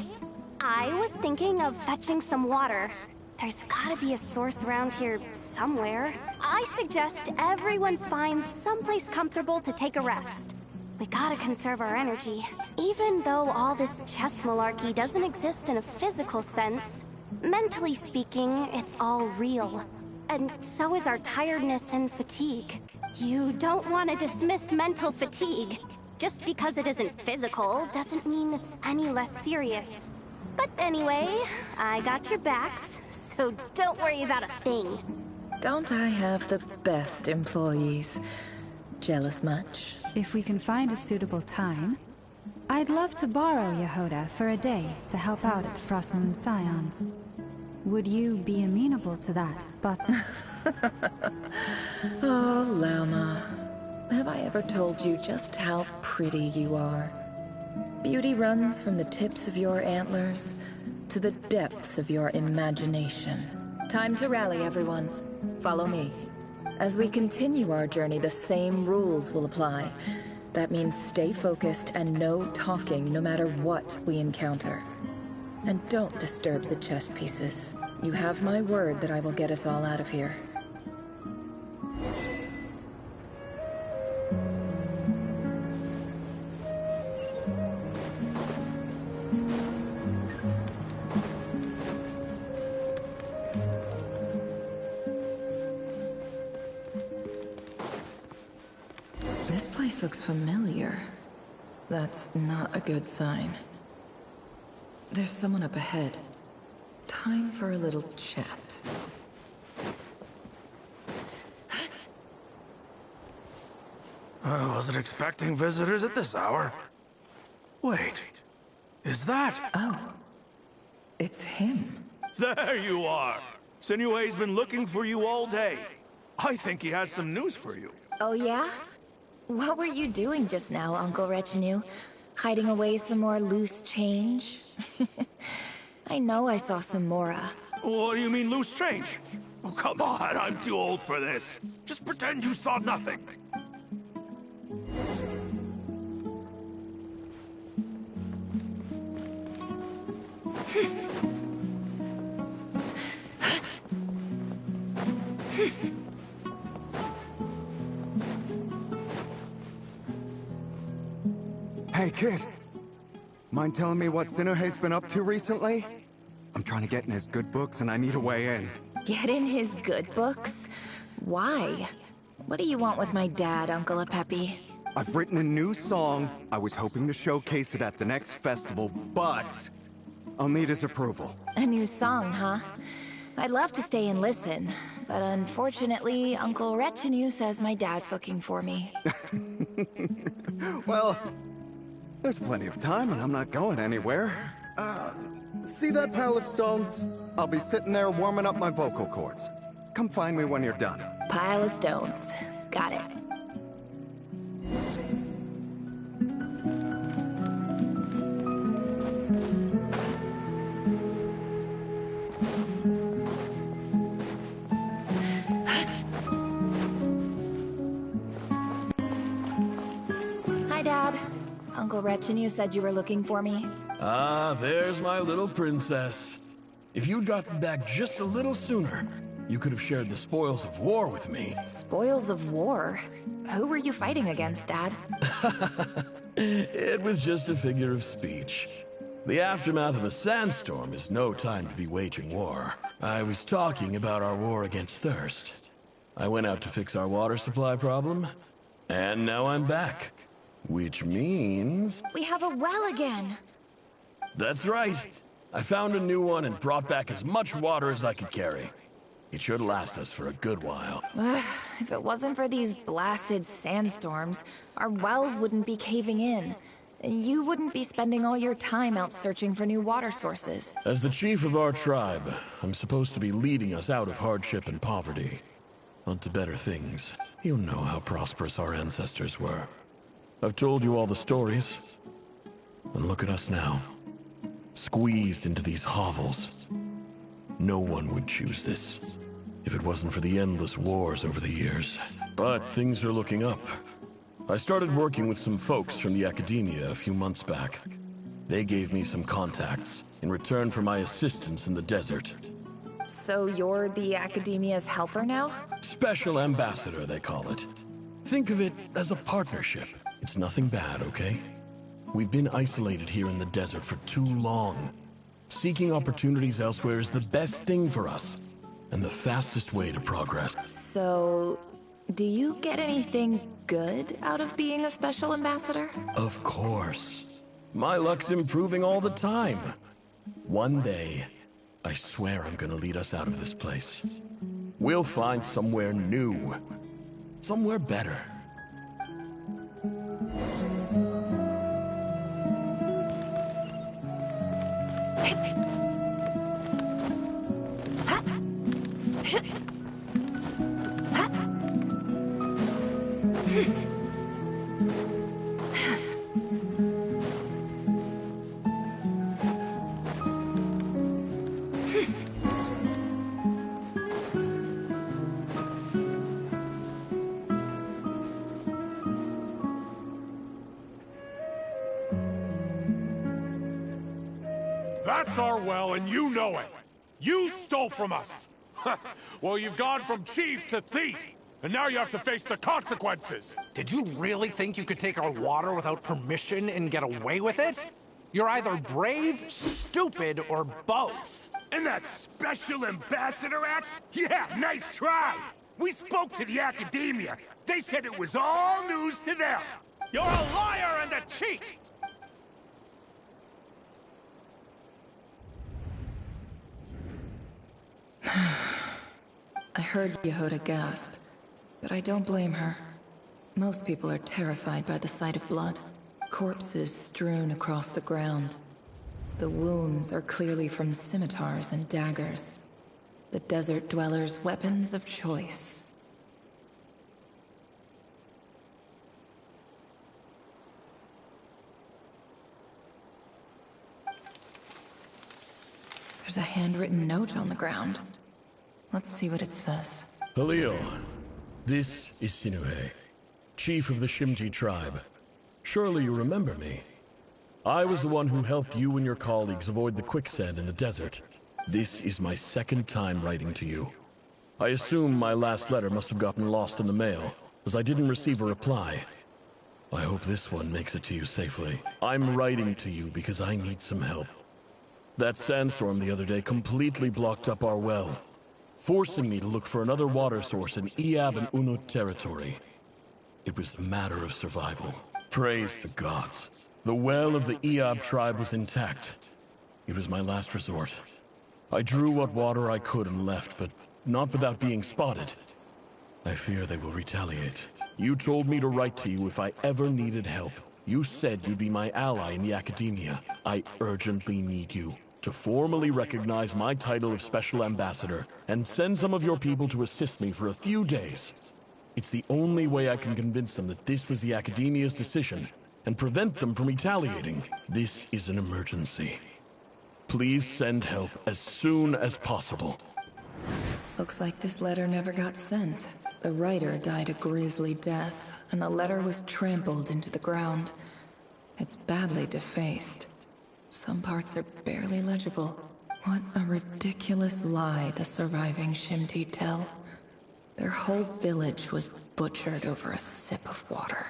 I was thinking of fetching some water. There's gotta be a source around here somewhere. I suggest everyone finds someplace comfortable to take a rest. We gotta conserve our energy. Even though all this chess malarkey doesn't exist in a physical sense, mentally speaking, it's all real. And so is our tiredness and fatigue. You don't want to dismiss mental fatigue. Just because it isn't physical doesn't mean it's any less serious. But anyway, I got your backs, so don't worry about a thing. Don't I have the best employees? Jealous much? If we can find a suitable time, I'd love to borrow Yehoda for a day to help out at the Frostmoon Scions. Would you be amenable to that, but... Oh, Lama. Have I ever told you just how pretty you are? Beauty runs from the tips of your antlers to the depths of your imagination. Time to rally, everyone. Follow me. As we continue our journey, the same rules will apply. That means stay focused and no talking no matter what we encounter. And don't disturb the chess pieces. You have my word that I will get us all out of here. This place looks familiar. That's not a good sign. There's someone up ahead. Time for a little chat. I wasn't expecting visitors at this hour. Wait, is that? Oh, it's him. There you are. Sinue's been looking for you all day. I think he has some news for you. Oh yeah? What were you doing just now, Uncle Retinue? Hiding away some more loose change? I know I saw some Mora. What do you mean loose change? Oh, come on, I'm too old for this. Just pretend you saw nothing. Hey, kid. Mind telling me what Sinuhe's been up to recently? I'm trying to get in his good books and I need a way in. Get in his good books? Why? What do you want with my dad, Uncle Apepi? I've written a new song. I was hoping to showcase it at the next festival, but I'll need his approval. A new song, huh? I'd love to stay and listen, but unfortunately, Uncle Retinue says my dad's looking for me. Well, there's plenty of time and I'm not going anywhere. See that pile of stones? I'll be sitting there warming up my vocal cords. Come find me when you're done. Pile of stones. Got it. Hi, Dad. Uncle Retinue said you were looking for me. Ah, there's my little princess. If you'd gotten back just a little sooner, you could have shared the spoils of war with me. Spoils of war? Who were you fighting against, Dad? It was just a figure of speech. The aftermath of a sandstorm is no time to be waging war. I was talking about our war against thirst. I went out to fix our water supply problem, and now I'm back. Which means... We have a well again! That's right. I found a new one and brought back as much water as I could carry. It should last us for a good while. If it wasn't for these blasted sandstorms, our wells wouldn't be caving in. You wouldn't be spending all your time out searching for new water sources. As the chief of our tribe, I'm supposed to be leading us out of hardship and poverty. Onto better things. You know how prosperous our ancestors were. I've told you all the stories. And look at us now. Squeezed into these hovels. No one would choose this, if it wasn't for the endless wars over the years. But things are looking up. I started working with some folks from the academia a few months back. They gave me some contacts in return for my assistance in the desert. So you're the academia's helper now? Special ambassador, they call it. Think of it as a partnership. It's nothing bad, okay? We've been isolated here in the desert for too long. Seeking opportunities elsewhere is the best thing for us, and the fastest way to progress. So, do you get anything good out of being a special ambassador? Of course. My luck's improving all the time. One day, I swear I'm gonna lead us out of this place. We'll find somewhere new. Somewhere better. That's our well, and you know it. You stole from us. Well, you've gone from chief to thief, and now you have to face the consequences. Did you really think you could take our water without permission and get away with it? You're either brave, stupid, or both. And that special ambassador act? Yeah, nice try. We spoke to the academia. They said it was all news to them. You're a liar and a cheat! I heard Yehuda gasp, but I don't blame her. Most people are terrified by the sight of blood. Corpses strewn across the ground. The wounds are clearly from scimitars and daggers. The desert dwellers' weapons of choice. There's a handwritten note on the ground. Let's see what it says. Halil, this is Sinuhe, chief of the Shimti tribe. Surely you remember me. I was the one who helped you and your colleagues avoid the quicksand in the desert. This is my second time writing to you. I assume my last letter must have gotten lost in the mail, as I didn't receive a reply. I hope this one makes it to you safely. I'm writing to you because I need some help. That sandstorm the other day completely blocked up our well, forcing me to look for another water source in Iab and Unut territory. It was a matter of survival. Praise the gods. The well of the Eob tribe was intact. It was my last resort. I drew what water I could and left, but not without being spotted. I fear they will retaliate. You told me to write to you if I ever needed help. You said you'd be my ally in the academia. I urgently need you to formally recognize my title of Special Ambassador and send some of your people to assist me for a few days. It's the only way I can convince them that this was the academia's decision and prevent them from retaliating. This is an emergency. Please send help as soon as possible. Looks like this letter never got sent. The writer died a grisly death, and the letter was trampled into the ground. It's badly defaced. Some parts are barely legible. What a ridiculous lie the surviving Shimti tell. Their whole village was butchered over a sip of water.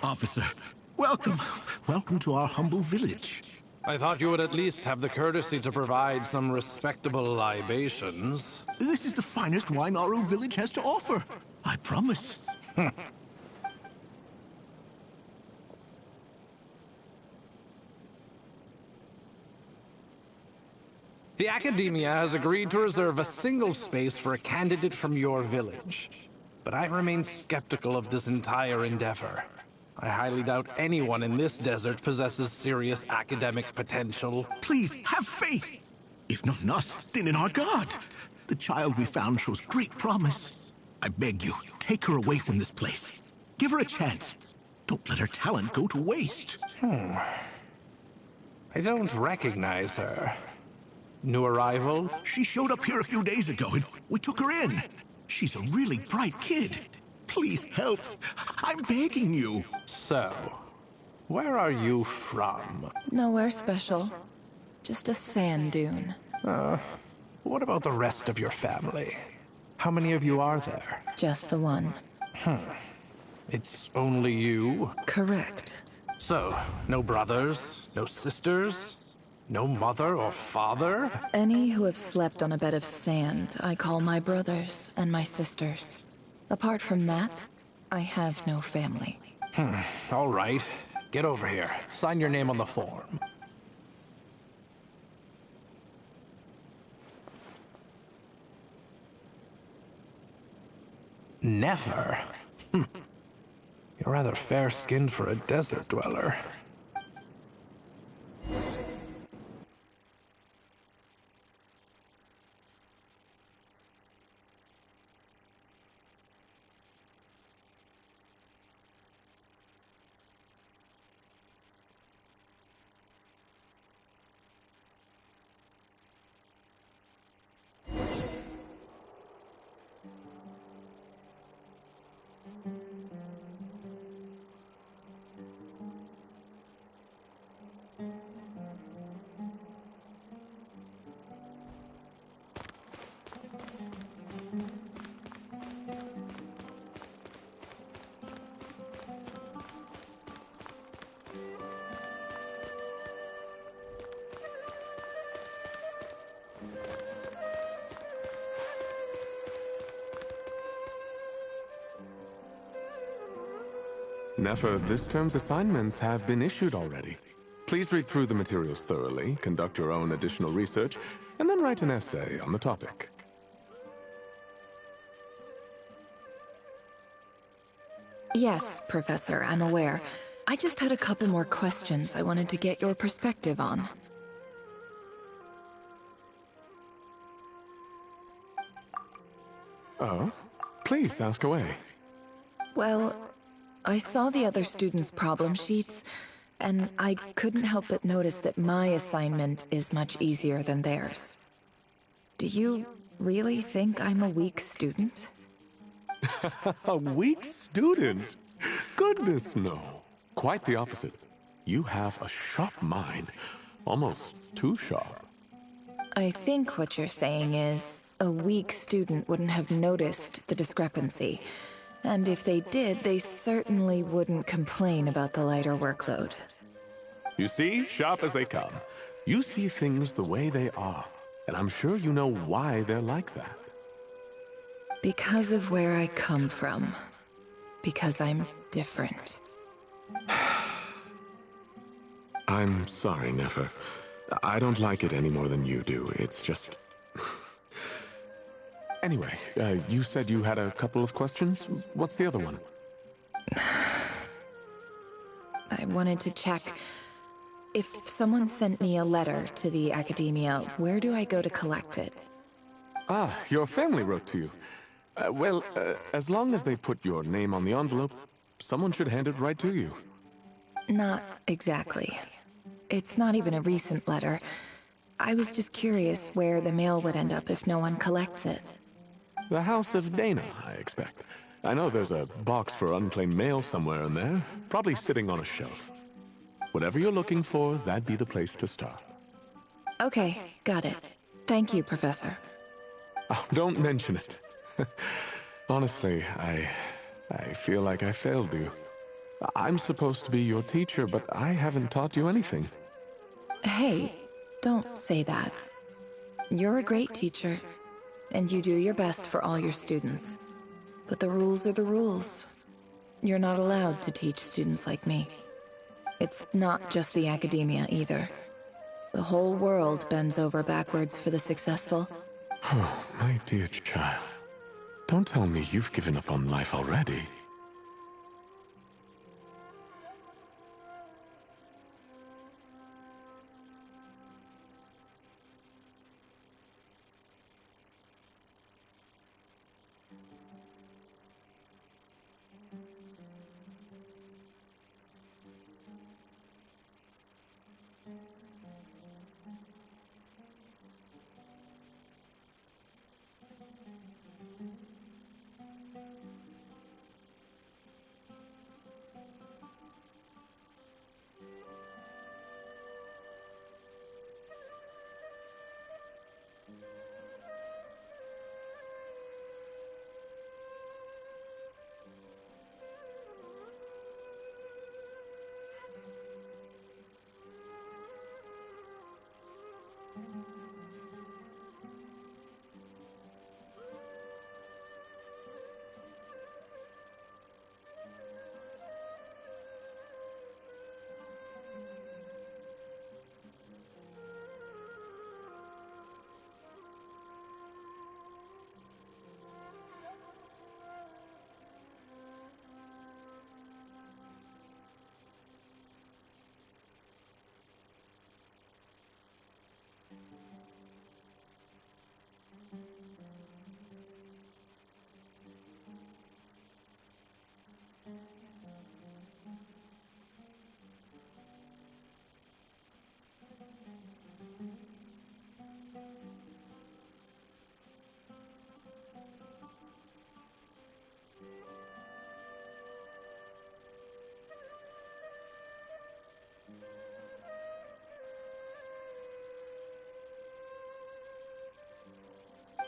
Officer, welcome. Welcome to our humble village. I thought you would at least have the courtesy to provide some respectable libations. This is the finest wine Aru village has to offer. I promise. The Academia has agreed to reserve a single space for a candidate from your village. But I remain skeptical of this entire endeavor. I highly doubt anyone in this desert possesses serious academic potential. Please, have faith. If not in us, then in our god. The child we found shows great promise. I beg you, take her away from this place. Give her a chance. Don't let her talent go to waste. I don't recognize her. New arrival? She showed up here a few days ago and we took her in. She's a really bright kid. Please help. I'm begging you. So, where are you from? Nowhere special. Just a sand dune. What about the rest of your family? How many of you are there? Just the one. It's only you? Correct. So, no brothers, no sisters, no mother or father? Any who have slept on a bed of sand, I call my brothers and my sisters. Apart from that, I have no family. All right. Get over here. Sign your name on the form. Never? You're rather fair-skinned for a desert dweller. Nefer, this term's assignments have been issued already. Please read through the materials thoroughly, conduct your own additional research, and then write an essay on the topic. Yes, Professor, I'm aware. I just had a couple more questions I wanted to get your perspective on. Oh? Please, ask away. Well, I saw the other students' problem sheets, and I couldn't help but notice that my assignment is much easier than theirs. Do you really think I'm a weak student? A weak student? Goodness, no. Quite the opposite. You have a sharp mind. Almost too sharp. I think what you're saying is, a weak student wouldn't have noticed the discrepancy. And if they did, they certainly wouldn't complain about the lighter workload. You see, sharp as they come. You see things the way they are. And I'm sure you know why they're like that. Because of where I come from. Because I'm different. I'm sorry, Nefer. I don't like it any more than you do. It's just... Anyway, you said you had a couple of questions. What's the other one? I wanted to check. If someone sent me a letter to the academia, where do I go to collect it? Ah, your family wrote to you. Well, as long as they put your name on the envelope, someone should hand it right to you. Not exactly. It's not even a recent letter. I was just curious where the mail would end up if no one collects it. The House of Dana, I expect. I know there's a box for unclaimed mail somewhere in there, probably sitting on a shelf. Whatever you're looking for, that'd be the place to start. Okay, got it. Thank you, Professor. Oh, don't mention it. Honestly, I feel like I failed you. I'm supposed to be your teacher, but I haven't taught you anything. Hey, don't say that. You're a great teacher, and you do your best for all your students. But the rules are the rules. You're not allowed to teach students like me. It's not just the academia either. The whole world bends over backwards for the successful. Oh, my dear child. Don't tell me you've given up on life already.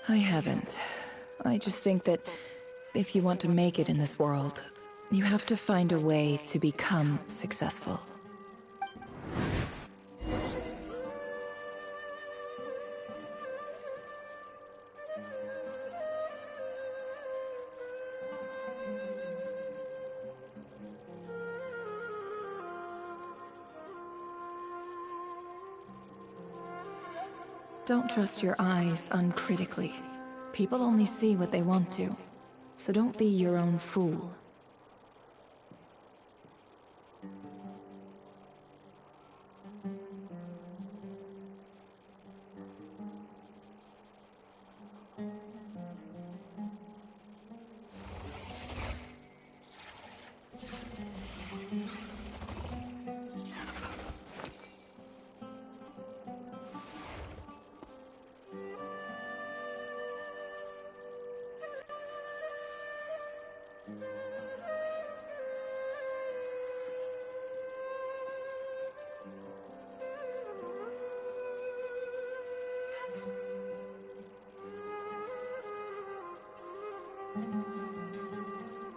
I haven't. I just think that if you want to make it in this world, you have to find a way to become successful. Don't trust your eyes uncritically. People only see what they want to, so don't be your own fool.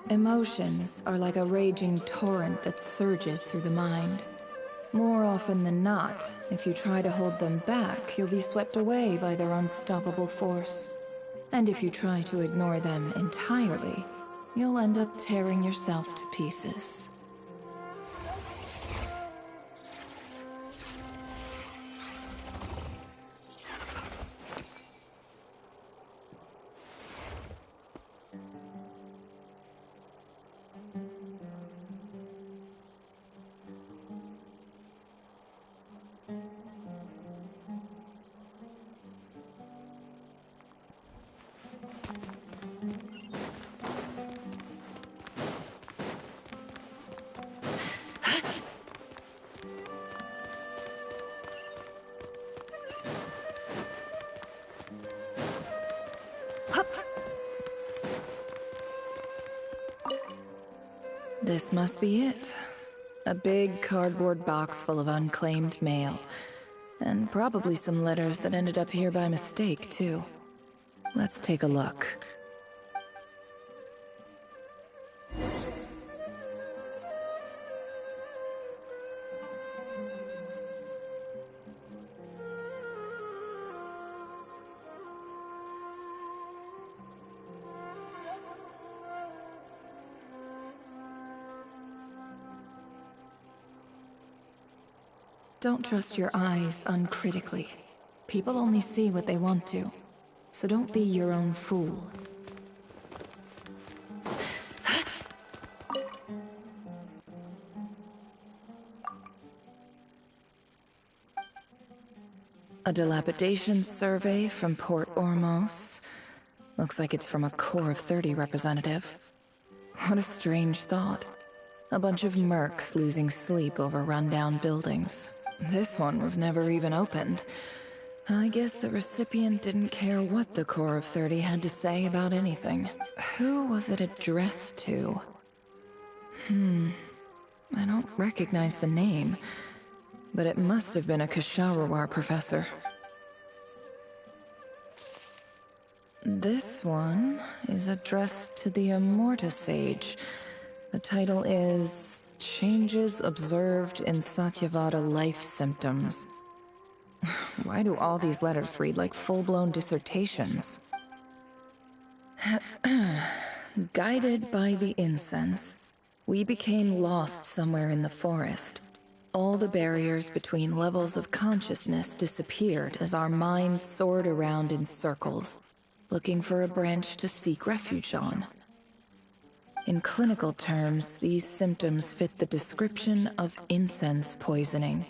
Emotions are like a raging torrent that surges through the mind. More often than not, if you try to hold them back, you'll be swept away by their unstoppable force. And if you try to ignore them entirely, you'll end up tearing yourself to pieces. This must be it. A big cardboard box full of unclaimed mail. And probably some letters that ended up here by mistake, too. Let's take a look. Don't trust your eyes uncritically. People only see what they want to, so don't be your own fool. A dilapidation survey from Port Ormos. Looks like it's from a Core of 30 representative. What a strange thought. A bunch of mercs losing sleep over rundown buildings. This one was never even opened. I guess the recipient didn't care what the Core of 30 had to say about anything. Who was it addressed to? I don't recognize the name, but it must have been a Kasharawar professor. This one is addressed to the Immorta Sage. The title is Changes Observed in Satyavada Life Symptoms. Why do all these letters read like full-blown dissertations? Guided by the incense, we became lost somewhere in the forest. All the barriers between levels of consciousness disappeared as our minds soared around in circles, looking for a branch to seek refuge on. In clinical terms, these symptoms fit the description of incense poisoning.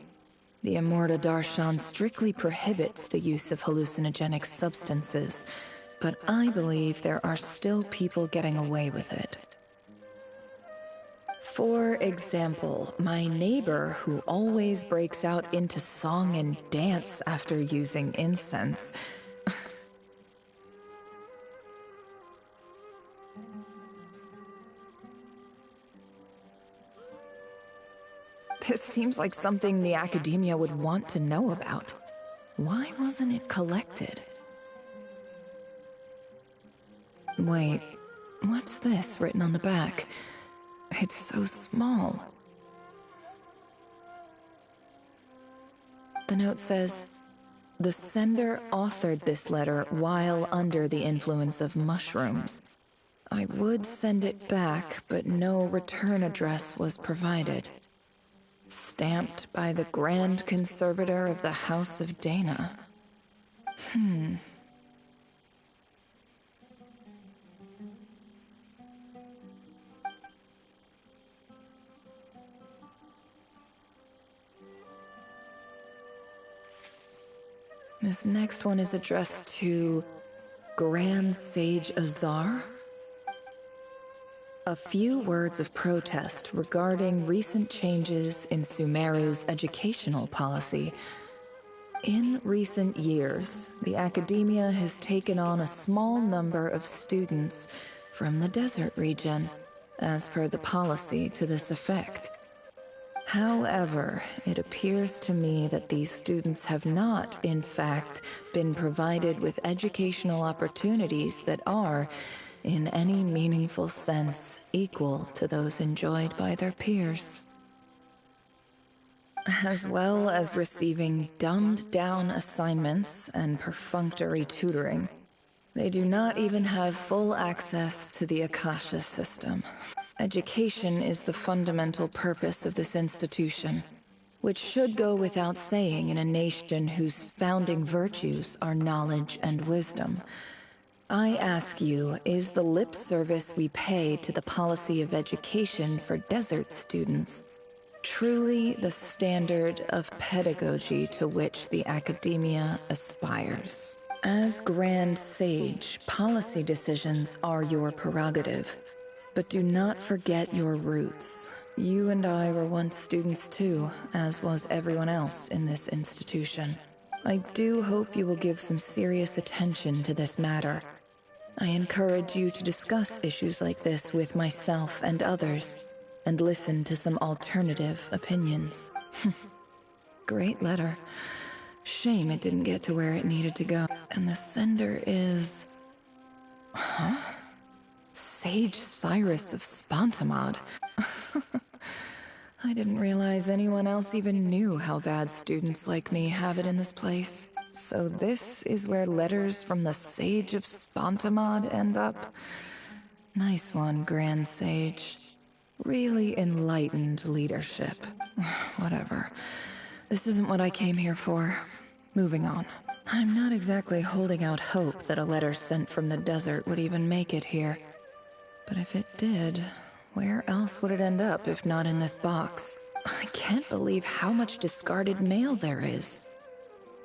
The Immorta Darshan strictly prohibits the use of hallucinogenic substances, but I believe there are still people getting away with it. For example, my neighbor, who always breaks out into song and dance after using incense, this seems like something the academia would want to know about. Why wasn't it collected? Wait, what's this written on the back? It's so small. The note says, the sender authored this letter while under the influence of mushrooms. I would send it back, but no return address was provided. Stamped by the Grand Conservator of the House of Dana. This next one is addressed to Grand Sage Azar. A few words of protest regarding recent changes in Sumeru's educational policy. In recent years, the academia has taken on a small number of students from the desert region, as per the policy to this effect. However, it appears to me that these students have not, in fact, been provided with educational opportunities that are, in any meaningful sense, equal to those enjoyed by their peers. As well as receiving dumbed-down assignments and perfunctory tutoring, they do not even have full access to the Akasha system. Education is the fundamental purpose of this institution, which should go without saying in a nation whose founding virtues are knowledge and wisdom. I ask you, is the lip service we pay to the policy of education for desert students truly the standard of pedagogy to which the academia aspires? As Grand Sage, policy decisions are your prerogative, but do not forget your roots. You and I were once students too, as was everyone else in this institution. I do hope you will give some serious attention to this matter. I encourage you to discuss issues like this with myself and others, and listen to some alternative opinions. Great letter. Shame it didn't get to where it needed to go. And the sender is... Huh? Sage Cyrus of Spontamod. I didn't realize anyone else even knew how bad students like me have it in this place. So this is where letters from the Sage of Spontamod end up? Nice one, Grand Sage. Really enlightened leadership. Whatever. This isn't what I came here for. Moving on. I'm not exactly holding out hope that a letter sent from the desert would even make it here. But if it did, where else would it end up if not in this box? I can't believe how much discarded mail there is.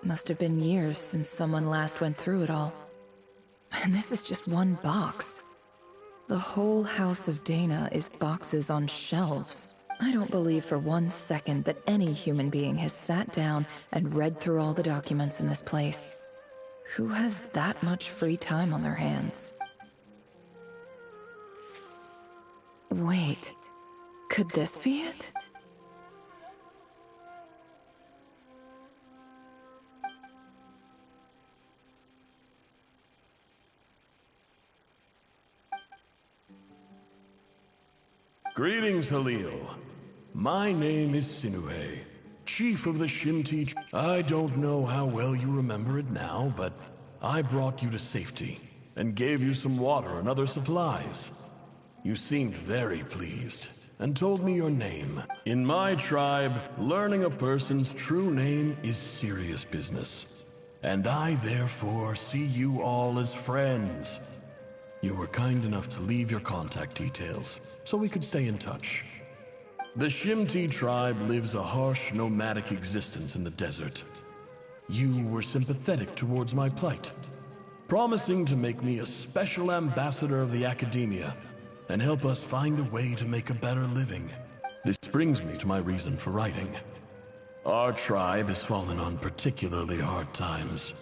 Must have been years since someone last went through it all. And this is just one box. The whole House of Dana is boxes on shelves. I don't believe for 1 second that any human being has sat down and read through all the documents in this place. Who has that much free time on their hands? Wait, could this be it? Greetings, Halil. My name is Sinuhe, chief of the Shinti. I don't know how well you remember it now, but I brought you to safety and gave you some water and other supplies. You seemed very pleased and told me your name. In my tribe, learning a person's true name is serious business, and I therefore see you all as friends. You were kind enough to leave your contact details, so we could stay in touch. The Shimti tribe lives a harsh, nomadic existence in the desert. You were sympathetic towards my plight, promising to make me a special ambassador of the academia and help us find a way to make a better living. This brings me to my reason for writing. Our tribe has fallen on particularly hard times,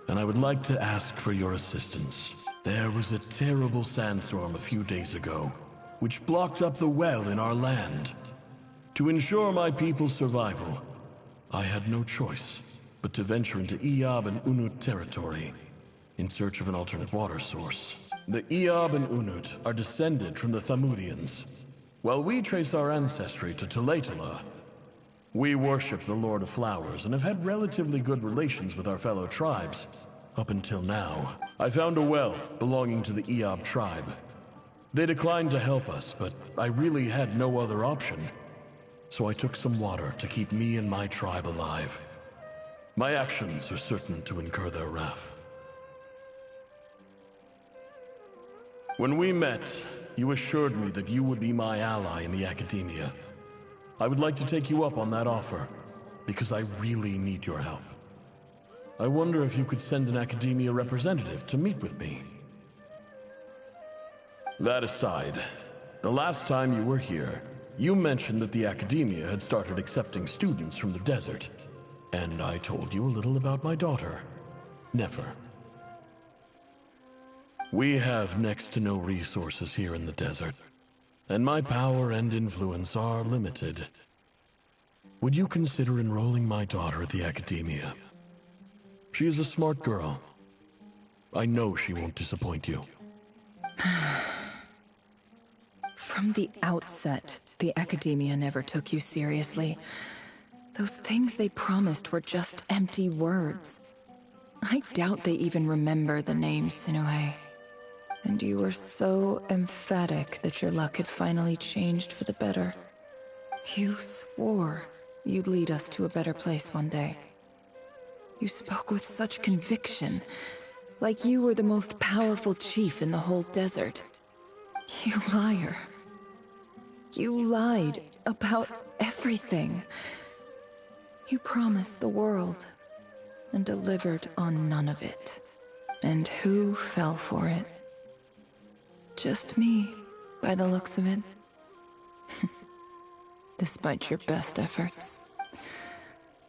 and I would like to ask for your assistance. There was a terrible sandstorm a few days ago, which blocked up the well in our land. To ensure my people's survival, I had no choice but to venture into Eob and Unut territory in search of an alternate water source. The Eob and Unut are descended from the Thamudians, while we trace our ancestry to Tulatala. We worship the Lord of Flowers and have had relatively good relations with our fellow tribes, up until now. I found a well belonging to the Eob tribe. They declined to help us, but I really had no other option. So I took some water to keep me and my tribe alive. My actions are certain to incur their wrath. When we met, you assured me that you would be my ally in the academia. I would like to take you up on that offer, because I really need your help. I wonder if you could send an academia representative to meet with me. That aside, the last time you were here, you mentioned that the academia had started accepting students from the desert, and I told you a little about my daughter, Nefer. We have next to no resources here in the desert, and my power and influence are limited. Would you consider enrolling my daughter at the academia? She is a smart girl. I know she won't disappoint you. From the outset, the Academia never took you seriously. Those things they promised were just empty words. I doubt they even remember the name Sinuhe. And you were so emphatic that your luck had finally changed for the better. You swore you'd lead us to a better place one day. You spoke with such conviction, like you were the most powerful chief in the whole desert. You liar. You lied about everything. You promised the world and delivered on none of it. And who fell for it? Just me, by the looks of it. Despite your best efforts.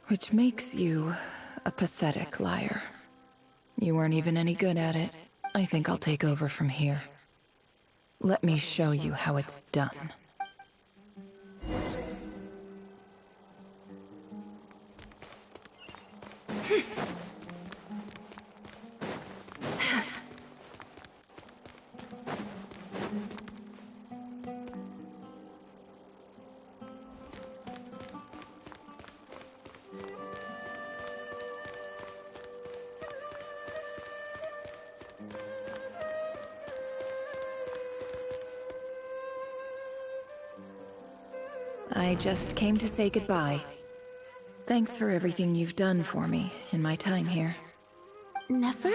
Which makes you a pathetic liar. You weren't even any good at it. I think I'll take over from here. Let me show you how it's done. I just came to say goodbye. Thanks for everything you've done for me in my time here. Nefer?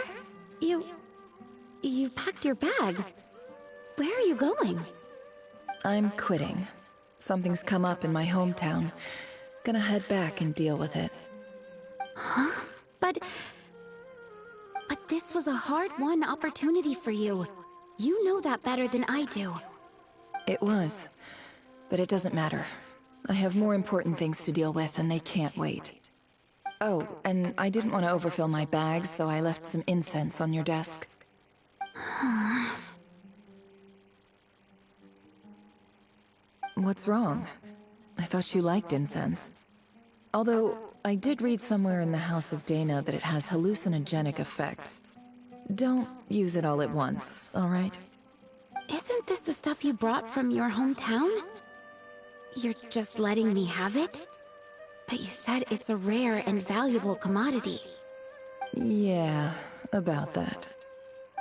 You packed your bags. Where are you going? I'm quitting. Something's come up in my hometown. Gonna head back and deal with it. Huh? But this was a hard-won opportunity for you. You know that better than I do. It was. But it doesn't matter. I have more important things to deal with, and they can't wait. Oh, and I didn't want to overfill my bags, so I left some incense on your desk. What's wrong? I thought you liked incense. Although, I did read somewhere in the House of Dana that it has hallucinogenic effects. Don't use it all at once, all right? Isn't this the stuff you brought from your hometown? You're just letting me have it? But you said it's a rare and valuable commodity. Yeah, about that.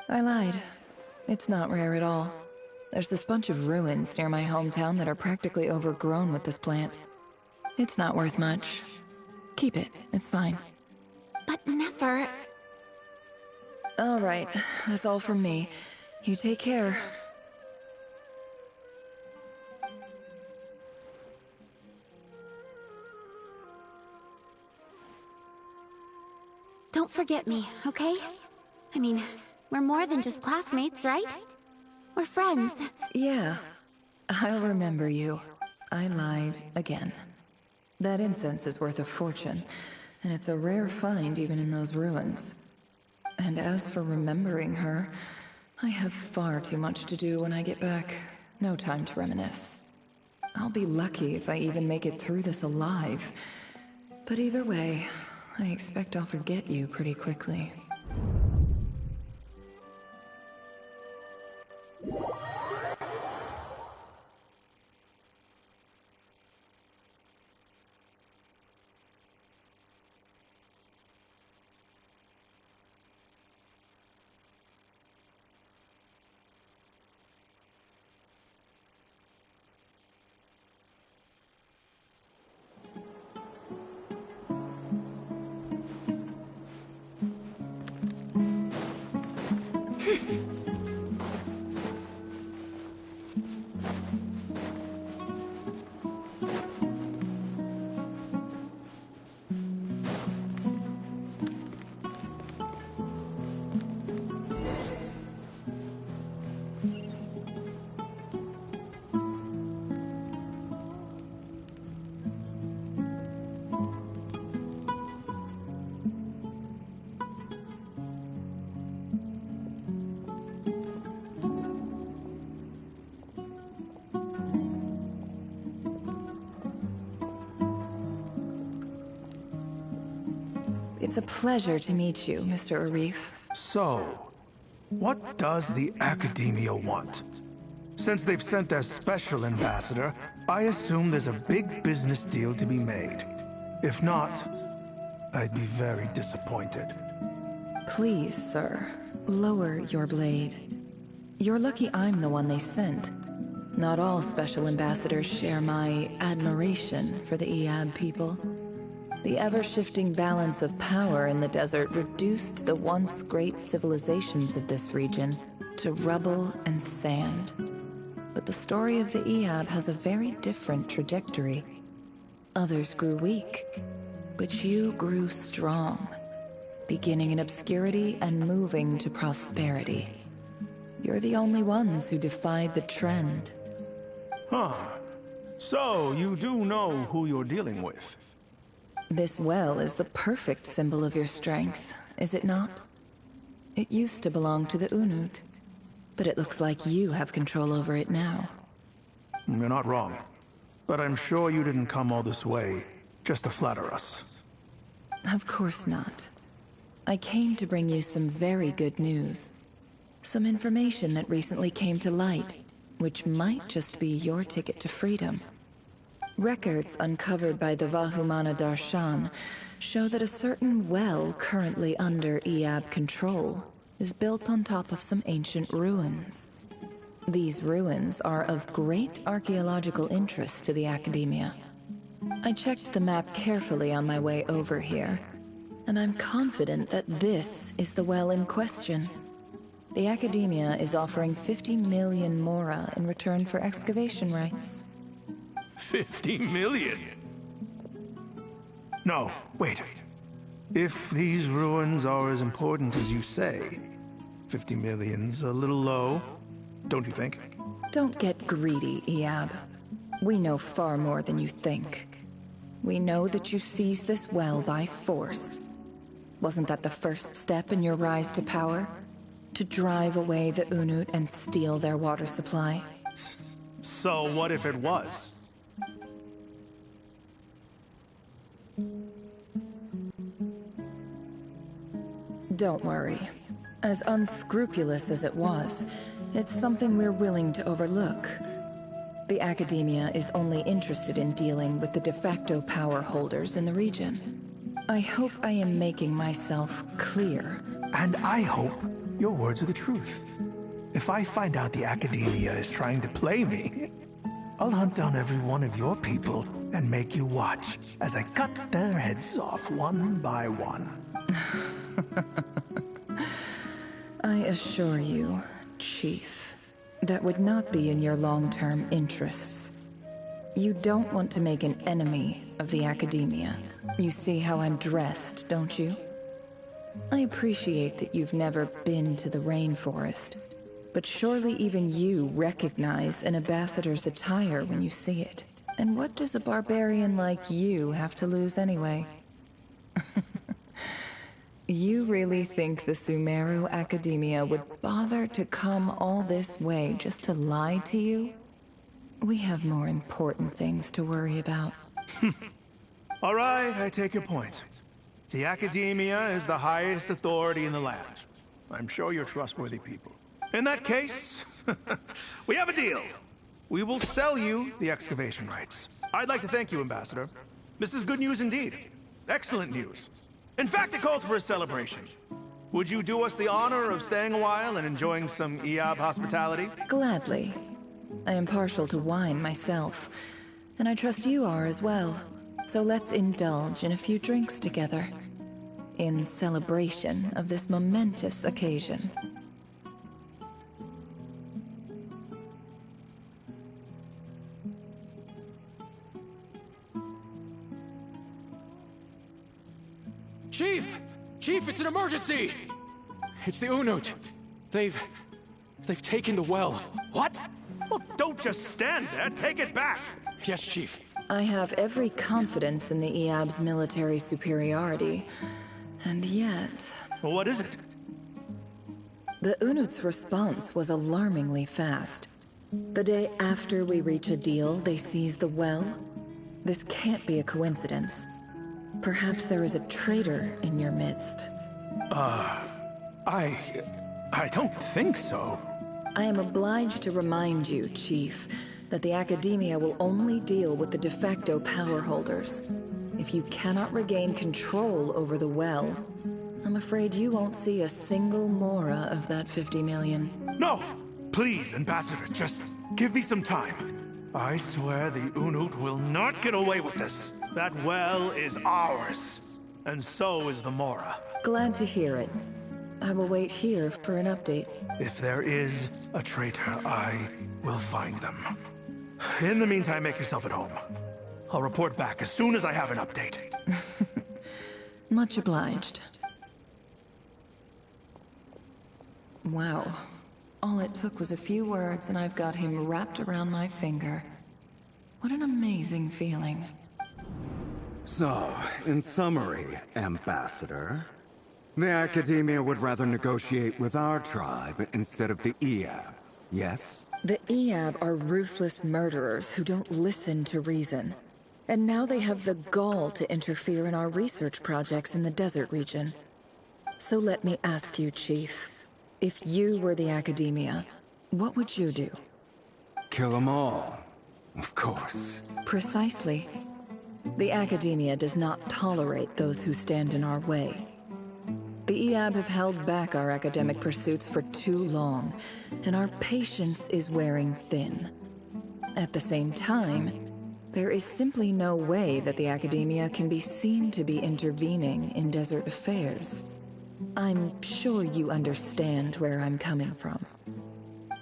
I lied. It's not rare at all. There's this bunch of ruins near my hometown that are practically overgrown with this plant. It's not worth much. Keep it, it's fine. But Nefer... All right, that's all from me. You take care. Don't forget me, okay? I mean, we're more than just classmates, right? We're friends. Yeah, I'll remember you. I lied again. That incense is worth a fortune, and it's a rare find even in those ruins. And as for remembering her, I have far too much to do when I get back. No time to reminisce. I'll be lucky if I even make it through this alive. But either way, I expect I'll forget you pretty quickly. It's a pleasure to meet you, Mr. Arif. So, What does the Academia want? Since they've sent their special ambassador, I assume there's a big business deal to be made. If not, I'd be very disappointed. Please, sir, lower your blade. You're lucky I'm the one they sent. Not all special ambassadors share my admiration for the Eab people. The ever-shifting balance of power in the desert reduced the once great civilizations of this region to rubble and sand. But the story of the Eab has a very different trajectory. Others grew weak, but you grew strong, beginning in obscurity and moving to prosperity. You're the only ones who defied the trend. Huh. So, you do know who you're dealing with? This well is the perfect symbol of your strength, is it not? It used to belong to the Unut, but it looks like you have control over it now. You're not wrong. But I'm sure you didn't come all this way just to flatter us. Of course not. I came to bring you some very good news. Some information that recently came to light, which might just be your ticket to freedom. Records uncovered by the Vahumana Darshan show that a certain well currently under Eab control is built on top of some ancient ruins. These ruins are of great archaeological interest to the Academia. I checked the map carefully on my way over here, and I'm confident that this is the well in question. The Academia is offering 50 million mora in return for excavation rights. 50 million? No, wait. If these ruins are as important as you say, 50 million's a little low, don't you think? Don't get greedy, Eab. We know far more than you think. We know that you seized this well by force. Wasn't that the first step in your rise to power? To drive away the Unut and steal their water supply? So what if it was? Don't worry. As unscrupulous as it was, it's something we're willing to overlook. The Academia is only interested in dealing with the de facto power holders in the region. I hope I am making myself clear. And I hope your words are the truth. If I find out the Academia is trying to play me, I'll hunt down every one of your people and make you watch as I cut their heads off one by one. I assure you, Chief, that would not be in your long-term interests. You don't want to make an enemy of the Academia. You see how I'm dressed, don't you? I appreciate that you've never been to the rainforest, but surely even you recognize an ambassador's attire when you see it. And what does a barbarian like you have to lose anyway? You really think the Sumeru Academia would bother to come all this way just to lie to you? We have more important things to worry about. All right, I take your point. The Academia is the highest authority in the land. I'm sure you're trustworthy people. In that case, we have a deal. We will sell you the excavation rights. I'd like to thank you, Ambassador. This is good news indeed. Excellent news. In fact, it calls for a celebration. Would you do us the honor of staying a while and enjoying some Eab hospitality? Gladly. I am partial to wine myself, and I trust you are as well. So let's indulge in a few drinks together, in celebration of this momentous occasion. Chief! Chief, it's an emergency! It's the Unut. They've taken the well. What? Well, don't just stand there. Take it back. Yes, Chief. I have every confidence in the Eab's military superiority, and yet... Well, what is it? The Unut's response was alarmingly fast. The day after we reach a deal, they seize the well. This can't be a coincidence. Perhaps there is a traitor in your midst. I don't think so. I am obliged to remind you, Chief, that the Academia will only deal with the de facto power holders. If you cannot regain control over the well, I'm afraid you won't see a single mora of that 50 million. No! Please, Ambassador, just give me some time. I swear the Unut will not get away with this. That well is ours. And so is the mora. Glad to hear it. I will wait here for an update. If there is a traitor, I will find them. In the meantime, make yourself at home. I'll report back as soon as I have an update. Much obliged. Wow. All it took was a few words and I've got him wrapped around my finger. What an amazing feeling. So, in summary, Ambassador, the Academia would rather negotiate with our tribe instead of the Eab, yes? The Eab are ruthless murderers who don't listen to reason. And now they have the gall to interfere in our research projects in the desert region. So let me ask you, Chief. If you were the Academia, what would you do? Kill them all, of course. Precisely. The Academia does not tolerate those who stand in our way. The Eab have held back our academic pursuits for too long, and our patience is wearing thin. At the same time, there is simply no way that the Academia can be seen to be intervening in desert affairs. I'm sure you understand where I'm coming from.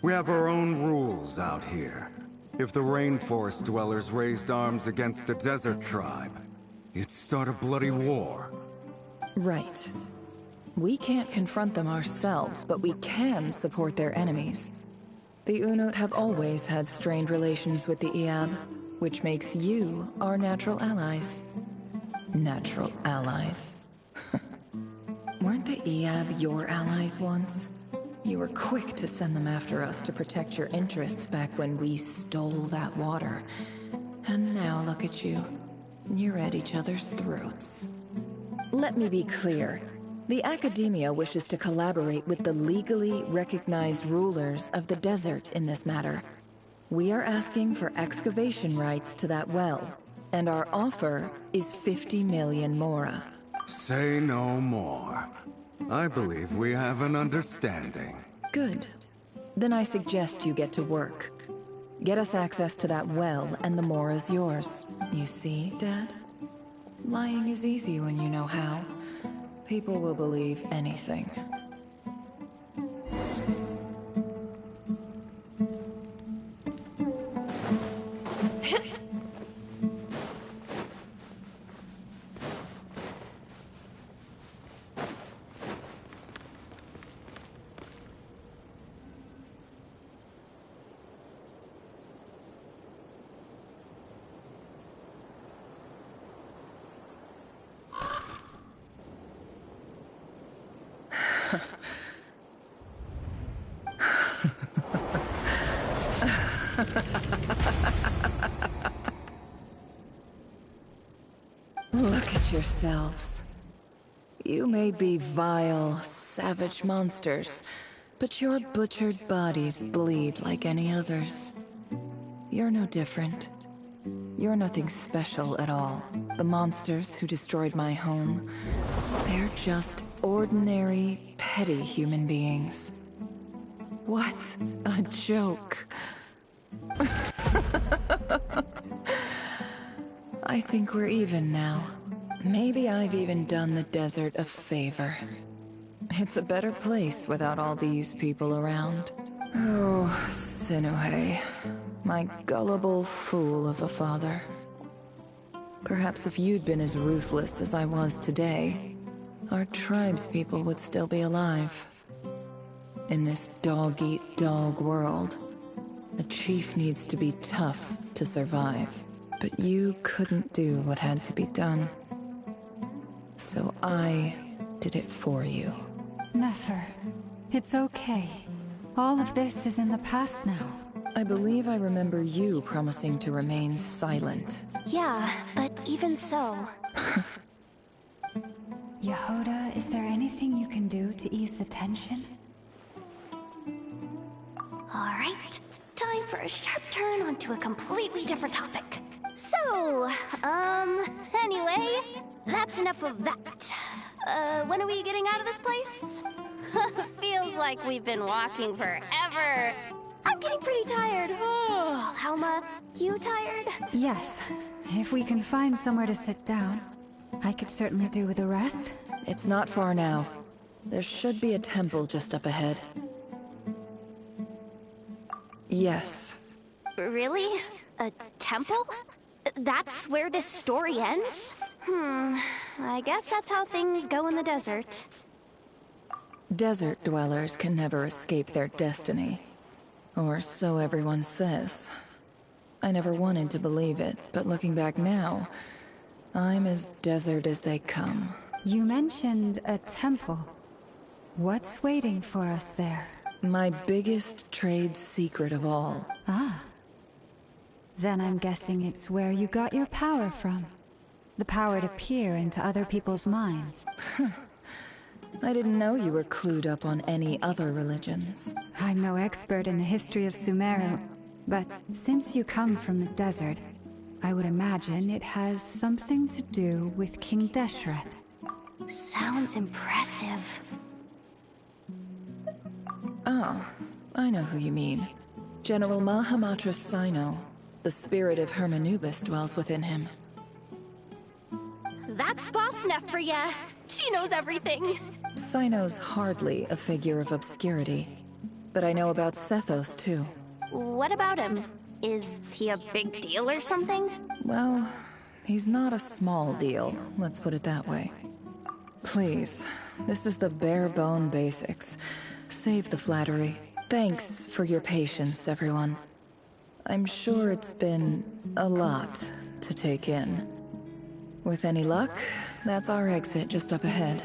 We have our own rules out here. If the rainforest dwellers raised arms against a desert tribe, you'd start a bloody war. Right. We can't confront them ourselves, but we can support their enemies. The Unut have always had strained relations with the Eab, which makes you our natural allies. Natural allies. Weren't the Eab your allies once? You were quick to send them after us to protect your interests back when we stole that water. And now look at you. You're at each other's throats. Let me be clear. The Academia wishes to collaborate with the legally recognized rulers of the desert in this matter. We are asking for excavation rights to that well, and our offer is 50 million mora. Say no more. I believe we have an understanding. Good. Then I suggest you get to work. Get us access to that well, and the mora's yours. You see, Dad? Lying is easy when you know how. People will believe anything. Look at yourselves. You may be vile, savage monsters, but your butchered bodies bleed like any others. You're no different. You're nothing special at all. The monsters who destroyed my home, they're just ordinary, petty human beings. What a joke. I think we're even now. Maybe I've even done the desert a favor. It's a better place without all these people around. Oh, Sinuhe, my gullible fool of a father. Perhaps if you'd been as ruthless as I was today, our tribespeople would still be alive. In this dog-eat-dog world, a chief needs to be tough to survive. But you couldn't do what had to be done. So I did it for you. Nefer, it's okay. All of this is in the past now. I believe I remember you promising to remain silent. Yeah, but even so... Yehoda, is there anything you can do to ease the tension? Alright, time for a sharp turn onto a completely different topic. So, anyway, that's enough of that. When are we getting out of this place? Feels like we've been walking forever. I'm getting pretty tired. Oh, Alma, you tired? Yes. If we can find somewhere to sit down, I could certainly do with a rest. It's not far now. There should be a temple just up ahead. Yes. Really? A temple? That's where this story ends? I guess that's how things go in the desert. Desert dwellers can never escape their destiny. Or so everyone says. I never wanted to believe it, but looking back now, I'm as desert as they come. You mentioned a temple. What's waiting for us there? My biggest trade secret of all. Ah. Then I'm guessing it's where you got your power from. The power to peer into other people's minds. I didn't know you were clued up on any other religions. I'm no expert in the history of Sumeru, but since you come from the desert, I would imagine it has something to do with King Deshret. Sounds impressive. Oh, I know who you mean. General Mahamatra Sino. The spirit of Hermanubis dwells within him. That's Boss Neff for ya. She knows everything. Sino's hardly a figure of obscurity. But I know about Sethos, too. What about him? Is he a big deal or something? Well, he's not a small deal, let's put it that way. Please, this is the bare-bone basics. Save the flattery. Thanks for your patience, everyone. I'm sure it's been a lot to take in. With any luck, that's our exit just up ahead.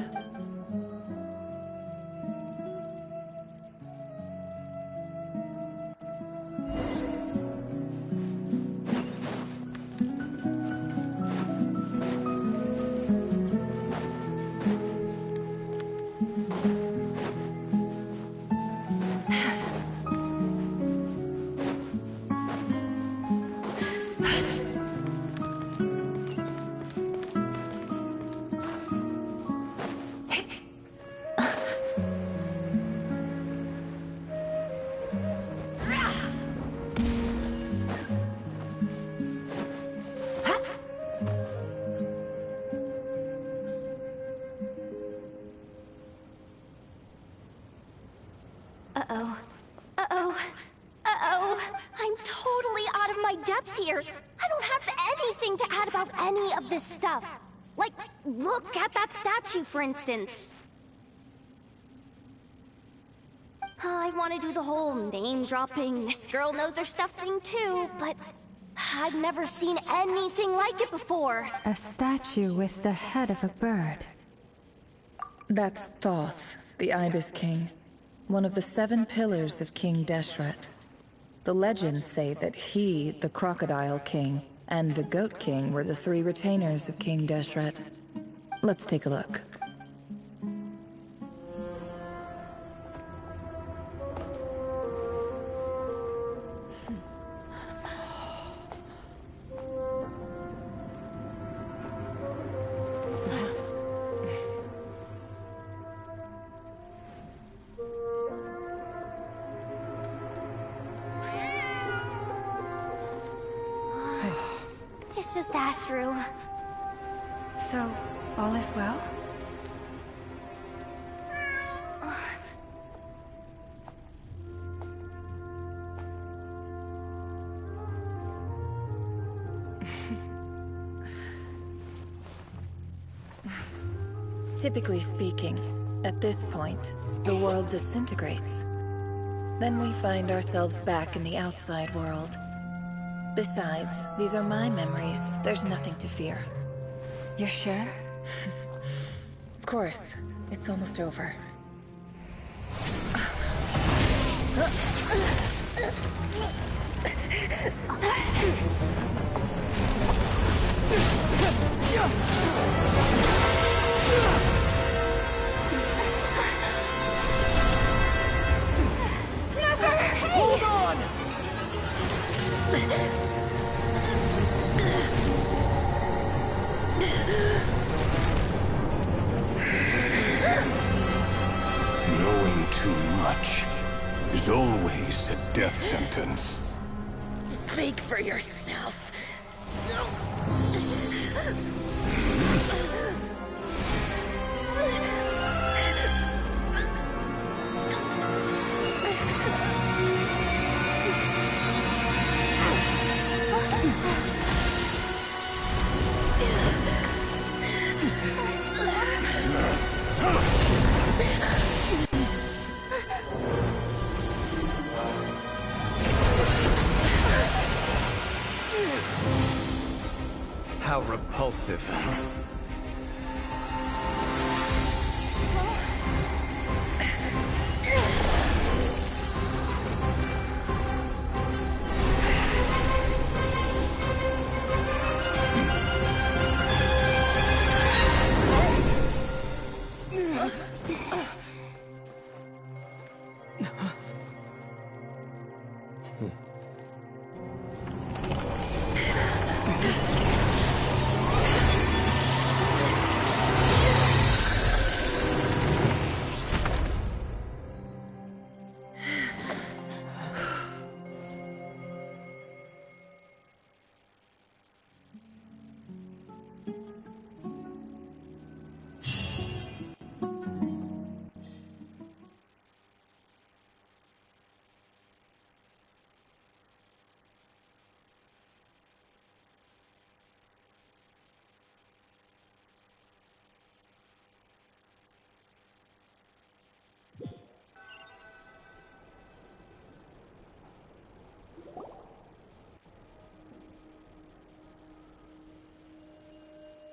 I'm totally out of my depth here. I don't have anything to add about any of this stuff. Like, look at that statue, for instance. I want to do the whole name-dropping, this girl knows her stuff thing too, but I've never seen anything like it before. A statue with the head of a bird. That's Thoth, the Ibis King. One of the 7 pillars of King Deshret. The legends say that he, the Crocodile King, and the Goat King were the 3 retainers of King Deshret. Let's take a look. It's just Ashru. So, all is well? Typically speaking, at this point, the world disintegrates. Then we find ourselves back in the outside world. Besides, these are my memories. There's nothing to fear. You're sure? Of course. It's almost over. Hold touch is always a death sentence. Speak for yourself. How repulsive.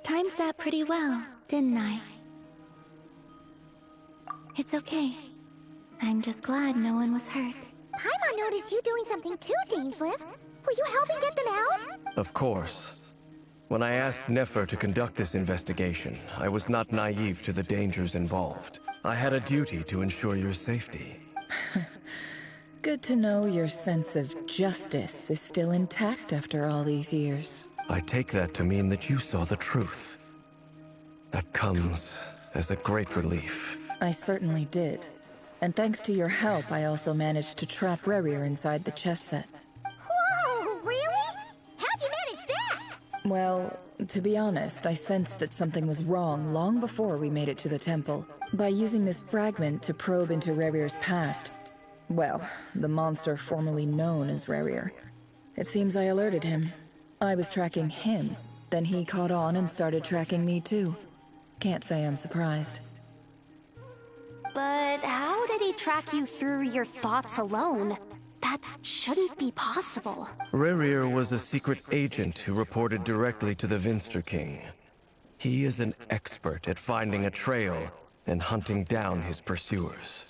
Timed that pretty well, didn't I? It's okay. I'm just glad no one was hurt. Paimon noticed you doing something too, Dainsleif. Were you helping get them out? Of course. When I asked Nefer to conduct this investigation, I was not naive to the dangers involved. I had a duty to ensure your safety. Good to know your sense of justice is still intact after all these years. I take that to mean that you saw the truth. That comes as a great relief. I certainly did. And thanks to your help, I also managed to trap Rerir inside the chess set. Whoa, really? How'd you manage that? Well, to be honest, I sensed that something was wrong long before we made it to the temple. By using this fragment to probe into Rerir's past. Well, the monster formerly known as Rerir. It seems I alerted him. I was tracking him, then he caught on and started tracking me too. Can't say I'm surprised. But how did he track you through your thoughts alone? That shouldn't be possible. Rerir was a secret agent who reported directly to the Vinster King. He is an expert at finding a trail and hunting down his pursuers.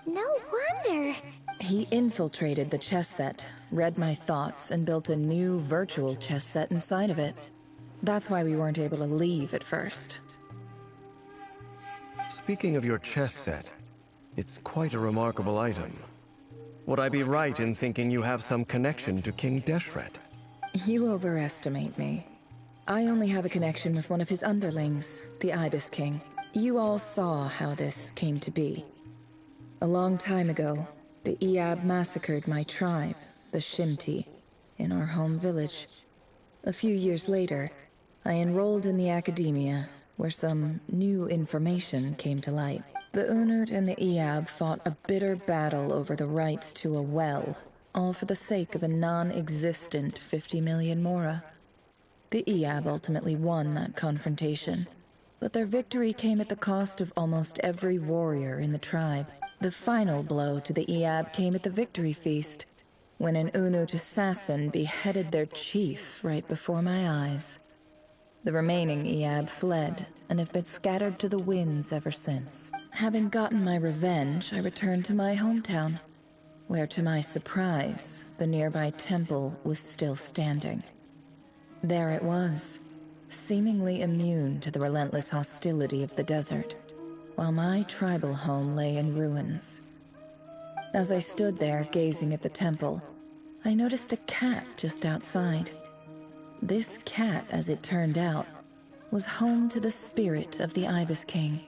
No wonder. He infiltrated the chess set, read my thoughts, and built a new virtual chess set inside of it. That's why we weren't able to leave at first. Speaking of your chess set, it's quite a remarkable item. Would I be right in thinking you have some connection to King Deshret? You overestimate me. I only have a connection with one of his underlings, the Ibis King. You all saw how this came to be. A long time ago, the Eab massacred my tribe, the Shimti, in our home village. A few years later, I enrolled in the academia where some new information came to light. The Unut and the Eab fought a bitter battle over the rights to a well, all for the sake of a non-existent 50 million Mora. The Eab ultimately won that confrontation, but their victory came at the cost of almost every warrior in the tribe. The final blow to the Eab came at the victory feast, when an Unut assassin beheaded their chief right before my eyes. The remaining Eab fled and have been scattered to the winds ever since. Having gotten my revenge, I returned to my hometown, where to my surprise, the nearby temple was still standing. There it was, seemingly immune to the relentless hostility of the desert, while my tribal home lay in ruins. As I stood there gazing at the temple, I noticed a cat just outside. This cat, as it turned out, was home to the spirit of the Ibis King.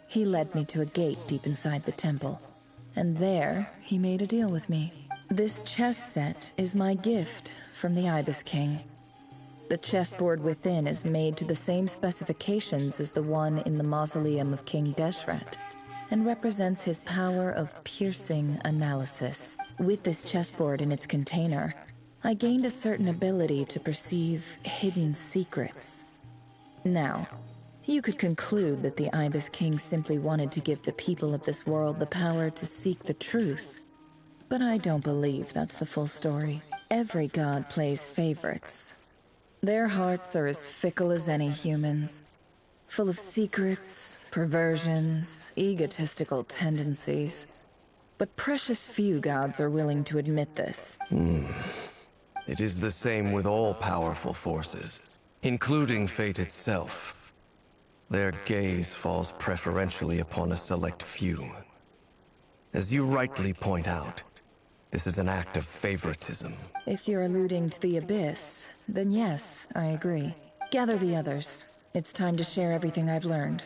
He led me to a gate deep inside the temple, and there he made a deal with me. This chess set is my gift from the Ibis King. The chessboard within is made to the same specifications as the one in the mausoleum of King Deshret, and represents his power of piercing analysis. With this chessboard in its container, I gained a certain ability to perceive hidden secrets. Now, you could conclude that the Ibis King simply wanted to give the people of this world the power to seek the truth, but I don't believe that's the full story. Every god plays favorites. Their hearts are as fickle as any human's, full of secrets, perversions, egotistical tendencies. But precious few gods are willing to admit this. It is the same with all powerful forces, including fate itself. Their gaze falls preferentially upon a select few. As you rightly point out, this is an act of favoritism. If you're alluding to the Abyss, then yes, I agree. Gather the others. It's time to share everything I've learned.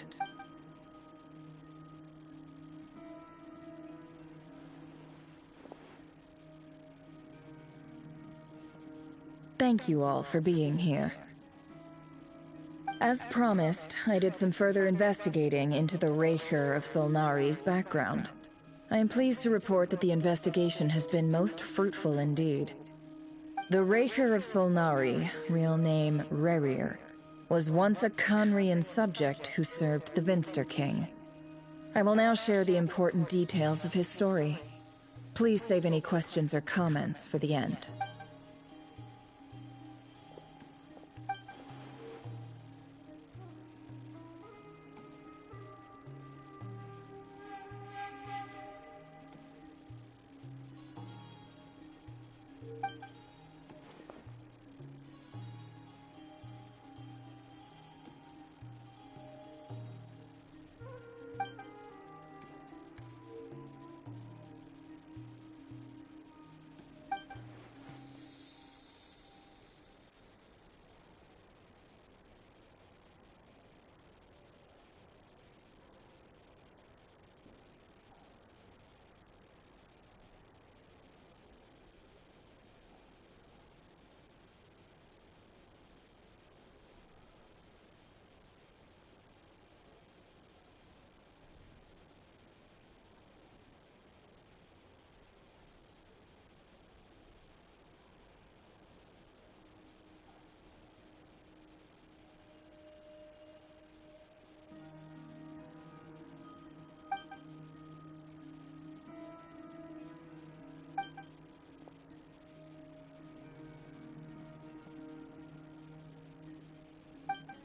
Thank you all for being here. As promised, I did some further investigating into the Raker of Solnari's background. I am pleased to report that the investigation has been most fruitful indeed. The Raker of Solnari, real name Rerir, was once a Conrian subject who served the Vinster King. I will now share the important details of his story. Please save any questions or comments for the end.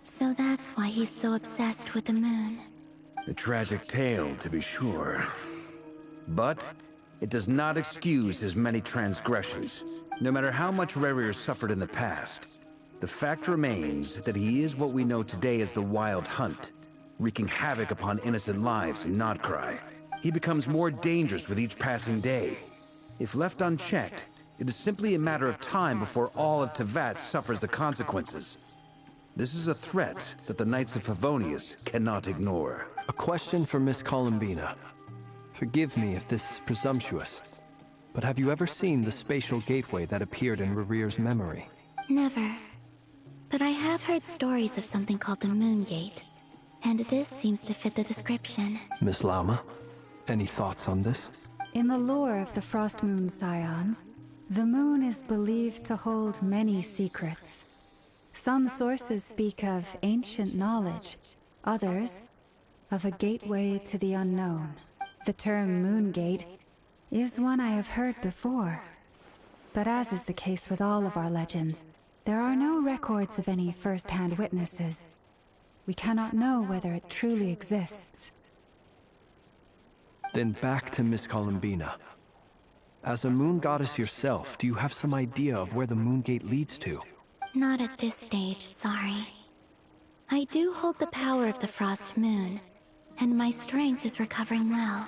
So that's why he's so obsessed with the moon. A tragic tale, to be sure. But it does not excuse his many transgressions. No matter how much Rerir suffered in the past, the fact remains that he is what we know today as the Wild Hunt, wreaking havoc upon innocent lives in Nodcry. He becomes more dangerous with each passing day. If left unchecked, it is simply a matter of time before all of Tevat suffers the consequences. This is a threat that the Knights of Favonius cannot ignore. A question for Miss Columbina. Forgive me if this is presumptuous, but have you ever seen the spatial gateway that appeared in Rerir's memory? Never. But I have heard stories of something called the Moon Gate. And this seems to fit the description. Miss Lama, any thoughts on this? In the lore of the Frost Moon Scions, the moon is believed to hold many secrets. Some sources speak of ancient knowledge, others of a gateway to the unknown. The term Moon Gate is one I have heard before. But as is the case with all of our legends, there are no records of any first-hand witnesses. We cannot know whether it truly exists. Then back to Miss Columbina. As a moon goddess yourself, do you have some idea of where the Moon Gate leads to? Not at this stage, sorry. I do hold the power of the Frost Moon, and my strength is recovering well.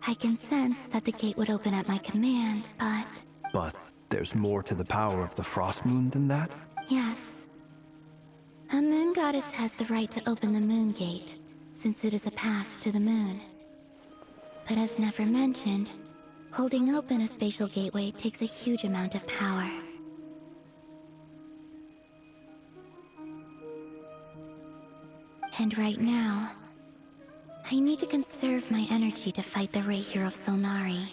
I can sense that the gate would open at my command, but... But there's more to the power of the Frost Moon than that? Yes. A moon goddess has the right to open the Moon Gate, since it is a path to the moon. But as Nefer mentioned, holding open a spatial gateway takes a huge amount of power. And right now, I need to conserve my energy to fight the Rahier of Solnari.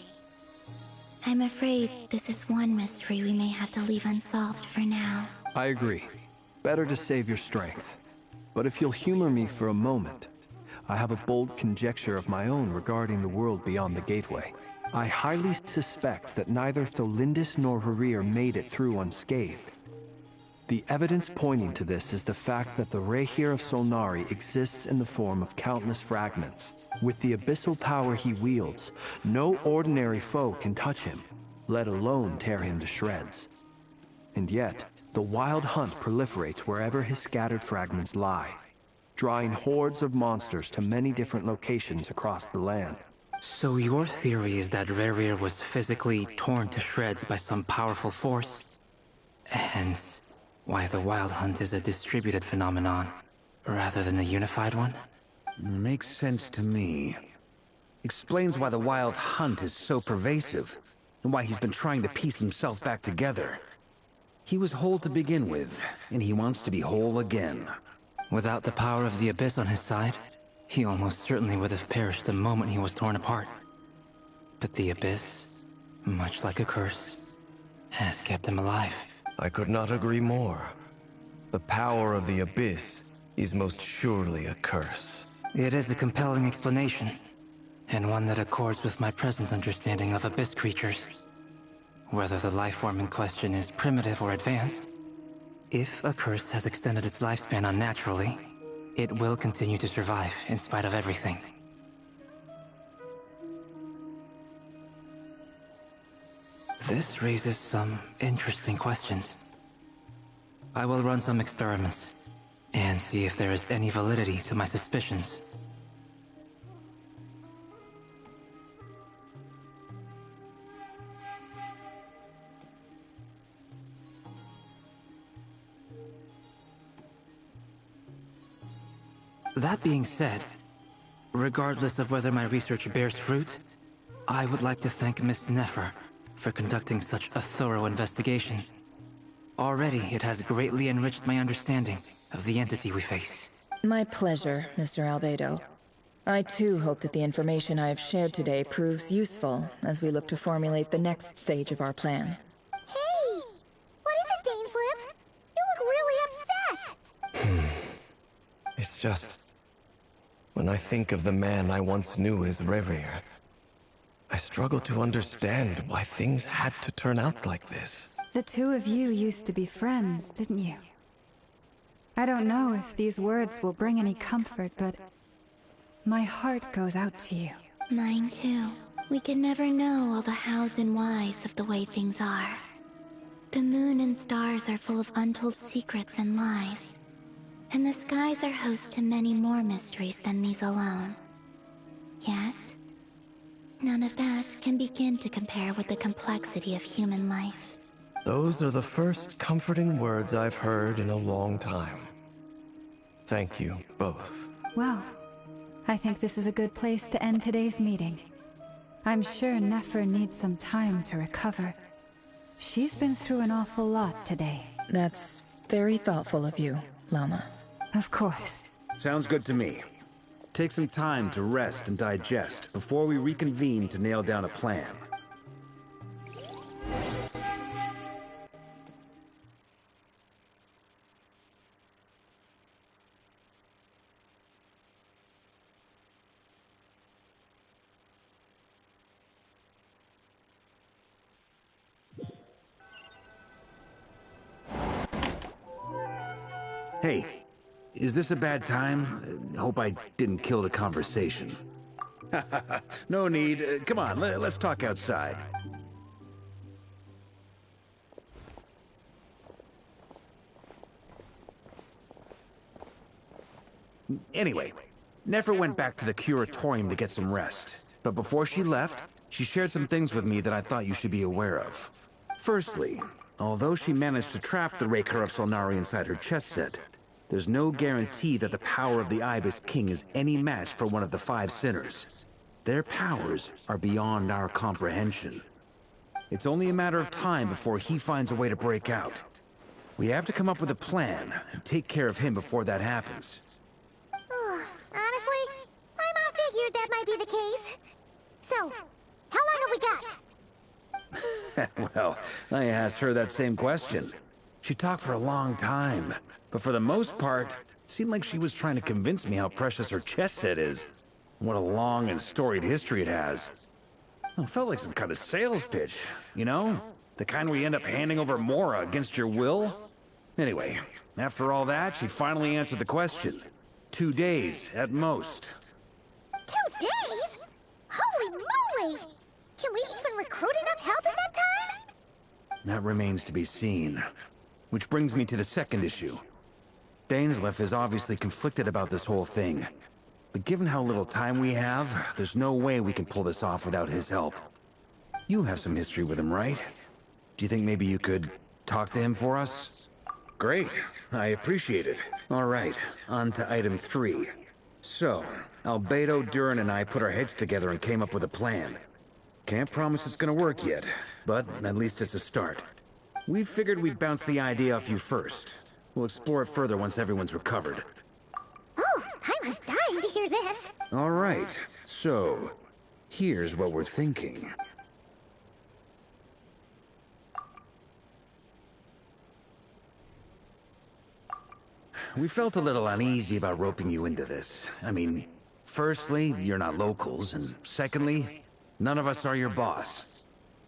I'm afraid this is one mystery we may have to leave unsolved for now. I agree. Better to save your strength. But if you'll humor me for a moment, I have a bold conjecture of my own regarding the world beyond the gateway. I highly suspect that neither Tholindis nor Rahier made it through unscathed. The evidence pointing to this is the fact that the Rahier of Solnari exists in the form of countless fragments. With the abyssal power he wields, no ordinary foe can touch him, let alone tear him to shreds. And yet, the Wild Hunt proliferates wherever his scattered fragments lie, drawing hordes of monsters to many different locations across the land. So your theory is that Rahier was physically torn to shreds by some powerful force? Hence, why the Wild Hunt is a distributed phenomenon, rather than a unified one? Makes sense to me. Explains why the Wild Hunt is so pervasive, and why he's been trying to piece himself back together. He was whole to begin with, and he wants to be whole again. Without the power of the Abyss on his side, he almost certainly would have perished the moment he was torn apart. But the Abyss, much like a curse, has kept him alive. I could not agree more. The power of the Abyss is most surely a curse. It is a compelling explanation, and one that accords with my present understanding of Abyss creatures. Whether the life form in question is primitive or advanced, if a curse has extended its lifespan unnaturally, it will continue to survive in spite of everything. This raises some interesting questions. I will run some experiments and see if there is any validity to my suspicions. That being said, regardless of whether my research bears fruit, I would like to thank Miss Nefer for conducting such a thorough investigation. Already, it has greatly enriched my understanding of the entity we face. My pleasure, Mr. Albedo. I too hope that the information I have shared today proves useful as we look to formulate the next stage of our plan. Hey! What is it, Dainsleif? You look really upset! It's just... when I think of the man I once knew as Rahier, I struggle to understand why things had to turn out like this. The two of you used to be friends, didn't you? I don't know if these words will bring any comfort, but my heart goes out to you. Mine too. We can never know all the hows and whys of the way things are. The moon and stars are full of untold secrets and lies. And the skies are host to many more mysteries than these alone. Yet, none of that can begin to compare with the complexity of human life. Those are the first comforting words I've heard in a long time. Thank you, both. Well, I think this is a good place to end today's meeting. I'm sure Nefer needs some time to recover. She's been through an awful lot today. That's very thoughtful of you, Lama. Of course. Sounds good to me. Take some time to rest and digest before we reconvene to nail down a plan. Hey, is this a bad time? Hope I didn't kill the conversation. No need. Come on, let's talk outside. Anyway, Nefer went back to the curatorium to get some rest. But before she left, she shared some things with me that I thought you should be aware of. Firstly, although she managed to trap the Raker of Solnari inside her chess set, there's no guarantee that the power of the Ibis King is any match for one of the 5 sinners. Their powers are beyond our comprehension. It's only a matter of time before he finds a way to break out. We have to come up with a plan and take care of him before that happens. Honestly, my mom figured that might be the case. So, how long have we got? Well, I asked her that same question. She talked for a long time, but for the most part, it seemed like she was trying to convince me how precious her chess set is. What a long and storied history it has. It felt like some kind of sales pitch, you know? The kind where you end up handing over Mora against your will? Anyway, after all that, she finally answered the question. 2 days, at most. 2 days? Holy moly! Can we even recruit enough help in that time? That remains to be seen. Which brings me to the second issue. Dainsleif is obviously conflicted about this whole thing. But given how little time we have, there's no way we can pull this off without his help. You have some history with him, right? Do you think maybe you could talk to him for us? Great. I appreciate it. All right, on to item 3. So, Albedo, Durin, and I put our heads together and came up with a plan. Can't promise it's gonna work yet, but at least it's a start. We figured we'd bounce the idea off you first. We'll explore it further once everyone's recovered. Oh, I was dying to hear this. All right, so here's what we're thinking. We felt a little uneasy about roping you into this. I mean, firstly, you're not locals, and secondly, none of us are your boss.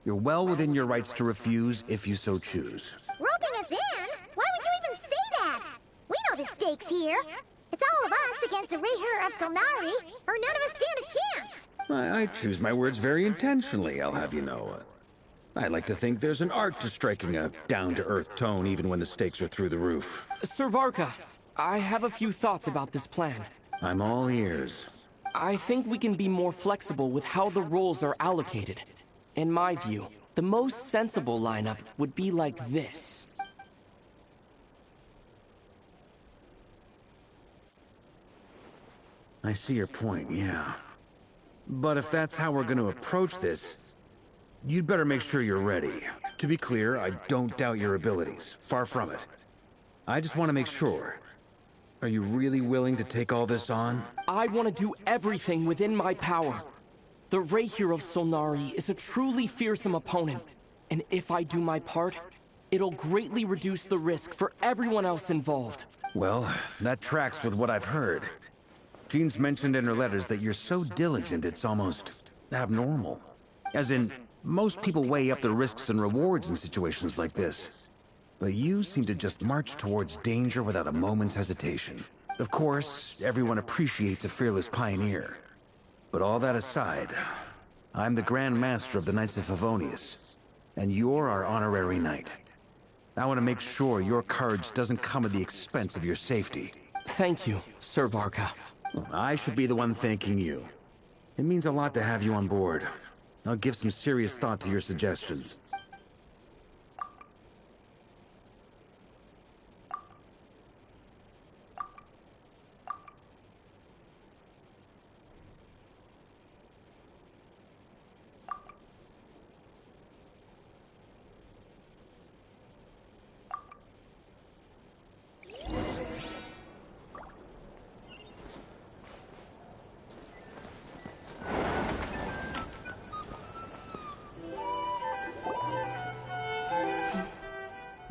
You're well within your rights to refuse if you so choose. Roping us in? Why would you even say that? We know the stakes here. It's all of us against the Raher of Solnari, or none of us stand a chance. I choose my words very intentionally, I'll have you know. I like to think there's an art to striking a down-to-earth tone even when the stakes are through the roof. Sir Varka, I have a few thoughts about this plan. I'm all ears. I think we can be more flexible with how the roles are allocated. In my view, the most sensible lineup would be like this. I see your point, yeah. But if that's how we're going to approach this, you'd better make sure you're ready. To be clear, I don't doubt your abilities. Far from it. I just want to make sure. Are you really willing to take all this on? I want to do everything within my power. The Raher of Solnari is a truly fearsome opponent, and if I do my part, it'll greatly reduce the risk for everyone else involved. Well, that tracks with what I've heard. Jean's mentioned in her letters that you're so diligent it's almost abnormal. As in, most people weigh up the risks and rewards in situations like this. But you seem to just march towards danger without a moment's hesitation. Of course, everyone appreciates a fearless pioneer. But all that aside, I'm the Grand Master of the Knights of Favonius, and you're our honorary knight. I want to make sure your courage doesn't come at the expense of your safety. Thank you, Sir Varka. I should be the one thanking you. It means a lot to have you on board. I'll give some serious thought to your suggestions.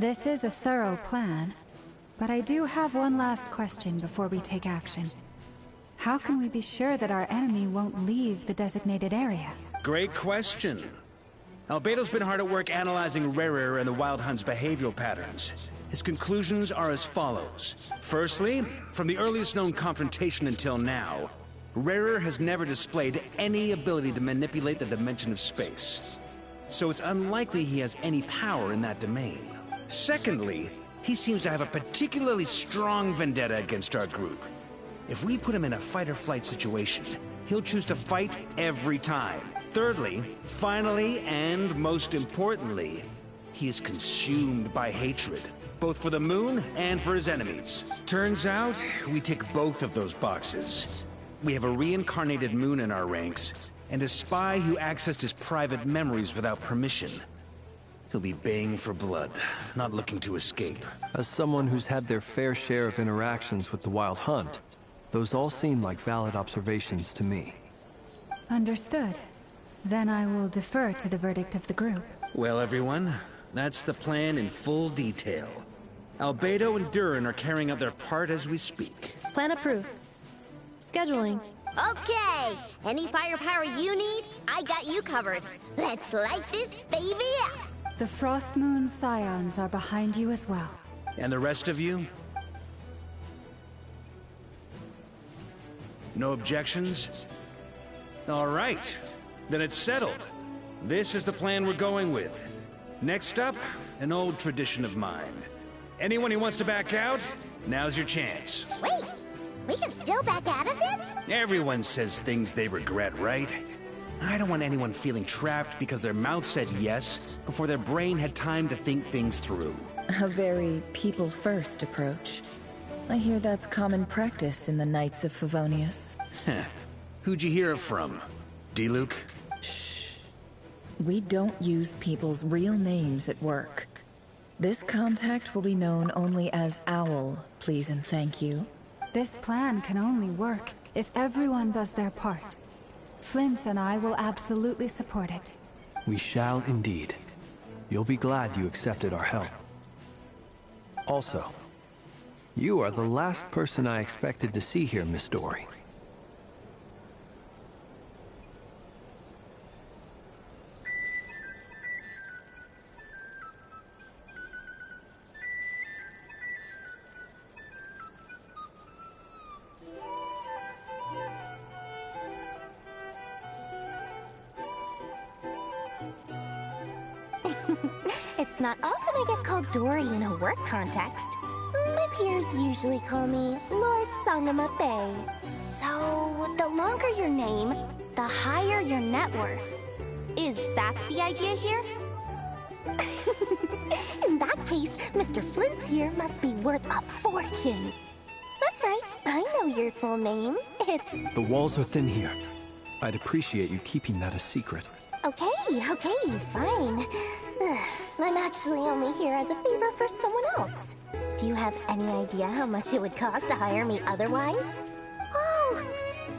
This is a thorough plan, but I do have one last question before we take action. How can we be sure that our enemy won't leave the designated area? Great question. Albeido's been hard at work analyzing Rarer and the Wild Hunt's behavioral patterns. His conclusions are as follows. Firstly, from the earliest known confrontation until now, Rarer has never displayed any ability to manipulate the dimension of space. So it's unlikely he has any power in that domain. Secondly, he seems to have a particularly strong vendetta against our group. If we put him in a fight-or-flight situation, he'll choose to fight every time. Thirdly, finally, and most importantly, he is consumed by hatred, both for the moon and for his enemies. Turns out, we tick both of those boxes. We have a reincarnated moon in our ranks, and a spy who accessed his private memories without permission. He'll be baying for blood, not looking to escape. As someone who's had their fair share of interactions with the Wild Hunt, those all seem like valid observations to me. Understood. Then I will defer to the verdict of the group. Well, everyone, that's the plan in full detail. Albeido and Durin are carrying out their part as we speak. Plan approved. Scheduling. Okay, any firepower you need, I got you covered. Let's light this baby up. The Frost Moon Scions are behind you as well. And the rest of you? No objections? All right, then it's settled. This is the plan we're going with. Next up, an old tradition of mine. Anyone who wants to back out, now's your chance. Wait, we can still back out of this? Everyone says things they regret, right? I don't want anyone feeling trapped because their mouth said yes before their brain had time to think things through. A very people-first approach. I hear that's common practice in the Knights of Favonius. Who'd you hear it from? D-Luke? Shh. We don't use people's real names at work. This contact will be known only as Owl, please and thank you. This plan can only work if everyone does their part. Flint's and I will absolutely support it. We shall indeed. You'll be glad you accepted our help. Also, you are the last person I expected to see here, Miss Dory. It's not often I get called Dory in a work context. My peers usually call me Lord Sangama Bay. So, the longer your name, the higher your net worth. Is that the idea here? In that case, Mr. Flint's here must be worth a fortune. That's right, I know your full name. It's... The walls are thin here. I'd appreciate you keeping that a secret. Okay, fine. I'm actually only here as a favor for someone else. Do you have any idea how much it would cost to hire me otherwise? Oh,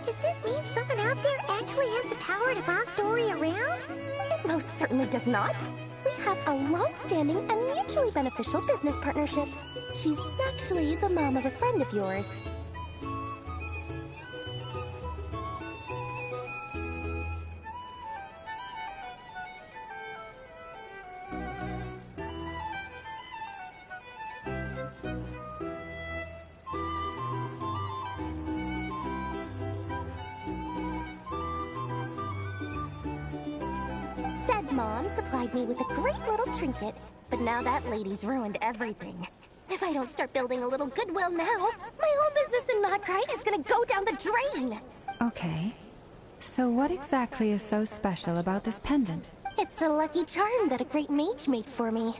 does this mean someone out there actually has the power to boss Dory around? It most certainly does not. We have a long-standing and mutually beneficial business partnership. She's actually the mom of a friend of yours. Said mom supplied me with a great little trinket, but now that lady's ruined everything. If I don't start building a little goodwill now, my whole business in Notcry is gonna go down the drain! Okay. So what exactly is so special about this pendant? It's a lucky charm that a great mage made for me.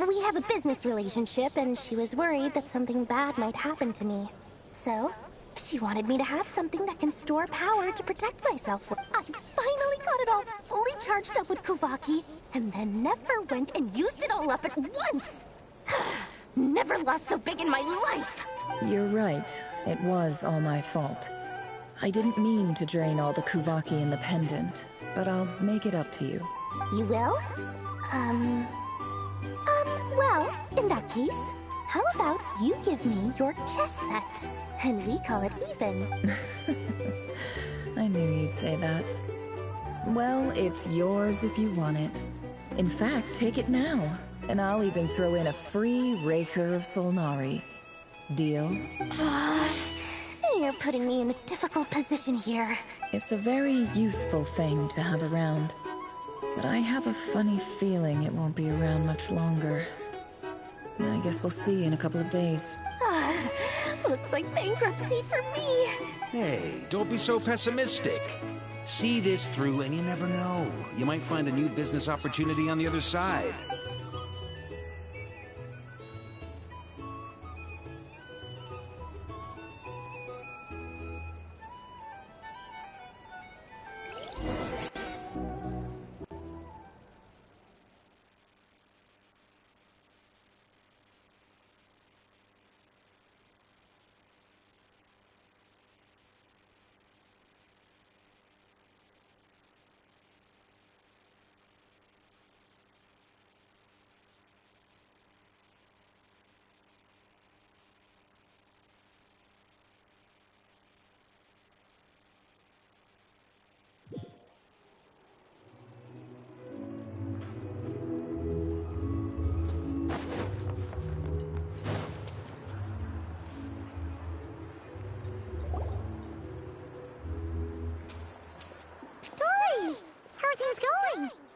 We have a business relationship, and she was worried that something bad might happen to me. So, she wanted me to have something that can store power to protect myself with. I finally got it all fully charged up with Kuvaki, and then never went and used it all up at once! Never lost so big in my life! You're right. It was all my fault. I didn't mean to drain all the Kuvaki in the pendant, but I'll make it up to you. You will? Well, In that case, how about you give me your chess set? And we call it even. I knew you'd say that. Well, it's yours if you want it. In fact, take it now, and I'll even throw in a free Raker of Solnari. Deal? You're putting me in a difficult position here. It's a very useful thing to have around. But I have a funny feeling it won't be around much longer. I guess we'll see in a couple of days. Looks like bankruptcy for me. Hey, don't be so pessimistic. See this through and you never know. You might find a new business opportunity on the other side.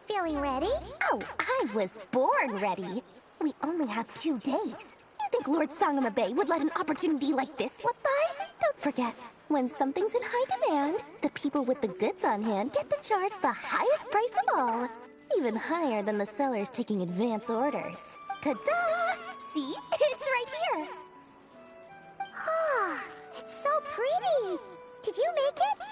Feeling ready? Oh, I was born ready. We only have 2 days. You think Lord Sangamabe would let an opportunity like this slip by? Don't forget, when something's in high demand, the people with the goods on hand get to charge the highest price of all. Even higher than the sellers taking advance orders. Ta-da! See? It's right here! Ah, it's so pretty! Did you make it?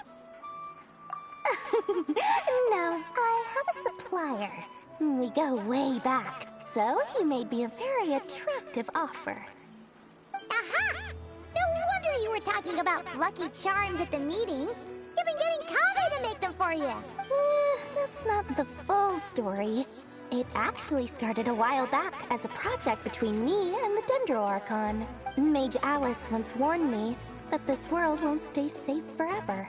No, I have a supplier. We go way back, so he made me a very attractive offer. Aha! No wonder you were talking about Lucky Charms at the meeting. You've been getting Kave to make them for you. That's not the full story. It actually started a while back as a project between me and the Dendro Archon. Mage Alice once warned me that this world won't stay safe forever.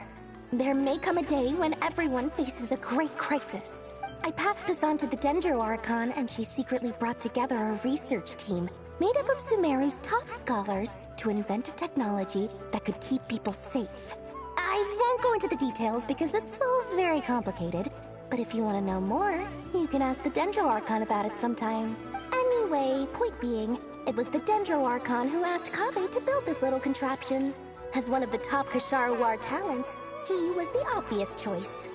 There may come a day when everyone faces a great crisis. I passed this on to the Dendro Archon, and she secretly brought together a research team made up of Sumeru's top scholars to invent a technology that could keep people safe. I won't go into the details because it's all very complicated, but if you want to know more, you can ask the Dendro Archon about it sometime. Anyway, point being, it was the Dendro Archon who asked Kave to build this little contraption. As one of the top Kasharu War talents, he was the obvious choice.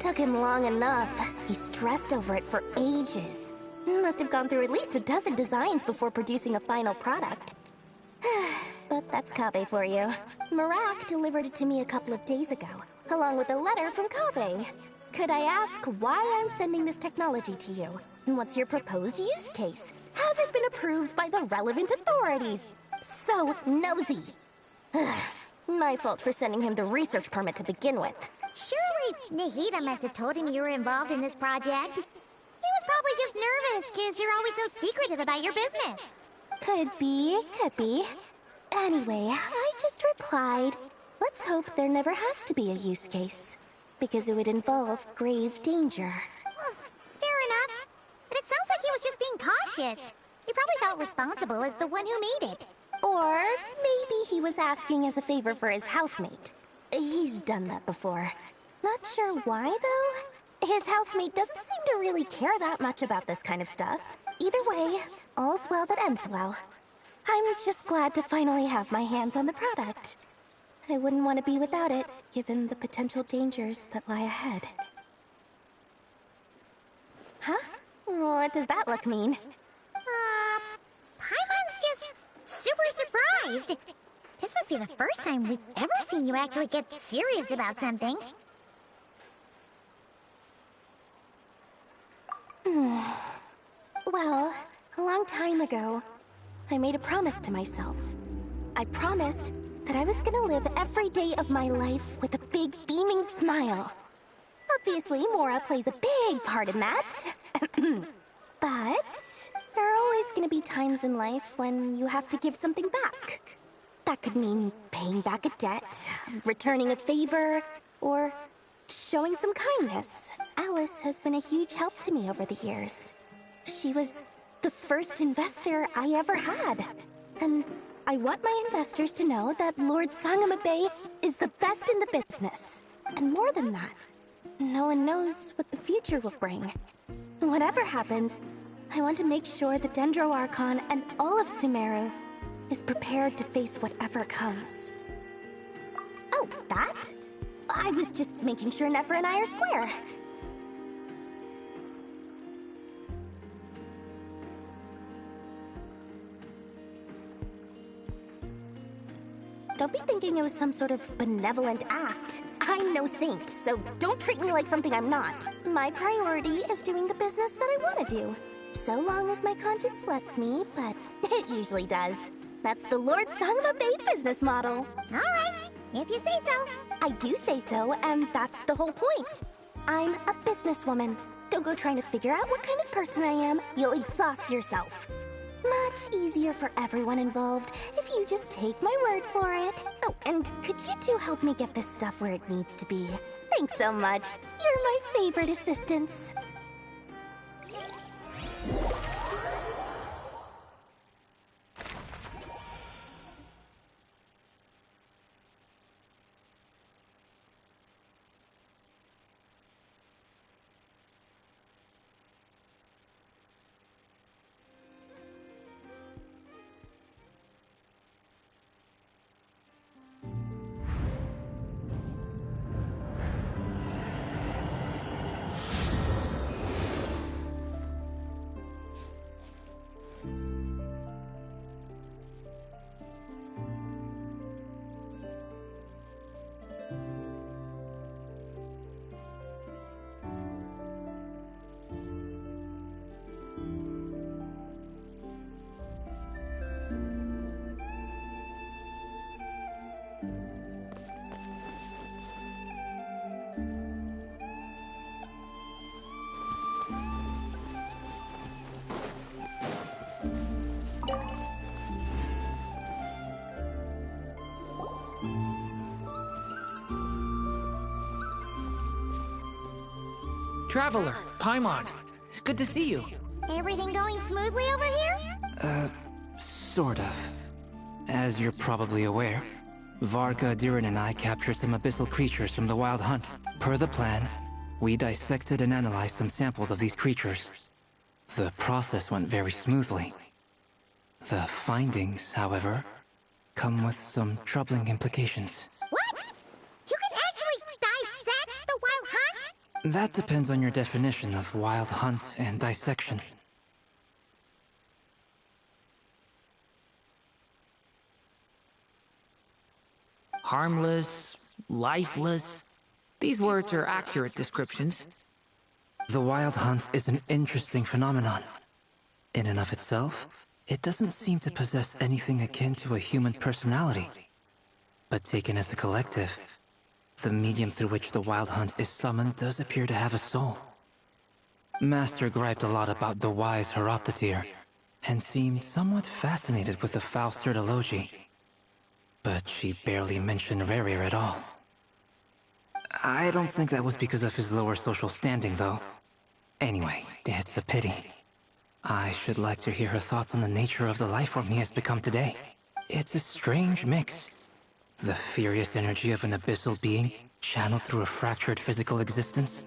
Took him long enough. He stressed over it for ages. Must have gone through at least a dozen designs before producing a final product. But that's Kave for you. Marak delivered it to me a couple of days ago, along with a letter from Kave. Could I ask why I'm sending this technology to you? And what's your proposed use case? Has it been approved by the relevant authorities? So nosy. My fault for sending him the research permit to begin with. Surely Nahida must have told him you were involved in this project. He was probably just nervous because you're always so secretive about your business. Could be, could be. Anyway, I just replied, let's hope there never has to be a use case. Because it would involve grave danger. Fair enough. But it sounds like he was just being cautious. He probably felt responsible as the one who made it. Or maybe he was asking as a favor for his housemate. He's done that before. Not sure why, though. His housemate doesn't seem to really care that much about this kind of stuff. Either way, all's well that ends well. I'm just glad to finally have my hands on the product. I wouldn't want to be without it, given the potential dangers that lie ahead. Huh? What does that look mean? Paimon's just super surprised. This must be the first time we've ever seen you actually get serious about something. Well, a long time ago, I made a promise to myself. I promised that I was gonna live every day of my life with a big beaming smile. Obviously, Mora plays a big part in that. But there are always gonna be times in life when you have to give something back. That could mean paying back a debt, returning a favor, or showing some kindness. Alice has been a huge help to me over the years. She was the first investor I ever had. And I want my investors to know that Lord Sangamabe is the best in the business. And more than that, no one knows what the future will bring. Whatever happens, I want to make sure the Dendro Archon and all of Sumeru is prepared to face whatever comes. Oh, that? I was just making sure Nefer and I are square. Don't be thinking it was some sort of benevolent act. I'm no saint, so don't treat me like something I'm not. My priority is doing the business that I want to do. So long as my conscience lets me, but it usually does. That's the Lord Sangamabe business model. Alright, if you say so. I do say so, and that's the whole point. I'm a businesswoman. Don't go trying to figure out what kind of person I am. You'll exhaust yourself. Much easier for everyone involved if you just take my word for it. Oh, and could you two help me get this stuff where it needs to be? Thanks so much. You're my favorite assistants. Traveler, Paimon, it's good to see you. Everything going smoothly over here? Sort of. As you're probably aware, Varga, Durin, and I captured some abyssal creatures from the Wild Hunt. Per the plan, we dissected and analyzed some samples of these creatures. The process went very smoothly. The findings, however, come with some troubling implications. What? You can actually dissect the Wild Hunt? That depends on your definition of Wild Hunt and dissection. Harmless, lifeless. These words are accurate descriptions. The Wild Hunt is an interesting phenomenon. In and of itself, it doesn't seem to possess anything akin to a human personality. But taken as a collective, the medium through which the Wild Hunt is summoned does appear to have a soul. Master griped a lot about the wise Horoptatir, and seemed somewhat fascinated with the foul Certology. But she barely mentioned Rerir at all. I don't think that was because of his lower social standing, though. Anyway, it's a pity. I should like to hear her thoughts on the nature of the lifeform he has become today. It's a strange mix. The furious energy of an abyssal being channeled through a fractured physical existence.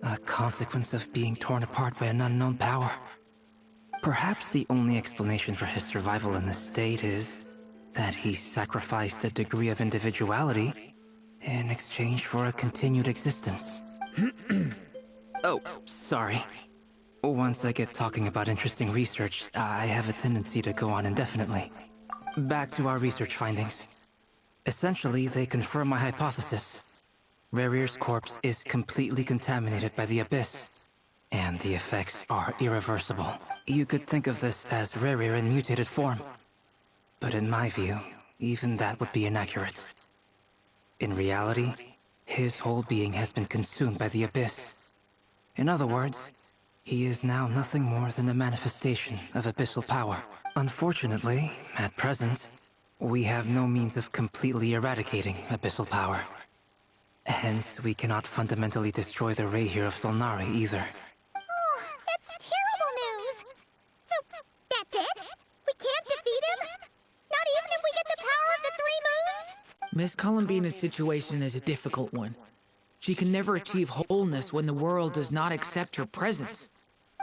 A consequence of being torn apart by an unknown power. Perhaps the only explanation for his survival in this state is that he sacrificed a degree of individuality in exchange for a continued existence. Oh, sorry. Once I get talking about interesting research, I have a tendency to go on indefinitely. Back to our research findings. Essentially, they confirm my hypothesis. Rerir's corpse is completely contaminated by the Abyss, and the effects are irreversible. You could think of this as Rerir in mutated form. But in my view, even that would be inaccurate. In reality, his whole being has been consumed by the Abyss. In other words, He is now nothing more than a manifestation of abyssal power. Unfortunately, at present, we have no means of completely eradicating abyssal power. Hence, we cannot fundamentally destroy the Rahier of Solnari either. Oh, that's terrible news! So, that's it? We can't defeat him? Not even if we get the power of the Three Moons? Miss Columbina's situation is a difficult one. She can never achieve wholeness when the world does not accept her presence.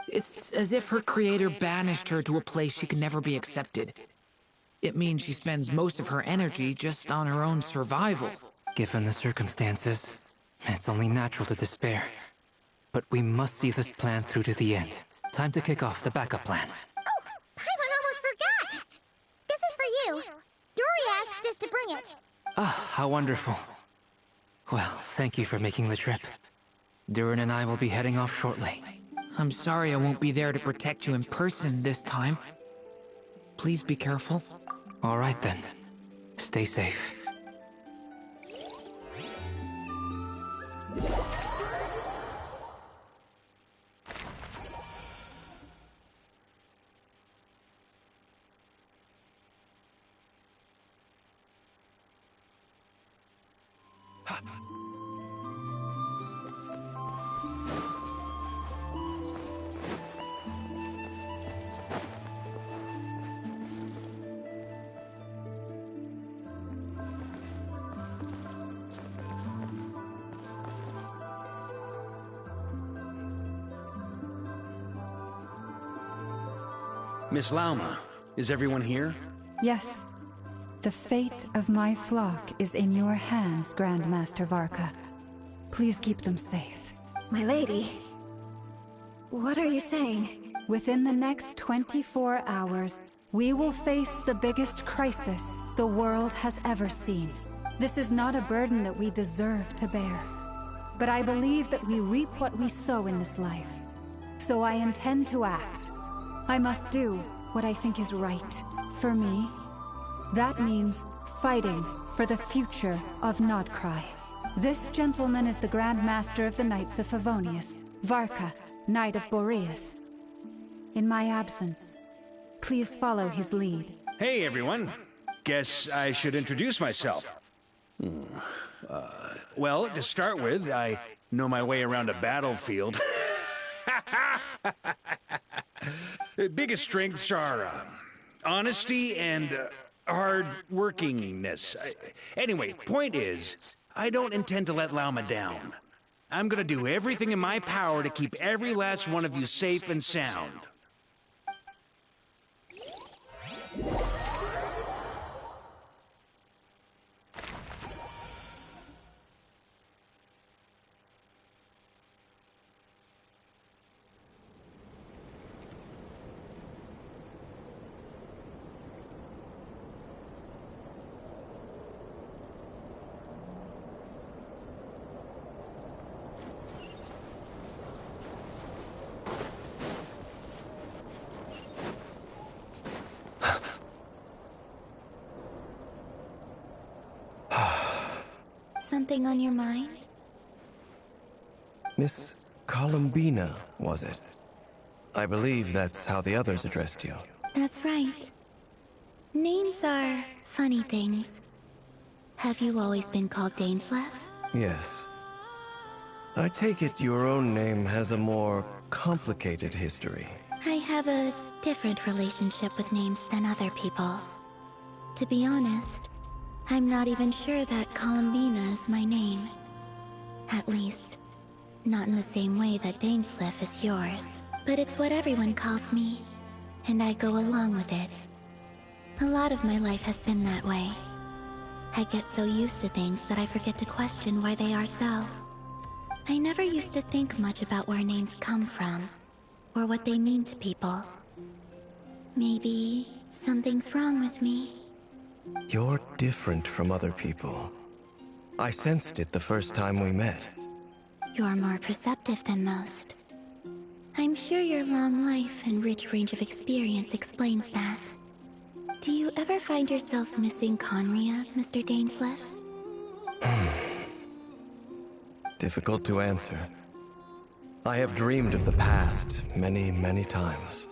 It's as if her creator banished her to a place she can never be accepted. It means she spends most of her energy just on her own survival. Given the circumstances, it's only natural to despair. But we must see this plan through to the end. Time to kick off the backup plan. Oh, Paimon almost forgot! This is for you. Dory asked us to bring it. Ah, how wonderful. Well, thank you for making the trip. Durin and I will be heading off shortly. I'm sorry I won't be there to protect you in person this time. Please be careful. All right then. Stay safe. Miss Lauma, is everyone here? Yes. The fate of my flock is in your hands, Grandmaster Varka. Please keep them safe. My lady, what are you saying? Within the next 24 hours, we will face the biggest crisis the world has ever seen. This is not a burden that we deserve to bear. But I believe that we reap what we sow in this life. So I intend to act. I must do what I think is right for me. That means fighting for the future of Nodcry. This gentleman is the Grand Master of the Knights of Favonius, Varka, Knight of Boreas. In my absence, please follow his lead. Hey, everyone. Guess I should introduce myself. Well, to start with, I know my way around a battlefield. Biggest strengths are honesty and hard-workingness. Anyway, point is, I don't intend to let Lauma down. I'm gonna do everything in my power to keep every last one of you safe and sound. Something on your mind? Miss Columbina, was it? I believe that's how the others addressed you. That's right. Names are funny things. Have you always been called Dainsleif? Yes. I take it your own name has a more complicated history. I have a different relationship with names than other people. To be honest, I'm not even sure that Columbina is my name. At least, not in the same way that Dainsleif is yours. But it's what everyone calls me, and I go along with it. A lot of my life has been that way. I get so used to things that I forget to question why they are so. I never used to think much about where names come from, or what they mean to people. Maybe something's wrong with me. You're different from other people. I sensed it the first time we met. You're more perceptive than most. I'm sure your long life and rich range of experience explains that. Do you ever find yourself missing Conria, Mr. Dainsleif? Difficult to answer. I have dreamed of the past many, many times.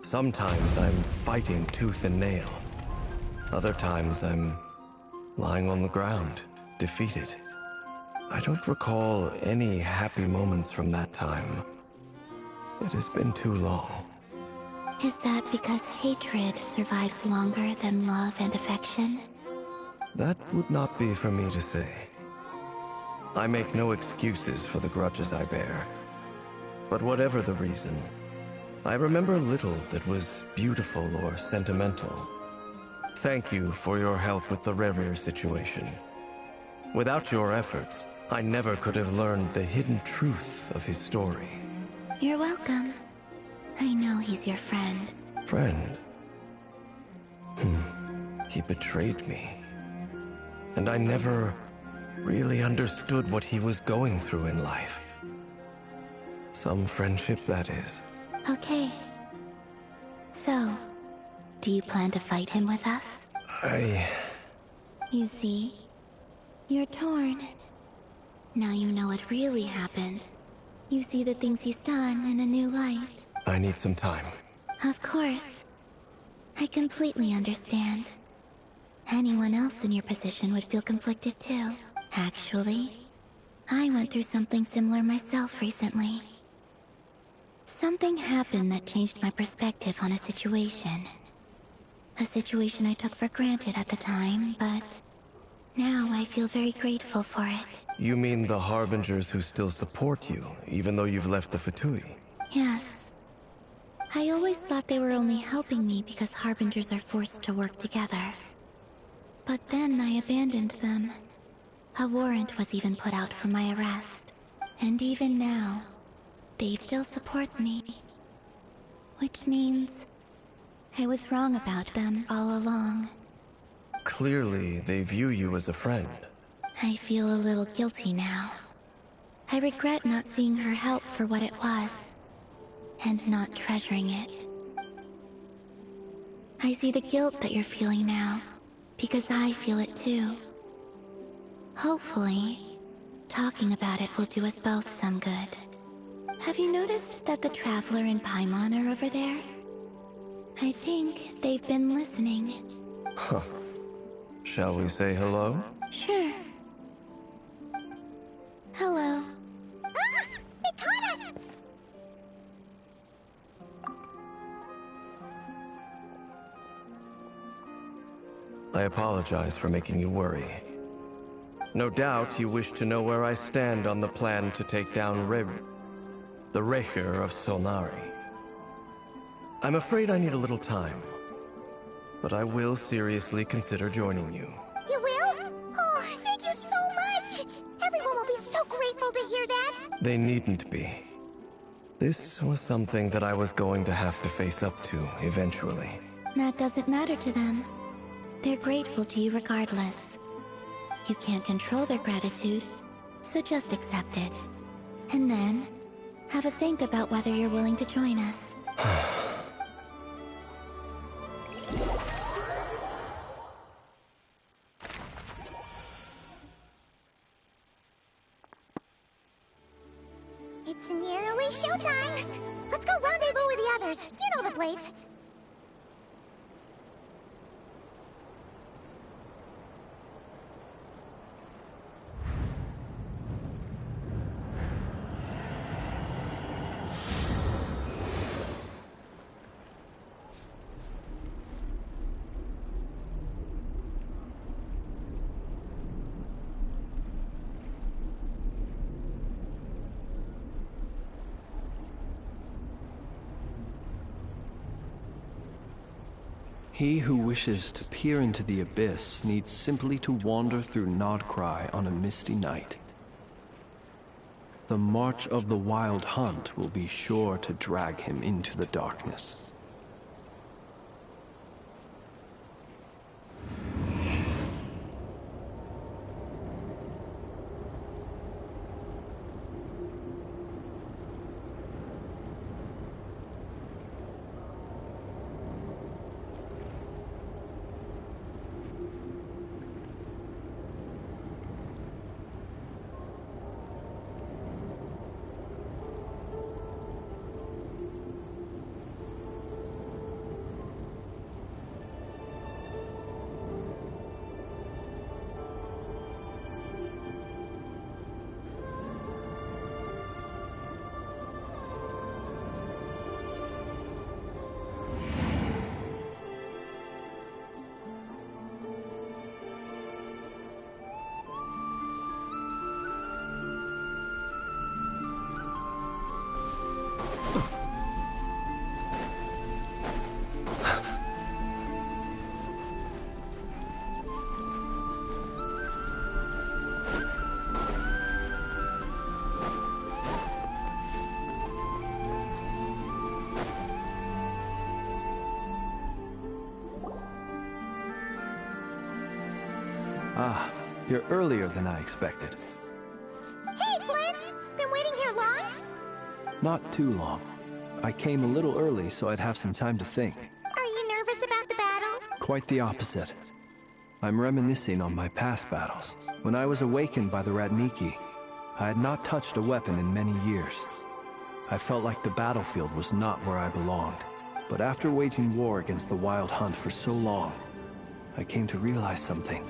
Sometimes I'm fighting tooth and nail. Other times I'm lying on the ground, defeated. I don't recall any happy moments from that time. It has been too long. Is that because hatred survives longer than love and affection? That would not be for me to say. I make no excuses for the grudges I bear. But whatever the reason, I remember little that was beautiful or sentimental. Thank you for your help with the Rerir situation. Without your efforts, I never could have learned the hidden truth of his story. You're welcome. I know he's your friend. Friend? He betrayed me. And I never really understood what he was going through in life. Some friendship, that is. Okay. So, do you plan to fight him with us? You see, you're torn. Now you know what really happened. You see the things he's done in a new light. I need some time. Of course. I completely understand. Anyone else in your position would feel conflicted too. Actually, I went through something similar myself recently. Something happened that changed my perspective on a situation. A situation I took for granted at the time, but now I feel very grateful for it. You mean the Harbingers who still support you, even though you've left the Fatui? Yes. I always thought they were only helping me because Harbingers are forced to work together. But then I abandoned them. A warrant was even put out for my arrest. And even now, they still support me. Which means I was wrong about them all along. Clearly, they view you as a friend. I feel a little guilty now. I regret not seeing her help for what it was, and not treasuring it. I see the guilt that you're feeling now, because I feel it too. Hopefully, talking about it will do us both some good. Have you noticed that the Traveler and Paimon are over there? I think they've been listening. Huh. Shall we say hello? Sure. Hello. Ah! They caught us! I apologize for making you worry. No doubt you wish to know where I stand on the plan to take down the Reihir of Solnari. I'm afraid I need a little time, but I will seriously consider joining you. You will? Oh, thank you so much! Everyone will be so grateful to hear that! They needn't be. This was something that I was going to have to face up to eventually. That doesn't matter to them. They're grateful to you regardless. You can't control their gratitude, so just accept it. And then, have a think about whether you're willing to join us. It's nearly showtime! Let's go rendezvous with the others. You know the place. He who wishes to peer into the abyss needs simply to wander through Nodcry on a misty night. The march of the Wild Hunt will be sure to drag him into the darkness. Ah, you're earlier than I expected. Hey, Blitz! Been waiting here long? Not too long. I came a little early so I'd have some time to think. Are you nervous about the battle? Quite the opposite. I'm reminiscing on my past battles. When I was awakened by the Radniki, I had not touched a weapon in many years. I felt like the battlefield was not where I belonged. But after waging war against the Wild Hunt for so long, I came to realize something.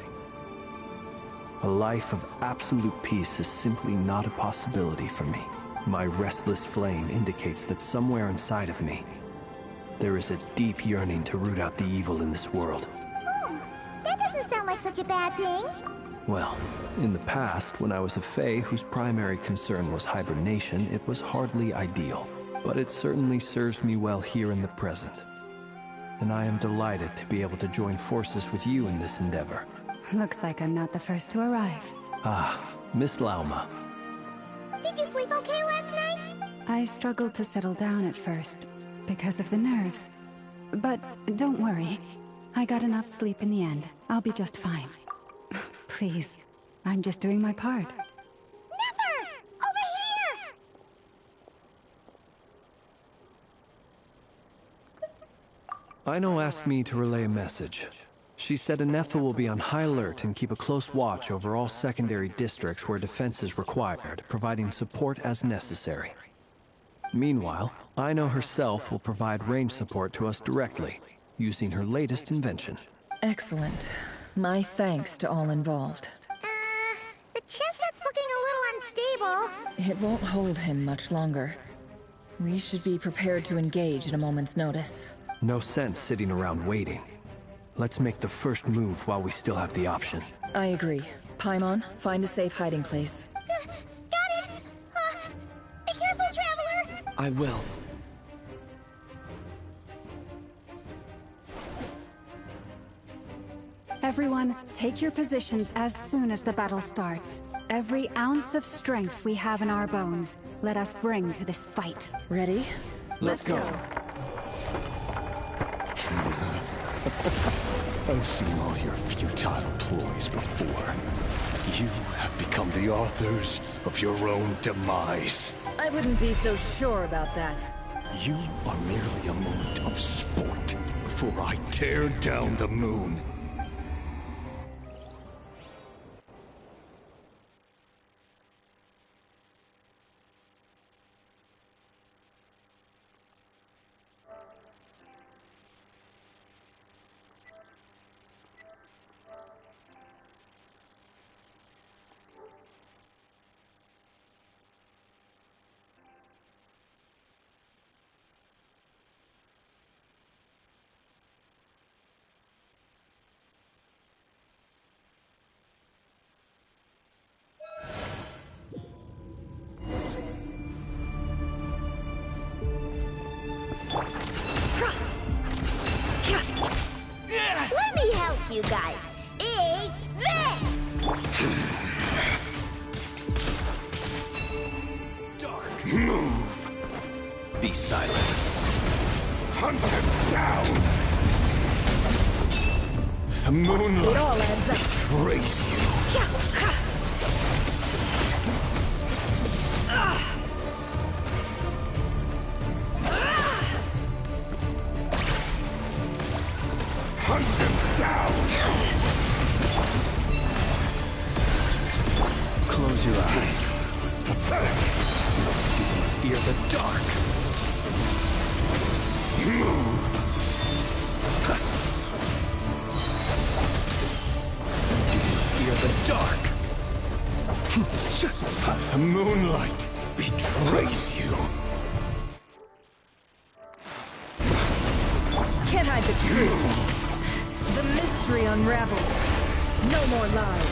A life of absolute peace is simply not a possibility for me. My restless flame indicates that somewhere inside of me, there is a deep yearning to root out the evil in this world. Oh, that doesn't sound like such a bad thing. Well, in the past, when I was a Fae whose primary concern was hibernation, it was hardly ideal. But it certainly serves me well here in the present. And I am delighted to be able to join forces with you in this endeavor. Looks like I'm not the first to arrive. Ah, Miss Lauma. Did you sleep okay last night? I struggled to settle down at first, because of the nerves. But don't worry. I got enough sleep in the end. I'll be just fine. Please, I'm just doing my part. Never! Over here! Aino asked me to relay a message. She said Anetha will be on high alert and keep a close watch over all secondary districts where defense is required, providing support as necessary. Meanwhile, Aino herself will provide range support to us directly, using her latest invention. Excellent. My thanks to all involved. The chestnut's looking a little unstable. It won't hold him much longer. We should be prepared to engage at a moment's notice. No sense sitting around waiting. Let's make the first move while we still have the option. I agree. Paimon, find a safe hiding place. Got it! Be careful, Traveler! I will. Everyone, take your positions as soon as the battle starts. Every ounce of strength we have in our bones, let us bring to this fight. Ready? Let's go. I've seen all your futile ploys before. You have become the authors of your own demise. I wouldn't be so sure about that. You are merely a moment of sport before I tear down the moon. Let me help you guys. Eat this! Dark, move! Be silent. Hunt him down! The moonlight It all adds up. betrays you. Hunt him down! Close your eyes. Pathetic! Do you fear the dark? Move! Do you fear the dark? The moonlight betrays you. Can't hide the truth. The mystery unravels. No more lies.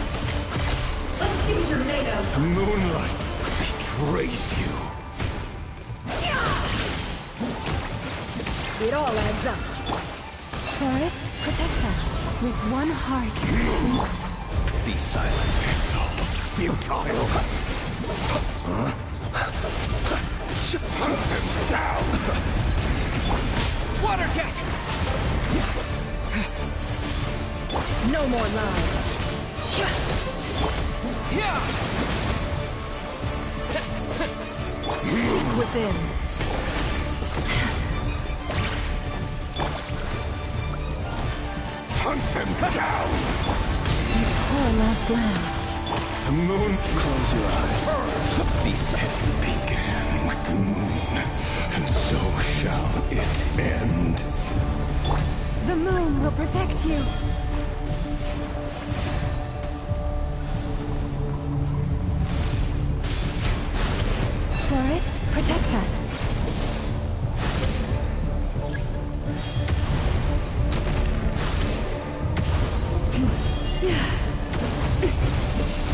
Let's see what you're made of. The moonlight betrays you. It all adds up. Forest, protect us. With one heart. Be silent. It's all futile. Hunt him down. Water jet! No more lies. Seek within. Hunt them down! You poor last lamb. The moon... Close your eyes. Be silent. Began with the moon, and so shall it end. The moon will protect you. Forest, protect us.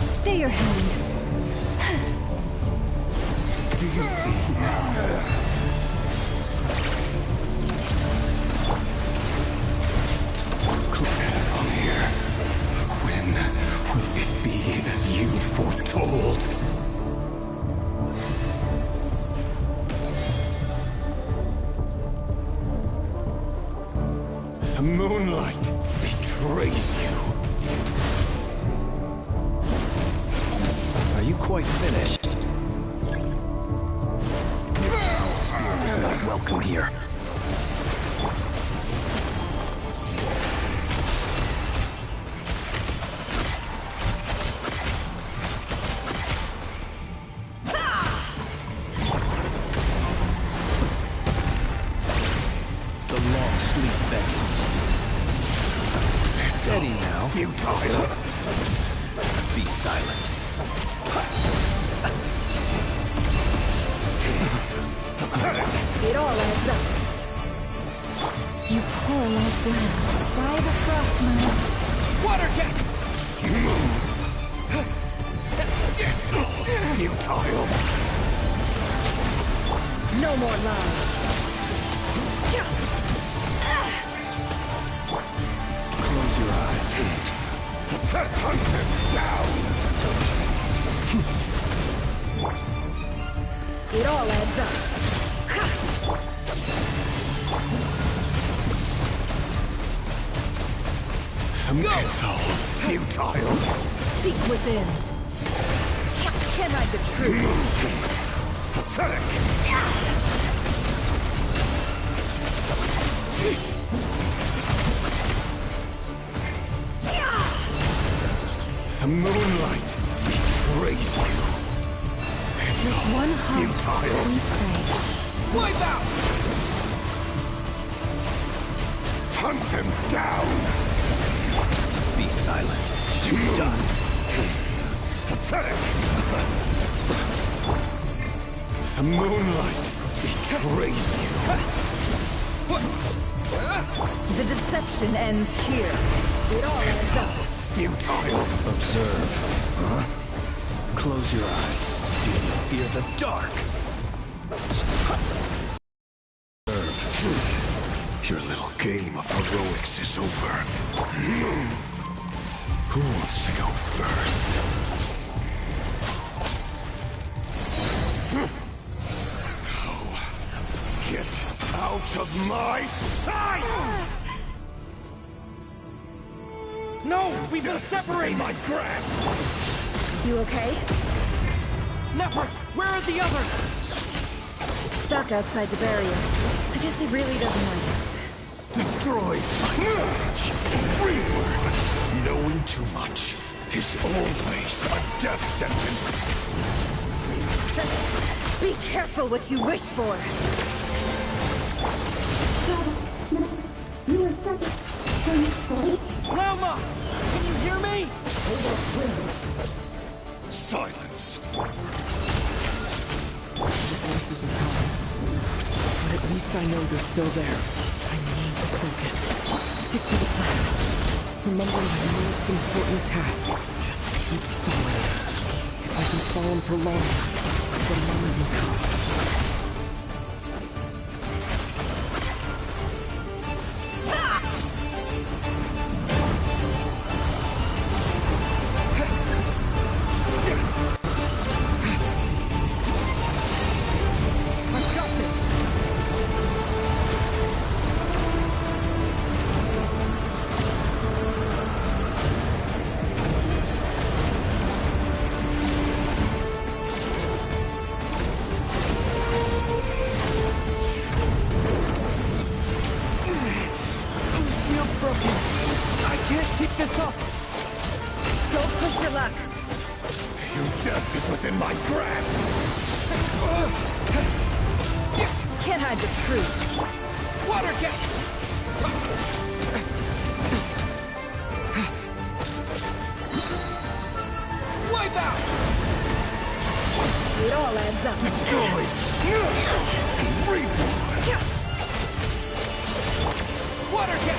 Stay your hand. Do you see now? From here, when will it be as you foretold? The moonlight betrays you. Are you quite finished? Your spirit is not welcome here. The long sleep beckons. Steady now. Futile. Be silent. It all adds up. You poor lost lamb. By the frost mine. Water jet! Futile. No more lies. Close your eyes. Hunt them down! It all adds up. It's all futile. Seek within. Can't hide the truth. Pathetic. The moonlight betrays you. It's all One futile. we pray. Wipe out! Hunt them down! Be silent. To dust. Pathetic! The moonlight betrays you. The deception ends here. It all adds up. Futile. Observe. Huh? Close your eyes. Do you fear the dark? Observe. Your little game of heroics is over. Who wants to go first? No. Get out of my sight! No! We've been separated! My grasp! You okay? Never! Where are the others? Stuck outside the barrier. I guess he really doesn't like us. Destroyed by knowledge. Reward. Knowing too much is always a death sentence. Be careful what you wish for. Roma! Can you hear me? Silence. The voices are gone. But at least I know they're still there. I need to focus. Stick to the plan. Remember my most important task. Just keep stalling. If I can stall him for long, the moment will come. Keep this up! Don't push your luck. Your death is within my grasp! Can't hide the truth. Water jet! Wipe out! It all adds up. Destroyed! And reborn! Water jet!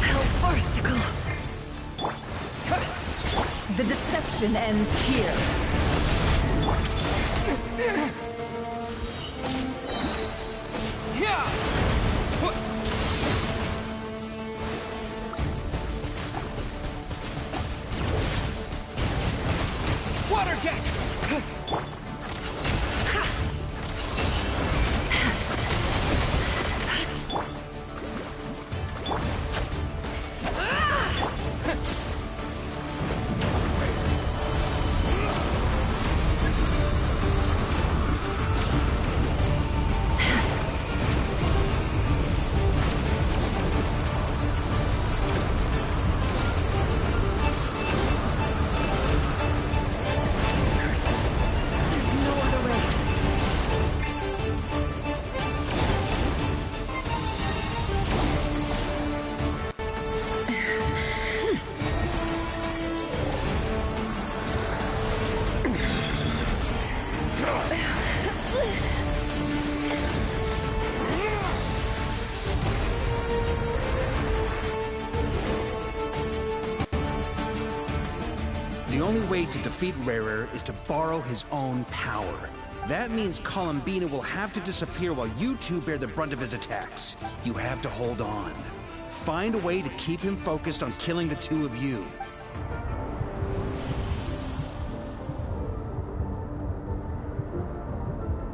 How farcical. The deception ends here. Water jet! The only way to defeat Rarer is to borrow his own power. That means Columbina will have to disappear while you two bear the brunt of his attacks. You have to hold on. Find a way to keep him focused on killing the two of you.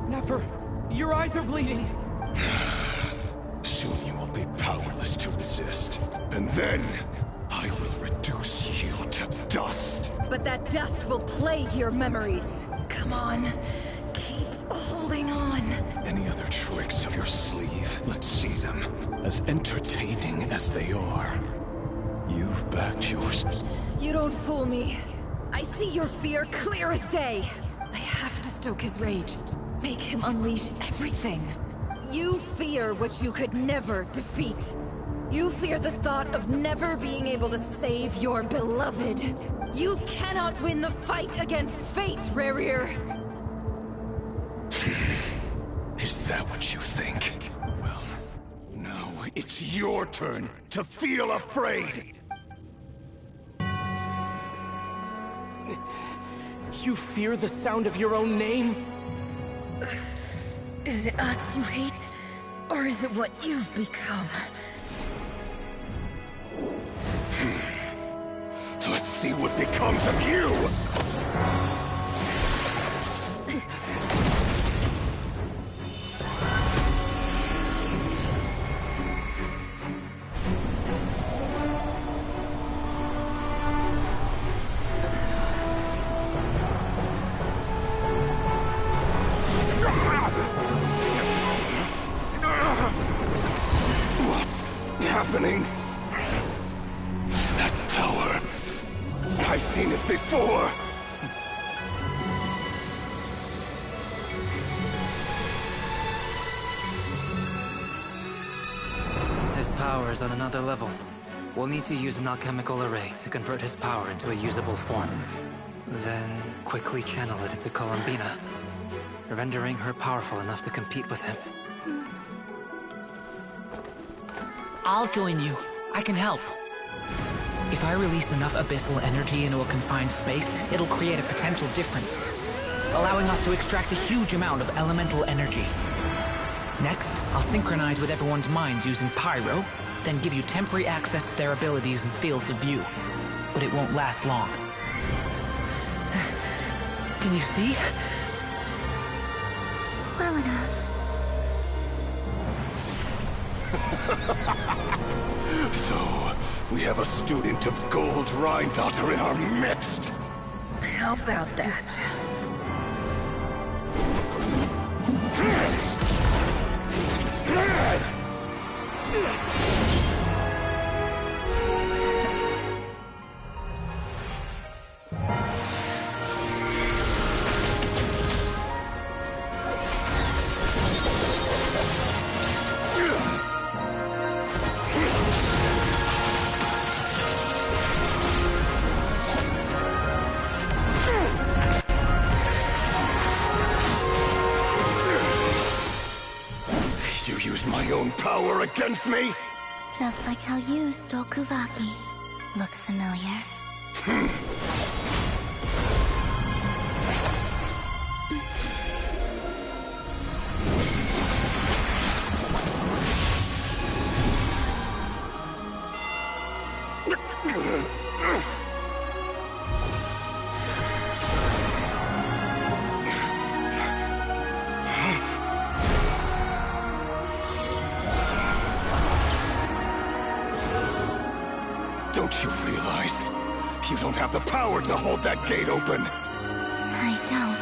Never. Your eyes are bleeding. Soon you will be powerless to resist. And then, I will reduce you to dust. But that dust will plague your memories. Come on. Keep holding on. Any other tricks up your sleeve? Let's see them. As entertaining as they are. You've backed yours. You don't fool me. I see your fear clear as day. I have to stoke his rage. Make him unleash everything. You fear what you could never defeat. You fear the thought of never being able to save your beloved. You cannot win the fight against fate, Rarir. Is that what you think? Well, now it's your turn to feel afraid! You fear the sound of your own name? Is it us you hate? Or is it what you've become? Let's see what becomes of you! What's happening? That power. I've seen it before. His power is on another level. We'll need to use an alchemical array to convert his power into a usable form. Then quickly channel it into Columbina, rendering her powerful enough to compete with him. I'll join you. I can help. If I release enough abyssal energy into a confined space, it'll create a potential difference, allowing us to extract a huge amount of elemental energy. Next, I'll synchronize with everyone's minds using Pyro, then give you temporary access to their abilities and fields of view. But it won't last long. Can you see? Well enough. So, we have a student of Gold Rhine-Daughter in our midst. How about that? You use my own power against me? Just like how you stole Kuvaki. Look familiar? Don't you realize? You don't have the power to hold that gate open! I don't,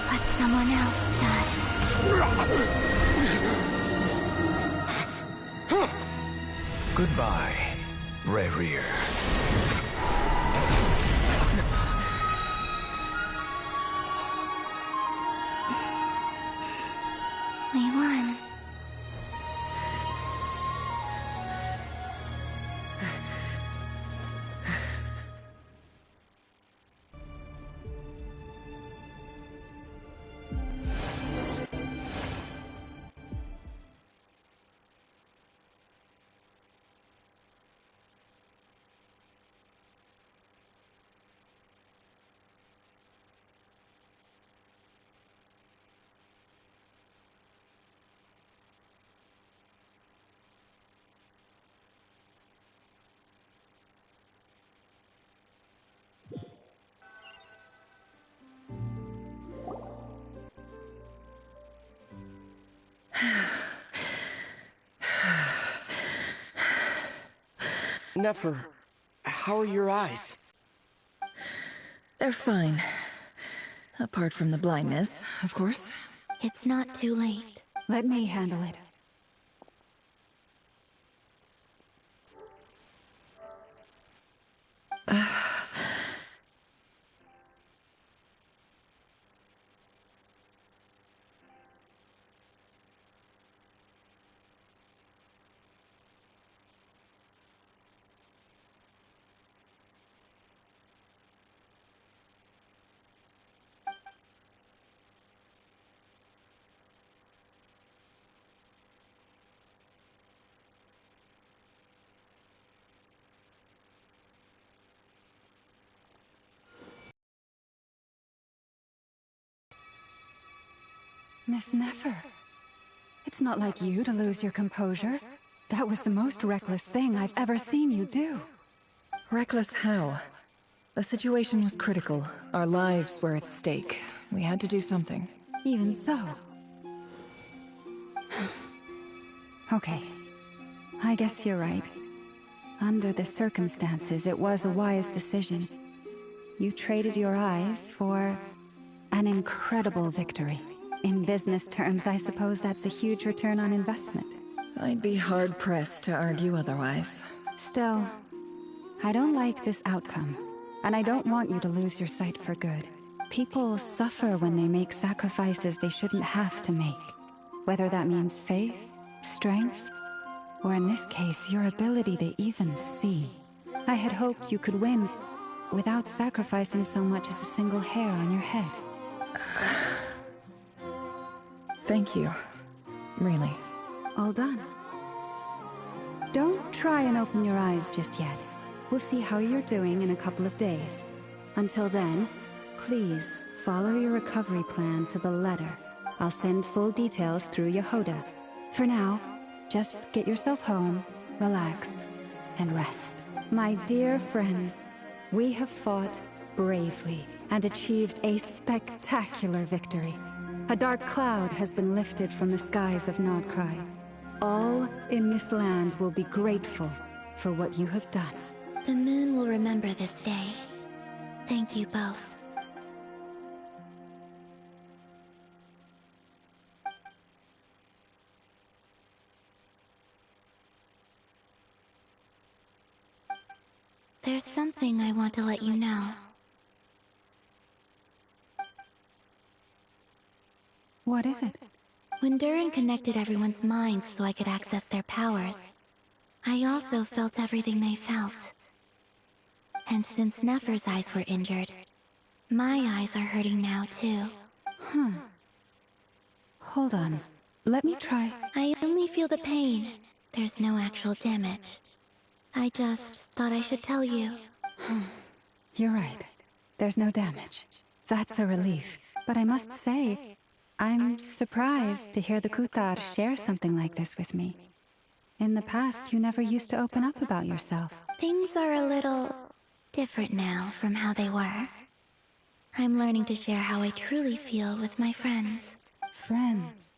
but someone else does. Goodbye, Rerir. We won. Nefer, how are your eyes? They're fine. Apart from the blindness, of course. It's not too late. Let me handle it. Miss Nefer, it's not like you to lose your composure. That was the most reckless thing I've ever seen you do. Reckless how? The situation was critical. Our lives were at stake. We had to do something. Even so. Okay. I guess you're right. Under the circumstances, it was a wise decision. You traded your eyes for an incredible victory. In business terms, I suppose that's a huge return on investment. I'd be hard-pressed to argue otherwise. Still, I don't like this outcome, and I don't want you to lose your sight for good. People suffer when they make sacrifices they shouldn't have to make. Whether that means faith, strength, or in this case, your ability to even see. I had hoped you could win without sacrificing so much as a single hair on your head. Thank you. Really. All done. Don't try and open your eyes just yet. We'll see how you're doing in a couple of days. Until then, please follow your recovery plan to the letter. I'll send full details through Yehoda. For now, just get yourself home, relax, and rest. My dear friends, we have fought bravely and achieved a spectacular victory. A dark cloud has been lifted from the skies of Nodcry. All in this land will be grateful for what you have done. The moon will remember this day. Thank you both. There's something I want to let you know. What is it? When Durin connected everyone's minds so I could access their powers, I also felt everything they felt. And since Nefer's eyes were injured, my eyes are hurting now too. Hold on. Let me try. I only feel the pain. There's no actual damage. I just thought I should tell you. You're right. There's no damage. That's a relief. But I must say, I'm surprised to hear the Kuthar share something like this with me. In the past, you never used to open up about yourself. Things are a little different now from how they were. I'm learning to share how I truly feel with my friends. Friends?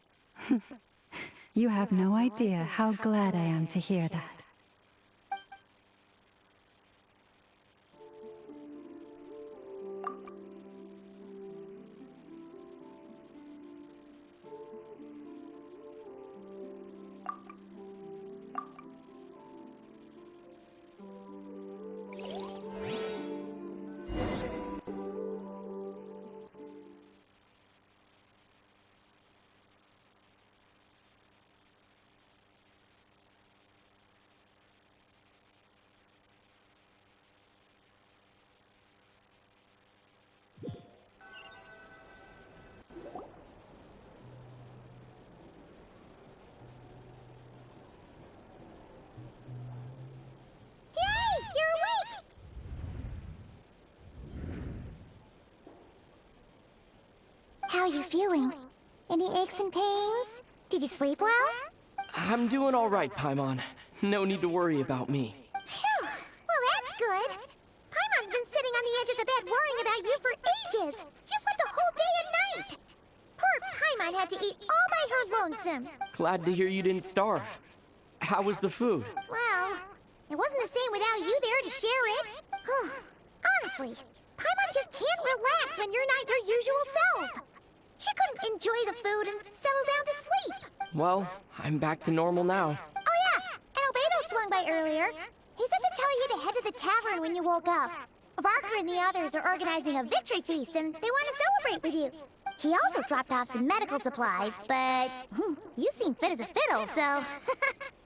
You have no idea how glad I am to hear that. How are you feeling? Any aches and pains? Did you sleep well? I'm doing all right, Paimon. No need to worry about me. Phew! Well, that's good. Paimon's been sitting on the edge of the bed worrying about you for ages. You slept a whole day and night. Poor Paimon had to eat all by her lonesome. Glad to hear you didn't starve. How was the food? Well, it wasn't the same without you there to share it. Honestly, Paimon just can't relax when you're not your usual self. She couldn't enjoy the food and settle down to sleep. Well, I'm back to normal now. Oh yeah, and Albedo swung by earlier. He said to tell you to head to the tavern when you woke up. Varker and the others are organizing a victory feast and they want to celebrate with you. He also dropped off some medical supplies, but you seem fit as a fiddle, so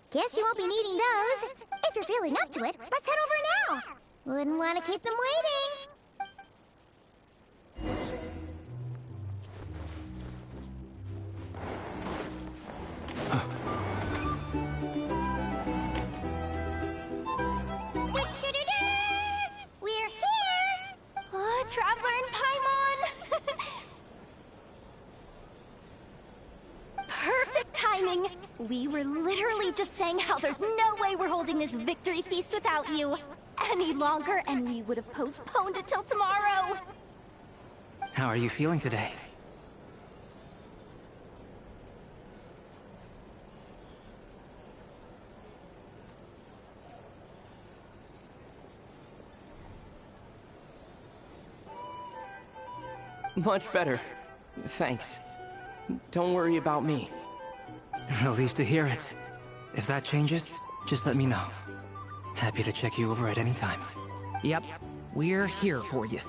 guess you won't be needing those. If you're feeling up to it, let's head over now. Wouldn't want to keep them waiting. We're here! Oh, Traveler and Paimon! Perfect timing! We were literally just saying how there's no way we're holding this victory feast without you any longer, and we would have postponed it till tomorrow. How are you feeling today? Much better. Thanks. Don't worry about me. Relieved to hear it. If that changes, just let me know. Happy to check you over at any time. Yep, we're here for you.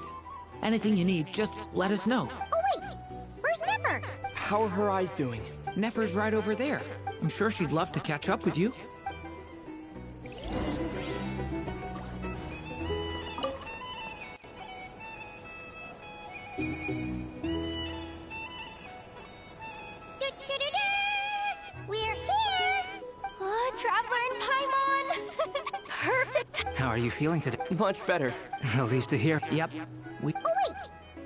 Anything you need, just let us know. Oh wait, where's Nefer? How are her eyes doing? Nefer's right over there. I'm sure she'd love to catch up with you. We're here! Oh, Traveler and Paimon! Perfect! How are you feeling today? Much better. Relieved to hear. Yep. Oh wait,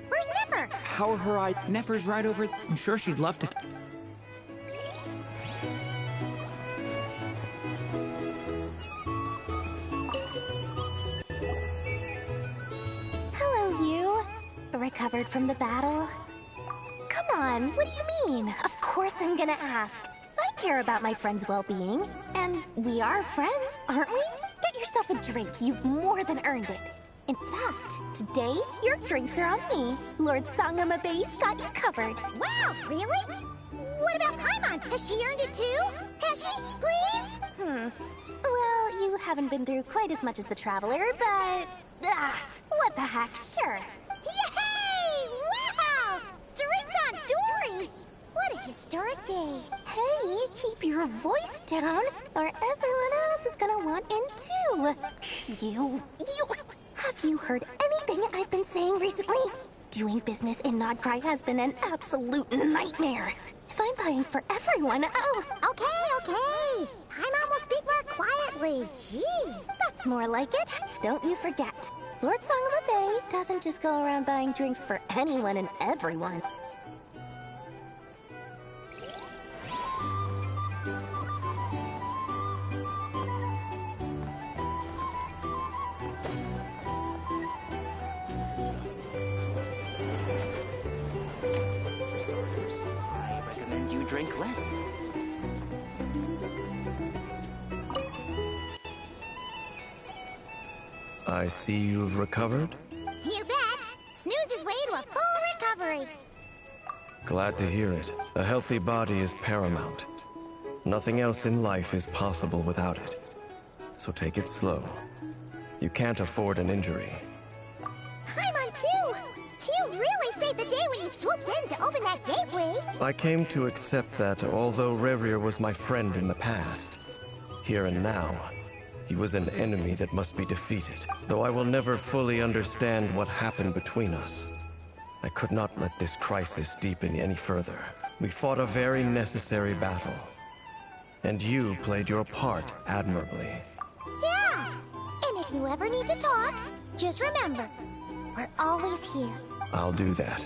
where's Nefer? How are her eyes? Nefer's right over. I'm sure she'd love to. Hello, you. Recovered from the battle? Come on, what do you mean? Of course I'm gonna ask. I care about my friend's well-being. And we are friends, aren't we? Get yourself a drink. You've more than earned it. In fact, today, your drinks are on me. Lord Sangamabe's got you covered. Wow, really? What about Paimon? Has she earned it too? Has she? Please? Well, you haven't been through quite as much as the Traveler, but... what the heck, sure. Yay! Wow! Drinks on Dory! What a historic day. Hey, keep your voice down, or everyone else is gonna want in too. You... Have you heard anything I've been saying recently? Doing business in Nodcry has been an absolute nightmare. If I'm buying for everyone, oh... Okay. Paimon will speak more quietly. Jeez. That's more like it. Don't you forget. Lord Sangamabe doesn't just go around buying drinks for anyone and everyone. You drink less. I see you've recovered. You bet. Snooze his way to a full recovery. Glad to hear it. A healthy body is paramount. Nothing else in life is possible without it. So take it slow. You can't afford an injury. Paimon too! You really saved the day when you swooped in to open that gateway! I came to accept that although Rerir was my friend in the past, here and now, he was an enemy that must be defeated. Though I will never fully understand what happened between us, I could not let this crisis deepen any further. We fought a very necessary battle, and you played your part admirably. Yeah! And if you ever need to talk, just remember, we're always here. I'll do that.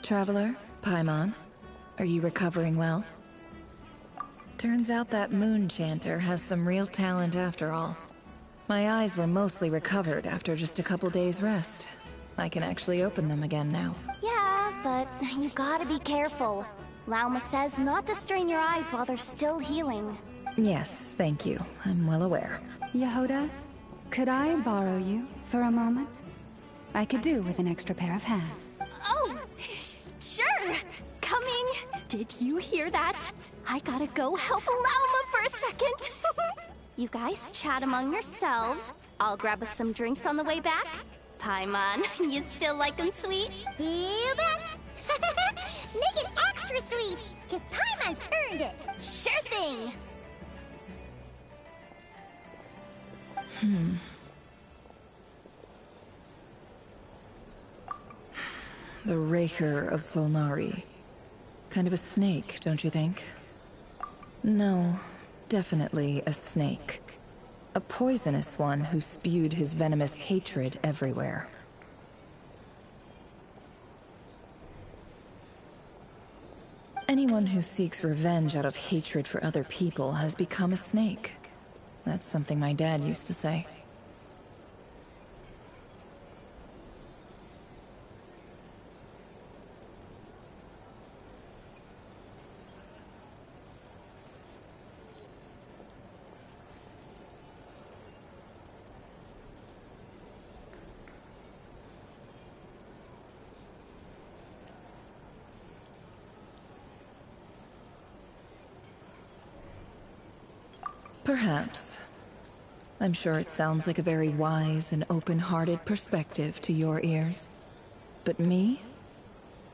Traveler, Paimon, are you recovering well? Turns out that moon chanter has some real talent after all. My eyes were mostly recovered after just a couple days rest. I can actually open them again now. Yeah, but you gotta be careful. Lauma says not to strain your eyes while they're still healing. Yes, thank you. I'm well aware. Yehoda, could I borrow you for a moment? I could do with an extra pair of hands. Oh, sure. Coming. Did you hear that? I gotta go help Lauma for a second. You guys chat among yourselves. I'll grab us some drinks on the way back. Paimon, you still like them sweet? You bet. Make it extra sweet, because Paimon's earned it. Sure thing. The Raker of Solnari. Kind of a snake, don't you think? No, definitely a snake. A poisonous one who spewed his venomous hatred everywhere. Anyone who seeks revenge out of hatred for other people has become a snake. That's something my dad used to say. Perhaps. I'm sure it sounds like a very wise and open-hearted perspective to your ears. But me?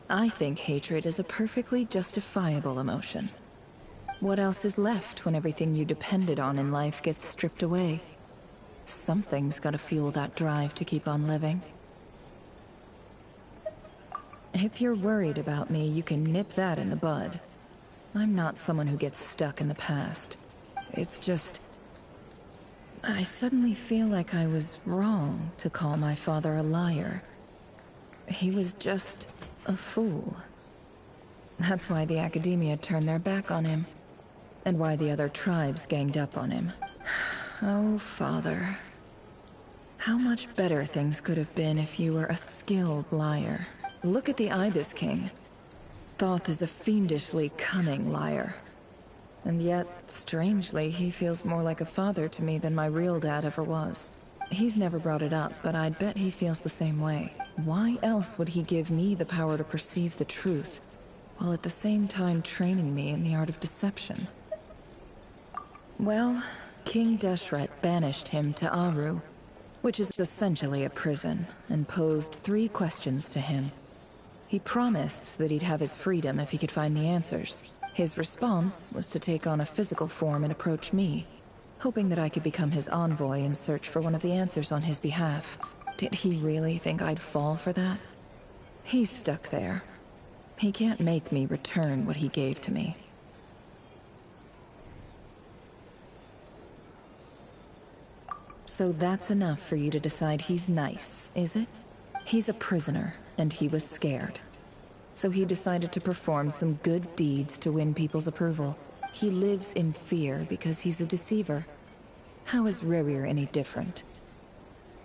I think hatred is a perfectly justifiable emotion. What else is left when everything you depended on in life gets stripped away? Something's gotta fuel that drive to keep on living. If you're worried about me, you can nip that in the bud. I'm not someone who gets stuck in the past. It's just... I suddenly feel like I was wrong to call my father a liar. He was just a fool. That's why the Academia turned their back on him, and why the other tribes ganged up on him. Oh, Father. How much better things could have been if you were a skilled liar. Look at the Ibis King. Thoth is a fiendishly cunning liar. And yet, strangely, he feels more like a father to me than my real dad ever was. He's never brought it up, but I'd bet he feels the same way. Why else would he give me the power to perceive the truth, while at the same time training me in the art of deception? Well, King Deshret banished him to Aru, which is essentially a prison, and posed 3 questions to him. He promised that he'd have his freedom if he could find the answers. His response was to take on a physical form and approach me, hoping that I could become his envoy and search for one of the answers on his behalf. Did he really think I'd fall for that? He's stuck there. He can't make me return what he gave to me. So that's enough for you to decide he's nice, is it? He's a prisoner, and he was scared. So he decided to perform some good deeds to win people's approval. He lives in fear because he's a deceiver. How is Rerir any different?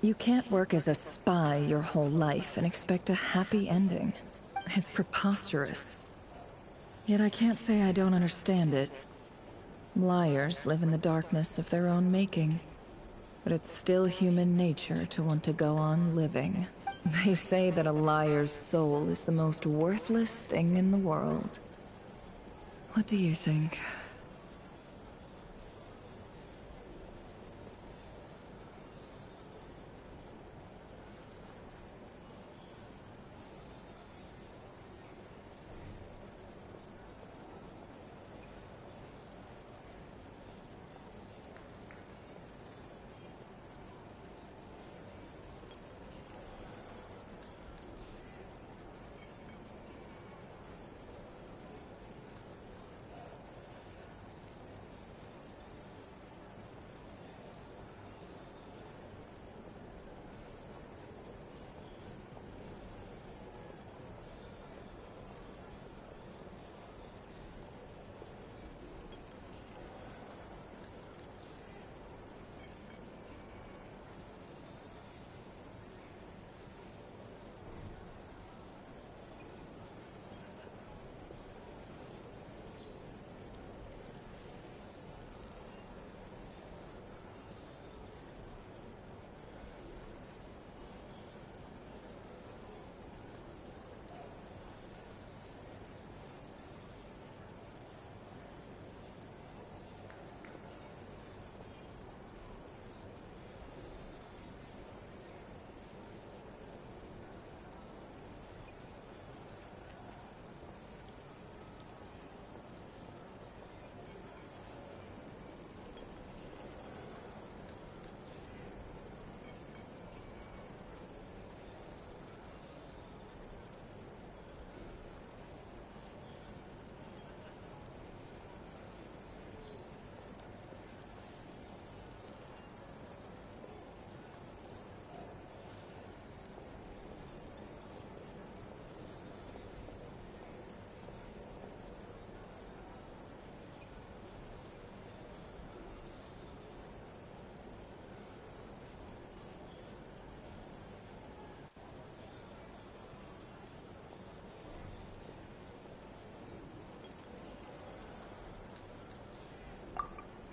You can't work as a spy your whole life and expect a happy ending. It's preposterous. Yet I can't say I don't understand it. Liars live in the darkness of their own making. But it's still human nature to want to go on living. They say that a liar's soul is the most worthless thing in the world. What do you think?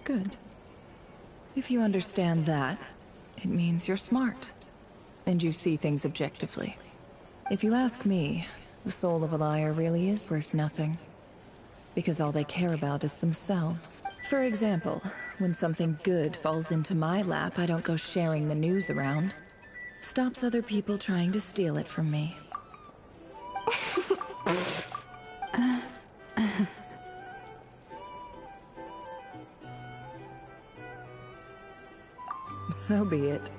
Good. If you understand that, it means you're smart. And you see things objectively. If you ask me, the soul of a liar really is worth nothing. Because all they care about is themselves. For example, when something good falls into my lap, I don't go sharing the news around. Stops other people trying to steal it from me. So be it.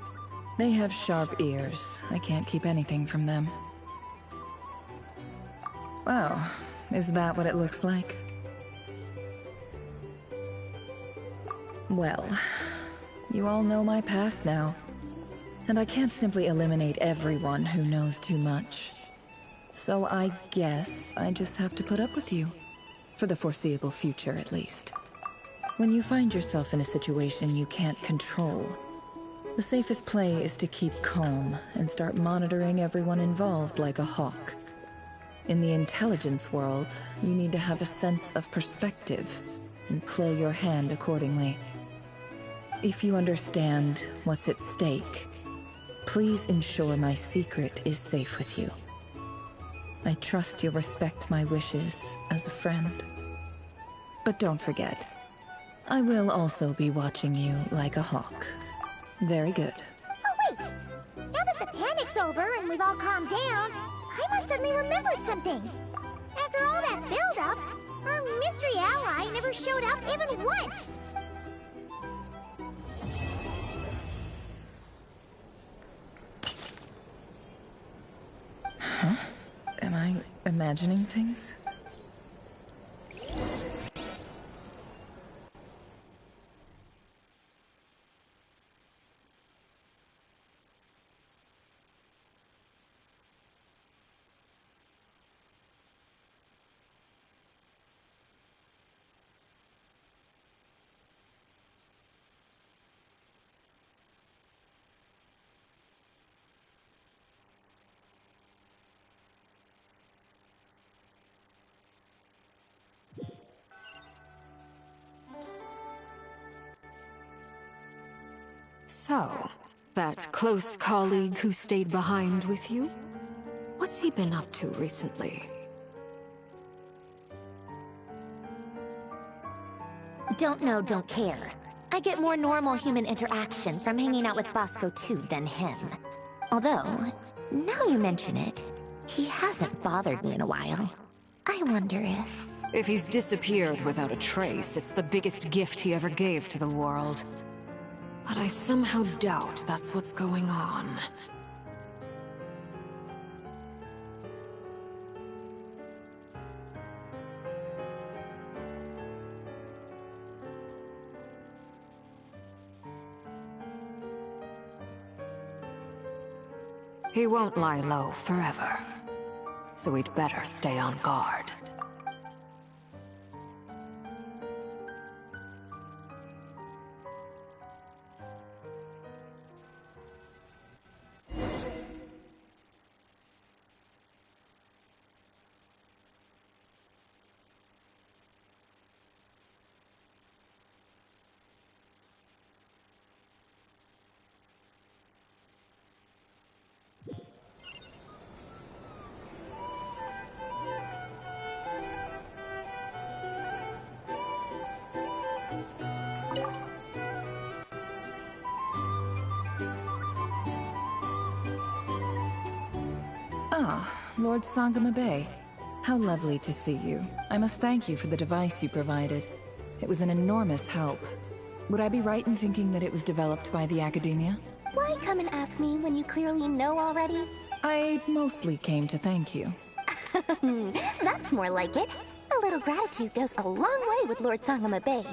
They have sharp ears. I can't keep anything from them. Wow, is that what it looks like? Well, you all know my past now, and I can't simply eliminate everyone who knows too much. So I guess I just have to put up with you. For the foreseeable future, at least. When you find yourself in a situation you can't control, the safest play is to keep calm and start monitoring everyone involved like a hawk. In the intelligence world, you need to have a sense of perspective and play your hand accordingly. If you understand what's at stake, please ensure my secret is safe with you. I trust you'll respect my wishes as a friend. But don't forget, I will also be watching you like a hawk. Very good. Oh wait! Now that the panic's over and we've all calmed down, Paimon suddenly remembered something. After all that build-up, our mystery ally never showed up even once! Huh? Am I imagining things? So, that close colleague who stayed behind with you? What's he been up to recently? Don't know, don't care. I get more normal human interaction from hanging out with Bosco too than him. Although, now you mention it, he hasn't bothered me in a while. I wonder if... If he's disappeared without a trace, it's the biggest gift he ever gave to the world. But I somehow doubt that's what's going on. He won't lie low forever, so we'd better stay on guard. Ah, Lord Sangama Bay. How lovely to see you. I must thank you for the device you provided. It was an enormous help. Would I be right in thinking that it was developed by the Academia? Why come and ask me when you clearly know already? I mostly came to thank you. That's more like it. A little gratitude goes a long way with Lord Sangama Bay.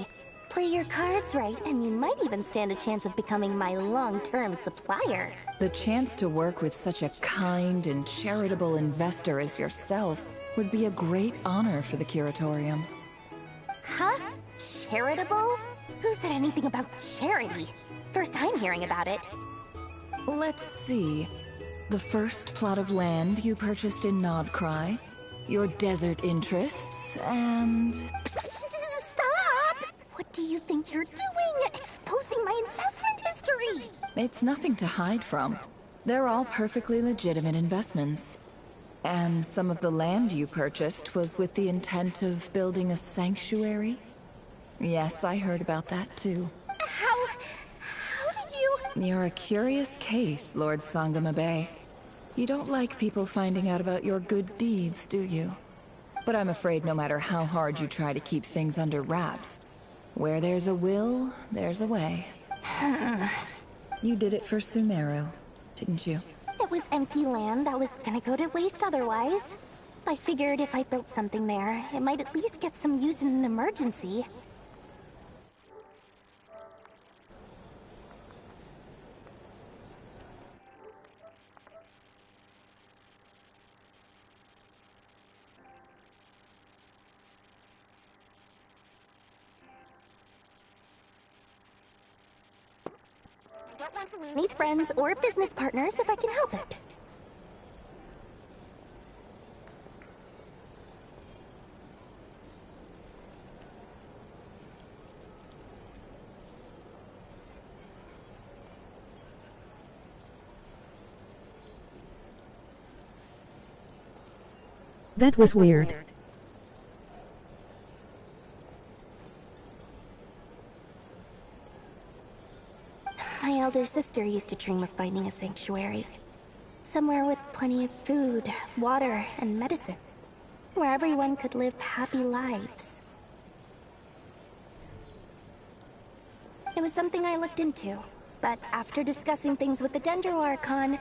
Play your cards right, and you might even stand a chance of becoming my long-term supplier. The chance to work with such a kind and charitable investor as yourself would be a great honor for the Curatorium. Huh? Charitable? Who said anything about charity? First time hearing about it. Let's see. The first plot of land you purchased in Nodcry, your desert interests, and... Stop! What do you think you're doing? Exposing my investment history! It's nothing to hide from. They're all perfectly legitimate investments. And some of the land you purchased was with the intent of building a sanctuary? Yes, I heard about that too. How did you... You're a curious case, Lord Sangamabe. You don't like people finding out about your good deeds, do you? But I'm afraid no matter how hard you try to keep things under wraps, where there's a will, there's a way. You did it for Sumeru, didn't you? It was empty land that was gonna go to waste otherwise. I figured if I built something there, it might at least get some use in an emergency. Need friends or business partners if I can help it. That was weird. My elder sister used to dream of finding a sanctuary. Somewhere with plenty of food, water, and medicine. Where everyone could live happy lives. It was something I looked into, but after discussing things with the Dendro Archon,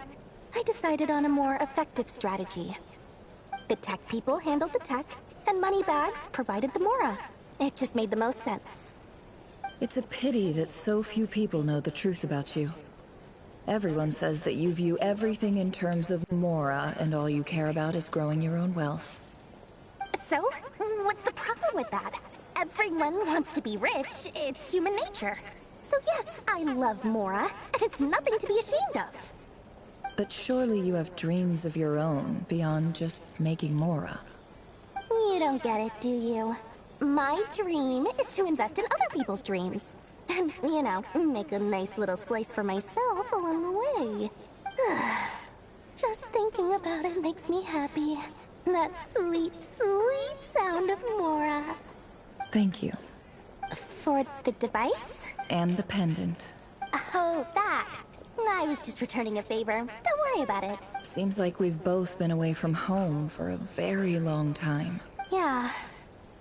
I decided on a more effective strategy. The tech people handled the tech, and Moneybags provided the Mora. It just made the most sense. It's a pity that so few people know the truth about you. Everyone says that you view everything in terms of Mora, and all you care about is growing your own wealth. So, what's the problem with that? Everyone wants to be rich. It's human nature. So yes, I love Mora, and it's nothing to be ashamed of. But surely you have dreams of your own, beyond just making Mora. You don't get it, do you? My dream is to invest in other people's dreams. And, you know, make a nice little slice for myself along the way. Just thinking about it makes me happy. That sweet, sweet sound of Mora. Thank you. For the device? And the pendant. Oh, that. I was just returning a favor. Don't worry about it. Seems like we've both been away from home for a very long time. Yeah.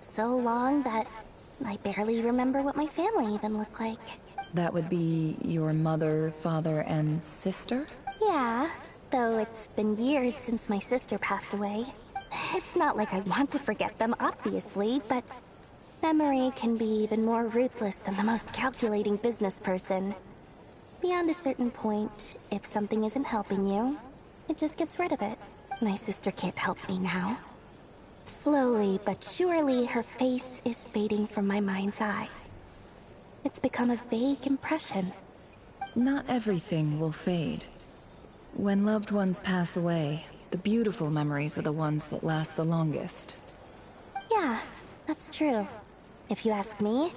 So long that I barely remember what my family even looked like. That would be your mother, father, and sister? Yeah, though it's been years since my sister passed away. It's not like I want to forget them, obviously, but memory can be even more ruthless than the most calculating business person. Beyond a certain point, if something isn't helping you, it just gets rid of it. My sister can't help me now. Slowly but surely, her face is fading from my mind's eye. It's become a vague impression. Not everything will fade. When loved ones pass away, the beautiful memories are the ones that last the longest. Yeah, that's true. If you ask me,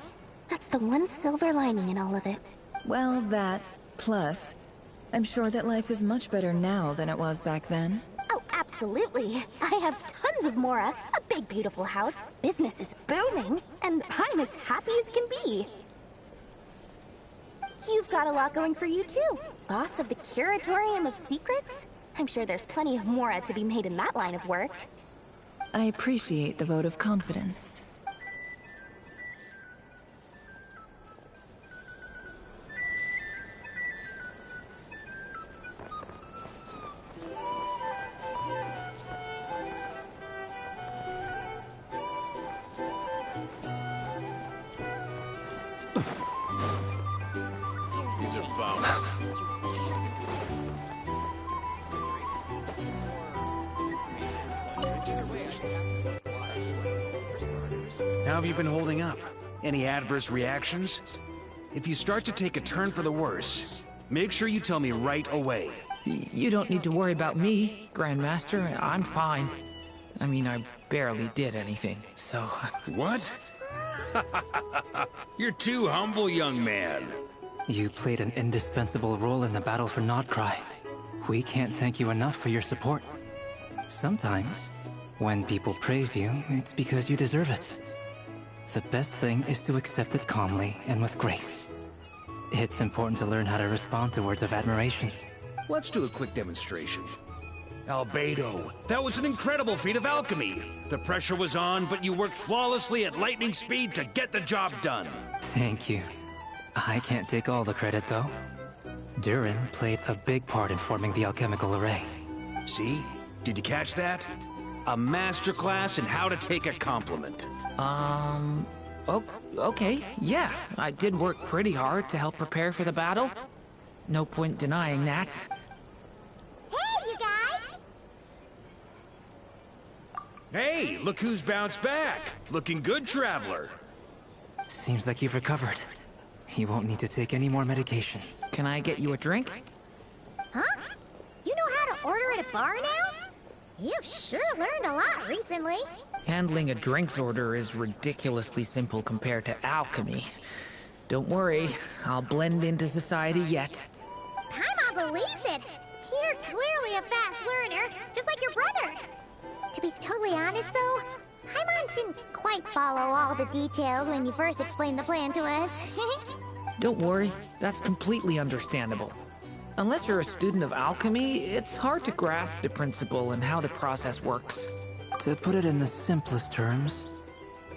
that's the one silver lining in all of it. Well, that, plus, I'm sure that life is much better now than it was back then. Oh, absolutely. I have tons of Mora, a big beautiful house, business is booming, and I'm as happy as can be. You've got a lot going for you too. Boss of the Curatorium of Secrets? I'm sure there's plenty of Mora to be made in that line of work. I appreciate the vote of confidence. These are bombs. How have you been holding up? Any adverse reactions? If you start to take a turn for the worse, make sure you tell me right away. You don't need to worry about me, Grandmaster. I'm fine. I mean, I barely did anything, so... What? You're too humble, young man. You played an indispensable role in the battle for Nodcry. We can't thank you enough for your support. Sometimes, when people praise you, it's because you deserve it. the best thing is to accept it calmly and with grace. It's important to learn how to respond to words of admiration. Let's do a quick demonstration. Albedo, that was an incredible feat of alchemy. The pressure was on, but you worked flawlessly at lightning speed to get the job done. Thank you. I can't take all the credit, though. Durin played a big part in forming the alchemical array. See? Did you catch that? A masterclass in how to take a compliment. Okay, yeah. I did work pretty hard to help prepare for the battle. No point denying that. Hey, you guys! Hey, look who's bounced back. Looking good, traveler. Seems like you've recovered. You won't need to take any more medication. Can I get you a drink? Huh? You know how to order at a bar now? You've sure learned a lot recently. Handling a drinks order is ridiculously simple compared to alchemy. Don't worry, I'll blend into society yet. Paimon believes it. You're clearly a fast learner, just like your brother. To be totally honest, though, Paimon didn't quite follow all the details when you first explained the plan to us. Don't worry, that's completely understandable. Unless you're a student of alchemy, it's hard to grasp the principle and how the process works. To put it in the simplest terms,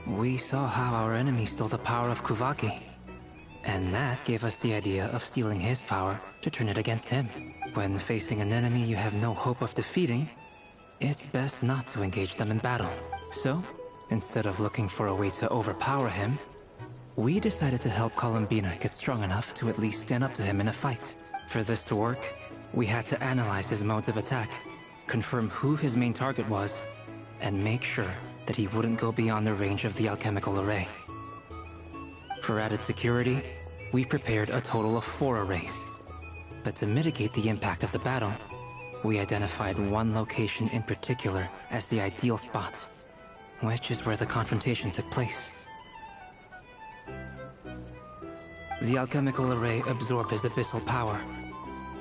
we saw how our enemy stole the power of Kuvaki. And that gave us the idea of stealing his power to turn it against him. When facing an enemy you have no hope of defeating, it's best not to engage them in battle. So, instead of looking for a way to overpower him, we decided to help Columbina get strong enough to at least stand up to him in a fight. For this to work, we had to analyze his modes of attack, confirm who his main target was, and make sure that he wouldn't go beyond the range of the alchemical array. For added security, we prepared a total of 4 arrays. But to mitigate the impact of the battle, we identified one location in particular as the ideal spot, which is where the confrontation took place. The alchemical array absorbed his abyssal power.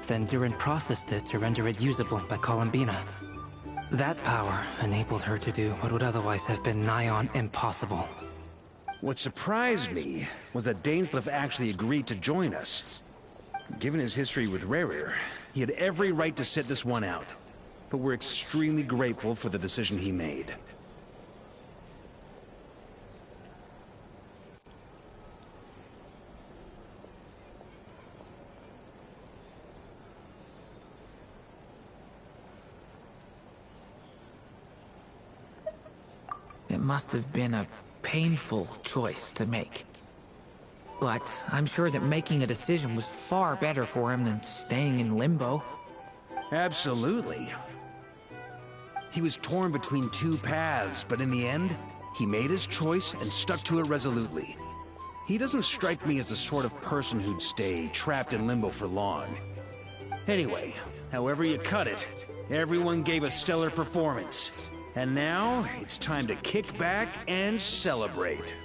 Then Durin processed it to render it usable by Columbina. That power enabled her to do what would otherwise have been nigh on impossible. What surprised me was that Dainsleif actually agreed to join us. Given his history with Rerir, he had every right to sit this one out. But we're extremely grateful for the decision he made. It must have been a painful choice to make. But I'm sure that making a decision was far better for him than staying in limbo. Absolutely. He was torn between 2 paths, but in the end, he made his choice and stuck to it resolutely. He doesn't strike me as the sort of person who'd stay trapped in limbo for long. Anyway, however you cut it, everyone gave a stellar performance. And now, it's time to kick back and celebrate.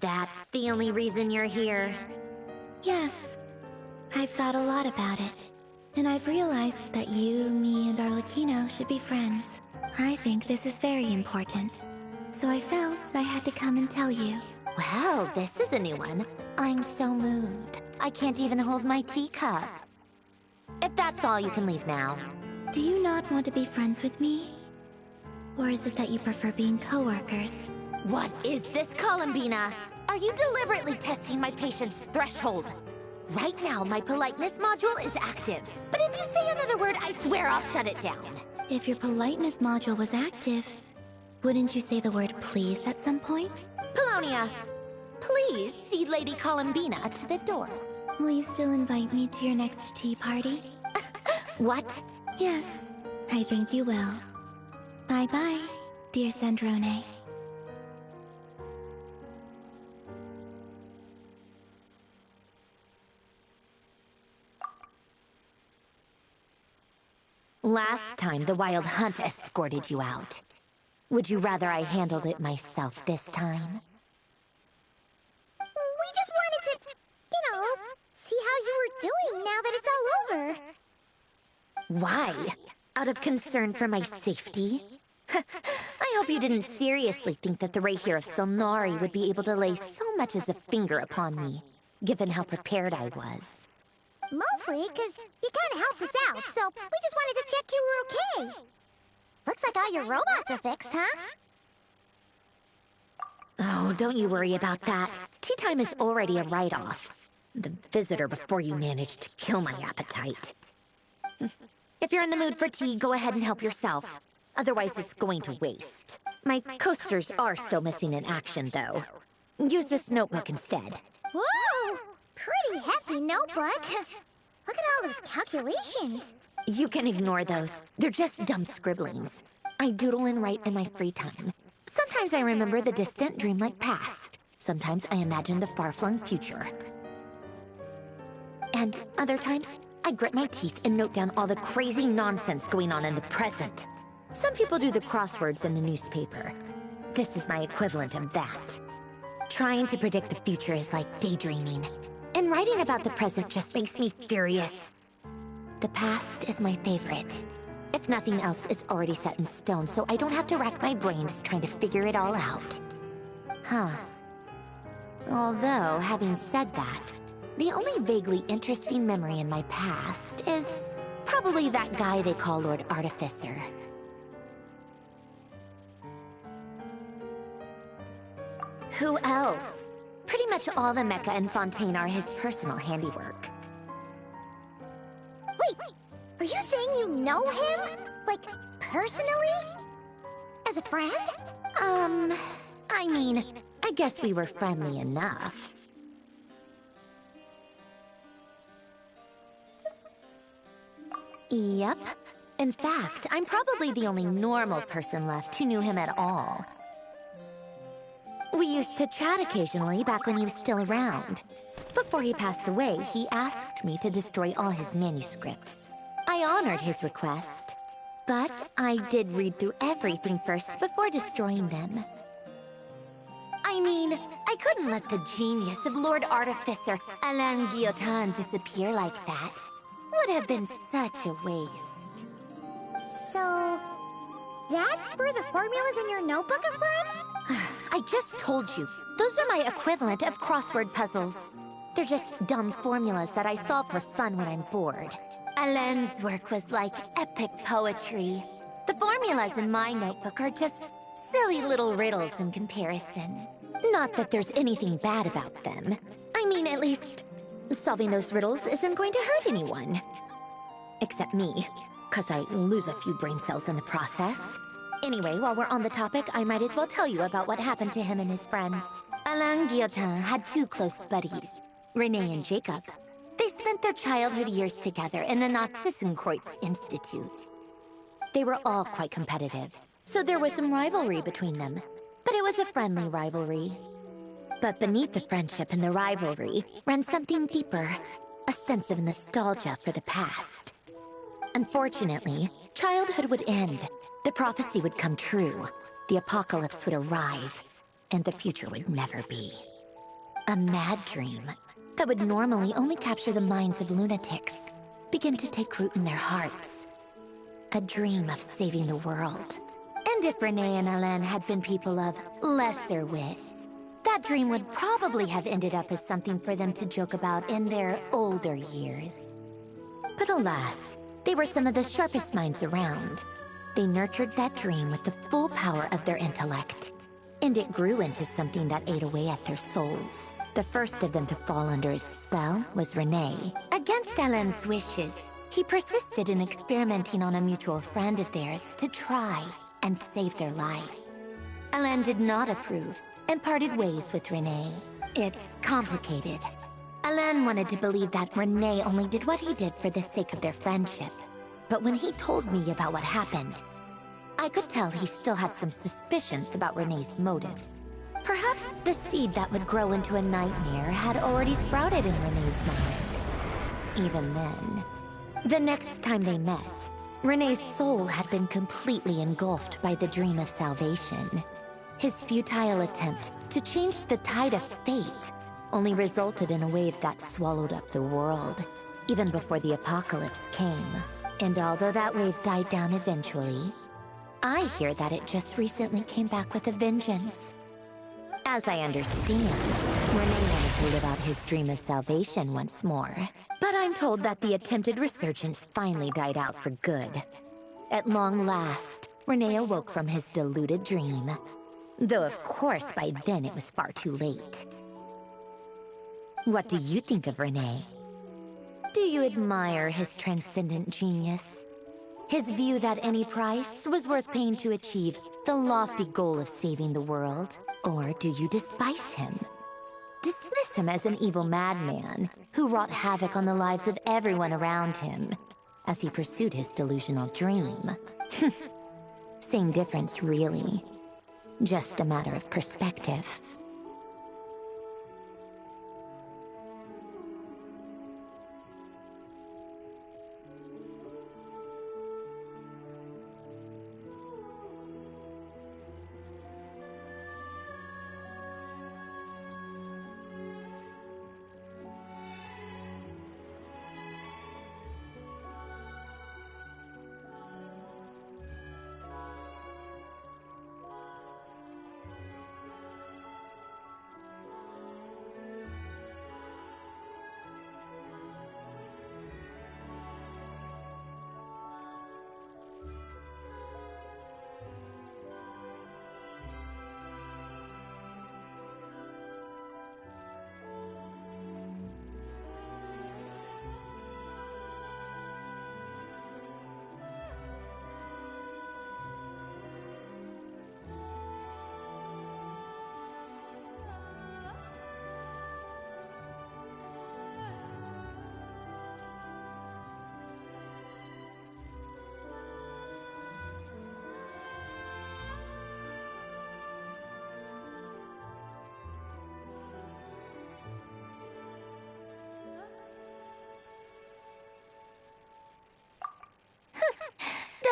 That's the only reason you're here. Yes. I've thought a lot about it. And I've realized that you, me, and Arlecchino should be friends. I think this is very important. So I felt I had to come and tell you. Well, this is a new one. I'm so moved. I can't even hold my teacup. If that's all, you can leave now. Do you not want to be friends with me? Or is it that you prefer being co-workers? What is this, Columbina? Are you deliberately testing my patience threshold? Right now, my politeness module is active. But if you say another word, I swear I'll shut it down. If your politeness module was active, wouldn't you say the word please at some point? Polonia, please. Please see Lady Columbina to the door. Will you still invite me to your next tea party? What? Yes, I think you will. Bye-bye, dear Sandrone. Last time, the Wild Hunt escorted you out. Would you rather I handled it myself this time? We just wanted to, see how you were doing now that it's all over. Why? Out of concern for my safety? I hope you didn't seriously think that the Rahier of Solnari would be able to lay so much as a finger upon me, given how prepared I was. Mostly because you kind of helped us out, so we just wanted to check you were okay. Looks like all your robots are fixed, huh? Oh, don't you worry about that. Tea time is already a write-off. The visitor before you managed to kill my appetite. If you're in the mood for tea, go ahead and help yourself. Otherwise, it's going to waste. My coasters are still missing in action, though. Use this notebook instead. Whoa! Pretty hefty notebook. Look at all those calculations. You can ignore those. They're just dumb scribblings. I doodle and write in my free time. Sometimes I remember the distant, dreamlike past. Sometimes I imagine the far-flung future. And other times, I grit my teeth and note down all the crazy nonsense going on in the present. Some people do the crosswords in the newspaper. This is my equivalent of that. Trying to predict the future is like daydreaming. And writing about the present just makes me furious. The past is my favorite. If nothing else, it's already set in stone, so I don't have to rack my brains trying to figure it all out. Huh. Although, having said that, the only vaguely interesting memory in my past is probably that guy they call Lord Artificer. Who else? Pretty much all the mecha and Fontaine are his personal handiwork. Wait, are you saying you know him? Like, personally? As a friend? I mean, I guess we were friendly enough. Yep. In fact, I'm probably the only normal person left who knew him at all. We used to chat occasionally back when he was still around. Before he passed away, he asked me to destroy all his manuscripts. I honored his request, but I did read through everything first before destroying them. I mean, I couldn't let the genius of Lord Artificer Alain Guillotin disappear like that. Would have been such a waste. So, that's where the formulas in your notebook are from? I just told you. Those are my equivalent of crossword puzzles. They're just dumb formulas that I solve for fun when I'm bored. Alain's work was like epic poetry. The formulas in my notebook are just silly little riddles in comparison. Not that there's anything bad about them. I mean, at least, solving those riddles isn't going to hurt anyone. Except me, 'cause I lose a few brain cells in the process. Anyway, while we're on the topic, I might as well tell you about what happened to him and his friends. Alain Guillotin had two close buddies, Renee and Jacob. They spent their childhood years together in the Nazissenkreuz Institute. They were all quite competitive, so there was some rivalry between them. But it was a friendly rivalry. But beneath the friendship and the rivalry ran something deeper, a sense of nostalgia for the past. Unfortunately, childhood would end. The prophecy would come true, the apocalypse would arrive, and the future would never be. A mad dream that would normally only capture the minds of lunatics begin to take root in their hearts. A dream of saving the world. And if Renee and Alain had been people of lesser wits, that dream would probably have ended up as something for them to joke about in their older years. But alas, they were some of the sharpest minds around. They nurtured that dream with the full power of their intellect, and it grew into something that ate away at their souls. The first of them to fall under its spell was Renee. Against Alain's wishes, he persisted in experimenting on a mutual friend of theirs to try and save their life. Alain did not approve and parted ways with Renee. It's complicated. Alain wanted to believe that Renee only did what he did for the sake of their friendship. But when he told me about what happened, I could tell he still had some suspicions about Renee's motives. Perhaps the seed that would grow into a nightmare had already sprouted in Renee's mind. Even then, the next time they met, Renee's soul had been completely engulfed by the dream of salvation. His futile attempt to change the tide of fate only resulted in a wave that swallowed up the world, even before the apocalypse came. And although that wave died down eventually, I hear that it just recently came back with a vengeance. As I understand, Renee wanted to live out his dream of salvation once more. But I'm told that the attempted resurgence finally died out for good. At long last, Renee awoke from his deluded dream. Though of course by then it was far too late. What do you think of Renee? Do you admire his transcendent genius? His view that any price was worth paying to achieve the lofty goal of saving the world? Or do you despise him? Dismiss him as an evil madman who wrought havoc on the lives of everyone around him as he pursued his delusional dream? Same difference, really. Just a matter of perspective.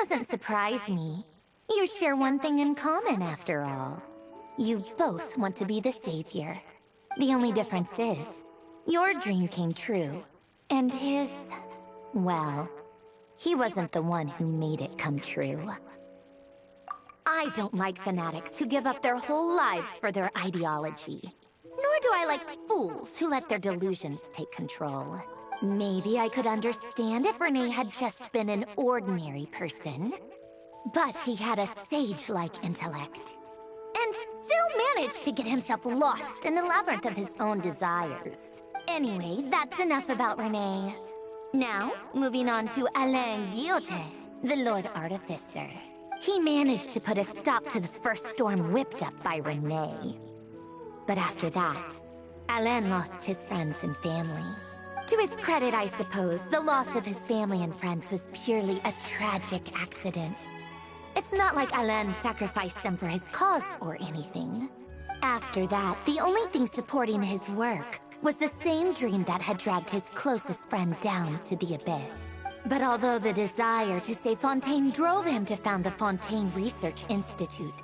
Doesn't surprise me. You share one thing in common, after all. You both want to be the savior. The only difference is, your dream came true, and his... well, he wasn't the one who made it come true. I don't like fanatics who give up their whole lives for their ideology. Nor do I like fools who let their delusions take control. Maybe I could understand if Renee had just been an ordinary person. But he had a sage-like intellect. And still managed to get himself lost in the labyrinth of his own desires. Anyway, that's enough about Renee. Now, moving on to Alain Guillotin, the Lord Artificer. He managed to put a stop to the first storm whipped up by Renee. But after that, Alain lost his friends and family. To his credit, I suppose, the loss of his family and friends was purely a tragic accident. It's not like Alain sacrificed them for his cause or anything. After that, the only thing supporting his work was the same dream that had dragged his closest friend down to the abyss. But although the desire to save Fontaine drove him to found the Fontaine Research Institute,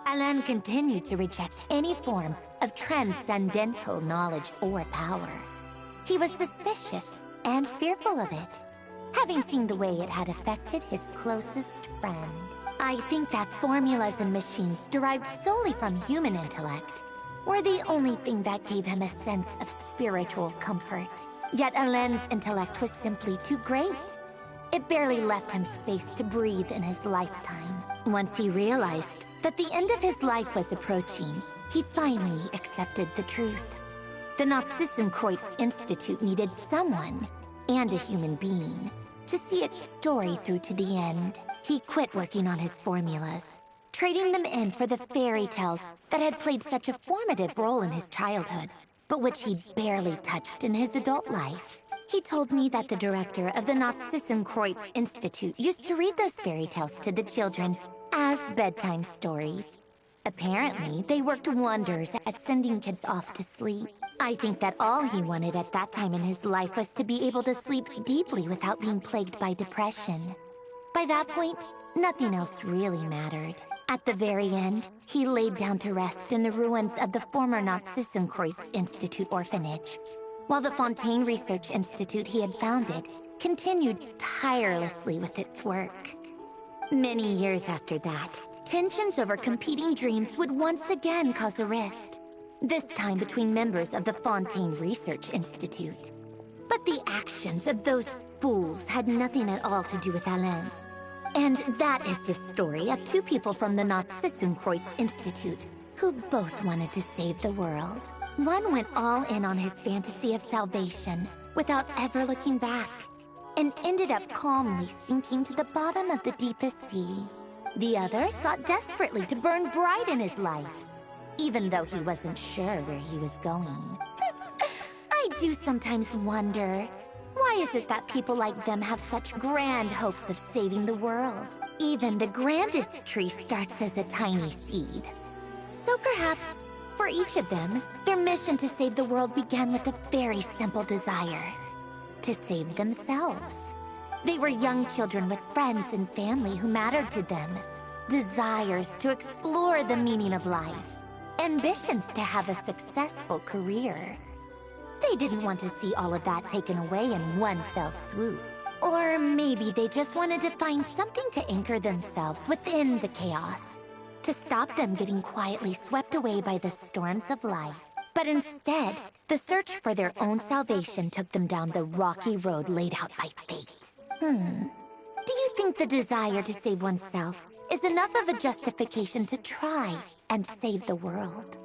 Alain continued to reject any form of transcendental knowledge or power. He was suspicious and fearful of it, having seen the way it had affected his closest friend. I think that formulas and machines derived solely from human intellect were the only thing that gave him a sense of spiritual comfort. Yet Alain's intellect was simply too great. It barely left him space to breathe in his lifetime. Once he realized that the end of his life was approaching, he finally accepted the truth. The Nazissenkreuz Institute needed someone, and a human being, to see its story through to the end. He quit working on his formulas, trading them in for the fairy tales that had played such a formative role in his childhood. but which he barely touched in his adult life. He told me that the director of the Nazissenkreuz Institute used to read those fairy tales to the children as bedtime stories. Apparently, they worked wonders at sending kids off to sleep. I think that all he wanted at that time in his life was to be able to sleep deeply without being plagued by depression. By that point, nothing else really mattered. At the very end, he laid down to rest in the ruins of the former Nazissenkreuz Institute orphanage, while the Fontaine Research Institute he had founded continued tirelessly with its work. Many years after that, tensions over competing dreams would once again cause a rift, this time between members of the Fontaine Research Institute. But the actions of those fools had nothing at all to do with Alain. And that is the story of two people from the Nazissenkreuz Institute who both wanted to save the world. One went all in on his fantasy of salvation without ever looking back, and ended up calmly sinking to the bottom of the deepest sea. The other sought desperately to burn bright in his life, even though he wasn't sure where he was going. I do sometimes wonder, why is it that people like them have such grand hopes of saving the world? Even the grandest tree starts as a tiny seed. So perhaps, for each of them, their mission to save the world began with a very simple desire: to save themselves. They were young children with friends and family who mattered to them, desires to explore the meaning of life, ambitions to have a successful career. They didn't want to see all of that taken away in one fell swoop. Or maybe they just wanted to find something to anchor themselves within the chaos, to stop them getting quietly swept away by the storms of life. But instead, the search for their own salvation took them down the rocky road laid out by fate. Do you think the desire to save oneself is enough of a justification to try and save the world?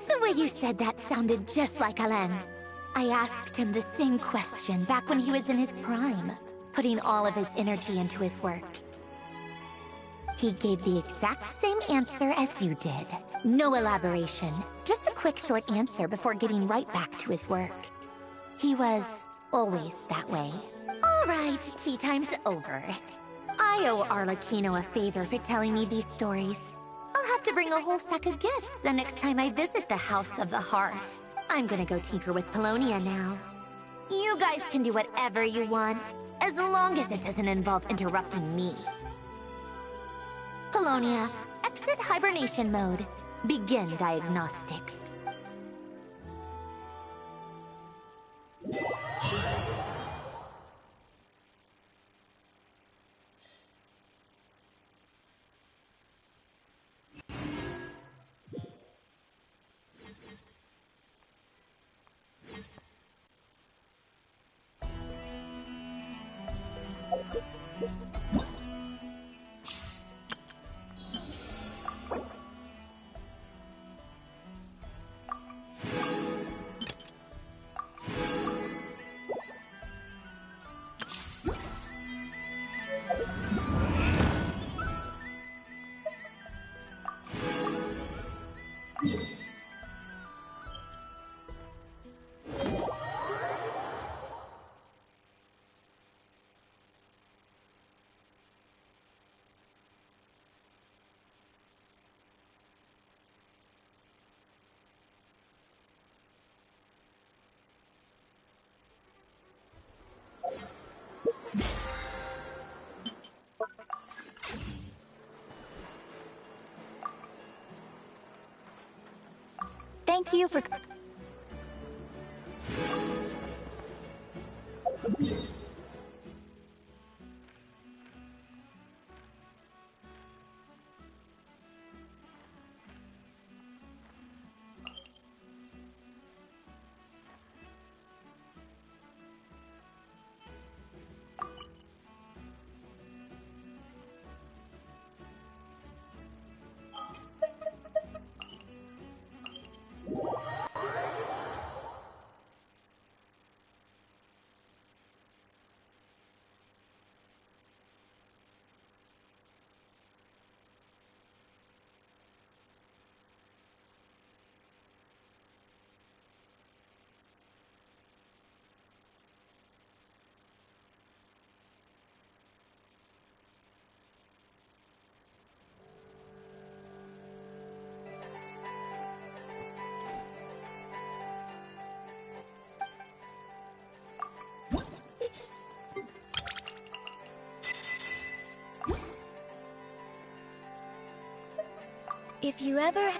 The way you said that sounded just like Alain. I asked him the same question back when he was in his prime, putting all of his energy into his work. He gave the exact same answer as you did. No elaboration, just a quick short answer before getting right back to his work. He was always that way. All right, tea time's over. I owe Arlecchino a favor for telling me these stories. I'll have to bring a whole sack of gifts the next time I visit the House of the Hearth. I'm gonna go tinker with Polonia now. You guys can do whatever you want, as long as it doesn't involve interrupting me. Polonia, exit hibernation mode. Begin diagnostics. Thank you for... If you ever...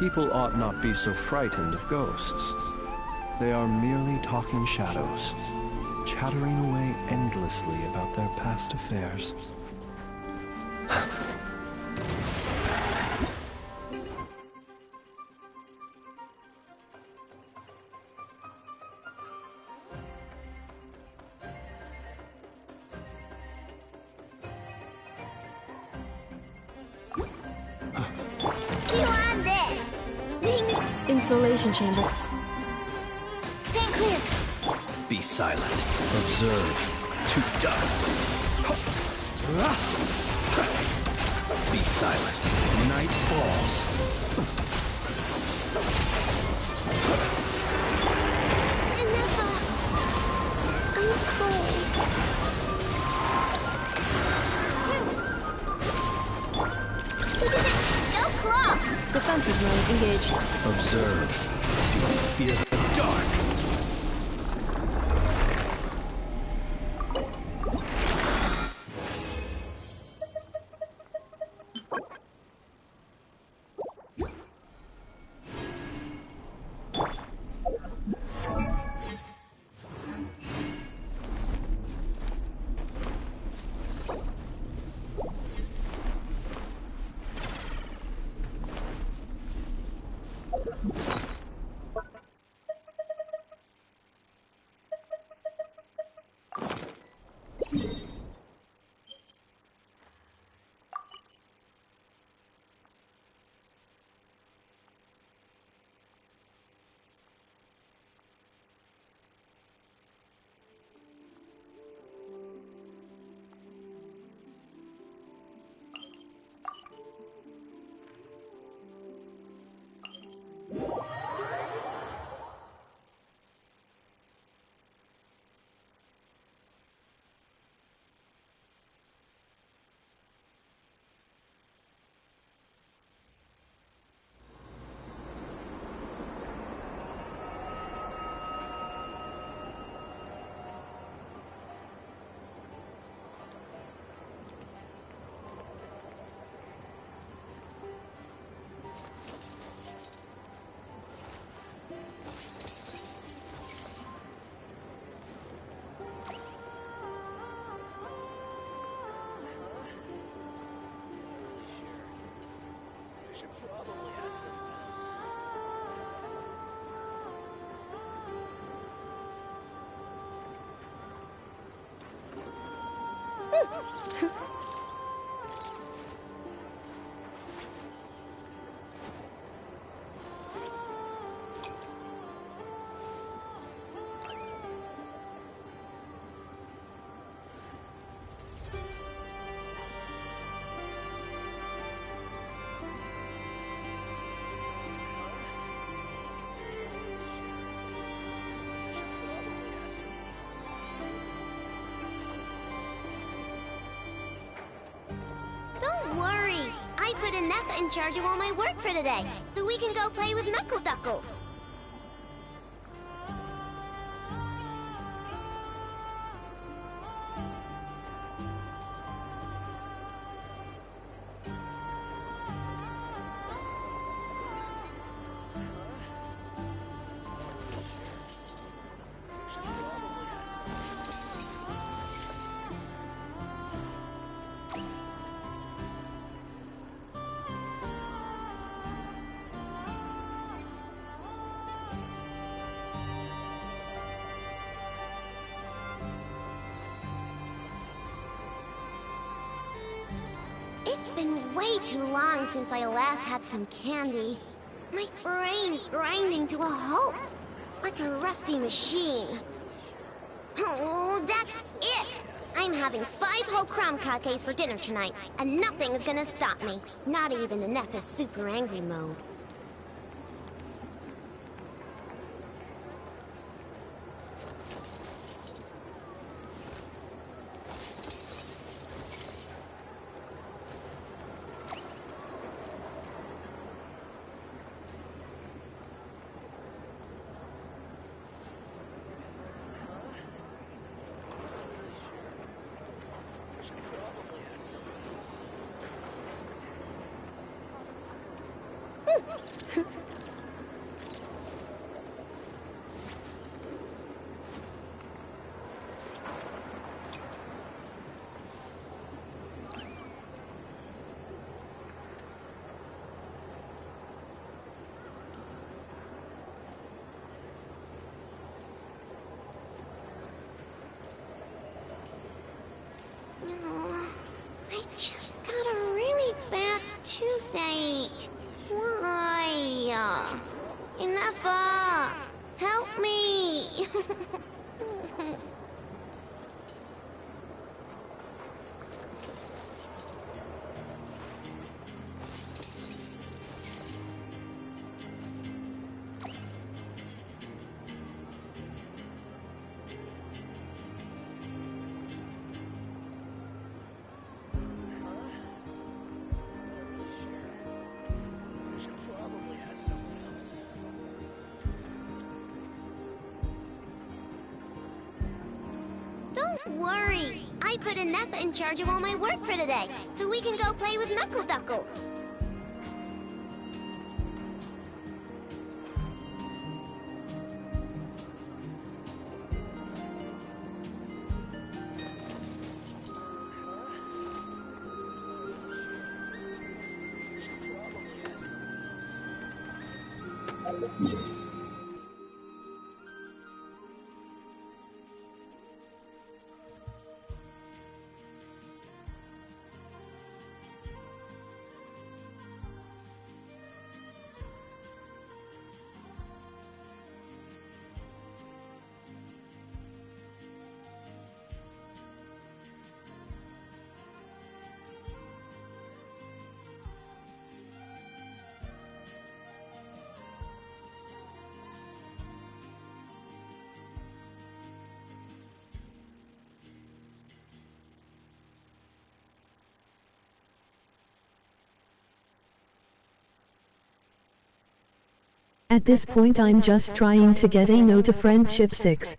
People ought not be so frightened of ghosts. They are merely talking shadows, chattering away endlessly about their past affairs. Installation chamber. Stand clear. Be silent. Observe. To dust. Be silent. Night falls. I'm cold. Go claw! Defensive mode engaged. Observe. Do you fear the dark? Don't worry. I put Anetha in charge of all my work for today, so we can go play with Knuckle Duckle. It's been way too long since I last had some candy. My brain's grinding to a halt, like a rusty machine. Oh, that's it! I'm having 5 whole crumb cupcakes for dinner tonight, and nothing's gonna stop me. Not even Anetha's super angry mode. I just got a really bad toothache. Why? Enough! Help me! Don't worry. I put Anessa in charge of all my work for today, so we can go play with Knuckle Duckle. At this point I'm just trying to get a no to friendship 6.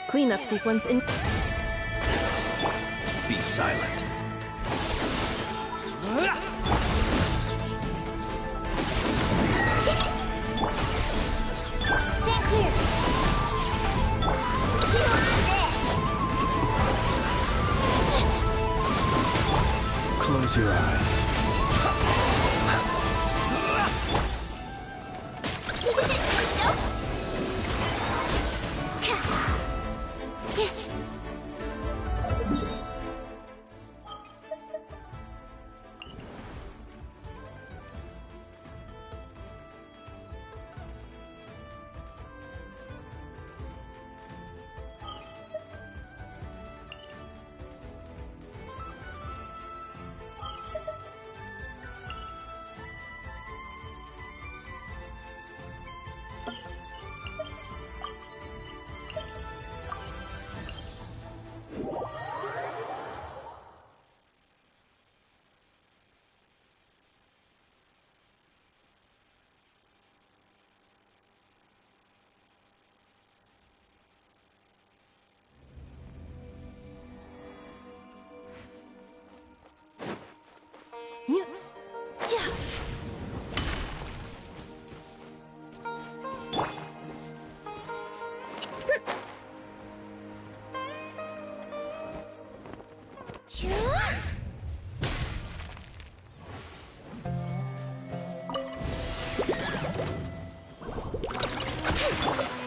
Cleanup sequence in... Be silent. Stand clear. Close your eyes.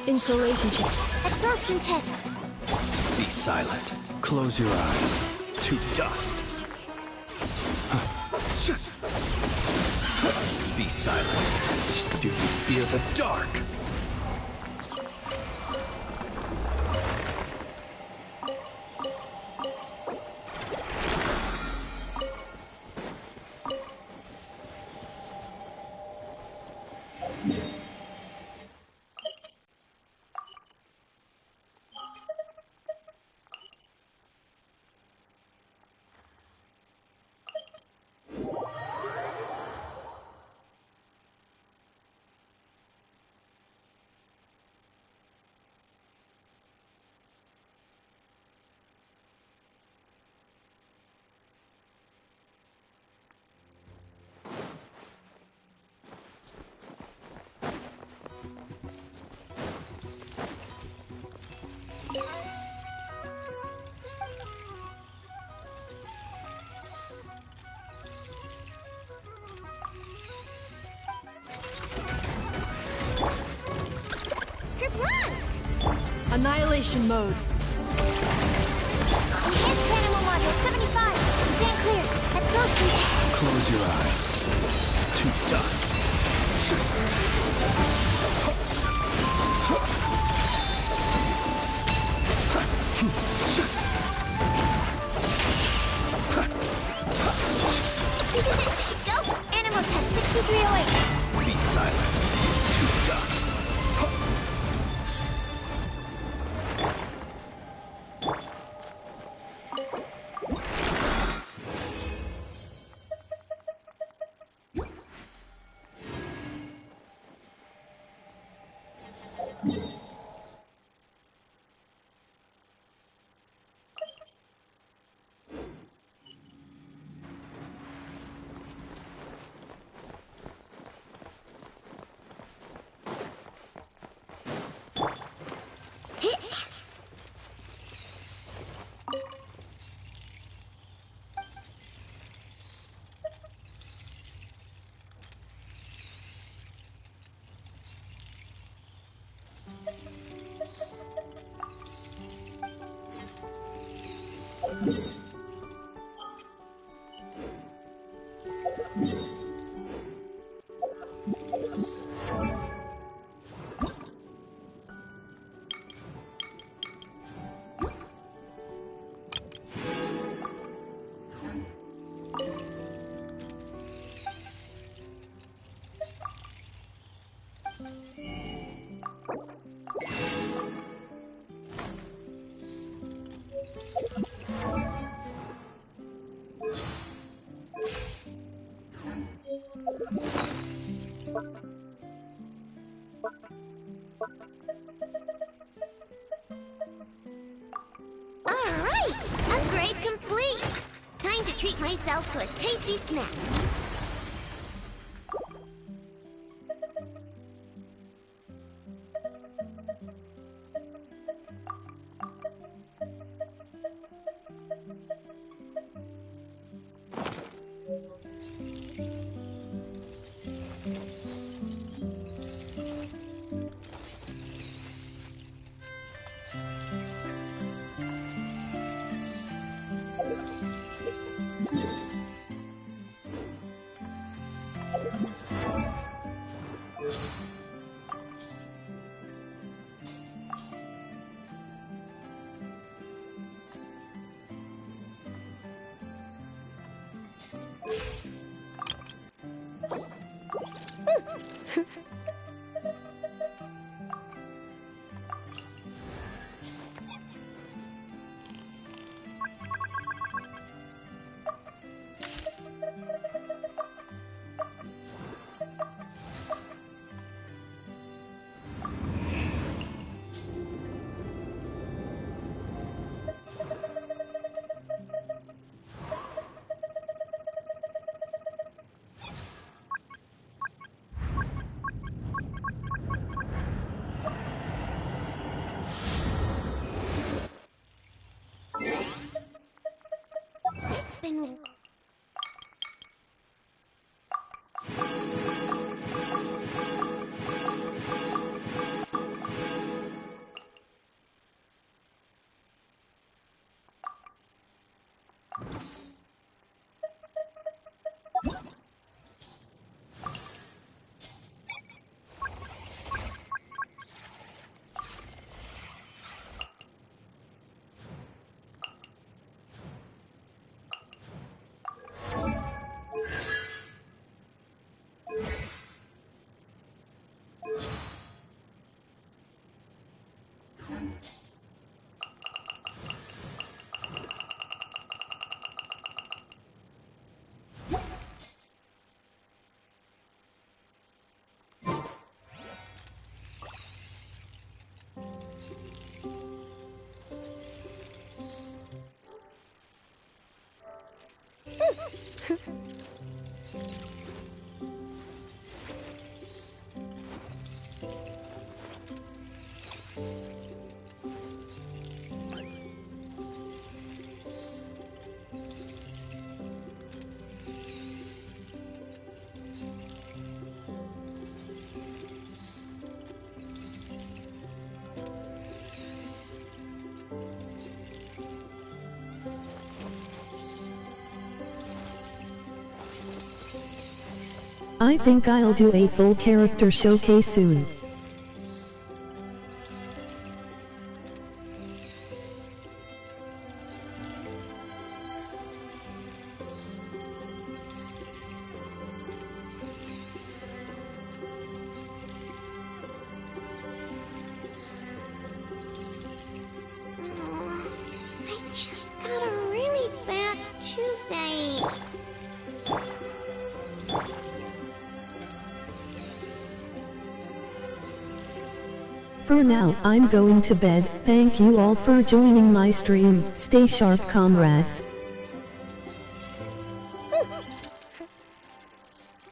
Insulation check. Absorption test. Be silent. Close your eyes. To dust. Be silent. Do you fear the dark? Annihilation mode. Enhanced animal module 75. Stand clear. Absorption test. Close your eyes. To dust. Go! Animal test 6308. Be silent. To dust. Alright! Upgrade complete! Time to treat myself to a tasty snack. I think I'll do a full character showcase soon. I just got a really bad toothache. For now, I'm going to bed. Thank you all for joining my stream. Stay sharp, comrades.